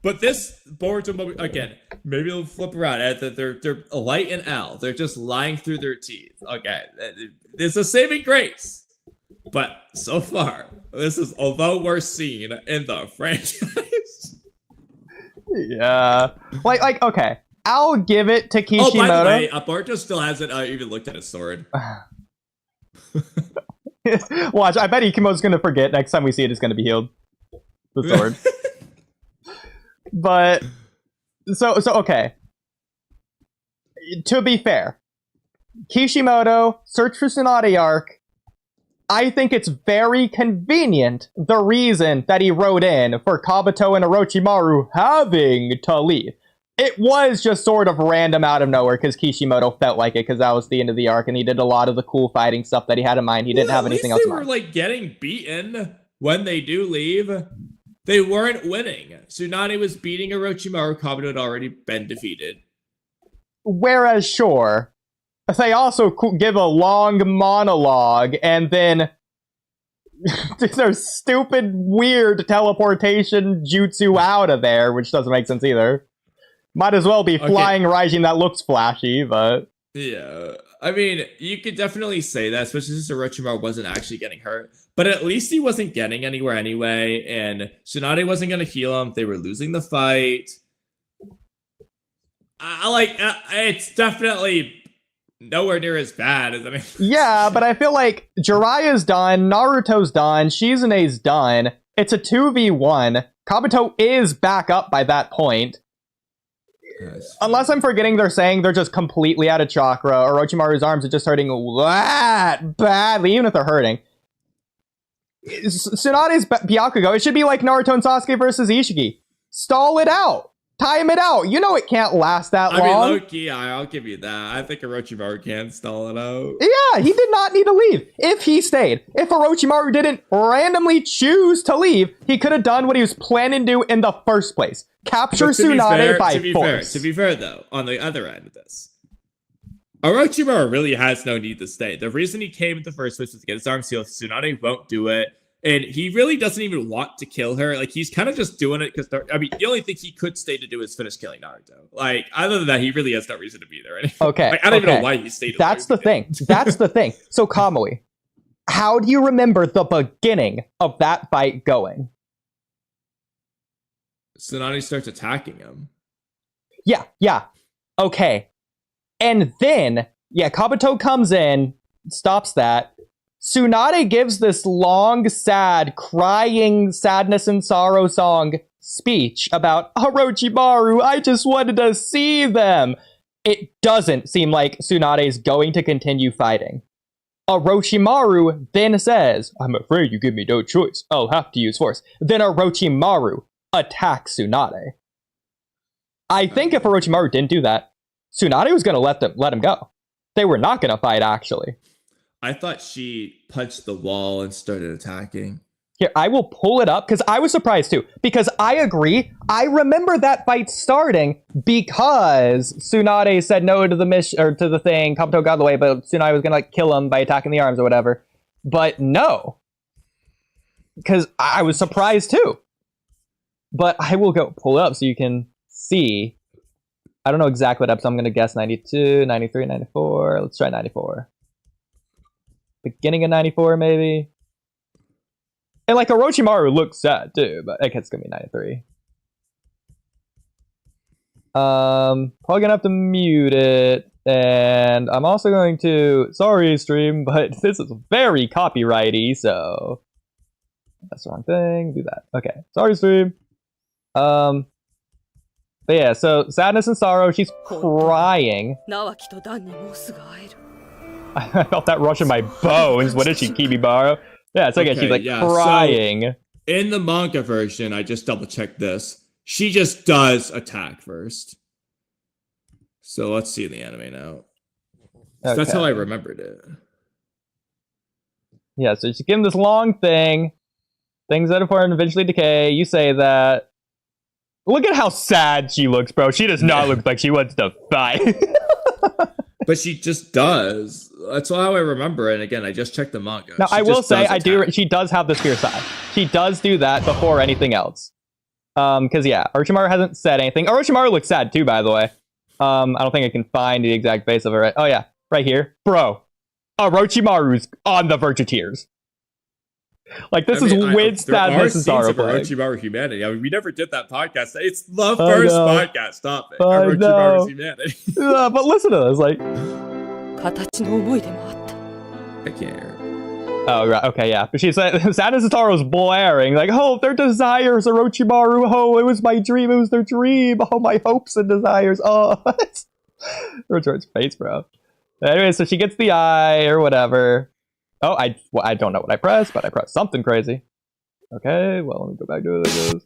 But this Boruto moment, again, maybe they'll flip around. They're light and L. They're just lying through their teeth. Okay, it's a saving grace. But so far, this is the worst scene in the franchise. Yeah. Like, okay. I'll give it to Kishimoto. Oh, by the way, Boruto still hasn't even looked at his sword. Watch, I bet Ikimo's gonna forget next time we see it is gonna be healed. The sword. But so okay. To be fair, Kishimoto, Search for Tsunade arc, I think it's very convenient the reason that he wrote in for Kabuto and Orochimaru having to leave. It was just sort of random out of nowhere because Kishimoto felt like it because that was the end of the arc and he did a lot of the cool fighting stuff that he had in mind. He didn't have anything else in They were mind. like getting beaten when they do leave. They weren't winning. Tsunade was beating Orochimaru. Kabuto had already been defeated. Whereas, sure, they also give a long monologue and then do their stupid, weird teleportation jutsu out of there, which doesn't make sense either. Might as well be flying Raijin that looks flashy, but... Yeah, I mean, you could definitely say that, especially since Orochimaru wasn't actually getting hurt. But at least he wasn't getting anywhere anyway, and Tsunade wasn't going to heal him. They were losing the fight. It's definitely nowhere near as bad as, I mean... Yeah, but I feel like Jiraiya's done, Naruto's done, Shizune's done. It's a 2v1. Kabuto is back up by that point. Yes. Unless I'm forgetting, they're saying they're just completely out of chakra. Orochimaru's arms are just hurting that badly, even if they're hurting. Tsunade's Byakugo, it should be like Naruto and Sasuke versus Ishiki. Stall it out. Time it out. You know it can't last that long. I mean, low-key, I'll give you that. I think Orochimaru can stall it out. Yeah, he did not need to leave. If he stayed, if Orochimaru didn't randomly choose to leave, he could have done what he was planning to do in the first place. Capture Tsunade by force. To be fair, though, on the other end of this, Orochimaru really has no need to stay. The reason he came in the first place was to get his arms healed. Tsunade won't do it. And he really doesn't even want to kill her. Like, he's kind of just doing it because, I mean, the only thing he could stay to do is finish killing Naruto. Like, other than that, he really has no reason to be there anymore. Okay. Like, I don't even know why he stayed. That's the thing. That's the thing. So, Kamui, how do you remember the beginning of that fight going? Tsunade starts attacking him. Yeah. Okay. And then, Kabuto comes in, stops that. Tsunade gives this long, sad, crying sadness and sorrow song speech about Orochimaru, I just wanted to see them. It doesn't seem like Tsunade is going to continue fighting. Orochimaru then says, I'm afraid you give me no choice. I'll have to use force. Then Orochimaru attacks Tsunade. I think if Orochimaru didn't do that, Tsunade was going to let him go. They were not going to fight, actually. I thought she punched the wall and started attacking. Here, I will pull it up, because I was surprised too. Because I agree, I remember that fight starting because Tsunade said no to the mission, or to the thing, Kabuto got in the way, but Tsunade was gonna kill him by attacking the arms or whatever. But no. Because I was surprised too. But I will go pull it up so you can see. I don't know exactly what episode, I'm gonna guess 92, 93, 94. Let's try 94. Beginning of 94, maybe. And like Orochimaru looks sad too, but I guess it's gonna be 93. Probably gonna have to mute it, and I'm also going to. Sorry, stream, but this is very copyrighty, so that's the wrong thing. Do that. Okay, sorry, stream. But yeah, so sadness and sorrow. She's crying. I felt that rush in my bones. What is she, Kimibaro? Yeah, it's okay. She's like crying. So in the manga version, I just double checked this. She just does attack first. So let's see the anime now. So that's how I remembered it. Yeah, so she's giving this long thing. Things that are important eventually decay. You say that. Look at how sad she looks, bro. She does not look like she wants to fight. But she just does. That's how I remember it. And again, I just checked the manga. Now, I will say, she does have the spear side. She does do that before anything else. Because, yeah, Orochimaru hasn't said anything. Orochimaru looks sad, too, by the way. I don't think I can find the exact face of her. Oh, yeah, right here. Bro, Orochimaru's on the verge of tears. Like, this is with sadness and sorrow. Orochimaru humanity. I mean, we never did that podcast. It's the first podcast. Stop it. Orochimaru's humanity. But listen to this, like. I can't hear. Oh, right. Okay, yeah. But she said, sadness and sorrow is blaring. Like, oh, their desires, Orochimaru. Oh, it was my dream. It was their dream. Oh, my hopes and desires. Oh, Orochimaru's face, bro. Anyway, so she gets the eye or whatever. Oh, I don't know what I pressed, but I pressed something crazy. Okay, well, let me go back to this.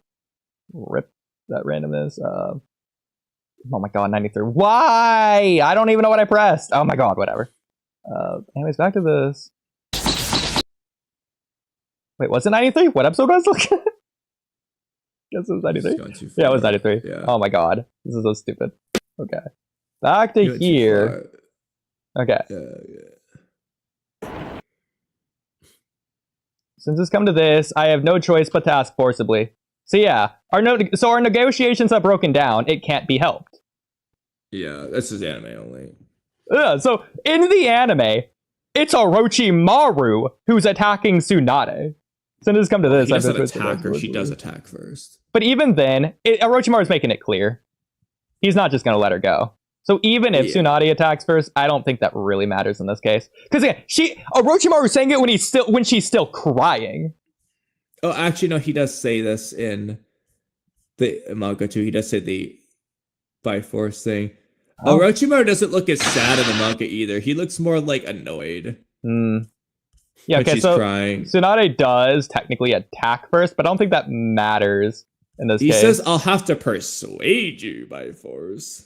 Rip that randomness. Oh my god, 93. Why? I don't even know what I pressed. Oh my god, whatever. Anyways, back to this. Wait, was it 93? What episode was it? Guess it was 93? Gone too Yeah, it was far. 93. Yeah. Oh my god. This is so stupid. Okay. Back to You went too here. Okay. far. Yeah. Since it's come to this, I have no choice but to ask forcibly. So yeah, our negotiations have broken down. It can't be helped. Yeah, this is anime only. Yeah, so in the anime, it's Orochimaru who's attacking Tsunade. Since it's come to this, He I've doesn't no choice but to attack ask her. She forcibly. does attack first. But even then, Orochimaru's making it clear. He's not just going to let her go. So even if Tsunade attacks first, I don't think that really matters in this case. Because again, Orochimaru's saying it when she's still crying. Oh, actually, no. He does say this in the manga too. He does say the by force thing. Oh. Orochimaru doesn't look as sad in the manga either. He looks more like annoyed. Yeah, when okay, she's so crying. Tsunade does technically attack first, but I don't think that matters in this He case. says, "I'll have to persuade you by force."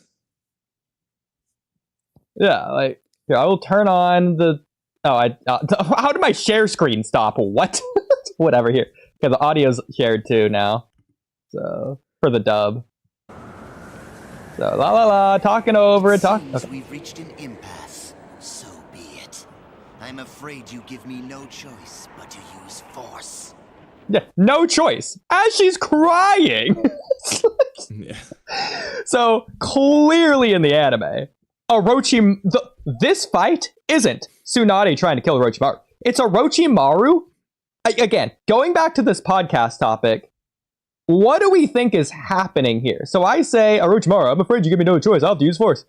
Yeah, like here, I will turn on the. Oh, how did my share screen stop? What? Whatever. Here, because the audio's shared too now. So for the dub. So la la la, talking over it. Seems we've reached an impasse. So be it. I'm afraid you give me no choice but to use force. Yeah, no choice. As she's crying. Yeah. So clearly in the anime, this fight isn't Tsunade trying to kill Orochimaru. It's Orochimaru. Again, going back to this podcast topic, what do we think is happening here? So I say, Orochimaru, I'm afraid you give me no choice. I'll have to use force.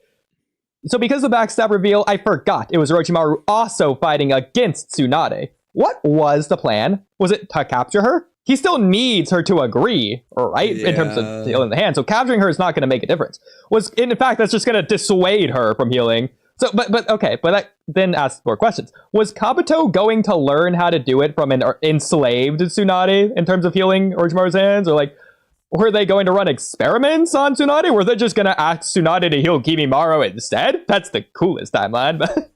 So because of the backstab reveal, I forgot it was Orochimaru also fighting against Tsunade. What was the plan? Was it to capture her? He still needs her to agree, right? In terms of healing the hand. So capturing her is not going to make a difference. In fact, that's just going to dissuade her from healing. So, but okay, but that then asks more questions. Was Kabuto going to learn how to do it from an enslaved Tsunade in terms of healing Orochimaru's hands? Or like, were they going to run experiments on Tsunade? Were they just going to ask Tsunade to heal Kimimaro instead? That's the coolest timeline, but...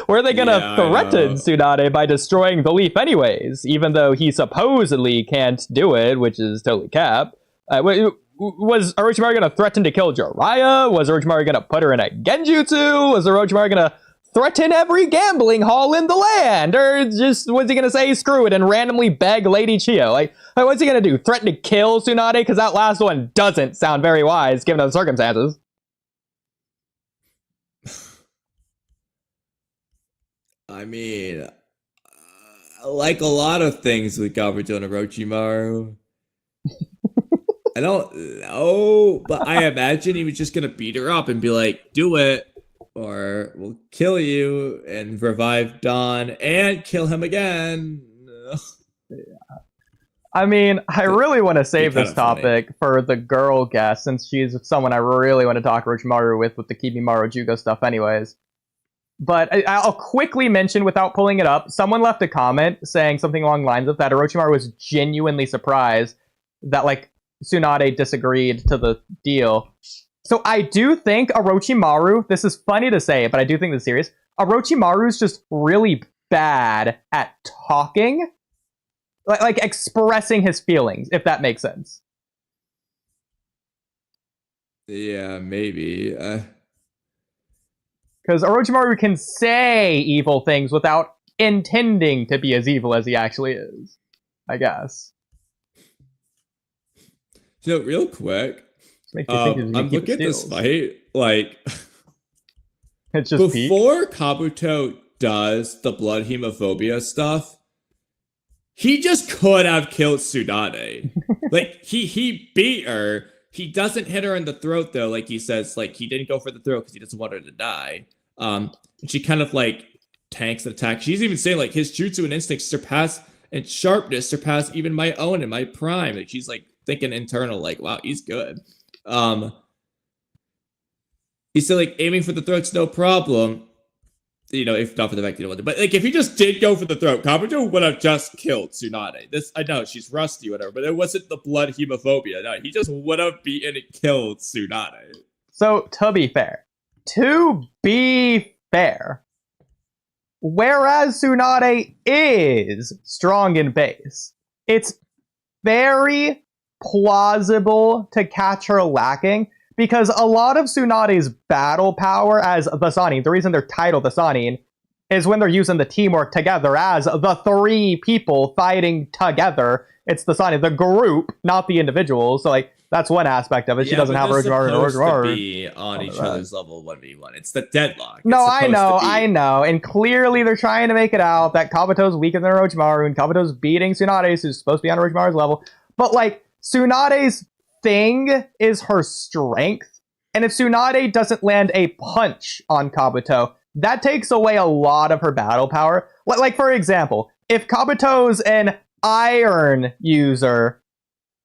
Were they gonna threaten Tsunade by destroying the leaf anyways, even though he supposedly can't do it, which is totally cap? Was Orochimaru gonna threaten to kill Jiraiya? Was Orochimaru gonna put her in a genjutsu? Was Orochimaru gonna threaten every gambling hall in the land? Or just was he gonna say screw it and randomly beg Lady Chiyo? Like what's he gonna do? Threaten to kill Tsunade? Because that last one doesn't sound very wise given the circumstances. I mean, like a lot of things with Kabuto and Orochimaru, I don't know, but I imagine he was just gonna beat her up and be like, "Do it, or we'll kill you," and revive Dawn and kill him again. I mean, I really want to save this funny. topic for the girl guest, since she's someone I really want to talk Orochimaru with the Kimimaro Jugo stuff anyways. But I'll quickly mention, without pulling it up, someone left a comment saying something along the lines of that Orochimaru was genuinely surprised that, like, Tsunade disagreed to the deal. So I do think Orochimaru, this is funny to say, but I do think this is serious, Orochimaru's just really bad at talking, like expressing his feelings, if that makes sense. Yeah, maybe. Because Orochimaru can say evil things without intending to be as evil as he actually is, I guess. So real quick, I'm I'm looking at this fight, like, it's just before Kabuto does the blood hemophobia stuff, he just could have killed Tsunade. Like, he beat her. He doesn't hit her in the throat, though, like he says, like, he didn't go for the throat because he doesn't want her to die. She kind of, like, tanks the attack. She's even saying, like, his jutsu and instincts and sharpness surpass even my own in my prime. Like, she's, like, thinking internal, like, wow, he's good. He's still, like, aiming for the throat's no problem. You know, if not for the fact you don't want to. But, like, if he just did go for the throat, Kabuto would have just killed Tsunade. I know, she's rusty or whatever, but it wasn't the blood hemophobia. No, he just would have beaten and killed Tsunade. So, to be fair, whereas Tsunade is strong in base, it's very plausible to catch her lacking, because a lot of Tsunade's battle power as the Sannin, the reason they're titled the Sannin, is when they're using the teamwork together as the three people fighting together. It's the Sannin, the group, not the individuals. So, like, that's one aspect of it. She doesn't have Orochimaru to be on each other's level 1v1. It's the deadlock. No, I know. And clearly they're trying to make it out that Kabuto's weaker than Orochimaru, and Kabuto's beating Tsunade, who's supposed to be on Orochimaru's level. But, like, Tsunade's thing is her strength. And if Tsunade doesn't land a punch on Kabuto, that takes away a lot of her battle power. Like, for example, if Kabuto's an iron user,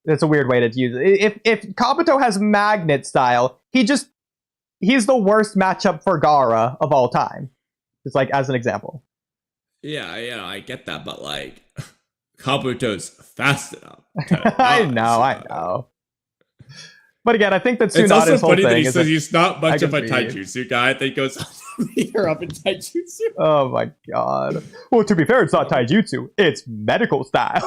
that's a weird way to use it. If Kabuto has magnet style, he's the worst matchup for Gaara of all time. Just like as an example. Yeah, I get that, but like Kabuto's fast enough. I know. But again, I think that It's also Tsunade's whole funny that thing he is says he's not much of a agree. taijutsu guy. I think goes leader up in taijutsu. Oh my god. Well, to be fair, it's not taijutsu. It's medical style.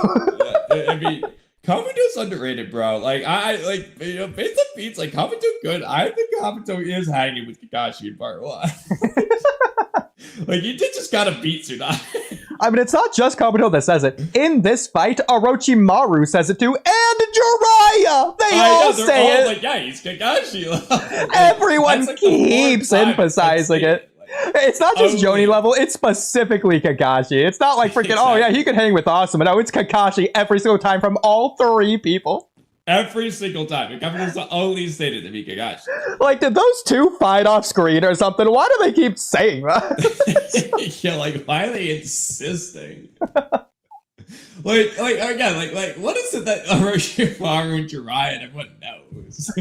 I mean, Kabuto's underrated, bro. Like, based on beats, like, Kabuto good. I think Kabuto is hanging with Kakashi in part 1. Like, you did just gotta beat Tsunade. I mean, it's not just Kabuto that says it. In this fight, Orochimaru says it too, and Jiraiya! They all say it! Like, yeah, he's Kakashi. Everyone That's, like, the keeps fourth time emphasizing it. It's not just Jonin level, it's specifically Kakashi. It's not like freaking, oh yeah, he can hang with Asuma. No, it's Kakashi every single time from all three people. Every single time. Kabuto's only stated to be Kakashi. Like, did those two fight off screen or something? Why do they keep saying that? Yeah, like, why are they insisting? like again, like, what is it that Orochimaru and Jiraiya and everyone knows?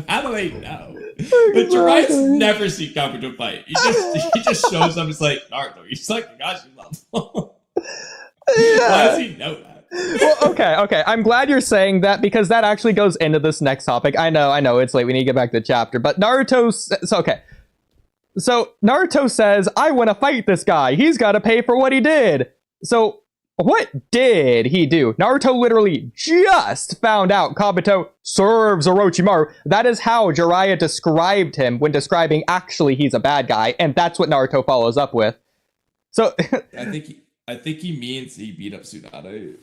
How do they know? But Jiraiya's never seen Kabuto fight. He just shows up. It's like Naruto. He's like Kakashi level. Yeah. Why does he know that? Well, okay. I'm glad you're saying that, because that actually goes into this next topic. I know, it's late. We need to get back to the chapter. But Naruto... So Naruto says, I want to fight this guy. He's got to pay for what he did. So what did he do? Naruto literally just found out Kabuto serves Orochimaru. That is how Jiraiya described him when describing actually he's a bad guy. And that's what Naruto follows up with. So... I think he means he beat up Tsunade.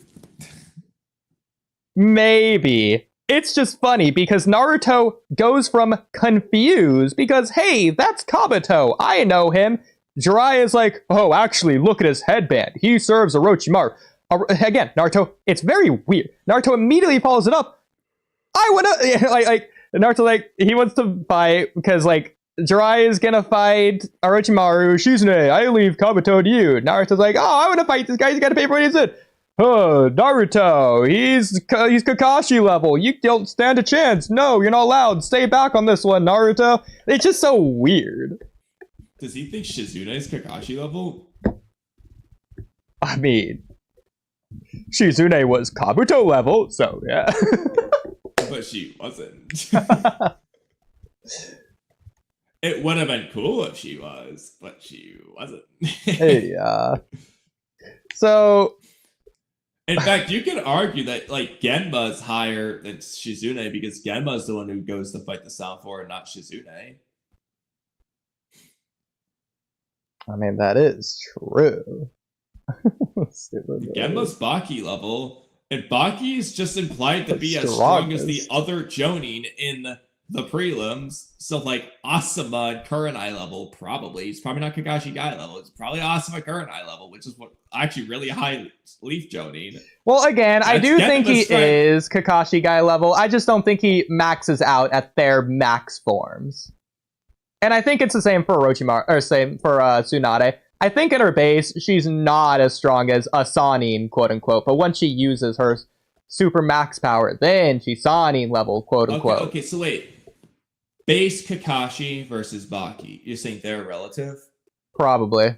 Maybe. It's just funny because Naruto goes from confused because, hey, that's Kabuto. I know him. Jiraiya's like, oh, actually, look at his headband. He serves Orochimaru. Again, Naruto, it's very weird. Naruto immediately follows it up. I wanna, like, Naruto, like, he wants to fight because, like, Jiraiya is gonna fight Orochimaru. Shizune, I leave Kabuto to you. Naruto's like, oh, I wanna fight this guy. He's gotta pay for what he did. Oh, Naruto, he's Kakashi level. You don't stand a chance. No, you're not allowed. Stay back on this one, Naruto. It's just so weird. Does he think Shizune is Kakashi level? I mean, Shizune was Kabuto level, so yeah. But she wasn't. It would have been cool if she was, but she wasn't. Yeah. So... In fact, you could argue that like Genma is higher than Shizune because Genma is the one who goes to fight the Sound 4 and not Shizune. I mean, that is true. Genma's Baki level, and Baki is just implied to be as strong as the other Jonin in the prelims. So like Asuma and Kurenai level, probably. He's probably not Kakashi guy level. It's probably Asuma Kurenai level, which is what actually really high Leaf Jonin. Well, again, I do think he is Kakashi guy level. I just don't think he maxes out at their max forms. And I think it's the same for Orochimaru, or same for Tsunade. I think in her base, she's not as strong as a Sannin, quote unquote. But once she uses her super max power, then she's Sannin level, quote unquote. Okay, so wait. Base Kakashi versus Baki. You're saying they're relative? Probably.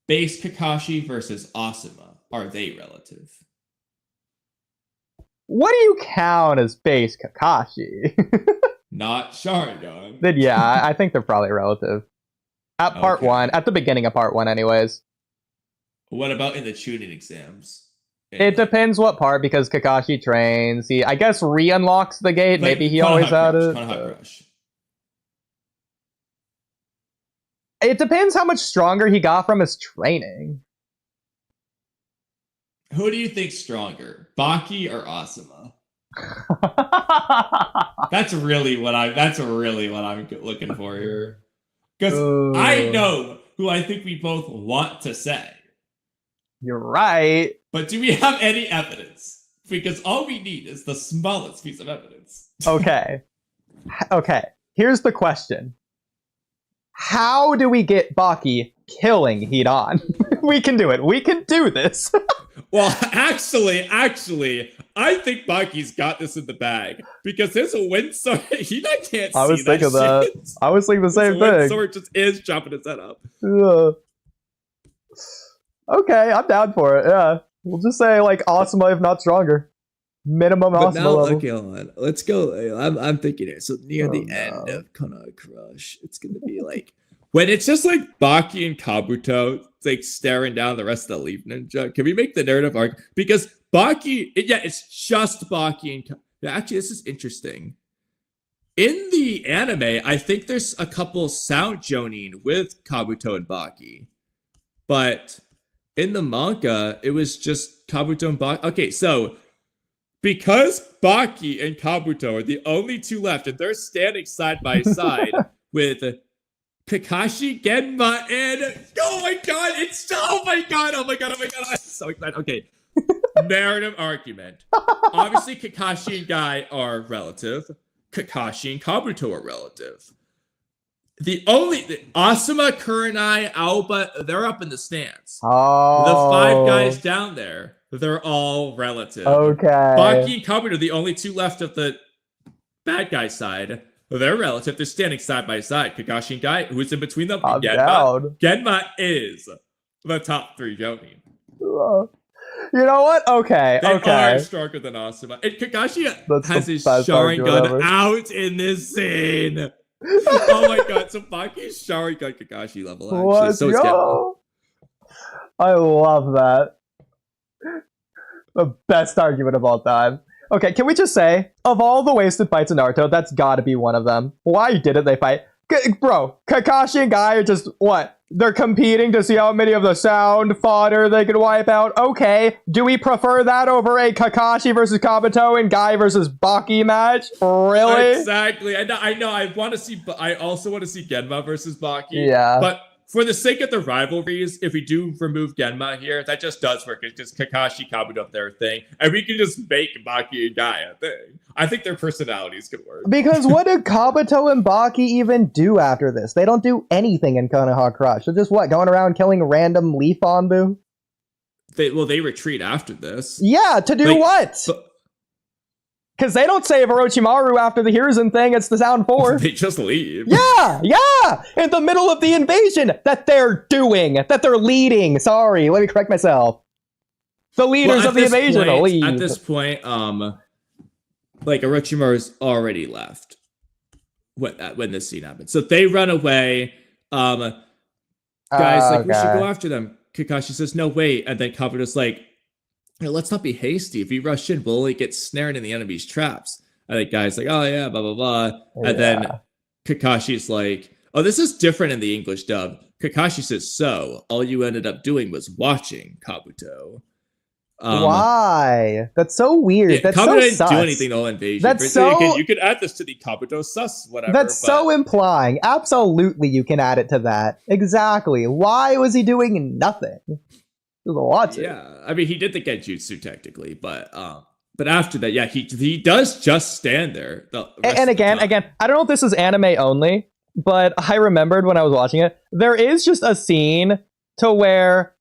Base Kakashi versus Asuma. Are they relative? What do you count as base Kakashi? Not Sharingan. Then yeah, I think they're probably relative. At part 1, at the beginning of part 1 anyways. What about in the tuning exams? It depends what part, because Kakashi trains. He, I guess, re-unlocks the gate. Like, Maybe he always had it. Konoha Crush. It depends how much stronger he got from his training. Who do you think's stronger, Baki or Asuma? That's really what I'm looking for here. Because I know who I think we both want to say. You're right. But do we have any evidence? Because all we need is the smallest piece of evidence. Okay. Here's the question. How do we get Baki killing Hidan? We can do it. We can do this. Well, actually, I think Baki's got this in the bag. Because there's a wind sword. Hidan can't see I was thinking that. that. I was thinking the same The wind thing. sword just is chopping his head up. Okay, I'm down for it. Yeah. We'll just say, like, Asuma, if not stronger. Minimum But Asuma now, level. okay, hold on. Let's go. I'm thinking it. So near the end of Konoha Crush, it's gonna be like When it's just like Baki and Kabuto like staring down the rest of the Leaf Ninja, can we make the narrative arc? Because Baki, it's just Baki and actually, this is interesting. In the anime, I think there's a couple sound joning with Kabuto and Baki. But in the manga, it was just Kabuto and Baki. Okay, so because Baki and Kabuto are the only two left, and they're standing side by side with Kakashi, Genma, and oh my god, I'm so excited. Okay. Narrative argument. Obviously, Kakashi and Guy are relative. Kakashi and Kabuto are relative. The Asuma, Kurenai, Aoba, they're up in the stands. Oh. The five guys down there, they're all relative. Okay. Baki and Kabuto are the only two left of the bad guy side. They're relative. They're standing side by side. Kakashi and Guy, who's in between them? I'm Genma. down. Genma is the top three Jonin. You know what? Okay. They are stronger than Asuma. And Kakashi has his Sharingan out in this scene. Oh my god, so Baki's Sharingan Kakashi level actually. Let's so go. I love that. The best argument of all time. Okay, can we just say, of all the wasted fights in Naruto, that's gotta be one of them. Why didn't they fight? Bro, Kakashi and Guy are just, what? They're competing to see how many of the sound fodder they can wipe out. Okay, do we prefer that over a Kakashi versus Kabuto and Guy versus Baki match? Really? Exactly. I know. I also want to see Genma versus Baki. Yeah. But for the sake of the rivalries, if we do remove Genma here, that just does work. It's just Kakashi, Kabuto up their thing, and we can just make Baki and Guy a thing. I think their personalities could work. Because what did Kabuto and Baki even do after this? They don't do anything in Konoha Crush. They're just, what, going around killing random leaf Anbu? They retreat after this. Yeah, to do what? Because they don't save Orochimaru after the Hiruzen thing. It's the Sound 4. They just leave. Yeah! In the middle of the invasion that they're doing, that they're leading. Sorry, let me correct myself. The leaders of the invasion leave. At this point, like Orochimaru's already left when this scene happens. So they run away. Guys, we should go after them. Kakashi says, no, wait. And then Kabuto's like, let's not be hasty. If we rush in, we'll only get snared in the enemy's traps. And the guy's like, oh yeah, blah, blah, blah. And then Kakashi's like, oh, this is different in the English dub. Kakashi says, so, all you ended up doing was watching Kabuto. Why? That's so weird. Yeah, that's Kabuto so didn't sus. do anything to invasion. That's so... You could add this to the Kabuto sus, whatever. That's so implying. Absolutely, you can add it to that. Exactly. Why was he doing nothing? There's a lot to. Yeah, I mean, he did the Genjutsu technically, but after that, yeah, he does just stand there. And again, I don't know if this is anime only, but I remembered when I was watching it, there is just a scene to where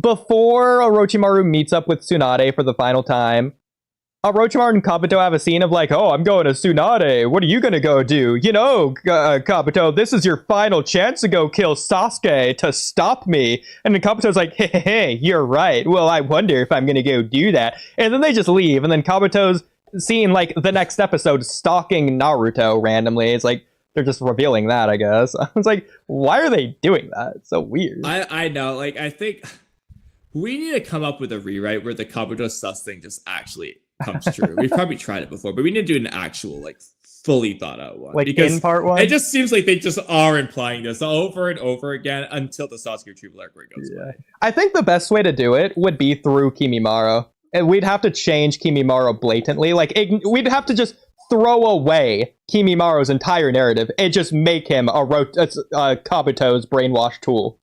before Orochimaru meets up with Tsunade for the final time, Orochimaru and Kabuto have a scene of like, oh, I'm going to Tsunade. What are you going to go do? You know, Kabuto, this is your final chance to go kill Sasuke to stop me. And then Kabuto's like, hey, you're right. Well, I wonder if I'm going to go do that. And then they just leave. And then Kabuto's seen like the next episode stalking Naruto randomly. It's like, they're just revealing that, I guess. I was like, why are they doing that? It's so weird. I know, like, I think... We need to come up with a rewrite where the Kabuto sus thing just actually comes true. We've probably tried it before, but we need to do an actual, like, fully thought out one. Like because in part 1? it just seems like they just are implying this over and over again until the Sasuke retrieval arc goes away. I think the best way to do it would be through Kimimaro. And we'd have to change Kimimaro blatantly. Like, we'd have to just throw away Kimimaro's entire narrative and just make him Kabuto's brainwash tool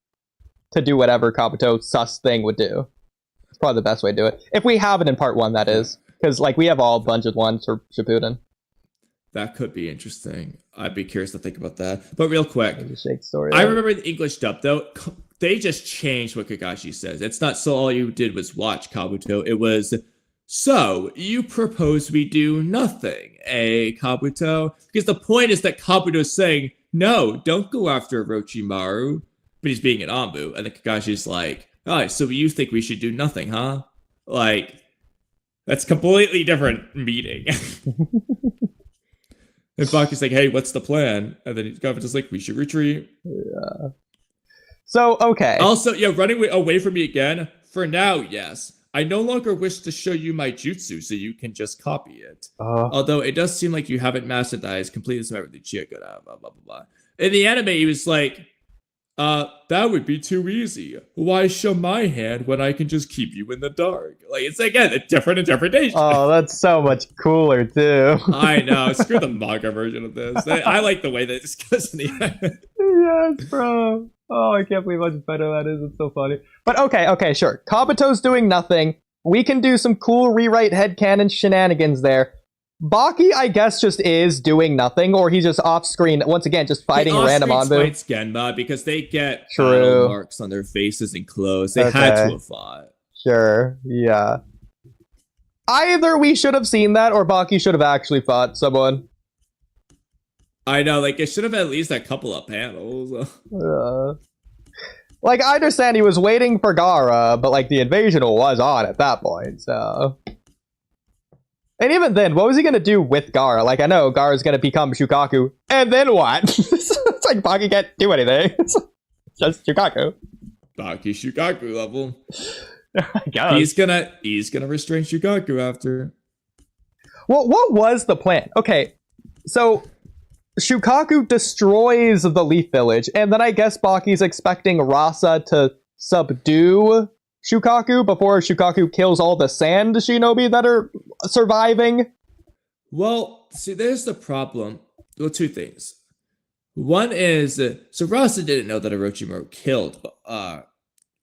to do whatever Kabuto sus thing would do. It's probably the best way to do it. If we have it in part 1, that is. Because, like, we have all bunch ones for Shippuden. That could be interesting. I'd be curious to think about that. But real quick, story I remember the English dub, though. They just changed what Kakashi says. It's not so all you did was watch Kabuto. It was, so you propose we do nothing, eh, Kabuto? Because the point is that Kabuto's saying, no, don't go after Orochimaru. But he's being an Anbu. And then Kakashi's like, all right, so you think we should do nothing, huh? Like, that's completely different meaning. And Baki's like, hey, what's the plan? And then Kabuto's like, we should retreat. Yeah. So, okay. Also, yeah, running away from me again? For now, yes. I no longer wish to show you my jutsu so you can just copy it. Although it does seem like you haven't mastered that as completely smart with the Chiyoda, blah, blah, blah, blah. In the anime, he was like, that would be too easy. Why show my hand when I can just keep you in the dark? Like, it's again a different interpretation. Oh, that's so much cooler too. I know. Screw the manga version of this. I like the way that this goes in the anime. Yes, bro. Oh, I can't believe how much better that is. It's so funny. But okay, sure. Kabuto's doing nothing. We can do some cool rewrite headcanon shenanigans there. Baki, I guess, just is doing nothing, or he's just off screen once again, just fighting random Anbu. Fights Genma because they get battle marks on their faces and clothes. They had to have fought. Sure, yeah. Either we should have seen that, or Baki should have actually fought someone. I know, like, it should have at least a couple of panels. Like, I understand he was waiting for Gaara, but, like, the invasion was on at that point, so... And even then, what was he going to do with Gaara? Like, I know Gaara's going to become Shukaku, and then what? It's like Baki can't do anything. It's just Shukaku. Baki Shukaku level. I guess. He's gonna restrain Shukaku after. Well, what was the plan? Okay, so Shukaku destroys the Leaf Village, and then I guess Baki's expecting Rasa to subdue Shukaku before Shukaku kills all the sand shinobi that are surviving. Well, see, there's the problem. Well, two things. One is, so Rasa didn't know that Orochimaru killed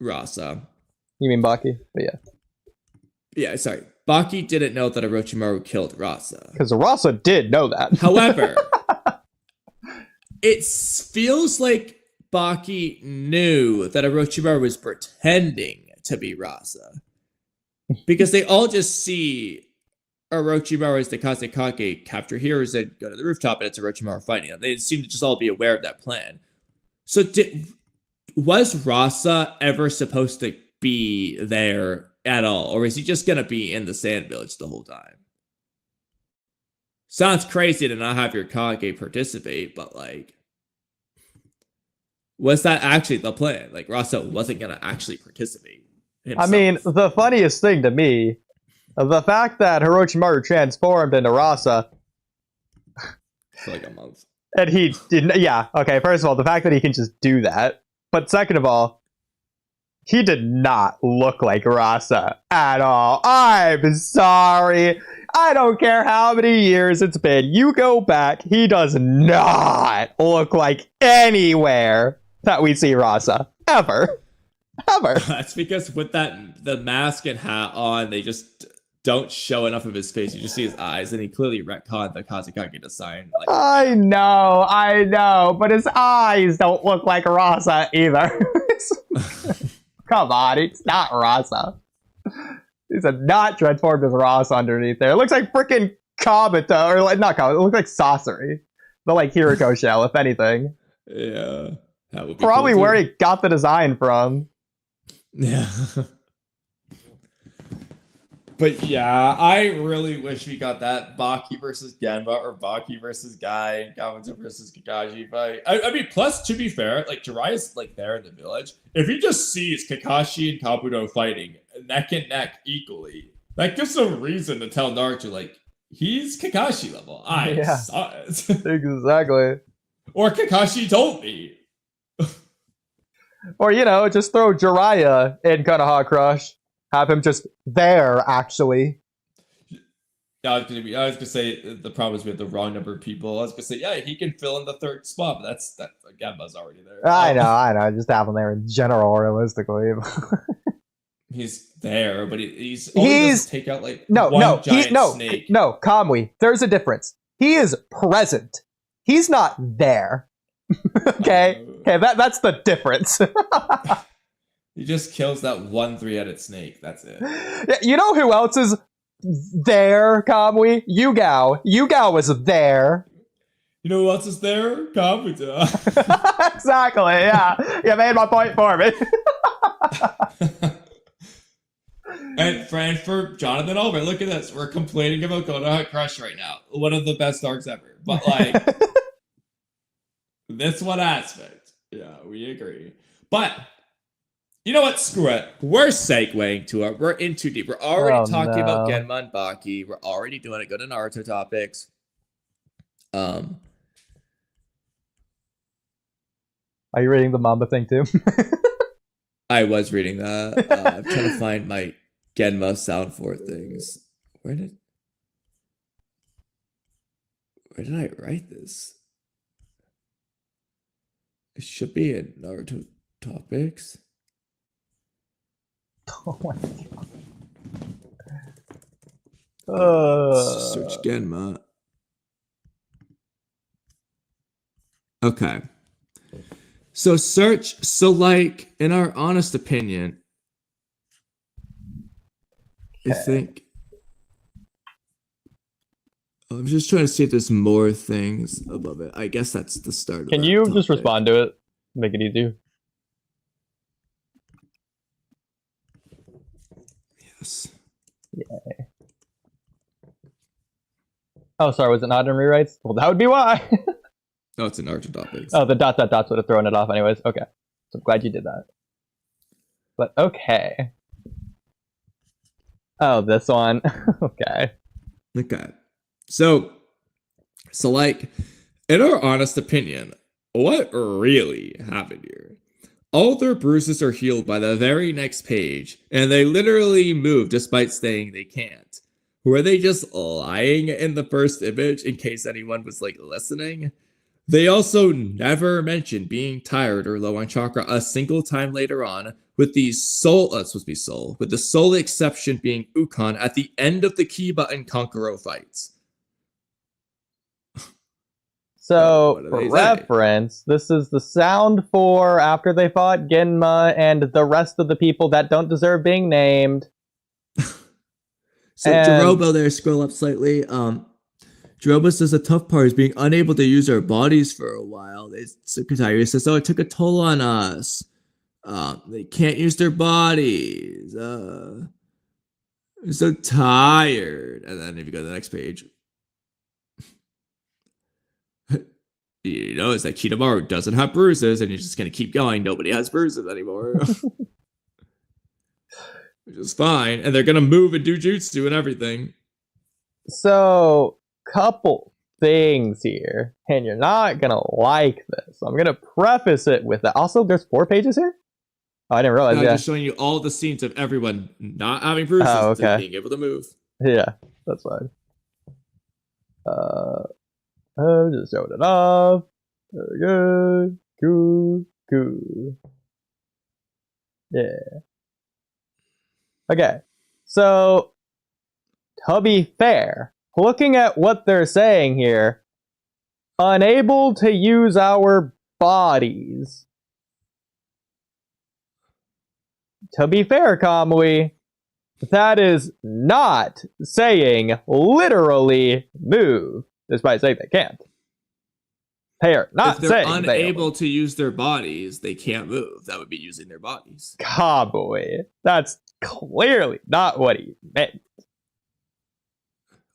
Rasa. You mean Baki? But yeah. Yeah, sorry. Baki didn't know that Orochimaru killed Rasa. Because Rasa did know that. However, it feels like Baki knew that Orochimaru was pretending to be Rasa. Because they all just see Orochimaru as the Kazekage capture heroes and go to the rooftop and it's Orochimaru fighting them. They seem to just all be aware of that plan. So was Rasa ever supposed to be there at all? Or is he just going to be in the Sand Village the whole time? Sounds crazy to not have your Kage participate, but like, was that actually the plan? Like, Rasa wasn't going to actually participate himself. I mean, the funniest thing to me, the fact that Orochimaru transformed into Rasa for like a month. And he didn't, yeah, okay, first of all, the fact that he can just do that. But second of all, he did not look like Rasa at all. I'm sorry. I don't care how many years it's been. You go back, he does not look like anywhere that we see Rasa. Ever. That's because with the mask and hat on, they just don't show enough of his face. You just see his eyes, and he clearly retconned the Kazekage design. Like, I know, but his eyes don't look like Rasa either. Come on, it's not Rasa. He's not transformed as Rasa underneath there. It looks like freaking Kabuto, or like not Kabuto. It looks like Sasori, the like Hiriko shell, if anything. Yeah, that would be probably cool where he got the design from. Yeah. But yeah, I really wish we got that Baki versus Genma or Baki versus Guy, Gawain versus Kakashi fight. I mean, plus to be fair, like Jiraiya's like there in the village. If he just sees Kakashi and Kabuto fighting neck and neck equally, that gives him reason to tell Naruto like he's Kakashi level. I saw it. Exactly. Or Kakashi told me. Or, just throw Jiraiya in Konoha Crush. Have him just there, actually. I was gonna say the problem is we have the wrong number of people. I was gonna say, yeah, he can fill in the third spot, but that's Genma's already there. I know. Just have him there in general, realistically. He's there, but he's doesn't take out like one giant snake. No, Kamui. There's a difference. He is present. He's not there. Okay, that's the difference. He just kills that one 3-headed snake. That's it. Yeah, you know who else is there, Kamui? Yugao. Yugao was there. You know who else is there? Kabuto. Exactly, yeah. You made my point for me. And for Jonathan Albert, look at this. We're complaining about Konoha Crush right now. One of the best arcs ever. But like, this one aspect. Yeah, we agree. But you know what? Screw it. We're segueing to it. We're in too deep. We're already talking about Genma and Baki. We're already doing it. Go to Naruto topics. Are you reading the Mamba thing too? I was reading that. I'm trying to find my Genma sound for things. Where did I write this? It should be in Naruto topics. Oh my god. Search Genma. Okay. So like, in our honest opinion, I think I'm just trying to see if there's more things above it. I guess that's the start. Can you just respond to it? Make it easier. Yes. Yeah. Oh, sorry. Was it not in rewrites? Well, that would be why. Oh, it's in Naruto topics. Oh, the dots would have thrown it off anyways. Okay. So I'm glad you did that. But okay. Oh, this one. Okay. Okay. So like, in our honest opinion, what really happened here? All their bruises are healed by the very next page, and they literally move despite saying they can't. Were they just lying in the first image in case anyone was like listening? They also never mentioned being tired or low on chakra a single time later on, with the with the sole exception being Ukon at the end of the Kiba and Kankuro fights. So, for reference, this is the sound for after they fought Genma and the rest of the people that don't deserve being named. So, Jirobo there, scroll up slightly. Jirobo says the tough part is being unable to use our bodies for a while. Secretary says, it took a toll on us. They can't use their bodies. They're so tired. And then if you go to the next page, you notice that Kitamaro doesn't have bruises, and you're just going to keep going. Nobody has bruises anymore. Which is fine. And they're going to move and do jutsu and everything. So, couple things here. And you're not going to like this. I'm going to preface it with that. Also, there's 4 pages here? Oh, I didn't realize. I'm just showing you all the scenes of everyone not having bruises and being able to move. Yeah, that's fine. I'm just showing it off. Very good. Cool. Yeah. Okay. So, to be fair, looking at what they're saying here, unable to use our bodies. To be fair, Kamui, that is not saying literally move, despite saying they can't. They are not saying if they're unable to use their bodies, they can't move. That would be using their bodies. Kamui, that's clearly not what he meant.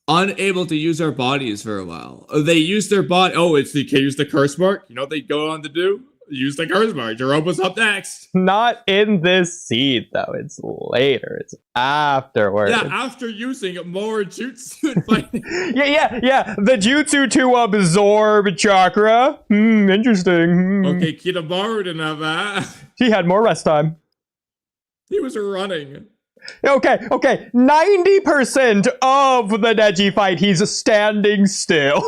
unable to use our bodies for a while. They use their body. Oh, they can use the curse mark. You know what they go on to do? Use the curse mark. Jerome's up next. Not in this scene, though. It's later. It's afterwards. Yeah, after using more jutsu and fighting. yeah. The jutsu to absorb chakra. Interesting. Okay, Kitamaru didn't have that. He had more rest time. He was running. Okay. 90% of the Neji fight, he's standing still.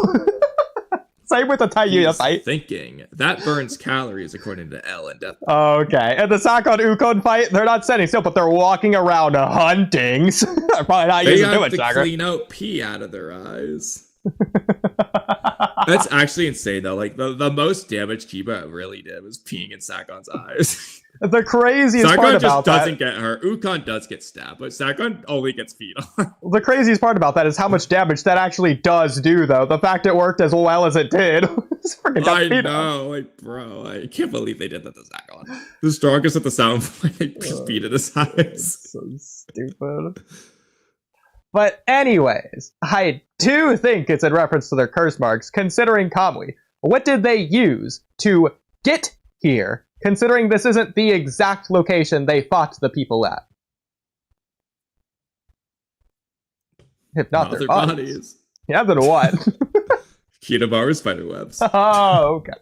Same with the Tayuya fight. Thinking. That burns calories, according to L and Death. Okay. And the Sakon Ukon fight, they're not standing still, but they're walking around hunting. They're probably not using too much to chakra. clean out pee out of their eyes. That's actually insane, though. Like, the most damage Kiba really did was peeing in Sakon's eyes. The craziest Sakon part just about that... doesn't get hurt. Ukon does get stabbed, but Sakon only gets feet on. The craziest part about that is how much damage that actually does do, though. The fact it worked as well as it did. I know, like, bro, I can't believe they did that to Sakon. The strongest at the sound point, they just beat in his eyes. So stupid. But anyways, I do think it's in reference to their curse marks, considering Kamui. What did they use to get here, considering this isn't the exact location they fought the people at? If not their bodies. Yeah, then what? Kitamaru spider webs. Oh, okay.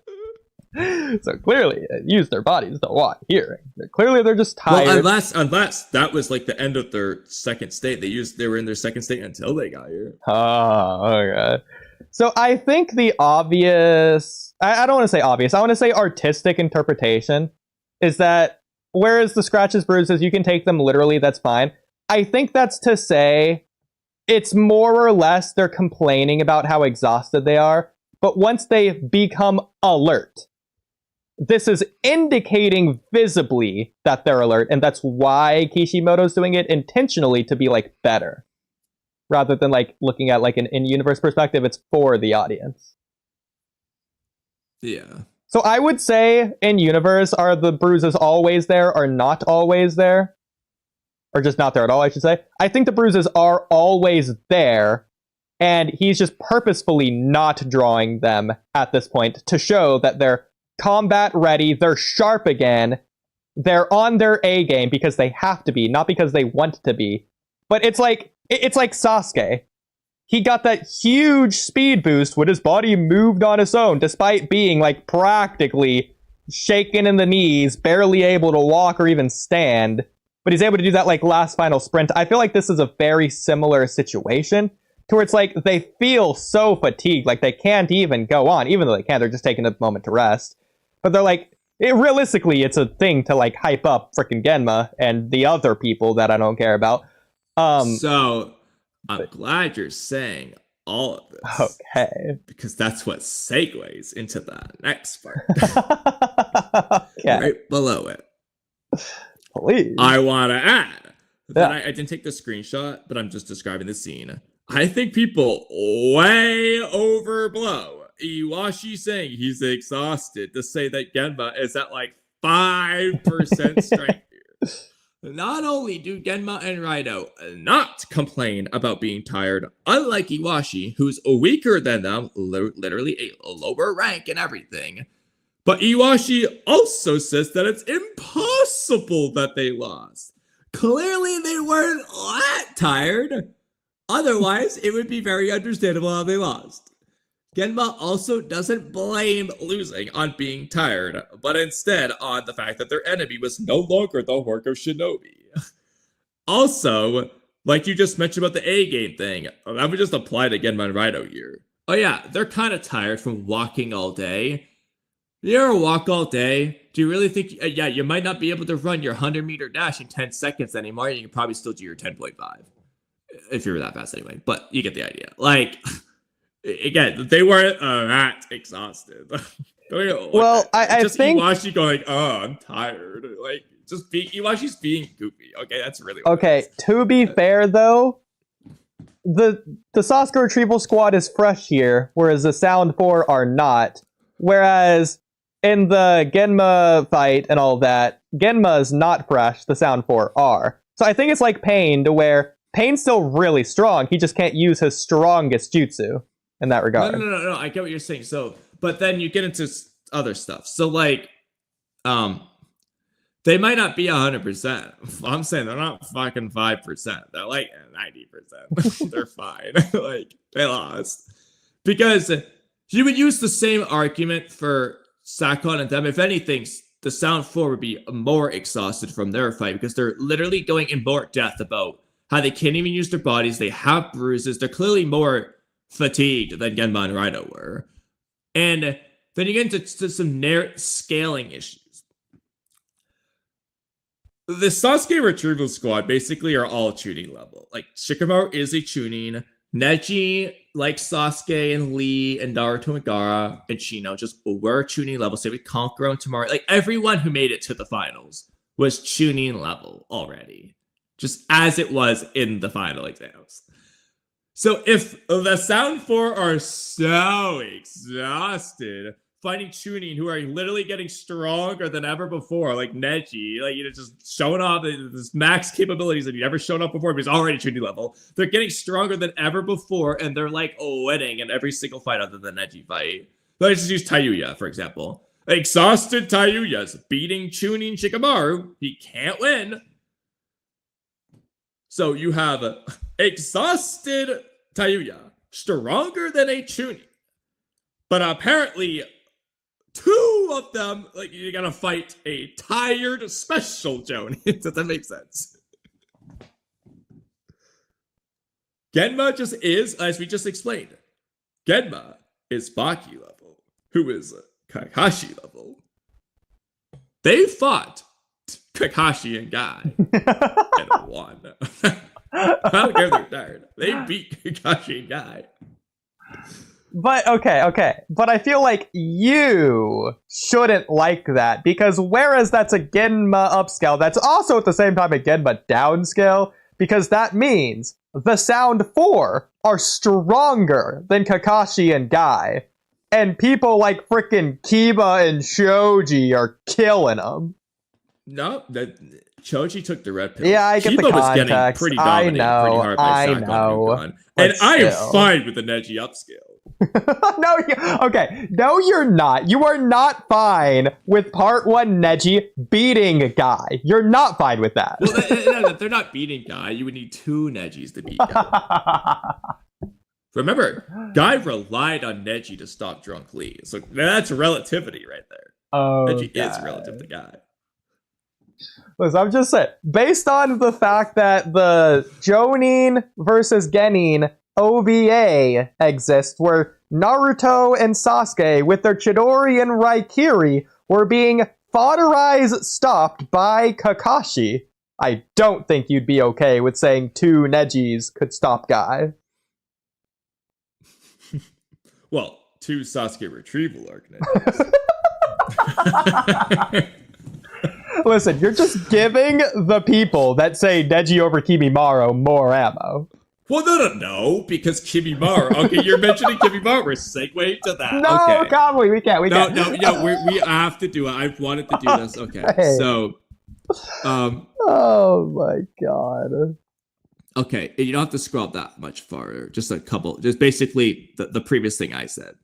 So clearly, use their bodies to what here? Clearly, they're just tired. Well, unless that was like the end of their second state. They were in their second state until they got here. Oh, okay. So I think the obvious, I don't want to say obvious, I want to say artistic interpretation is that whereas the scratches, bruises, you can take them literally, that's fine. I think that's to say it's more or less they're complaining about how exhausted they are, but once they become alert, this is indicating visibly that they're alert, and that's why Kishimoto's doing it intentionally to be like better. Rather than like looking at like an in-universe perspective, it's for the audience. Yeah. So I would say in-universe, are the bruises always there or not always there? Or just not there at all, I should say. I think the bruises are always there, and he's just purposefully not drawing them at this point to show that they're combat ready, they're sharp again, they're on their A game because they have to be, not because they want to be. But it's like Sasuke. He got that huge speed boost when his body moved on its own, despite being like practically shaken in the knees, barely able to walk or even stand. But he's able to do that like last final sprint. I feel like this is a very similar situation to where it's like they feel so fatigued, like they can't even go on, even though they can, they're just taking a moment to rest. But they're like, realistically, it's a thing to like hype up freaking Genma and the other people that I don't care about. So I'm glad you're saying all of this. Okay. Because that's what segues into the next part. Yeah. Right below it. Please. I want to add that I didn't take the screenshot, but I'm just describing the scene. I think people way overblow Iwashi saying he's exhausted to say that Genma is at like 5% strength here. Not only do Genma and Raido not complain about being tired, unlike Iwashi, who's weaker than them, literally a lower rank and everything, but Iwashi also says that it's impossible that they lost. Clearly they weren't that tired. Otherwise, it would be very understandable how they lost. Genma also doesn't blame losing on being tired, but instead on the fact that their enemy was no longer the Horde of Shinobi. Also, like you just mentioned about the A-game thing, that would just apply to Genma and Raido here. Oh yeah, they're kind of tired from walking all day. You ever walk all day? Do you really think, yeah, you might not be able to run your 100-meter dash in 10 seconds anymore, you can probably still do your 10.5. If you're that fast anyway, but you get the idea. Like, again, they weren't that exhausted. Well, I just think Iwashi going, oh, I'm tired. Like, just Iwashi's being goofy. Okay, that's really okay. To be fair, though, the Sasuke retrieval squad is fresh here, whereas the Sound 4 are not. Whereas in the Genma fight and all that, Genma is not fresh. The Sound 4 are. So I think it's like Pain, to where Pain's still really strong. He just can't use his strongest jutsu in that regard. No. I get what you're saying. So, but then you get into other stuff. So, like, they might not be 100%. I'm saying they're not fucking 5%. They're like 90%. They're fine. Like, they lost. Because you would use the same argument for Sakon and them. If anything, the Sound 4 would be more exhausted from their fight because they're literally going in more depth about how they can't even use their bodies. They have bruises. They're clearly more fatigued than Genma and Raido were. And then you get into some scaling issues. The Sasuke Retrieval Squad basically are all tuning level. Like, Shikamaru is a tuning. Neji, like Sasuke and Lee and Naruto and Gaara and Chino, just were tuning level. Same with Kankuro and Tamari. Like, everyone who made it to the finals was tuning level already. Just as it was in the final exams. So if the Sound 4 are so exhausted finding tuning who are literally getting stronger than ever before, like Neji, like, you know, just showing off this max capabilities that he never shown off before, but he's already tuning level. They're getting stronger than ever before, and they're like winning in every single fight other than Neji fight. Let's just use Tayuya, for example. Exhausted Tayuya's beating tuning Shikamaru. He can't win. So you have exhausted Tayuya, stronger than a tuning. But apparently, two of them, like, you gotta fight a tired special Jonin. Does that make sense? Genma just is, as we just explained, Genma is Baki level, who is Kakashi level. They fought Kakashi and Guy and won. I don't care if they're tired. They beat Kakashi and Guy. But okay. But I feel like you shouldn't like that, because whereas that's a Genma upscale, that's also at the same time a Genma downscale, because that means the Sound 4 are stronger than Kakashi and Guy. And people like frickin' Kiba and Shoji are killing them. No, Choji took the red pill. Yeah, I get Kiba the was getting context. pretty dominated pretty hard by Sakon and Yukon. And I am fine with the Neji upscale. No, you're not. You are not fine with Part 1 Neji beating Guy. You're not fine with that. Well, they're not beating Guy. You would need two Nejis to beat Guy. Remember, Guy relied on Neji to stop Drunk Lee. So that's relativity right there. Neji is relative to Guy. Listen, I'm just saying, based on the fact that the Jonin versus Genin OVA exists, where Naruto and Sasuke with their Chidori and Raikiri were being fodderized stopped by Kakashi, I don't think you'd be okay with saying two Nejis could stop Guy. Well, two Sasuke retrieval arc Nejis. Listen, you're just giving the people that say Neji over Kimimaro more ammo. Well, no, because Kimimaro. Okay, you're mentioning Kimimaro. We're segueing to that. No, okay. Kamui, we can't. We have to do it. I've wanted to do this. Okay, so, oh my god. Okay, you don't have to scroll up that much farther. Just a couple. Just basically the previous thing I said.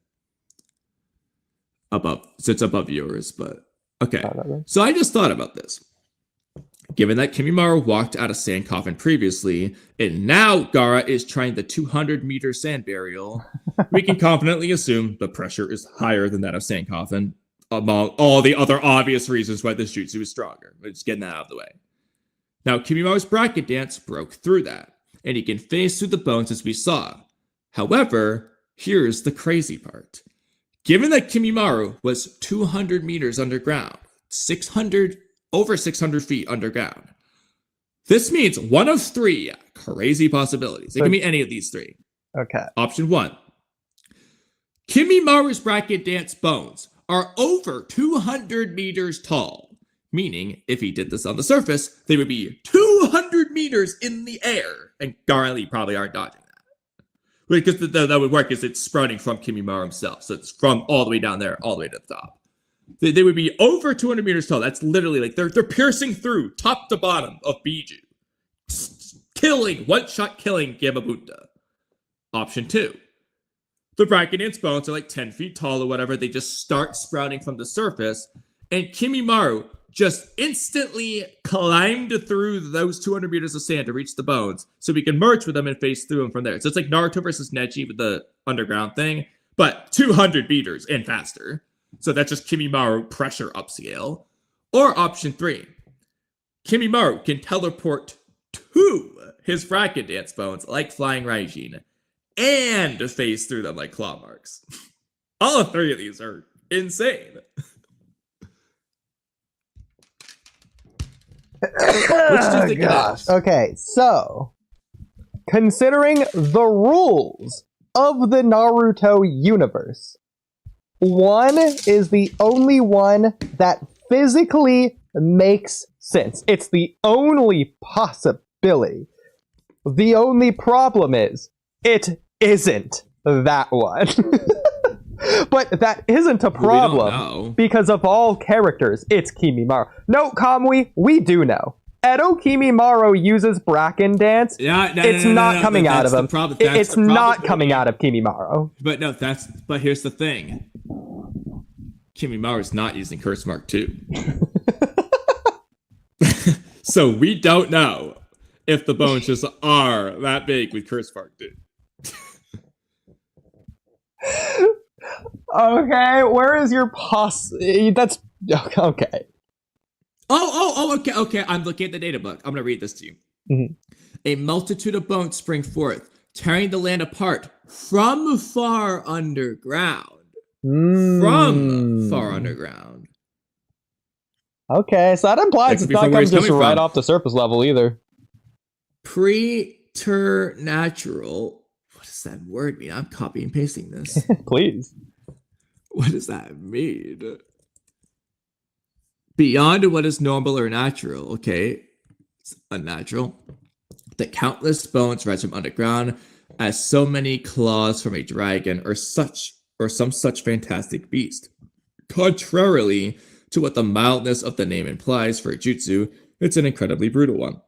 Above, so it's above yours, but okay. So I just thought about this. Given that Kimimaro walked out of sand coffin previously, and now Gaara is trying the 200-meter sand burial, we can confidently assume the pressure is higher than that of sand coffin, among all the other obvious reasons why this jutsu is stronger. But just getting that out of the way. Now, Kimimaro's bracket dance broke through that, and he can phase through the bones as we saw. However, here's the crazy part. Given that Kimimaro was 200 meters underground, over 600 feet underground. This means one of three crazy possibilities. It can be any of these three. Okay. Option 1. Kimimaru's bracket dance bones are over 200 meters tall. Meaning, if he did this on the surface, they would be 200 meters in the air. And Gaara and Lee probably aren't dodging that. Because that would work, is it's sprouting from Kimimaru himself. So it's from all the way down there, all the way to the top. They would be over 200 meters tall. That's literally like they're piercing through top to bottom of Biju. one-shot killing Gamabunta. Option 2. The Bracken Dance bones are like 10 feet tall or whatever. They just start sprouting from the surface. And Kimimaru just instantly climbed through those 200 meters of sand to reach the bones so we can merge with them and face through them from there. So it's like Naruto versus Neji with the underground thing, but 200 meters and faster. So that's just Kimimaru pressure upscale. Or option 3. Kimimaru can teleport to his Bracken Dance bones like Flying Raijin and phase through them like claw marks. All 3 of these are insane. Oh, gosh. Okay, so considering the rules of the Naruto universe, 1 is the only one that physically makes sense. It's the only possibility. The only problem is it isn't that one. But that isn't a problem because of all characters, it's Kimimaru. No, Kamui, we do know. Edo Kimimaru uses Bracken Dance. It's not coming out of him. It's not coming out of Kimimaru. But here's the thing. Kimimaru's not using Curse Mark 2. So we don't know if the bones just are that big with Curse Mark 2. Okay, where is your that's okay. Okay. I'm looking at the data book. I'm gonna read this to you. Mm-hmm. A multitude of bones spring forth, tearing the land apart from far underground. From far underground. Okay, so that implies it's not coming just right off the surface level either. Preternatural. What does that word mean? I'm copy and pasting this. Please. What does that mean? Beyond what is normal or natural, okay? It's unnatural. The countless bones rise from underground as so many claws from a dragon or some such fantastic beast. Contrarily to what the mildness of the name implies for a jutsu, it's an incredibly brutal one.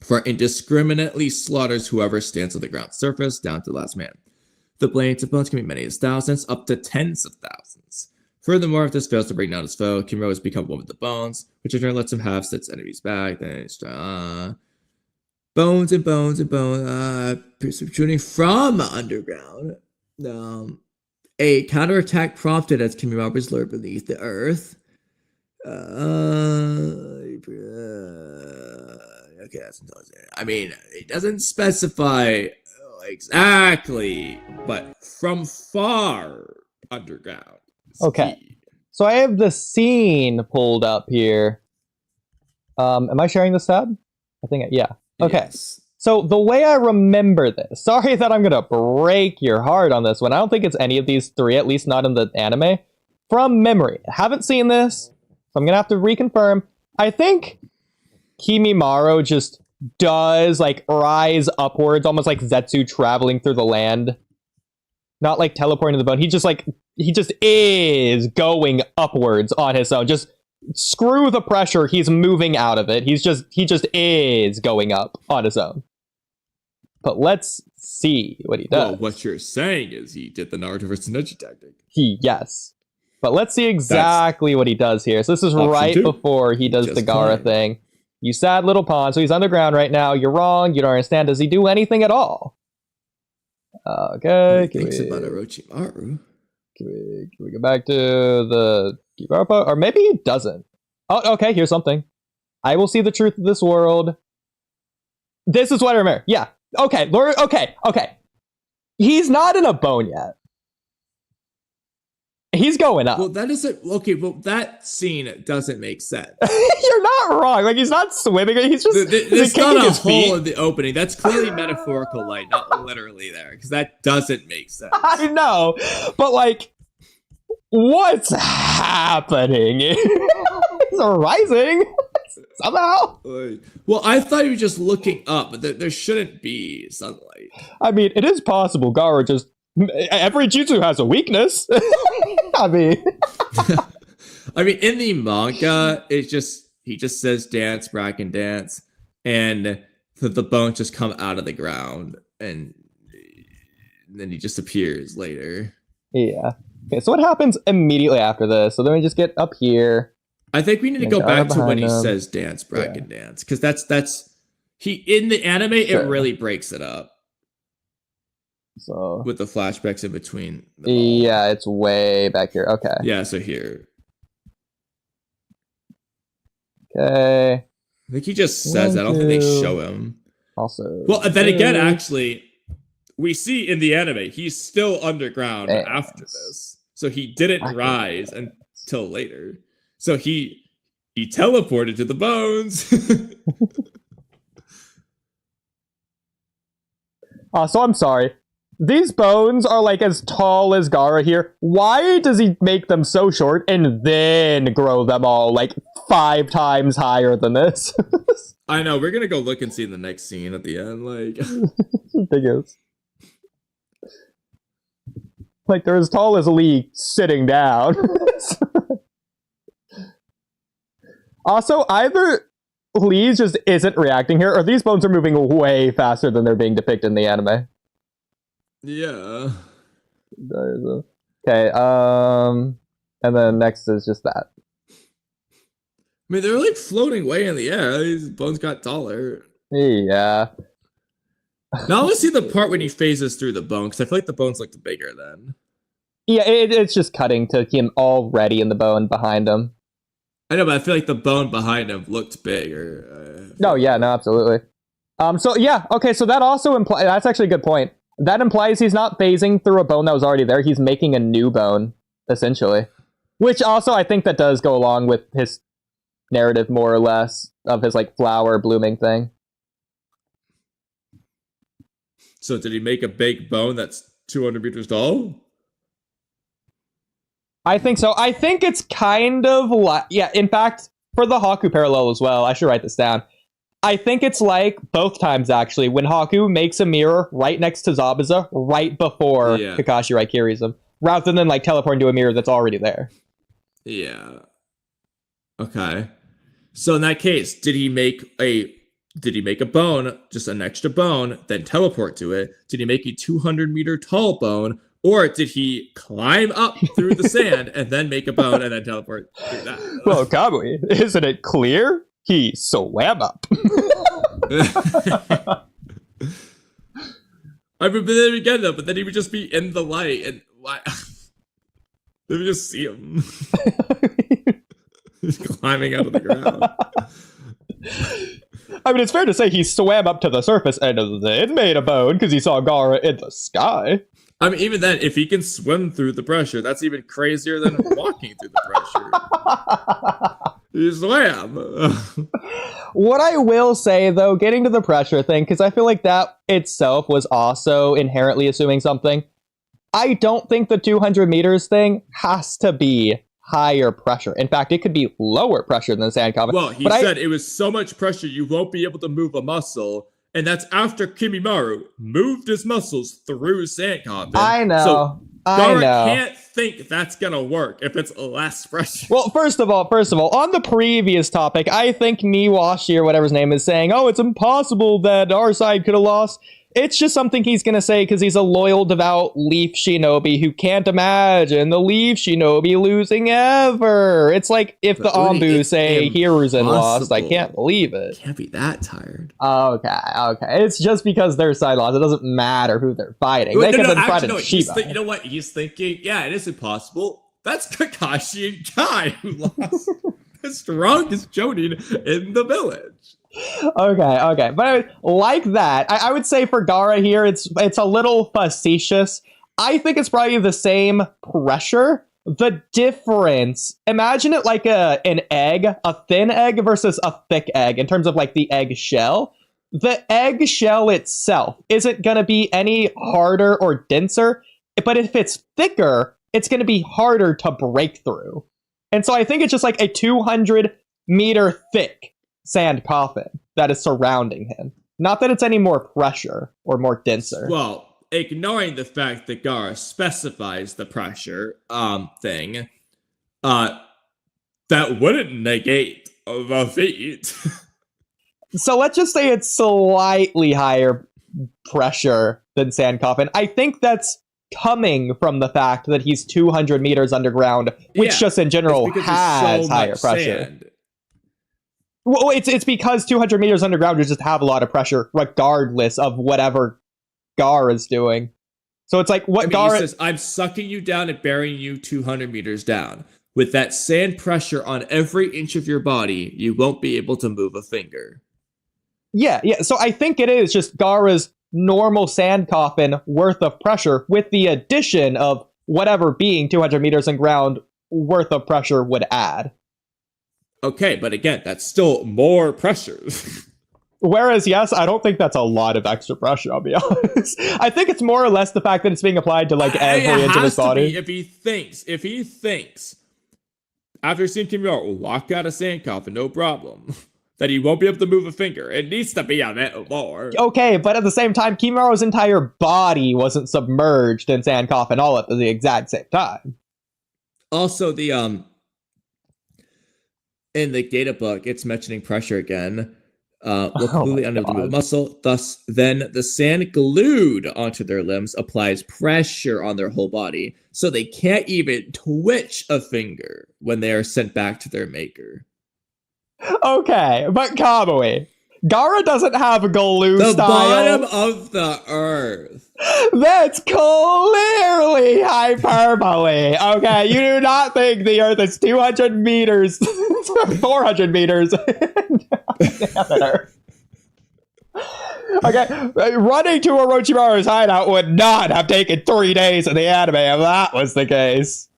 For it indiscriminately slaughters whoever stands on the ground surface down to the last man. The blades of bones can be many as thousands, up to tens of thousands. Furthermore, if this fails to bring down his foe, Kimimaru has become one with the bones, which in turn lets him have its enemies back. Then it's bones and bones and bones, protruding from underground. A counterattack prompted as Kimimaru was lured beneath the earth. Okay, that's intelligent. I mean, it doesn't specify exactly, but from far underground. Okay. So I have the scene pulled up here. Am I sharing this tab? I think, yeah. Okay. Yes. So the way I remember this, sorry that I'm going to break your heart on this one. I don't think it's any of these 3, at least not in the anime. From memory. Haven't seen this, so I'm going to have to reconfirm. I think Kimimaru just does like rise upwards, almost like Zetsu traveling through the land. Not like teleporting to the bone. He just is going upwards on his own. Just screw the pressure. He's moving out of it. He just is going up on his own. But let's see what he does. Well, what you're saying is he did the Naruto versus Neji tactic. Yes. But let's see exactly what he does here. So this is right before he does the Gaara thing. You sad little pawn. So he's underground right now. You're wrong. You don't understand. Does he do anything at all? Okay. Thanks about Orochimaru. Can we go back to the Kibarpa? Or maybe he doesn't. Oh, okay. Here's something. I will see the truth of this world. This is what I remember. Yeah. Okay. Okay. He's not in a bone yet. He's going up. Well, that isn't okay. Well, that scene doesn't make sense. You're not wrong. Like, he's not swimming. He's just there's not a hole in the opening. That's clearly metaphorical light, not literally there, because that doesn't make sense. I know, but like, what's happening? He's rising somehow. Well, I thought you were just looking up, but there shouldn't be sunlight. I mean, it is possible. Gaara just every jutsu has a weakness. I mean, in the manga, he just says dance, Bracken dance, and the bones just come out of the ground and then he just appears later. Yeah. Okay, so what happens immediately after this? So then we just get up here. I think we need to go Gara back to when he behind him. says dance, bracken dance, because that's he in the anime. It Sure. really breaks it up So with the flashbacks in between. yeah, it's way back here. Okay. Yeah, so here. Okay. I think he just says that. I don't think they show him. Also. Well, then again, actually, we see in the anime, he's still underground Dance. after this. So he didn't rise until later. So he teleported to the bones. So I'm sorry. These bones are like as tall as Gara here. Why does he make them so short and then grow them all like 5 times higher than this? I know, we're gonna go look and see in the next scene at the end, like Ridiculous. Like they're as tall as Lee sitting down. Also, either Lee just isn't reacting here, or these bones are moving way faster than they're being depicted in the anime. yeah. Okay, and then next is just that. I mean, they're like floating way in the air. These bones got taller. Yeah. Now let's see the part when he phases through the bone, because I feel like the bones looked bigger then. Yeah, it's just cutting to him already in the bone behind him. I know, but I feel like the bone behind him looked bigger. No, yeah, no, absolutely. So yeah, okay, so that also implies, that's actually a good point. That implies he's not phasing through a bone that was already there, he's making a new bone, essentially. Which also, I think that does go along with his narrative, more or less, of his, like, flower blooming thing. So did he make a big bone that's 200 meters tall? I think so. I think it's kind of like, yeah, in fact, for the Haku parallel as well, I should write this down. I think it's like both times, actually, when Haku makes a mirror right next to Zabuza right before Kakashi Raikiris him, rather than, like, teleporting to a mirror that's already there. Yeah. Okay. So in that case, did he make a bone, just an extra bone, then teleport to it? Did he make a 200-meter tall bone? Or did he climb up through the sand and then make a bone and then teleport through that? Well, Kamui, isn't it clear? He swam up. I mean, but then again, though, but then he would just be in the light and why? They would just see him. He's climbing out of the ground. I mean, it's fair to say he swam up to the surface and then made a bone because he saw Gara in the sky. I mean, even then, if he can swim through the pressure, that's even crazier than walking through the pressure. He swam. What I will say, though, getting to the pressure thing, because I feel like that itself was also inherently assuming something. I don't think the 200 meters thing has to be higher pressure. In fact, it could be lower pressure than the sand coffin. Well, he said it was so much pressure you won't be able to move a muscle. And that's after Kimimaru moved his muscles through sand coffin. I know. So I know. can't think that's gonna work if it's less pressure. Well, first of all, on the previous topic, I think Niwashi or whatever his name is saying, oh, it's impossible that our side could have lost. It's just something he's going to say because he's a loyal, devout Leaf Shinobi who can't imagine the Leaf Shinobi losing ever. It's like if the Anbu say Hiruzen lost. I can't believe it. Can't be that tired. Okay. It's just because their side lost. It doesn't matter who they're fighting. They could have been fighting Shiba. You know what? He's thinking, yeah, it is impossible. That's Kakashi and Kai who lost the strongest Jonin in the village. Okay. But like that, I would say for Gara here, it's a little facetious. I think it's probably the same pressure. The difference, imagine it like an egg, a thin egg versus a thick egg in terms of like the egg shell. The egg shell itself isn't going to be any harder or denser, but if it's thicker, it's going to be harder to break through. And so I think it's just like a 200-meter thick sand coffin that is surrounding him. Not that it's any more pressure or more denser. Well, ignoring the fact that Gara specifies the pressure thing, that wouldn't negate the feat. So let's just say it's slightly higher pressure than Sand Coffin. I think that's coming from the fact that he's 200 meters underground, which just in general has higher pressure. Sand. Well, it's because 200 meters underground you just have a lot of pressure, regardless of whatever Gar is doing. So it's like what Gar he says, I'm sucking you down and burying you 200 meters down. With that sand pressure on every inch of your body, you won't be able to move a finger. Yeah. So I think it is just Gara's normal Sand Coffin worth of pressure with the addition of whatever being 200 meters in ground worth of pressure would add. Okay, but again, that's still more pressure. Whereas, yes, I don't think that's a lot of extra pressure, I'll be honest. I think it's more or less the fact that it's being applied to like every inch of his body. If he thinks, after seeing Kimura walk out of Sand Coffin, no problem, that he won't be able to move a finger. It needs to be a bit more. Okay, but at the same time, Kimaro's entire body wasn't submerged in Sand Coffin all at the exact same time. Also, in the data book, it's mentioning pressure again. Will completely unable to move a muscle. Thus, then the sand glued onto their limbs applies pressure on their whole body, so they can't even twitch a finger when they are sent back to their maker. Okay, but Kamui, Gara doesn't have a glue The style. bottom of the earth. That's clearly hyperbole. Okay, you do not think the Earth is 200 meters, 400 meters in diameter. Okay, running to Orochimaru's hideout would not have taken 3 days in the anime if that was the case.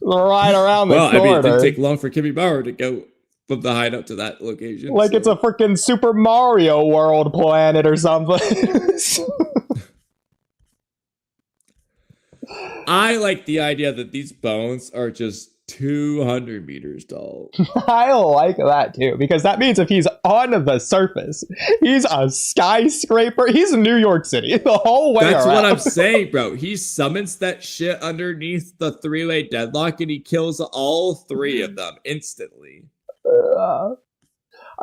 Right around the corner. I mean, it didn't take long for Kimura to go from the hideout to that location. Like it's a freaking Super Mario World planet or something. I like the idea that these bones are just 200 meters tall. I like that too, because that means if he's on the surface, he's a skyscraper. He's in New York City the whole way That's around. what I'm saying, bro. He summons that shit underneath the three-way deadlock and he kills all three of them instantly. I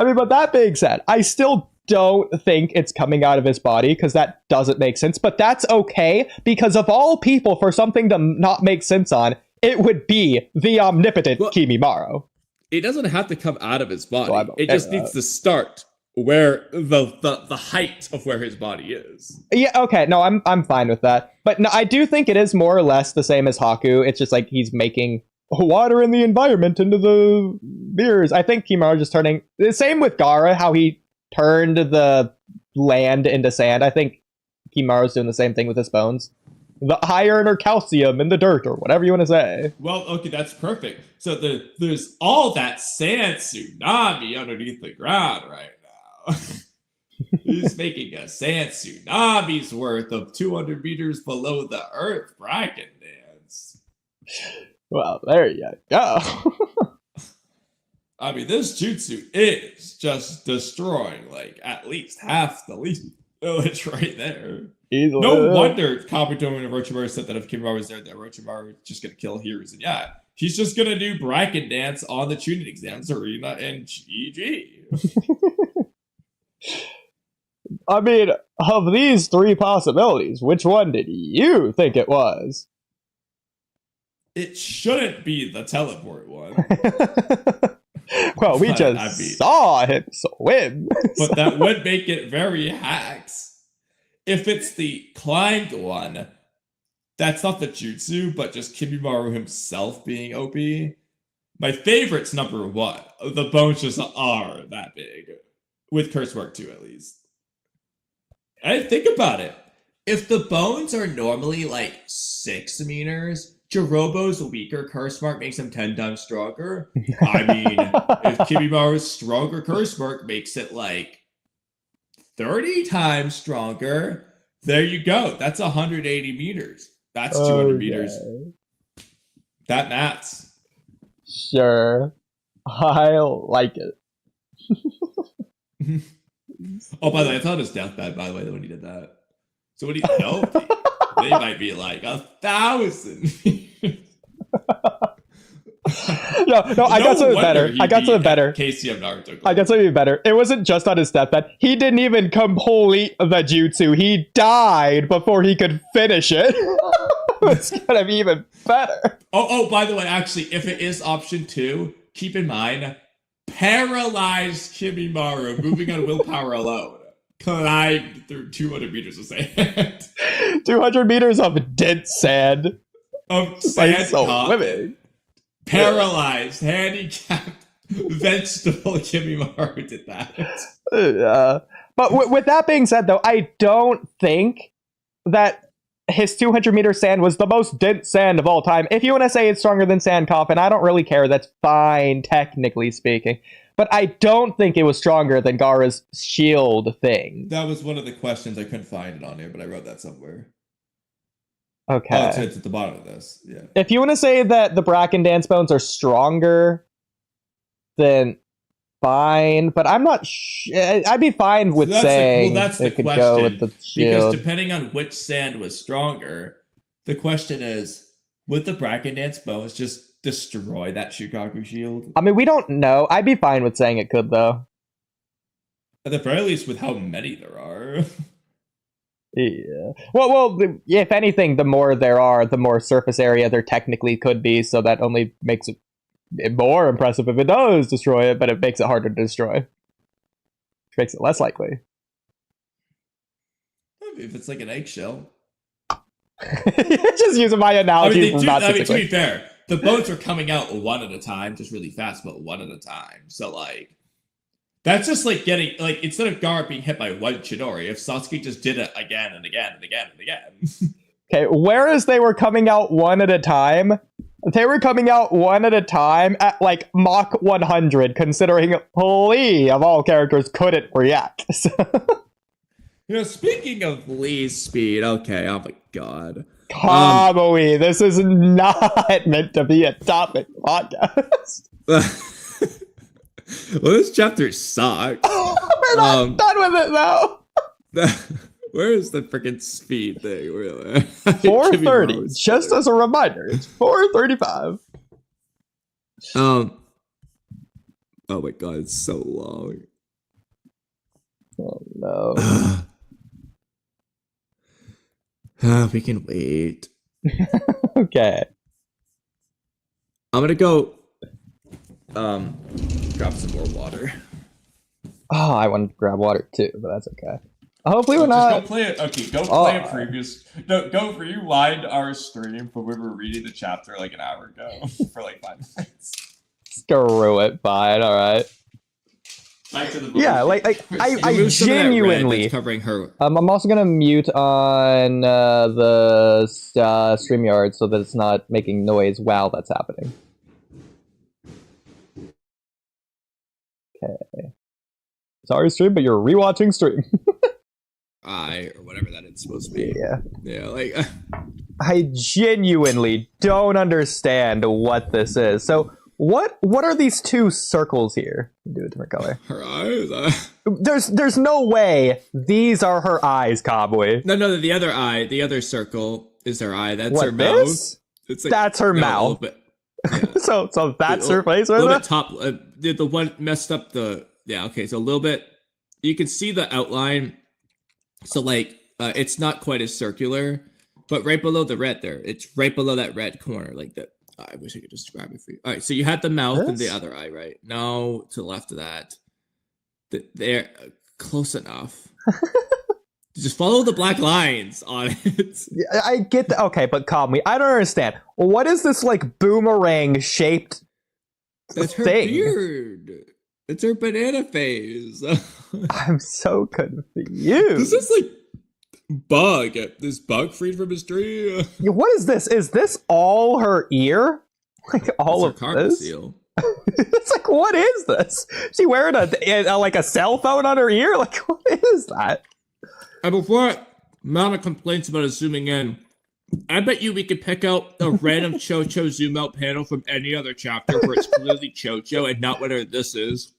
mean, but that being said, I still don't think it's coming out of his body because that doesn't make sense. But that's okay because of all people, for something to not make sense on, it would be the omnipotent Kimimaro. It doesn't have to come out of his body. It just needs to start where the height of where his body is. Yeah, okay, no, I'm fine with that. But no, I do think it is more or less the same as Haku. It's just like he's making water in the environment into the beers. I think Kimimaro just turning the same with Gara, how he turned the land into sand. I think Kimaro's doing the same thing with his bones. The iron or calcium in the dirt or whatever you want to say. Well, okay, that's perfect. So there's all that sand tsunami underneath the ground right now. He's making a sand tsunami's worth of 200 meters below the earth bracken dance. Well, there you go. I mean, this jutsu is just destroying like at least half the least village right there. Easily. No wonder Kabuto and Orochimaru said that if Kimura was there, that Orochimaru was just going to kill Hiruzen. Yeah, he's just going to do bracket dance on the Chunin exams arena and GG. I mean, of these three possibilities, which one did you think it was? It shouldn't be the teleport one. Well, we just saw him swim. But that would make it very hacks. If it's the climbed one, that's not the jutsu, but just Kimimaro himself being OP. My favorite's number one. The bones just are that big. With curse mark too, at least. And think about it. If the bones are normally like 6 meters, Jirobo's weaker curse mark makes him 10 times stronger. I mean, if Kimimaro's stronger curse mark makes it like 30 times stronger, there you go. That's 180 meters. That's 200 meters. That maths. Sure. I like it. Oh, by the way, I thought his deathbed, by the way, when he did that. So when he's healthy, they might be like 1,000. I got something better. I got something better. Casey of Naruto. I got something better. It wasn't just on his deathbed. He didn't even complete the jutsu. He died before he could finish it. It's gonna be even better. Oh, by the way, actually, if it is option 2, keep in mind, paralyzed Kimimaro, moving on willpower alone, climbed through 200 meters of sand. 200 meters of dead sand. Of sand so caught, living. paralyzed, handicapped, vegetable Kimimaro did that. But with that being said, though, I don't think that his 200-meter sand was the most dense sand of all time. If you want to say it's stronger than Sand Coffin, I don't really care. That's fine, technically speaking. But I don't think it was stronger than Gaara's shield thing. That was one of the questions. I couldn't find it on here, but I wrote that somewhere. Okay. Oh, it's at the bottom of this. Yeah. If you want to say that the Bracken Dance Bones are stronger, then fine. But I'm not. I'd be fine with saying that's the it could question. go with the shield. Because depending on which sand was stronger, the question is, would the Bracken Dance Bones just destroy that Shukaku shield? I mean, we don't know. I'd be fine with saying it could, though. At the very least, with how many there are. Yeah. Well, if anything, the more there are, the more surface area there technically could be, so that only makes it more impressive if it does destroy it, but it makes it harder to destroy. Which makes it less likely. If it's like an eggshell. Just using my analogy. To be fair, the boats are coming out one at a time, just really fast, but one at a time. So, like, that's just like getting, like, instead of Gaara being hit by one Chidori, if Sasuke just did it again and again and again and again. Okay, whereas they were coming out one at a time, they were coming out one at a time at like Mach 100, considering Lee, of all characters, couldn't react. Speaking of Lee's speed, okay, oh my god. Kamui, this is not meant to be a topic podcast. Well, this chapter sucks. We're not done with it, though. Where is the freaking speed thing, really? 4:30, just as a reminder, it's 4:35. Oh my god, it's so long. Oh no. We can wait. Okay. I'm gonna go grab some more water. Oh, I wanted to grab water too, but that's okay. Hopefully we're not. Go play it. Okay, go play a previous. No, go for you. Lined our stream when we were reading the chapter like an hour ago for like 5 minutes. Screw it, fine. All right. Back to the Yeah, like I genuinely covering her. I'm also gonna mute on the StreamYard so that it's not making noise while that's happening. Okay. Sorry, stream, but you're rewatching stream. Or whatever that is supposed to be. Yeah, like I genuinely don't understand what this is. So what are these two circles here? Do a different color. Her eyes. There's no way these are her eyes, Kamui. No, the other eye, the other circle is her eye. That's what, her mouth. It's like, that's her mouth. Yeah. so that's her face right there. Top, the one messed up the. Yeah, okay, so a little bit. You can see the outline. So like, it's not quite as circular, but right below the red there, it's right below that red corner, like that. I wish I could describe it for you. All right, so you had the mouth and the other eye, right? No, to the left of that. They're close enough. Just follow the black lines on it. Yeah, I get that. Okay, but Kamui, I don't understand. What is this like boomerang shaped That's her thing? beard. It's her banana phase. I'm so confused. This is like bug. This bug freed from his tree. What is this? Is this all her ear? Like all of this? Seal. It's like, what is this? Is she wearing a like a cell phone on her ear? Like, what is that? And before Mana complains about us zooming in, I bet you we could pick out a random Chocho zoom out panel from any other chapter where it's clearly Chocho and not whatever this is.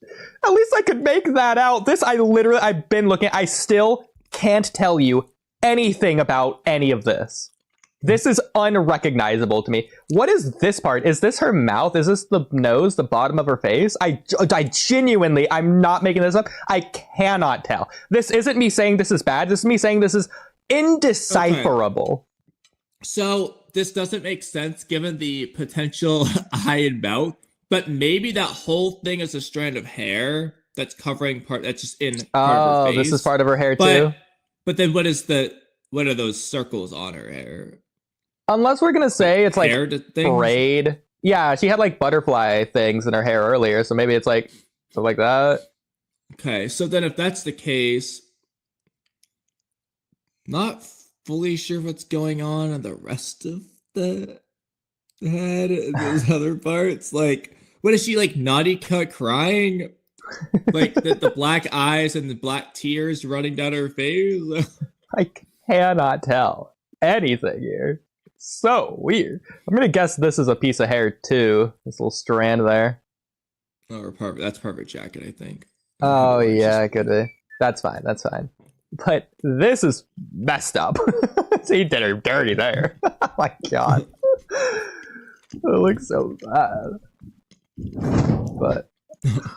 At least I could make that out. This, I've been looking. I still can't tell you anything about any of this. This is unrecognizable to me. What is this part? Is this her mouth? Is this the nose, the bottom of her face? I genuinely, I'm not making this up. I cannot tell. This isn't me saying this is bad. This is me saying this is indecipherable. Okay. So this doesn't make sense given the potential eye and mouth, but maybe that whole thing is a strand of hair that's covering part that's just in part of her face. This is part of her hair too. But then what are those circles on her hair? Unless we're gonna say it's like braid. Yeah, she had like butterfly things in her hair earlier, so maybe it's like something like that. Okay, so then if that's the case, not fully sure what's going on in the rest of the head and those other parts. Like, what is she like? Naughty cut crying, like the black eyes and the black tears running down her face. I cannot tell anything here. So weird. I'm gonna guess this is a piece of hair too. This little strand there. Or that's part of her jacket, I think. Oh yeah, it could be. That's fine. That's fine. But this is messed up. So he did her dirty there. Oh my god. It looks so bad. But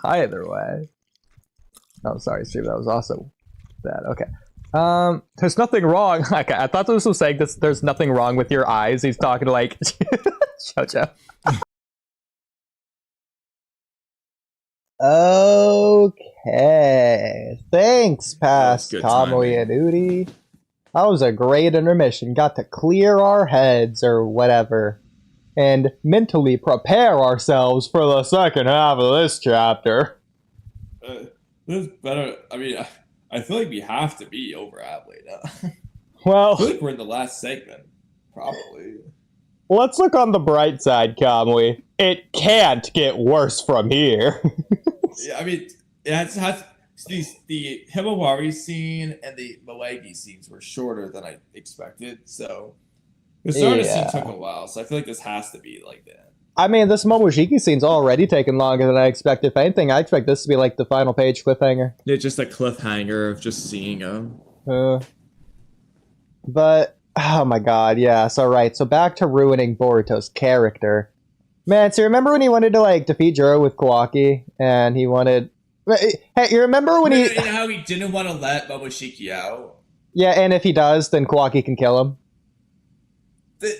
either way. Oh, sorry, Steve. That was also bad. Okay. There's nothing wrong. Okay, I thought this was saying this. There's nothing wrong with your eyes. He's talking to like Jojo. Okay. Thanks, past Kamui and Oodie. That was a great intermission. Got to clear our heads or whatever, and mentally prepare ourselves for the second half of this chapter. This is better. I mean, I feel like we have to be over halfway now. Well, I feel like we're in the last segment, probably. Let's look on the bright side, Kamui. It can't get worse from here. Yeah, I mean, the Himawari scene and the Moegi scenes were shorter than I expected, so the starter scene took a while, so I feel like this has to be like that. I mean, this Momoshiki scene's already taken longer than I expected. If anything, I expect this to be like the final page cliffhanger. Yeah, just a cliffhanger of just seeing him. But, oh my god, yeah, so right. So back to ruining Boruto's character. Man, so remember when he wanted to, like, defeat Juro with Kawaki? And he wanted... Hey, you remember when You know how he didn't want to let Momoshiki out? Yeah, and if he does, then Kawaki can kill him. Did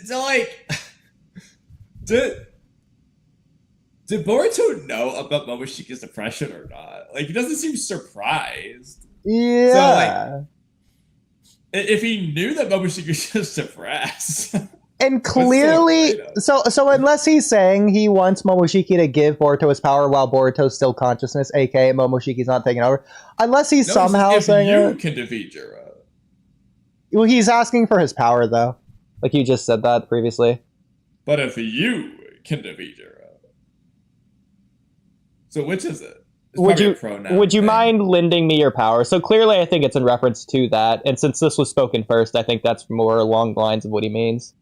Boruto know about Momoshiki's depression or not? Like, he doesn't seem surprised. Yeah. So, like, if he knew that Momoshiki was just depressed... And clearly, so unless he's saying he wants Momoshiki to give Boruto his power while Boruto's still consciousness, aka Momoshiki's not taking over, unless he's somehow saying you can defeat Juro. Well, he's asking for his power, though. Like you just said that previously. But if you can defeat Juro. So which is it? Would you mind lending me your power? So clearly I think it's in reference to that, and since this was spoken first, I think that's more along the lines of what he means.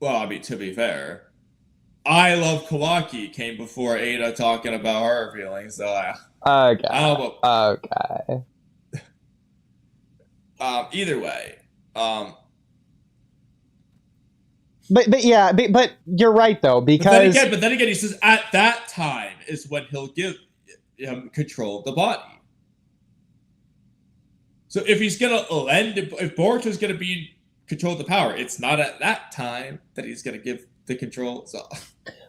Well, I mean, to be fair, I Love Kawaki came before Ada talking about her feelings, so Okay. Either way, But you're right though, because but then again, he says at that time is when he'll give him control of the body. So if he's gonna if Boruto's gonna be in control of the power, it's not at that time that he's gonna give the control. So,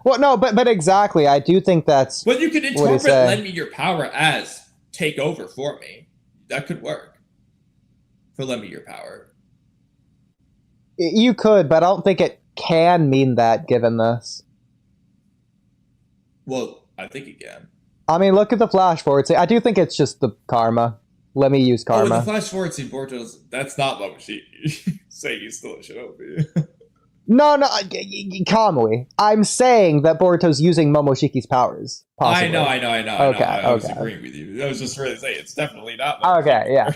well, no, but exactly, I do think that's. Well, you could interpret "lend me your power" as "take over for me." That could work. For "lend me your power." You could, but I don't think it can mean that given this. Well, I think it can. I mean, look at the flash forward. I do think it's just the karma. Let me use karma. Oh, the flash forward scene, Boruto's, that's not Momoshiki saying he's still a shinobi. No, Kamui. I'm saying that Boruto's using Momoshiki's powers. Possibly. I know. Okay, I was agreeing with you. I was just really saying it's definitely not Momoshiki. Okay, yeah.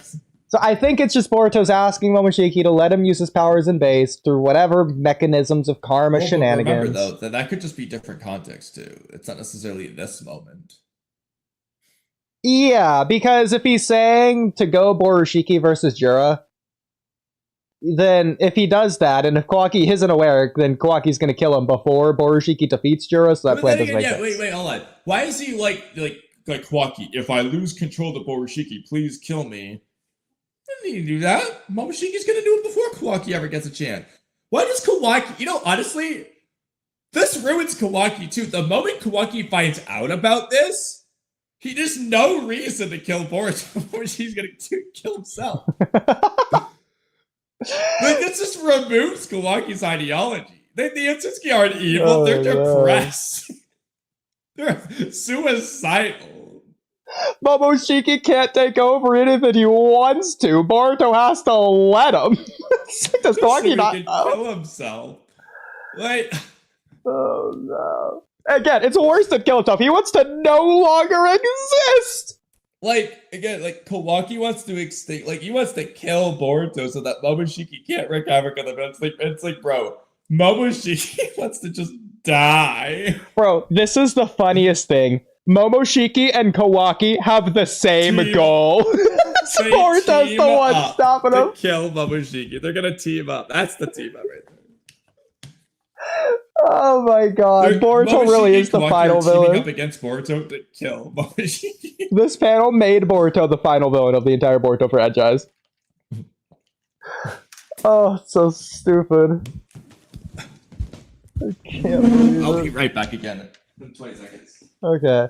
So I think it's just Boruto's asking Momoshiki to let him use his powers in base through whatever mechanisms of karma shenanigans. Remember, though, that could just be different context, too. It's not necessarily in this moment. Yeah, because if he's saying to go Borushiki versus Jura, then if he does that, and if Kawaki isn't aware, then Kawaki's going to kill him before Borushiki defeats Juro, so that plan doesn't make sense. Wait, hold on. Why is he like Kawaki? If I lose control of Borushiki, please kill me. Didn't need to do that. Momoshiki's going to do it before Kawaki ever gets a chance. Why does Kawaki... You know, honestly, this ruins Kawaki too. The moment Kawaki finds out about this, there's no reason to kill Boruto before she's going to kill himself. Like, this just removes Kawaki's ideology. The Otsutsuki aren't evil. They're depressed. They're suicidal. Momoshiki can't take over it if he wants to. Boruto has to let him. Does Kawaki not kill himself? Like, oh no. Again, it's worse than kill himself. He wants to no longer exist. Like, again, like, Kawaki wants to extinct, like, he wants to kill Boruto so that Momoshiki can't wreak havoc on them. It's like, bro, Momoshiki wants to just die. Bro, this is the funniest thing. Momoshiki and Kawaki have the same goal. Boruto's the one stopping them. Kill Momoshiki. They're gonna team up. That's the team up right there. Oh my god, Boruto really is the final villain. Up against Boruto to kill Momoshiki. This panel made Boruto the final villain of the entire Boruto franchise. Oh, so stupid. I can't believe I'll it. be right back again in 20 seconds. Okay.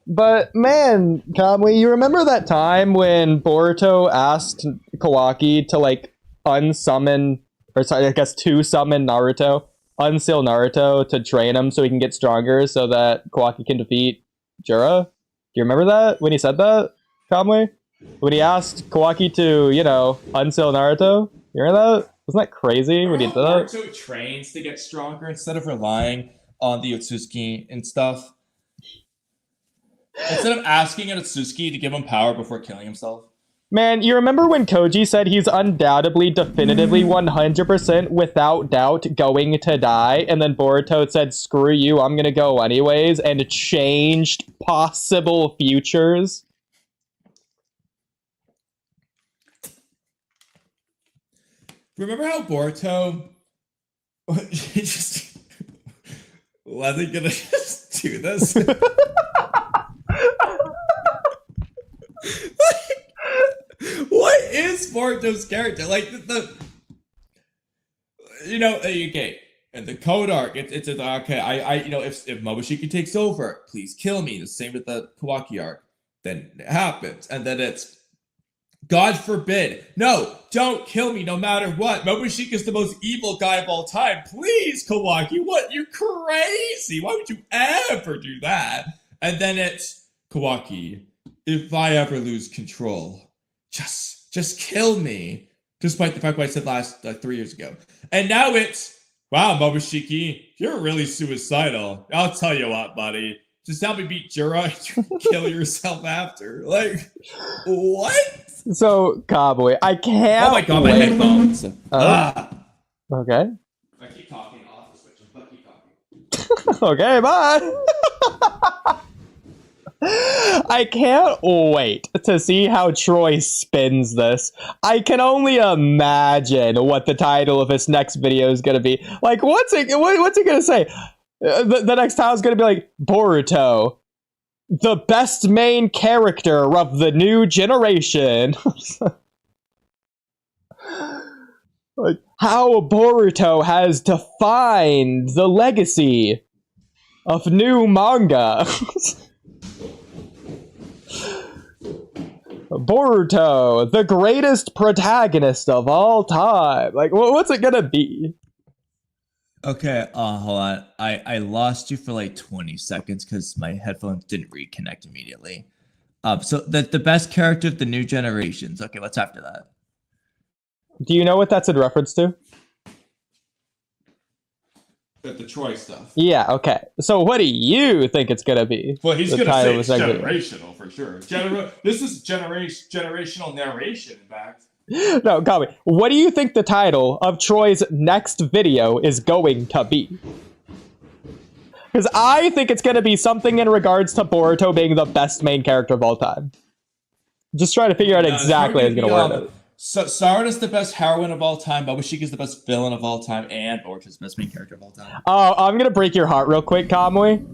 But man, Kamui, you remember that time when Boruto asked Kawaki to like unsummon, or sorry, I guess to summon Naruto? Unseal Naruto to train him so he can get stronger so that Kawaki can defeat Juro? Do you remember that? When he said that, Kamui? When he asked Kawaki to, you know, unseal Naruto? You remember that? Wasn't that crazy when he did that? Naruto trains to get stronger instead of relying on the Otsutsuki and stuff. Instead of asking an Otsutsuki to give him power before killing himself. Man, you remember when Koji said he's undoubtedly, definitively, 100% without doubt going to die, and then Boruto said, screw you, I'm gonna go anyways, and changed possible futures? Remember how Boruto he just wasn't gonna just do this? What is Boruto's character? Like, you know, okay, and the code arc, it's okay, I you know, if Momoshiki takes over, please kill me. The same with the Kawaki arc. Then it happens, and then it's, God forbid, no, don't kill me no matter what. Momoshiki is the most evil guy of all time. Please, Kawaki, what? You're crazy. Why would you ever do that? And then it's, Kawaki, if I ever lose control, just kill me. Despite the fact what I said last 3 years ago. And now it's, wow, Momoshiki, you're really suicidal. I'll tell you what, buddy. Just help me beat Juro and you kill yourself after. Like, what? So, Kamui, I can't Oh my god, my headphones. Okay. I keep talking off the switch, but keep talking. Okay, bye. I can't wait to see how Troy spins this. I can only imagine what the title of his next video is going to be. Like, what's he going to say? The next title is going to be like, Boruto, the best main character of the new generation. Like, how Boruto has defined the legacy of new manga. Boruto, the greatest protagonist of all time. Like, what's it gonna be? Okay, hold on. I lost you for like 20 seconds because my headphones didn't reconnect immediately. So the best character of the new generations. Okay, what's after that? Do you know what that's in reference to? The Troy stuff. Yeah, okay. So what do you think it's gonna be? Well, he's The gonna title say of the generational for sure. This is generational narration, in fact. No, Kamui, what do you think the title of Troy's next video is going to be? Because I think it's going to be something in regards to Boruto being the best main character of all time. Just trying to figure out exactly how he's going to word it. So Sarada's the best heroine of all time, Momoshiki is the best villain of all time, and Boruto's the best main character of all time. Oh, I'm gonna break your heart real quick, Kamui.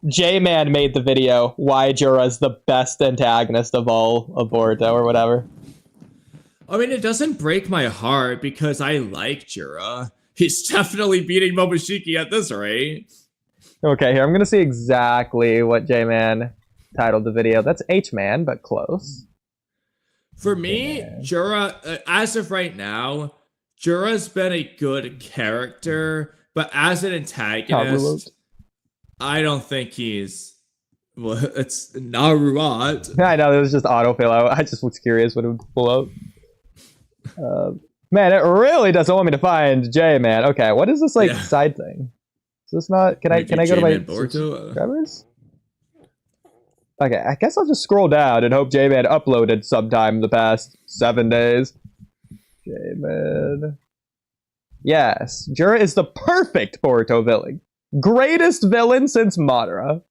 J-Man made the video why Jura is the best antagonist of all of Boruto or whatever. I mean, it doesn't break my heart because I like Jura. He's definitely beating Momoshiki at this rate. Okay, here, I'm gonna see exactly what J-Man titled the video. That's H-Man, but close. For me, Jura, as of right now, Jura's been a good character, but as an antagonist, I don't think he's. Well, it's Naruat. I know, it was just autofill. I just was curious what it would pull up. Man, it really doesn't want me to find J-Man. Okay, what is this side thing? Is this not? Can I go to my subscribers? Okay, I guess I'll just scroll down and hope J-Man uploaded sometime in the past 7 days. J-Man. Yes, Jura is the perfect Boruto villain. Greatest villain since Madara.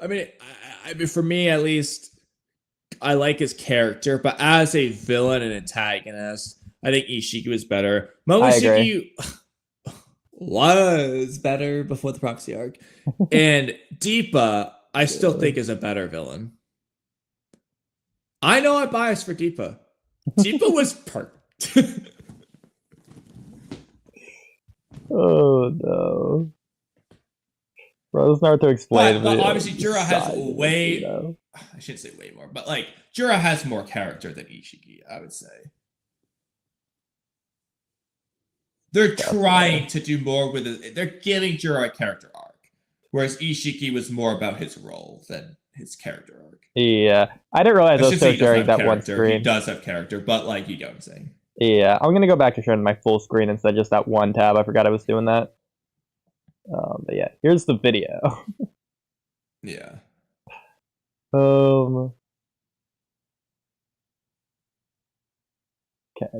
I mean, for me at least, I like his character, but as a villain and antagonist, I think Ishiki was better. Momoshiki was better before the proxy arc. And Deepa, I still think is a better villain. I know I'm biased for Deepa. Deepa was perfect. Oh no. Bro, it's hard to explain. But obviously Jura has way... I shouldn't say way more, but Jura has more character than Ishiki, I would say. They're trying to do more with it. They're giving Jura a character arc. Whereas Ishiki was more about his role than his character arc. Yeah. I didn't realize I was still sharing that one screen. He does have character, but you get what I'm saying. Yeah, I'm going to go back to sharing my full screen instead of just that one tab. I forgot I was doing that. But yeah, here's the video. Yeah. Okay,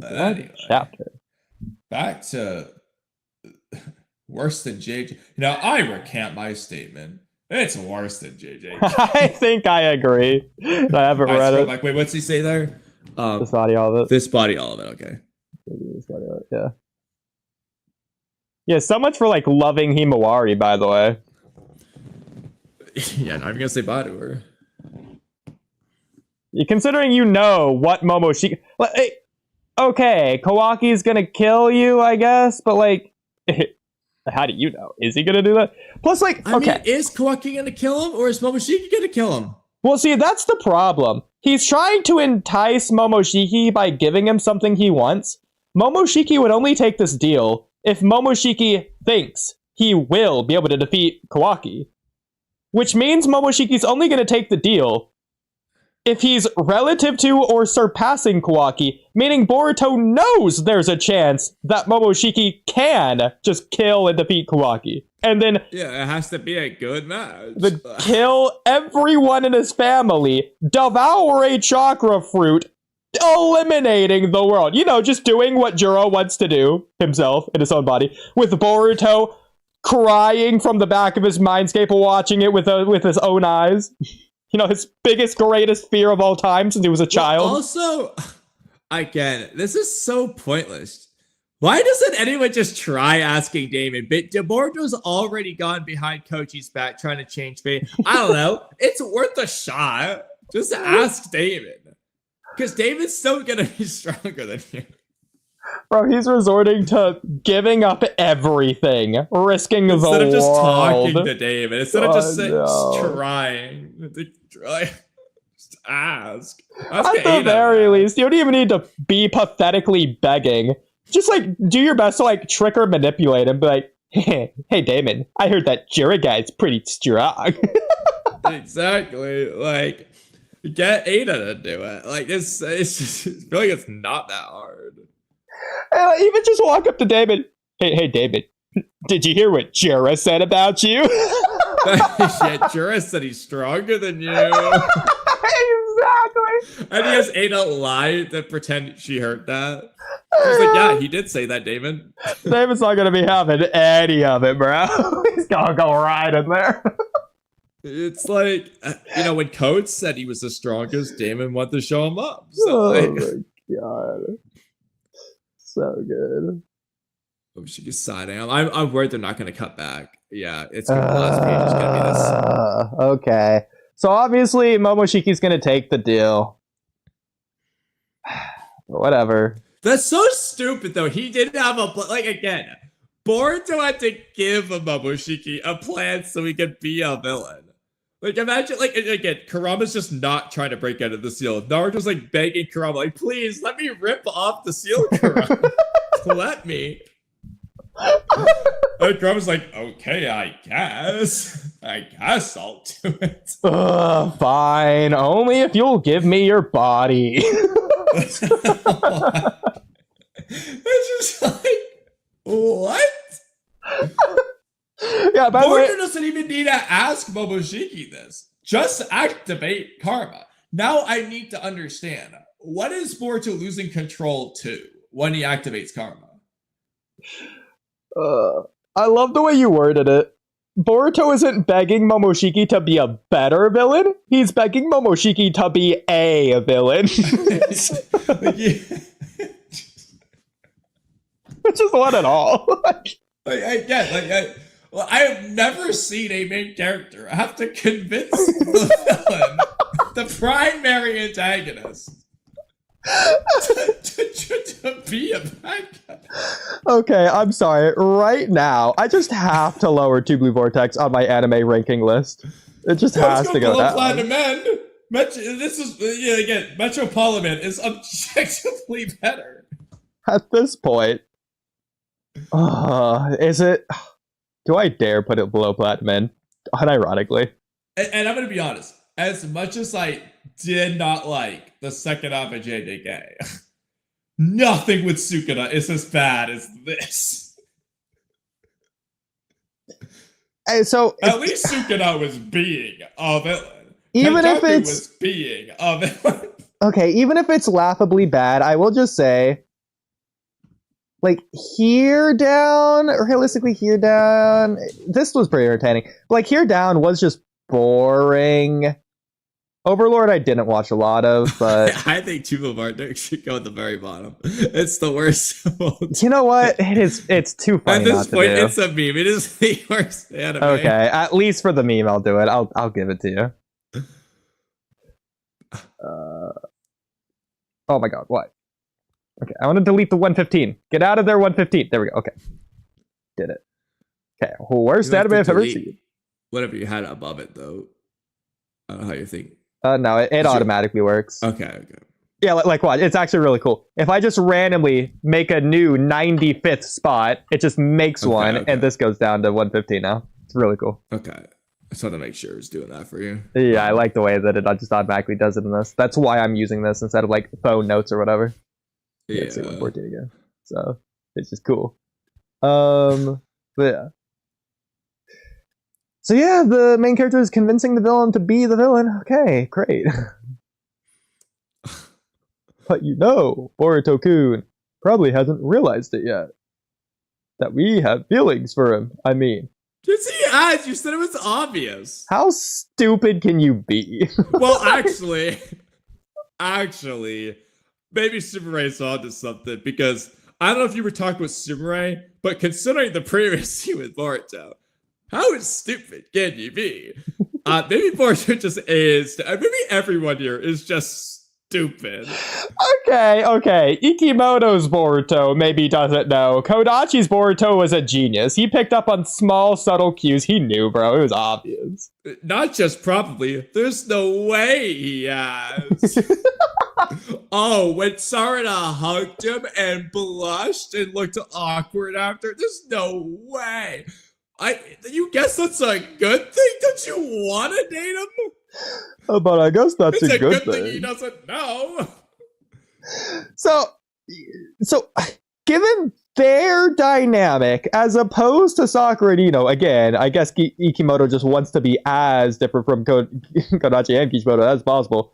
anyway, chapter. Back to worse than JJ. Now, I recant my statement. It's worse than JJ. I think I agree. I haven't read it. Wait, what's he say there? This body, all of it. This body, all of it, okay. This body, all of it, yeah. Yeah, so much for loving Himawari, by the way. Yeah, not even gonna say bye to her. Considering what Momoshiki... Okay, Kawaki's gonna kill you, I guess, but how do you know? Is he gonna do that? Plus, I mean, is Kawaki gonna kill him, or is Momoshiki gonna kill him? Well, see, that's the problem. He's trying to entice Momoshiki by giving him something he wants. Momoshiki would only take this deal if Momoshiki thinks he will be able to defeat Kawaki. Which means Momoshiki's only going to take the deal if he's relative to or surpassing Kawaki, meaning Boruto knows there's a chance that Momoshiki can just kill and defeat Kawaki. And then... Yeah, it has to be a good match. Then kill everyone in his family, devour a chakra fruit, eliminating the world. Just doing what Juro wants to do himself in his own body, with Boruto crying from the back of his mindscape, watching it with his own eyes. His biggest, greatest fear of all time since he was a child. Well, also, again, this is so pointless. Why doesn't anyone just try asking Damon? But Boruto's already gone behind Kochi's back trying to change fate. I don't know. It's worth a shot. Just ask Damon. Because Damon's still going to be stronger than you. Bro, he's resorting to giving up everything, risking the world. Instead of just talking to David, instead of just trying to just ask. At the very least, you don't even need to be pathetically begging. Just do your best to trick or manipulate him. Be like, hey Damon, I heard that Jira guy's pretty strong. Exactly. Get Ada to do it. It's just really it's not that hard. Even just walk up to David. Hey, David, did you hear what Jura said about you? Yeah, Jura said he's stronger than you. Exactly. And he has Ada lie to pretend she heard that. She's yeah, he did say that, David. David's not going to be having any of it, bro. He's going to go right in there. It's like, when Code said he was the strongest, Damon wanted to show him up. So, Oh my god. So good. Momoshiki siding. I'm worried they're not going to cut back. Yeah, it's going to the last page. It's going to be this. Okay. So obviously Momoshiki's gonna take the deal. Whatever. That's so stupid, though. He didn't have again, Boruto had to give a Momoshiki a plan so he could be a villain. Imagine, again, Kurama's just not trying to break out of the seal. Naruto's, begging Kurama, please, let me rip off the seal, Kurama. Let me. And Kurama's okay, I guess I'll do it. Fine. Only if you'll give me your body. It's just what? Yeah, by the way, Boruto doesn't even need to ask Momoshiki this. Just activate Karma. Now I need to understand, what is Boruto losing control to when he activates Karma? I love the way you worded it. Boruto isn't begging Momoshiki to be a better villain. He's begging Momoshiki to be a villain. Which is one at all. I have never seen a main character have to convince the villain, the primary antagonist, to be a bad guy. Okay, I'm sorry. Right now, I just have to lower Two Blue Vortex on my anime ranking list. It just has to go down. Platinum End. Metro Parliament is objectively better. At this point, is it? Do I dare put it below Platinum End? Unironically. And I'm going to be honest. As much as I did not like the second half of JJK, nothing with Sukuna is as bad as this. And so at least Sukuna was being a villain. Even if it's was being a villain. Okay, even if it's laughably bad, I will just say, Here Down, or realistically Here Down, this was pretty entertaining. Here Down was just boring. Overlord I didn't watch a lot of, but I think Tuba Bartek should go at the very bottom. It's the worst. You know what? It's too funny. At this point, it's a meme. It is the worst anime. Okay, at least for the meme, I'll do it. I'll give it to you. Oh my god, what? Okay, I want to delete the 115. Get out of there, 115. There we go. Okay. Did it. Okay, worst anime I've ever seen. Whatever you had above it, though. I don't know how you think. No, it automatically works. Okay. Yeah, what? It's actually really cool. If I just randomly make a new 95th spot, it just makes one, and this goes down to 115 now. It's really cool. Okay. I just want to make sure it's doing that for you. Yeah, I like the way that it just automatically does it in this. That's why I'm using this instead of phone notes or whatever. Yeah. Let's see 114 again. So it's just cool. But yeah. So yeah, the main character is convincing the villain to be the villain. Okay, great. But Boruto-kun probably hasn't realized it yet. That we have feelings for him. I mean. Just he has. You said it was obvious. How stupid can you be? Well, actually, maybe Sumeray's onto something, because I don't know if you were talking about Sumeray, but considering the previous scene with Boruto, how stupid can you be? Maybe Boruto just is. Maybe everyone here is just stupid. Okay. Ikimoto's Boruto maybe doesn't know. Kodachi's Boruto was a genius. He picked up on small, subtle cues. He knew, bro. It was obvious. Not just probably. There's no way he has. Oh, when Sarada hugged him and blushed and looked awkward after, there's no way. You guess that's a good thing? Don't you want to date him? But I guess that's a good thing. He doesn't know. So, given their dynamic, as opposed to Sakura and Ino, again, I guess Ikimoto just wants to be as different from Kodachi and Kishimoto as possible.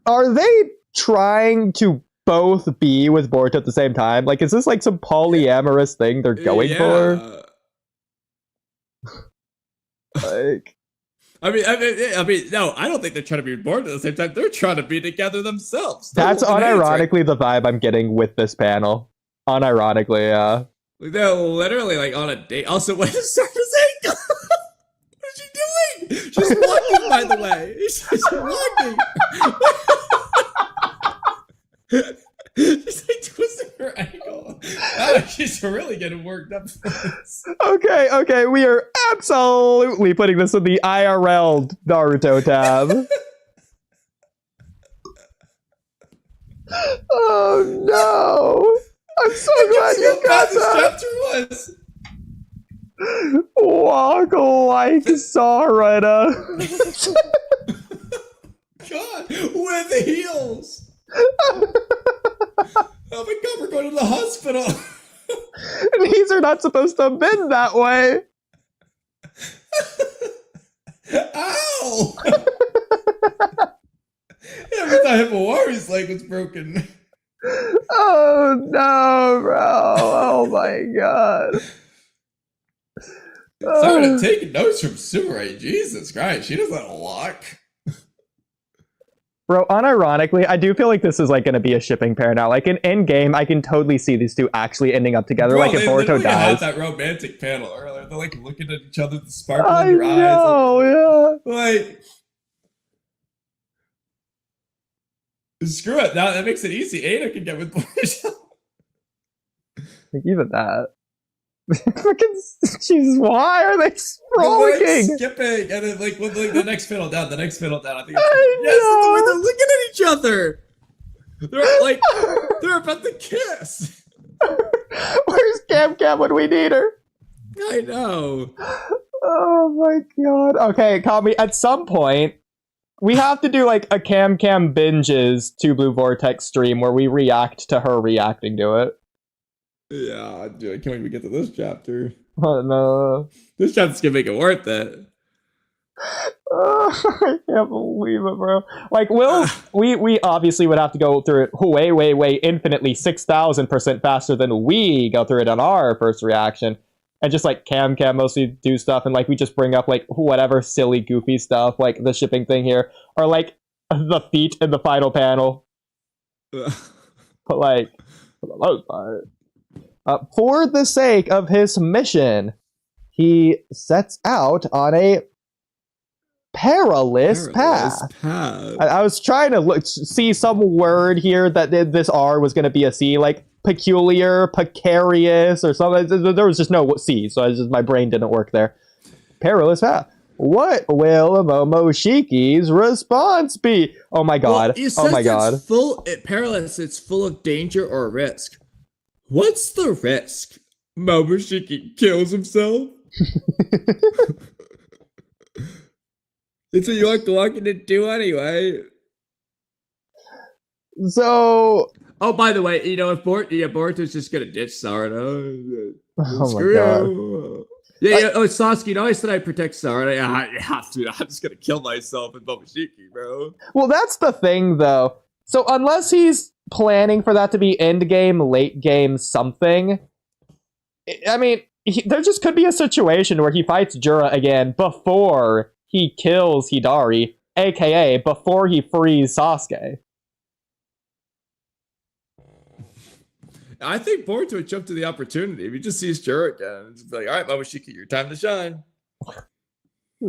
Are they trying to both be with Boruto at the same time? Is this some polyamorous thing they're going for? Like, I mean, no, I don't think they're trying to be born at the same time. They're trying to be together themselves. that's unironically the vibe I'm getting with this panel. Unironically, yeah. They're literally like on a date. Also, what is Sarah's ankle? What is she doing? She's walking, by the way. She's walking. She's like twisting her ankle. Oh, she's really getting worked up for this. Okay, we are absolutely putting this in the IRL Naruto tab. Oh no! I'm so glad you got that. This chapter was. Walk like Sarada. God, with heels. Oh my God, we're going to the hospital. These are not supposed to have been that way. Ow! Every time Himawari's leg was broken. Oh no, bro. Oh my God. Started taking notes from Sumire. Jesus Christ, she doesn't walk. Bro, unironically, I do feel like this is like going to be a shipping pair now. Like in Endgame, I can totally see these two actually ending up together. Bro, like if Boruto dies. Had that romantic panel earlier. They're like looking at each other, the sparkle I in their eyes. know, yeah. Like, screw it. Now that makes it easy. Ada can get with Boruto. Like even that. Fucking, Jesus, why are they They're frolicking? like skipping, and then like with like the next fiddle down, I think it's I yes, that's the way know. they're looking at each other. They're like they're about to kiss. Where's Cam when we need her? I know. Oh my God. Okay, Kamui, at some point, we have to do like a Cam binges to Blue Vortex stream where we react to her reacting to it. Yeah, dude, I can't wait to get to this chapter. Oh no. This chapter's gonna make it worth it. I can't believe it, bro. Like, we obviously would have to go through it way infinitely 6,000% faster than we go through it on our first reaction. And just like Cam mostly do stuff, and like we just bring up like whatever silly goofy stuff, like the shipping thing here, or like the feet in the final panel. But like, for the most part. For the sake of his mission, he sets out on a perilous path. I was trying to see some word here that this R was going to be a C, like peculiar, precarious, or something. There was just no C, so my brain didn't work there. Perilous path. What will Momoshiki's response be? Oh my God! Oh my God! Perilous. It's full of danger or risk. What's the risk? Momoshiki kills himself? It's what you want Glockin to do anyway. So... Oh, by the way, you know, if Boruto's just gonna ditch Sarada. Oh my God. Yeah, oh, Sasuke, you know I said I'd protect Sarada. Yeah, dude, I'm just gonna kill myself in Momoshiki, bro. Well, that's the thing, though. So unless he's planning for that to be end game, late game, something, I mean, there just could be a situation where he fights Jura again before he kills Hidari, aka before he frees Sasuke. I think Boruto would jump to the opportunity. If he just sees Jura again, it's like, all right, Momoshiki, your time to shine.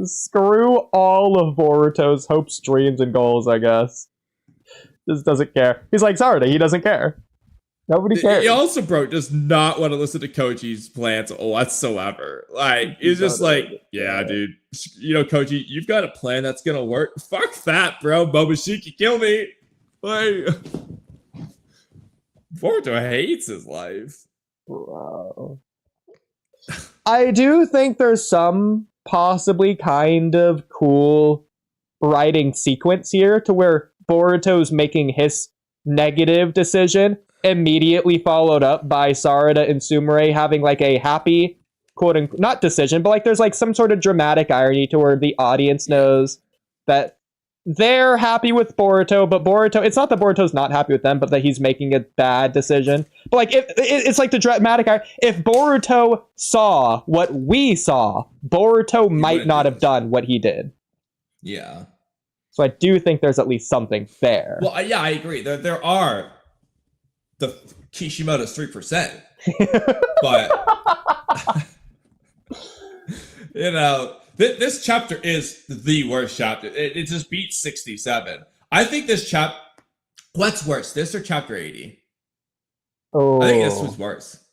Screw all of Boruto's hopes, dreams, and goals, I guess. Just doesn't care. He's like Sarada, he doesn't care. Nobody cares. He also, bro, does not want to listen to Koji's plans whatsoever. Like, he's just like, yeah, dude. You know, Koji, you've got a plan that's gonna work. Fuck that, bro. Momoshiki, kill me. Like, Boruto hates his life. Bro. I do think there's some possibly kind of cool writing sequence here to where Boruto's making his negative decision immediately followed up by Sarada and Sumire having like a happy quote unquote not decision, but like there's like some sort of dramatic irony to where the audience knows that they're happy with Boruto, but Boruto, it's not that Boruto's not happy with them, but that he's making a bad decision. But like, it's like the dramatic art. If Boruto saw what we saw, Boruto might not have done what he did. Yeah. So I do think there's at least something there. Well, yeah, I agree. There are the Kishimoto's 3%, but you know, this chapter is the worst chapter. It just beats 67. I think this what's worse, this or chapter 80? Oh. I think this was worse.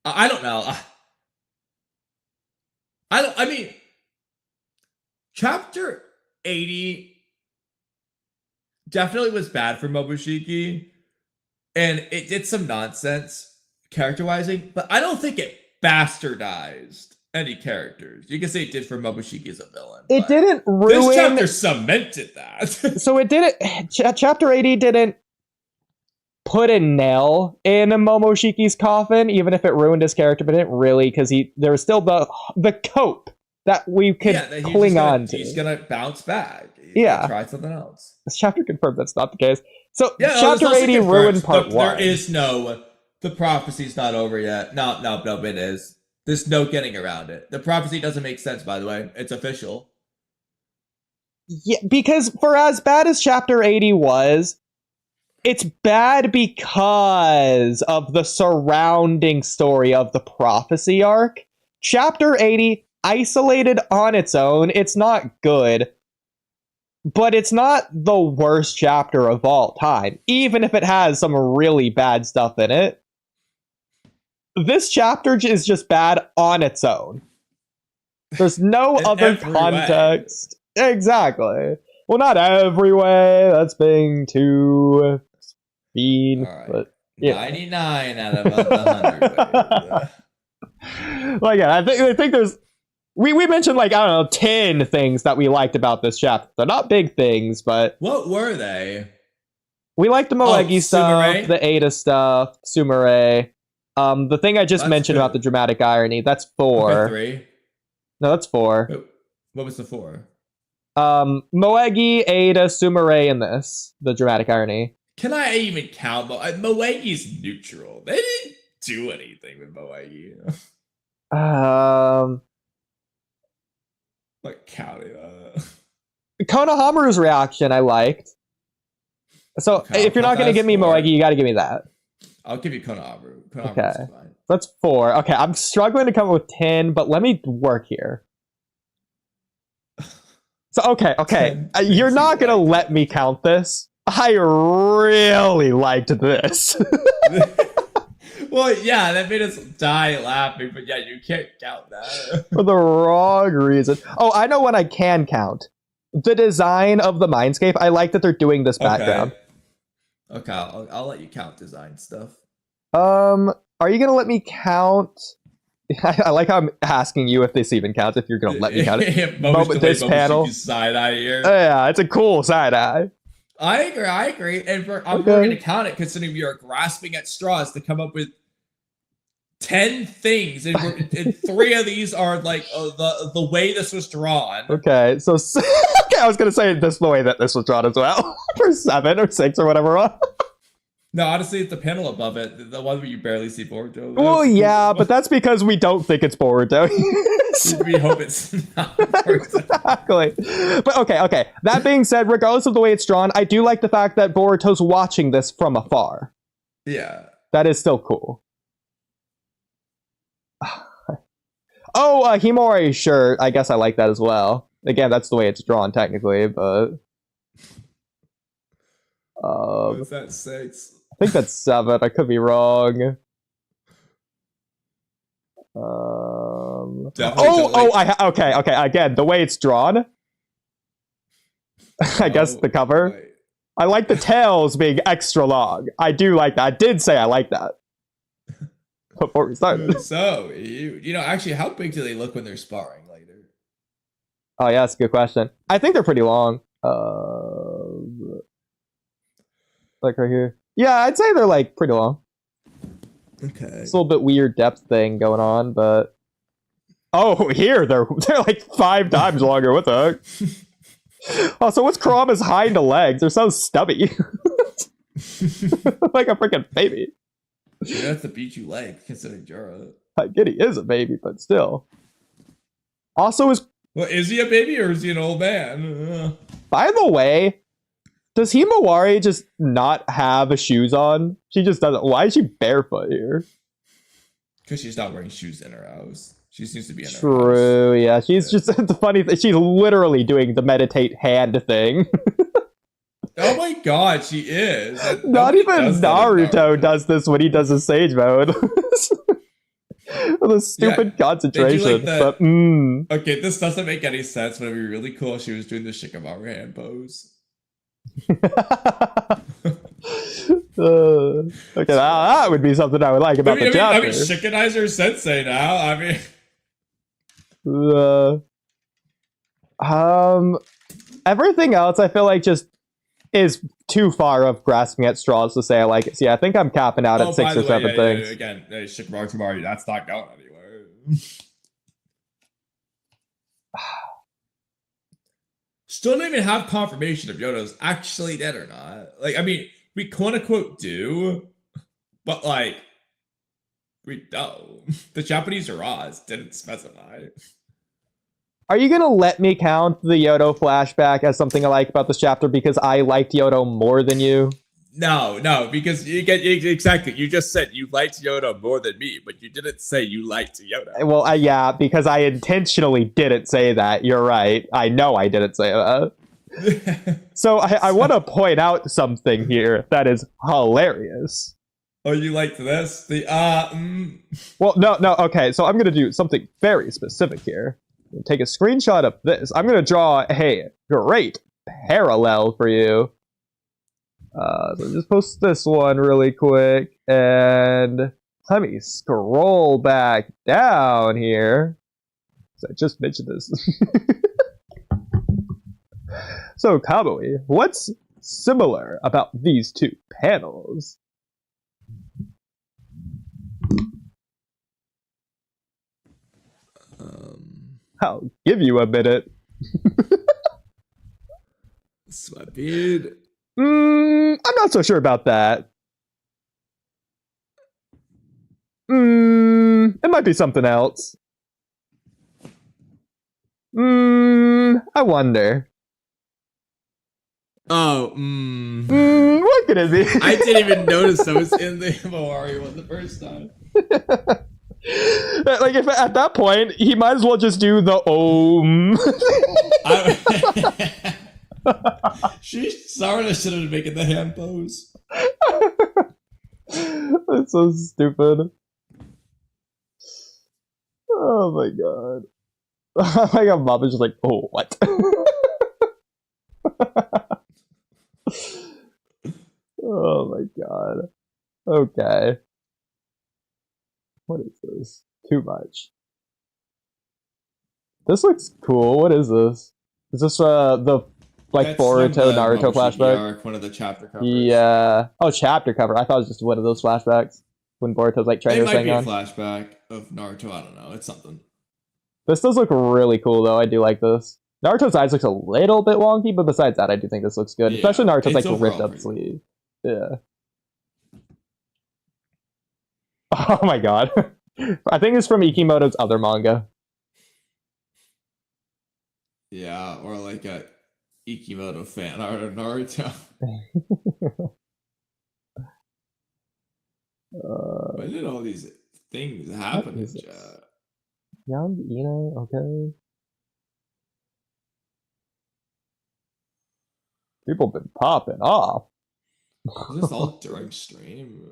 I don't know. I mean, chapter 80 definitely was bad for Momoshiki, and it did some nonsense character-wising, but I don't think it bastardized any characters. You can say it did for Momoshiki as a villain. It didn't ruin... This chapter cemented that. So it didn't... Chapter 80 didn't put a nail in Momoshiki's coffin, even if it ruined his character, but it didn't really, because there was still the cope that we could cling on to. He's gonna bounce back. Try something else. This chapter confirmed that's not the case. So yeah, chapter 80 ruined part 1. There is no... The prophecy's not over yet. No, it is. There's no getting around it. The prophecy doesn't make sense, by the way. It's official. Yeah, because for as bad as chapter 80 was, it's bad because of the surrounding story of the prophecy arc. Chapter 80, isolated on its own, it's not good, but it's not the worst chapter of all time, even if it has some really bad stuff in it. This chapter is just bad on its own. There's no other context. Way. Exactly. Well, not every way. That's being too mean. Right. But yeah. 99 out of 100 ways. Like, yeah, I think there's... We mentioned, like, I don't know, 10 things that we liked about this chapter. They're not big things, but... What were they? We liked the Moegi stuff, Sumire? the Ada stuff, Sumire. The thing I just mentioned about the dramatic irony, that's 4. Okay, 3. No, that's 4. What was the 4? Moegi, Ada, Sumire, and this. The dramatic irony. Can I even count Moegi's neutral? They didn't do anything with Moegi. Like counting Konohamaru's reaction I liked. So if you're not going to give me Moegi, you got to give me that. I'll give you Konohamaru. Okay. That's 4. Okay, I'm struggling to come up with 10, but let me work here. So, okay. You're not going to let me count this. I really liked this. Well, yeah, that made us die laughing, but yeah, you can't count that. For the wrong reason. Oh, I know what I can count. The design of the mindscape. I like that they're doing this background. Okay, I'll let you count design stuff. Are you going to let me count... I like how I'm asking you if this even counts, if you're going to let me count it. This panel. Side eye here. Yeah, it's a cool side eye. I agree. And we're going to count it considering we are grasping at straws to come up with 10 things. And 3 of these are like the way this was drawn. Okay, so I was going to say this the way that this was drawn as well. For 7 or 6 or whatever. No, honestly, it's the panel above it. The one where you barely see Boruto. Well, yeah, but that's because we don't think it's Boruto. We hope it's not Boruto. Exactly. But okay. That being said, regardless of the way it's drawn, I do like the fact that Boruto's watching this from afar. Yeah. That is still cool. Oh, Himori's shirt. I guess I like that as well. Again, that's the way it's drawn, technically, but... Was that 6? I think that's 7. I could be wrong. Okay. Again, the way it's drawn. I guess the cover. Wait. I like the tails being extra long. I do like that. I did say I like that. Before we start. So, you know, actually, how big do they look when they're sparring later? Oh, yeah, that's a good question. I think they're pretty long. Like right here. Yeah, I'd say they're like pretty long. Okay. It's a little bit weird depth thing going on, but... Oh, here, they're like 5 times longer. What the heck? Also, what's Kurama's hind legs? They're so stubby. Like a freaking baby. You have to beat you leg, considering Jura. I get he is a baby, but still. Also, Well, is he a baby or is he an old man? by the way, does Himawari just not have shoes on? She just doesn't. Why is she barefoot here? Because she's not wearing shoes in her house. She seems to be in her house. True, yeah. She's just the funny thing. She's literally doing the meditate hand thing. Oh my god, she is. Not Nobody even does that in Naruto does this when he does his sage mode. The stupid concentration. the- But Okay, this doesn't make any sense, but it'd be really cool if she was doing the Shikamaru hand pose. Okay, that would be something I would like about the chapter. I mean, Shikanizer Sensei now. I mean, everything else I feel like just is too far of grasping at straws to say I like it. So yeah, I think I'm capping out at 6 or 7 things. Again, Shikamaru Tamari, that's not going anywhere. Still don't even have confirmation if Yodo's actually dead or not. Like, I mean, we quote unquote do, but like, we don't. The Japanese Ras didn't specify. Are you gonna let me count the Yodo flashback as something I like about this chapter because I liked Yodo more than you? No, because you get exactly. You just said you liked Yoda more than me, but you didn't say you liked Yoda. Well, yeah, because I intentionally didn't say that. You're right. I know I didn't say that. So I want to point out something here that is hilarious. Oh, you liked this? Well, no. Okay, so I'm gonna do something very specific here. Take a screenshot of this. I'm gonna draw a great parallel for you. So just post this one really quick, and let me scroll back down here. So I just mentioned this. So Kamui, what's similar about these two panels? I'll give you a minute. Sweatbeard. I'm not so sure about that. It might be something else. I wonder. Oh, What could it be? I didn't even notice I was in the Himawari one the first time. Like, if at that point, he might as well just do the Om. She Sarah should have been making the hand pose. That's so stupid. Oh my god. My god, mom is just like, oh, what? Oh my god. Okay. What is this? Too much. This looks cool. What is this? Is this the like Boruto Naruto flashback? Arc, one of the chapter covers. Yeah. Oh, chapter cover. I thought it was just one of those flashbacks when Boruto's like trying It to might thing be a on. flashback of Naruto. I don't know. It's something. This does look really cool though. I do like this. Naruto's eyes looks a little bit wonky, but besides that, I do think this looks good. Yeah, Especially Naruto's like it's ripped overall up pretty sleeve. Yeah. Oh my god. I think it's from Ikimoto's other manga. Yeah, or like a Ikimoto fan art of Naruto. When did all these things happen in chat? Young Ino, okay. People been popping off. Is this all during stream?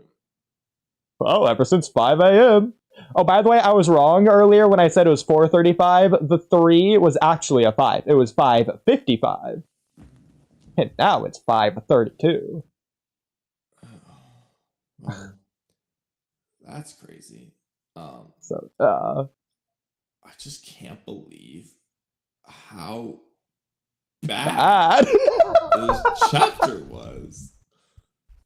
Oh, ever since 5 a.m. Oh, by the way, I was wrong earlier when I said it was 4:35. The 3 was actually a 5. It was 5:55. And now it's 5:32. Well, that's crazy. So, I just can't believe how bad this chapter was.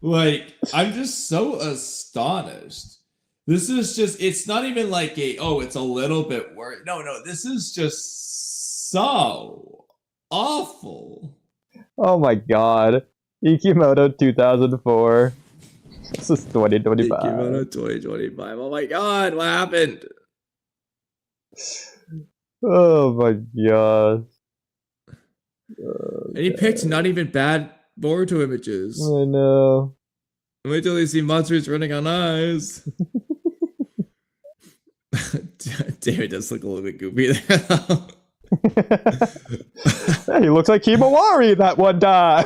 Like, I'm just so astonished. This is just, it's not even like it's a little bit worse. No, this is just so awful. Oh my god. Ikimoto 2004. This is 2025. Ikimoto 2025. Oh my god, what happened? Oh my god. And he picked not even bad Boruto images. I know. Wait till you see monsters running on eyes. David does look a little bit goofy there. Hey, he looks like Himawari that one time.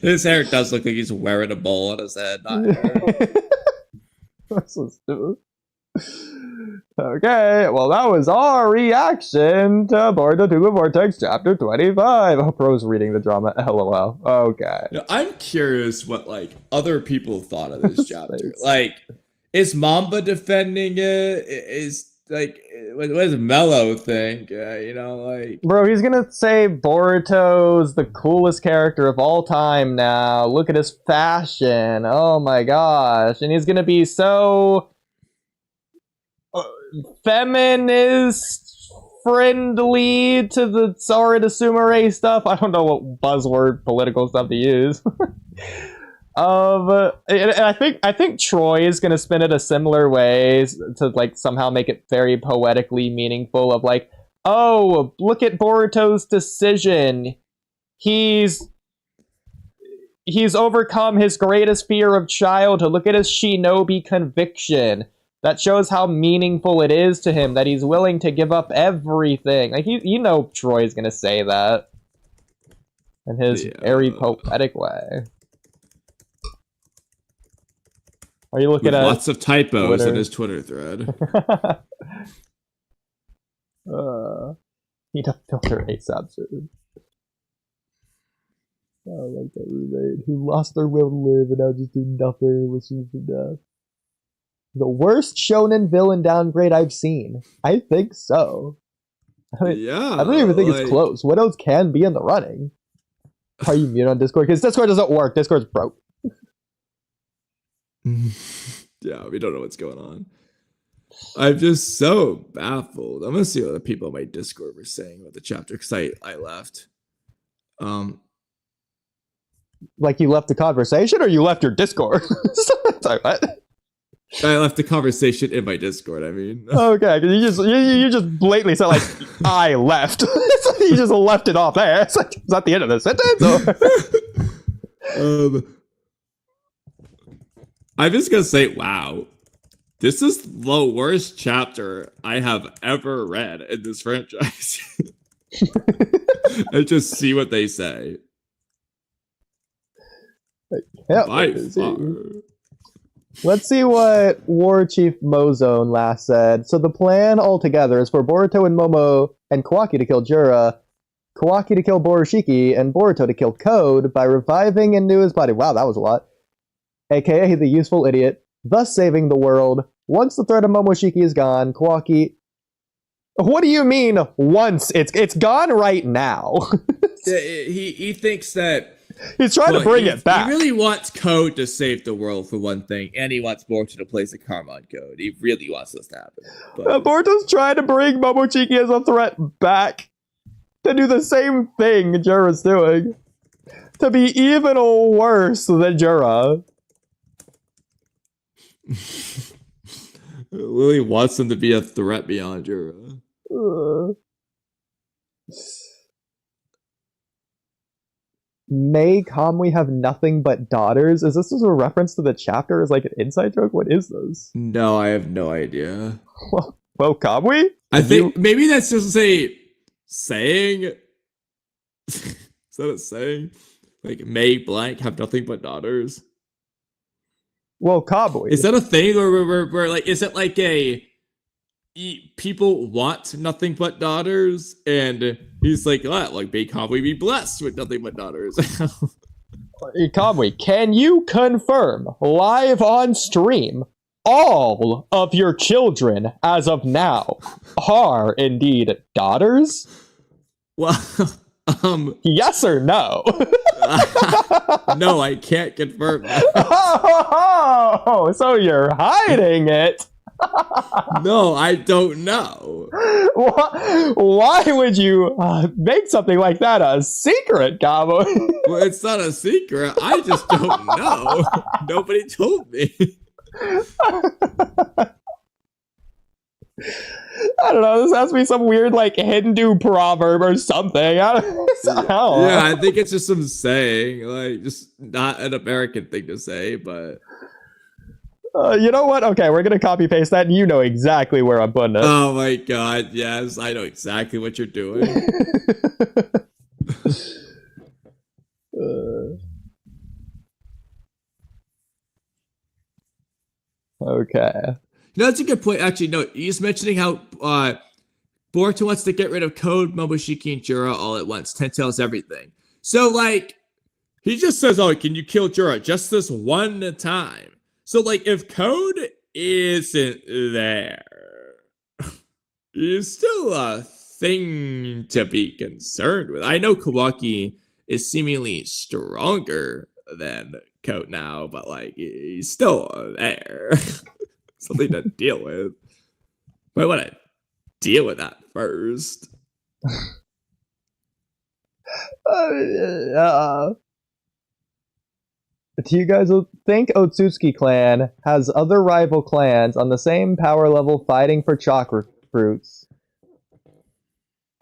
His hair does look like he's wearing a bowl on his head. Not hair. That's so stupid. Okay, well, that was our reaction to Boruto to the Vortex Chapter 25. Oh, Pro's reading the drama. LOL. Okay. Now, I'm curious what other people thought of this chapter. Is Mamba defending it? What does Mello think? Bro, he's gonna say Boruto's the coolest character of all time now. Look at his fashion. Oh my gosh. And he's gonna be so feminist friendly to the Sora to Sumire stuff. I don't know what buzzword political stuff to use. And I think Troy is gonna spin it a similar way to somehow make it very poetically meaningful of oh, look at Boruto's decision. He's overcome his greatest fear of childhood. Look at his shinobi conviction. That shows how meaningful it is to him that he's willing to give up everything. Troy's gonna say that in his very poetic way. Are you looking With at lots of typos Twitter? in his Twitter thread? Need to filter ASAP soon. I like that roommate who lost their will to live and now just do nothing, listening to death. The worst shonen villain downgrade I've seen. I think so. I don't even think it's close. What else can be in the running? Are you mute on Discord? Because Discord doesn't work. Discord's broke. Yeah, we don't know what's going on. I'm just so baffled. I'm gonna see what the people on my Discord were saying about the chapter because I left. You left the conversation or you left your Discord? Sorry, what? I left the conversation in my Discord. I mean, okay, because you just blatantly said I left. You just left it off there. It's is that the end of the sentence? I'm just gonna say, wow, this is the worst chapter I have ever read in this franchise. And just see what they say. By far. Let's see what War Chief Mozone last said. So the plan altogether is for Boruto and Momo and Kawaki to kill Jura, Kawaki to kill Borushiki, and Boruto to kill Code by reviving into his body. Wow, that was a lot. AKA the useful idiot, thus saving the world. Once the threat of Momoshiki is gone, Kawaki... What do you mean, once? It's gone right now. He thinks that... He's trying to bring it back. He really wants Code to save the world for one thing, and he wants Boruto to place a karma on Code. He really wants this to happen. But... Boruto's trying to bring Momoshiki as a threat back to do the same thing Jura's doing. To be even worse than Jura. Lily wants him to be a threat beyond Jura. May Kamui have nothing but daughters? Is this a reference to the chapter? Is an inside joke? What is this? No, I have no idea. Well, Kamui? I think maybe that's just a saying. Is that a saying? May blank have nothing but daughters. Well, Kamui. Is that a thing, or is it a people want nothing but daughters, and he's may Kamui be blessed with nothing but daughters? Kamui, can you confirm live on stream all of your children as of now are indeed daughters? Well, yes or no? No, I can't confirm that. Oh, so you're hiding it. No, I don't know. Why would you make something like that a secret, Kamui? Well, it's not a secret. I just don't know. Nobody told me. I don't know. This has to be some weird, like, Hindu proverb or something. I don't know. Yeah, I think it's just some saying, like, just not an American thing to say, but... You know what? Okay, we're gonna copy paste that, and you know exactly where I'm putting it. Oh my god, yes, I know exactly what you're doing. Okay. No, that's a good point. Actually, no, he's mentioning how Boruto wants to get rid of Code, Momoshiki, and Jura all at once. 10 tells everything. So, like, he just says, oh, can you kill Jura just this one time? So, like, if Code isn't there, it's still a thing to be concerned with. I know Kawaki is seemingly stronger than Code now, but, like, he's still there. Something to deal with. But I want to deal with that first. Do you guys think Otsutsuki clan has other rival clans on the same power level fighting for chakra fruits?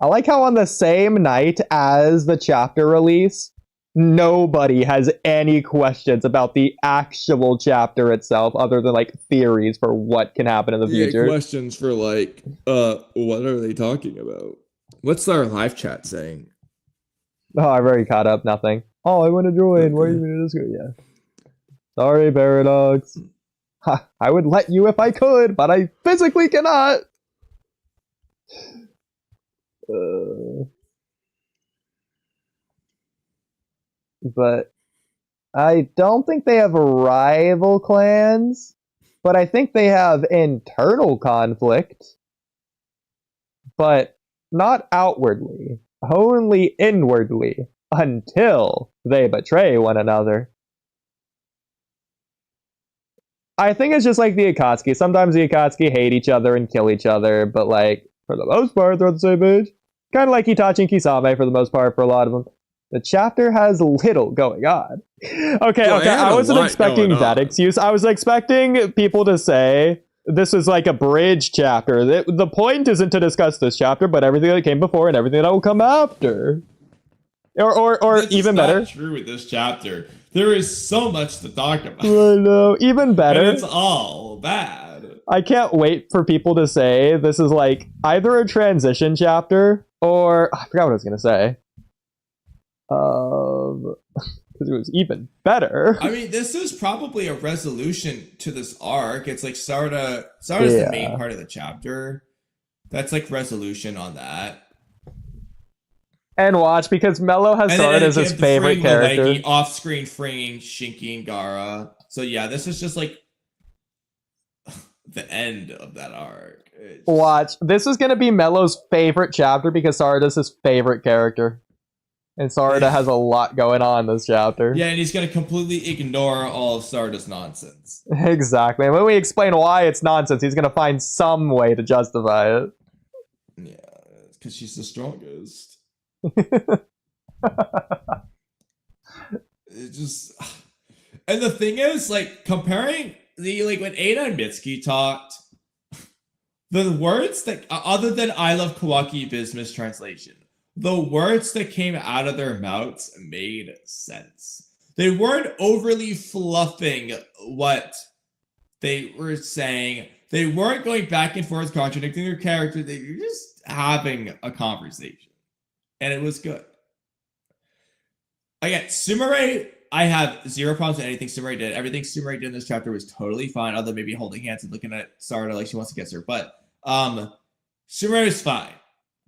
I like how on the same night as the chapter release, nobody has any questions about the actual chapter itself other than like theories for what can happen in the future. Questions for like, what are they talking about? What's our live chat saying? Oh, I've already caught up. Nothing. Oh, I want to join. Where are you going to go? Yeah. Sorry, Paradox. Ha, I would let you if I could, but I physically cannot. But I don't think they have rival clans, but I think they have internal conflict, but not outwardly, only inwardly, until they betray one another. I think it's just like the Akatsuki. Sometimes the Akatsuki hate each other and kill each other, but like, for the most part, they're on the same page. Kind of like Itachi and Kisame for the most part for a lot of them. The chapter has little going on. Okay, I wasn't expecting that excuse. I was expecting people to say this is like a bridge chapter. The point isn't to discuss this chapter, but everything that came before and everything that will come after. Or even better. That's not true with this chapter. There is so much to talk about. I know, even better. And it's all bad. I can't wait for people to say this is like either a transition chapter or I forgot what I was gonna say. Because it was even better. I mean, this is probably a resolution to this arc. It's like Sarda's the main part of the chapter. That's like resolution on that. And watch, because Mello has Sarda as his favorite character. Leggy, off-screen freeing Shinki and Gaara. So yeah, this is just like the end of that arc. Watch, this is going to be Mello's favorite chapter because Sarda's his favorite character. And Sarda has a lot going on in this chapter. Yeah, and he's going to completely ignore all of Sarda's nonsense. Exactly. And when we explain why it's nonsense, he's going to find some way to justify it. Yeah, because she's the strongest. It just... And the thing is, like, comparing the, like, when Ada and Mitsuki talked, the words that, other than I love Kawaki Bismuth translation, the words that came out of their mouths made sense. They weren't overly fluffing what they were saying. They weren't going back and forth contradicting their character. They were just having a conversation. And it was good. Again, Sumire, I have zero problems with anything Sumire did. Everything Sumire did in this chapter was totally fine, other than maybe holding hands and looking at Sarda like she wants to kiss her. But Sumire is fine.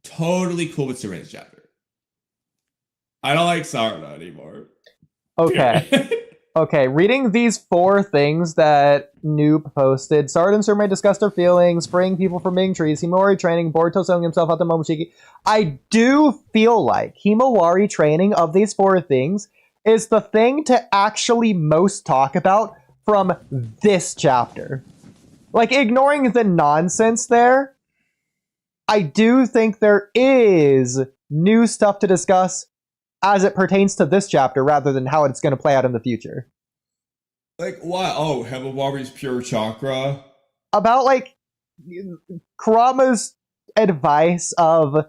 Totally cool with Sumire in this chapter. I don't like Sarda anymore. Okay. Okay, reading these 4 things that Noob posted. Sarda and Sumire discussed their feelings, freeing people from being trees, Himawari training, Boruto selling himself out to Momoshiki. I do feel like Himawari training of these 4 things is the thing to actually most talk about from this chapter. like, ignoring the nonsense there, I do think there is new stuff to discuss as it pertains to this chapter rather than how it's going to play out in the future. Like, why? Oh, Himawari's pure chakra. About, like, Kurama's advice of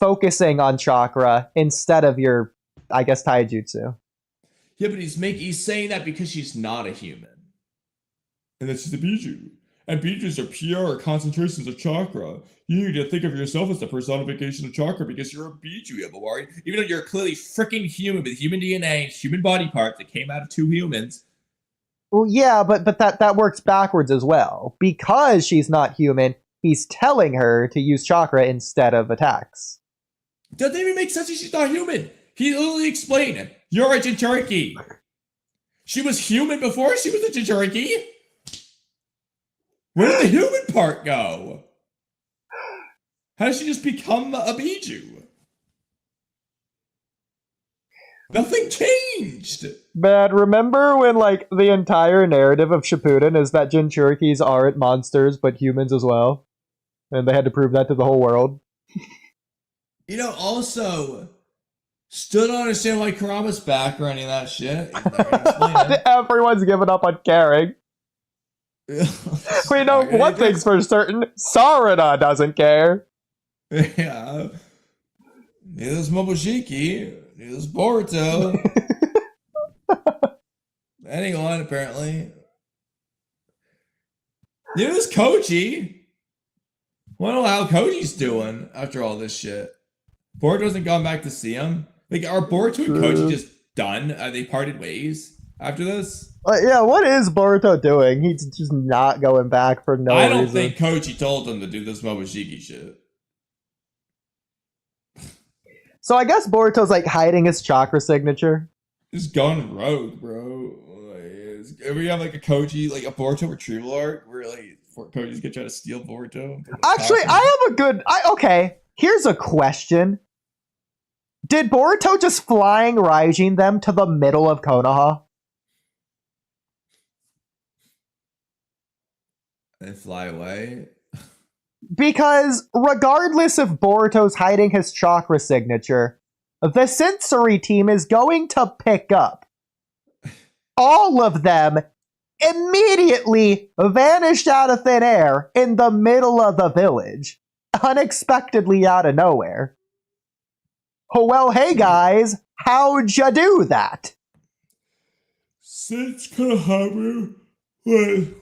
focusing on chakra instead of your, I guess, taijutsu. Yeah, but he's saying that because she's not a human. And this is the Biju. And Bijus are pure concentrations of chakra. You need to think of yourself as the personification of chakra because you're a Biju, Himawari. Even though you're clearly freaking human with human DNA, human body parts that came out of two humans. Well, yeah, but that works backwards as well. Because she's not human, he's telling her to use chakra instead of attacks. Doesn't even make sense if she's not human. He literally explained, you're a Jinchuriki. She was human before she was a Jinchuriki. Where did the human part go? How did she just become a Biju? Nothing changed. Man, remember when, like, the entire narrative of Shippuden is that Jinchurikis aren't monsters, but humans as well? And they had to prove that to the whole world? You know, also, still don't understand why Kurama's back or any of that shit. Everyone's given up on caring. We know one thing's for certain. Sarada doesn't care. Yeah. Neither does Momoshiki. Neither does Boruto. Anyone, apparently. Neither does Koji. Wonder how Koji's doing after all this shit. Boruto hasn't gone back to see him. Like, are Boruto and Koji just done? Are they parted ways after this? Yeah, what is Boruto doing? He's just not going back for no reason. I don't think Koji told him to do this Momoshiki shit. So I guess Boruto's, like, hiding his chakra signature. Just going rogue, bro. Like, we have, like, a Koji, like, a Boruto retrieval arc where, like, Koji's gonna try to steal Boruto. Actually, I have a good... okay, here's a question. Did Boruto just flying Raijin them to the middle of Konoha? And fly away? Because regardless if Boruto's hiding his chakra signature, the sensory team is going to pick up. All of them immediately vanished out of thin air in the middle of the village, unexpectedly out of nowhere. Oh, well, hey guys, how'd ya do that? Since Konohamaru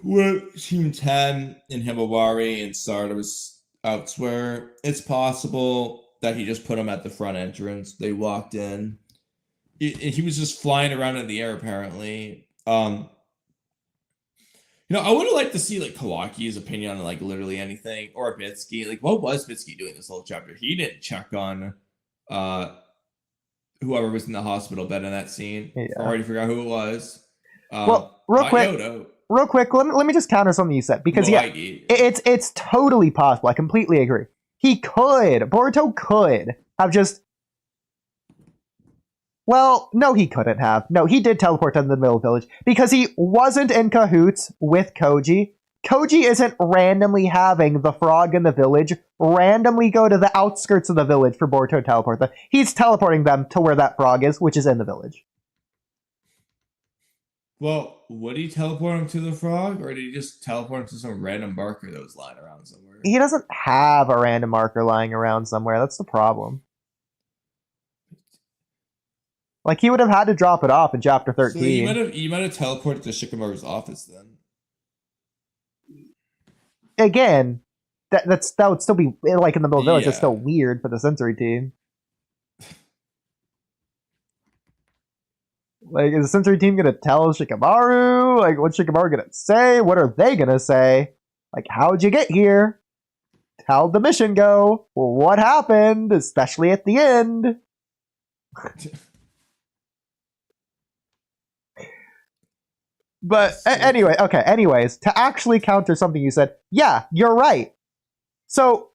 with Team 10 and Himawari and Sarada was elsewhere, it's possible that he just put them at the front entrance. They walked in. He was just flying around in the air, apparently. You know, I would have liked to see, like, Kawaki's opinion on, like, literally anything. Or Mitsuki. Like, what was Mitsuki doing this whole chapter? He didn't check on whoever was in the hospital bed in that scene. Yeah. I already forgot who it was. Well, real quick, let me just counter something you said. Because, yeah, it's totally possible. I completely agree. Boruto could have just... Well, no, he couldn't have. No, he did teleport to the middle of the village because he wasn't in cahoots with Koji. Koji isn't randomly having the frog in the village randomly go to the outskirts of the village for Boruto to teleport them. He's teleporting them to where that frog is, which is in the village. Well, would he teleport him to the frog, or did he just teleport him to some random marker that was lying around somewhere? He doesn't have a random marker lying around somewhere. That's the problem. Like, he would have had to drop it off in chapter 13. So you might have teleported to Shikamaru's office then. Again, that would still be, like, in the middle of the village. That's still weird for the sensory team. Like, is the sensory team gonna tell Shikamaru? Like, what's Shikamaru gonna say? What are they gonna say? Like, how'd you get here? How'd the mission go? Well, what happened? Especially at the end. But anyway, okay, anyways, to actually counter something you said, yeah, you're right. So,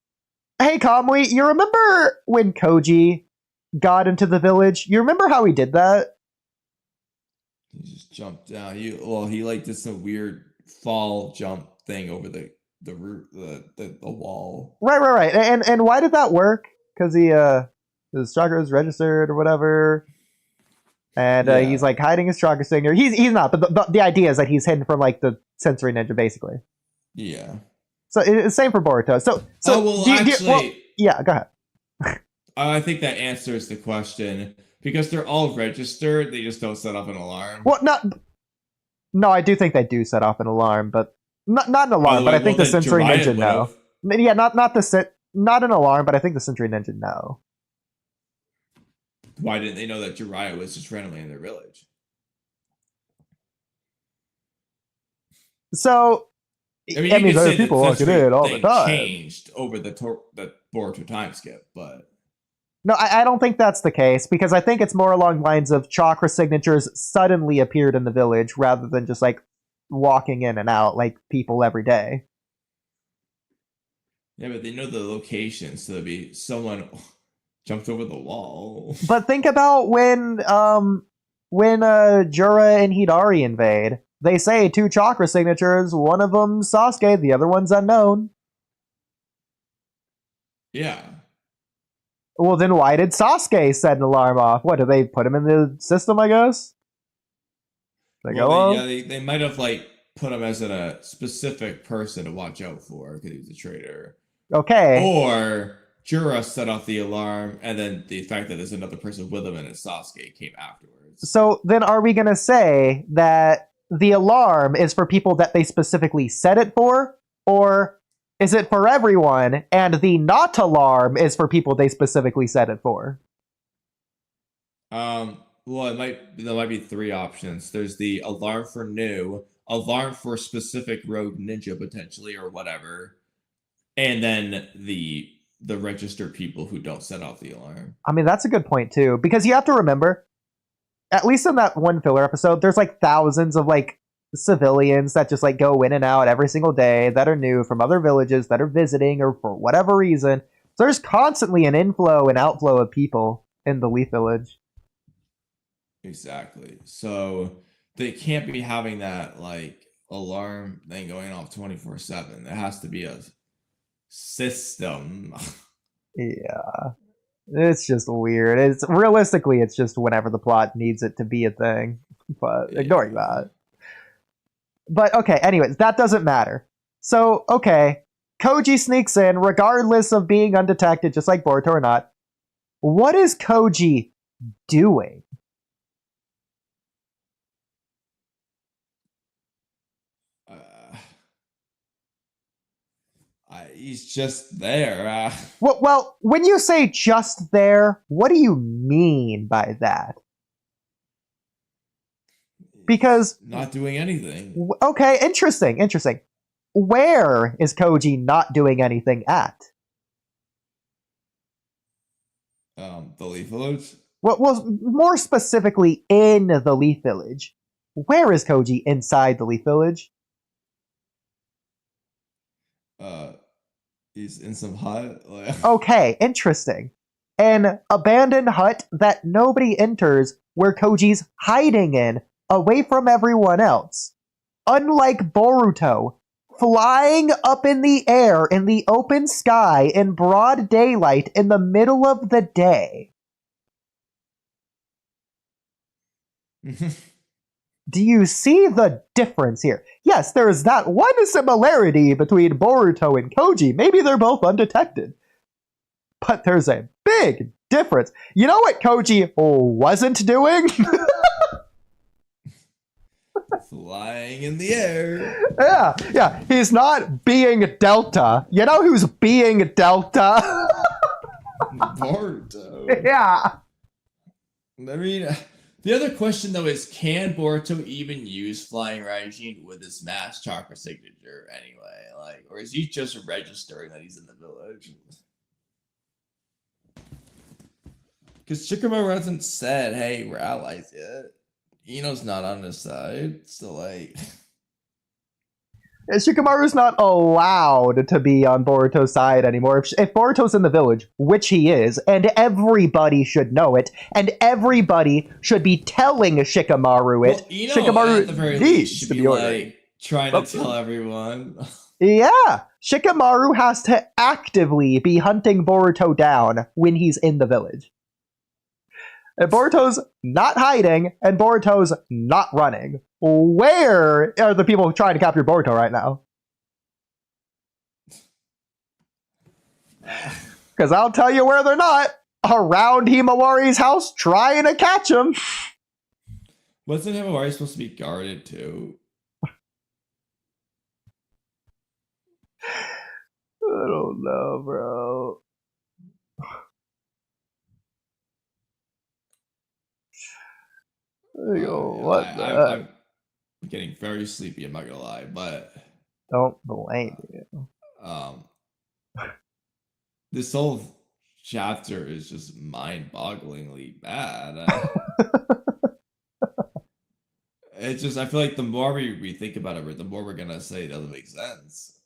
hey, Kamui, you remember when Koji got into the village? You remember how he did that? He just jumped down. He like did some weird fall jump thing over the roof, the wall. Right. And why did that work? Because his chakra is registered or whatever. And he's like hiding his chakra signature. He's not, but the idea is that he's hidden from like the sensory ninja, basically. Yeah. So it's same for Boruto. So yeah, go ahead. I think that answers the question because they're all registered. They just don't set off an alarm. Well, no, I do think they do set off an alarm, but not an alarm. But I think the sensory ninja know. Yeah, not an alarm, but I think the sensory ninja know. Why didn't they know that Jiraiya was just randomly in their village? So, I mean there are people walking in all the time. Changed over the Boruto time skip, but no, I don't think that's the case because I think it's more along lines of chakra signatures suddenly appeared in the village rather than just like walking in and out like people every day. Yeah, but they know the location, so there'd be someone jumped over the wall. But think about when Jura and Hidari invade. They say 2 chakra signatures, one of them Sasuke, the other one's unknown. Yeah. Well, then why did Sasuke set an alarm off? What, did they put him in the system, I guess? They might have like put him as a specific person to watch out for because he was a traitor. Okay. Or Jura set off the alarm, and then the fact that there's another person with him and it's Sasuke came afterwards. So then are we going to say that the alarm is for people that they specifically set it for? Or is it for everyone, and the not alarm is for people they specifically set it for? Well, there might be 3 options. There's the alarm for new, alarm for specific rogue ninja potentially or whatever, and then the registered people who don't set off the alarm. I mean, that's a good point too, because you have to remember, at least in that one filler episode, there's like thousands of like civilians that just like go in and out every single day that are new from other villages that are visiting or for whatever reason. So there's constantly an inflow and outflow of people in the Leaf Village. Exactly. So they can't be having that like alarm thing going off 24/7. There has to be a system. Yeah. It's just weird. It's realistically it's just whenever the plot needs it to be a thing. But ignoring that. But okay, anyways, that doesn't matter. So, okay, Koji sneaks in regardless of being undetected, just like Boruto or not. What is Koji doing? He's just there. Well, when you say just there, what do you mean by that? Because not doing anything. Okay, interesting. Where is Koji not doing anything at? The Leaf Village? Well, more specifically in the Leaf Village. Where is Koji inside the Leaf Village? He's in some hut. Okay, interesting. An abandoned hut that nobody enters where Koji's hiding in, away from everyone else. Unlike Boruto, flying up in the air in the open sky in broad daylight in the middle of the day. Do you see the difference here? Yes, there is that one similarity between Boruto and Koji. Maybe they're both undetected. But there's a big difference. You know what Koji wasn't doing? Flying in the air. Yeah. He's not being Delta. You know who's being Delta? Boruto. Yeah. I mean, the other question though is, can Boruto even use Flying Raijin with his mass chakra signature anyway? Like, or is he just registering that he's in the village? Because Shikamaru hasn't said, "Hey, we're allies yet." Ino's not on his side, so like. Shikamaru's not allowed to be on Boruto's side anymore. If Boruto's in the village, which he is, and everybody should know it, and everybody should be telling Shikamaru it, Ino, Shikamaru at the very needs least, should to be be ordered. like, trying to tell everyone. Yeah, Shikamaru has to actively be hunting Boruto down when he's in the village. And Boruto's not hiding, and Boruto's not running. Where are the people trying to capture Boruto right now? Because I'll tell you where they're not. Around Himawari's house trying to catch him. Wasn't Himawari supposed to be guarded too? I don't know, bro. I'm getting very sleepy, I'm not gonna lie, but don't blame you. This whole chapter is just mind-bogglingly bad. It's just, I feel like the more we think about it, the more we're gonna say it doesn't make sense.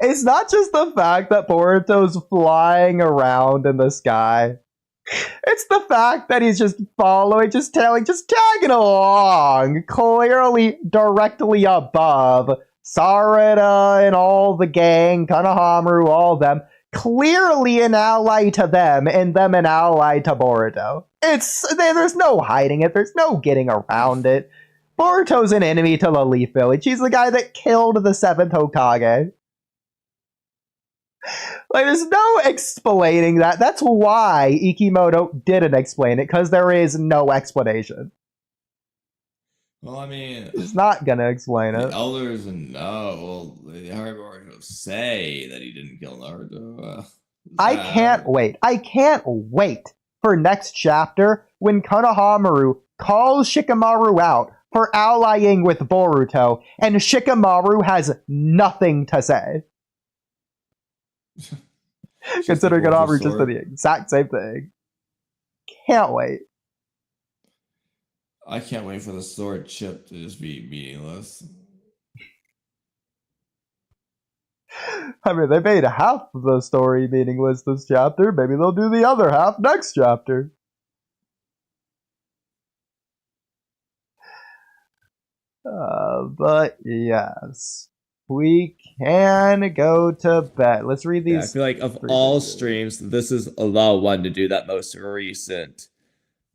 It's not just the fact that Boruto's flying around in the sky. It's the fact that he's just following, just tagging along, clearly directly above Sarada and all the gang, Konohamaru, all of them, clearly an ally to them, and them an ally to Boruto. There's no hiding it, there's no getting around it. Boruto's an enemy to the Leaf Village. He's the guy that killed the 7th Hokage. Like, there's no explaining that. That's why Ikimoto didn't explain it, because there is no explanation. Well, I mean, he's not gonna explain the it. elders know. Well, Haribo say that he didn't kill Naruto. I can't wait for next chapter when Konohamaru calls Shikamaru out for allying with Boruto, and Shikamaru has nothing to say. Considering Konohamaru just did the exact same thing. Can't wait. I can't wait for the sword chip to just be meaningless. I mean, they made half of the story meaningless this chapter. Maybe they'll do the other half next chapter. But yes, we can go to bed. Let's read these. Yeah, I feel like of all streams, this is the one to do that most recent.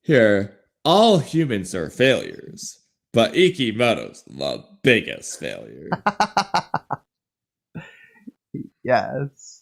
Here, all humans are failures, but Ikimoto's the biggest failure. Yes.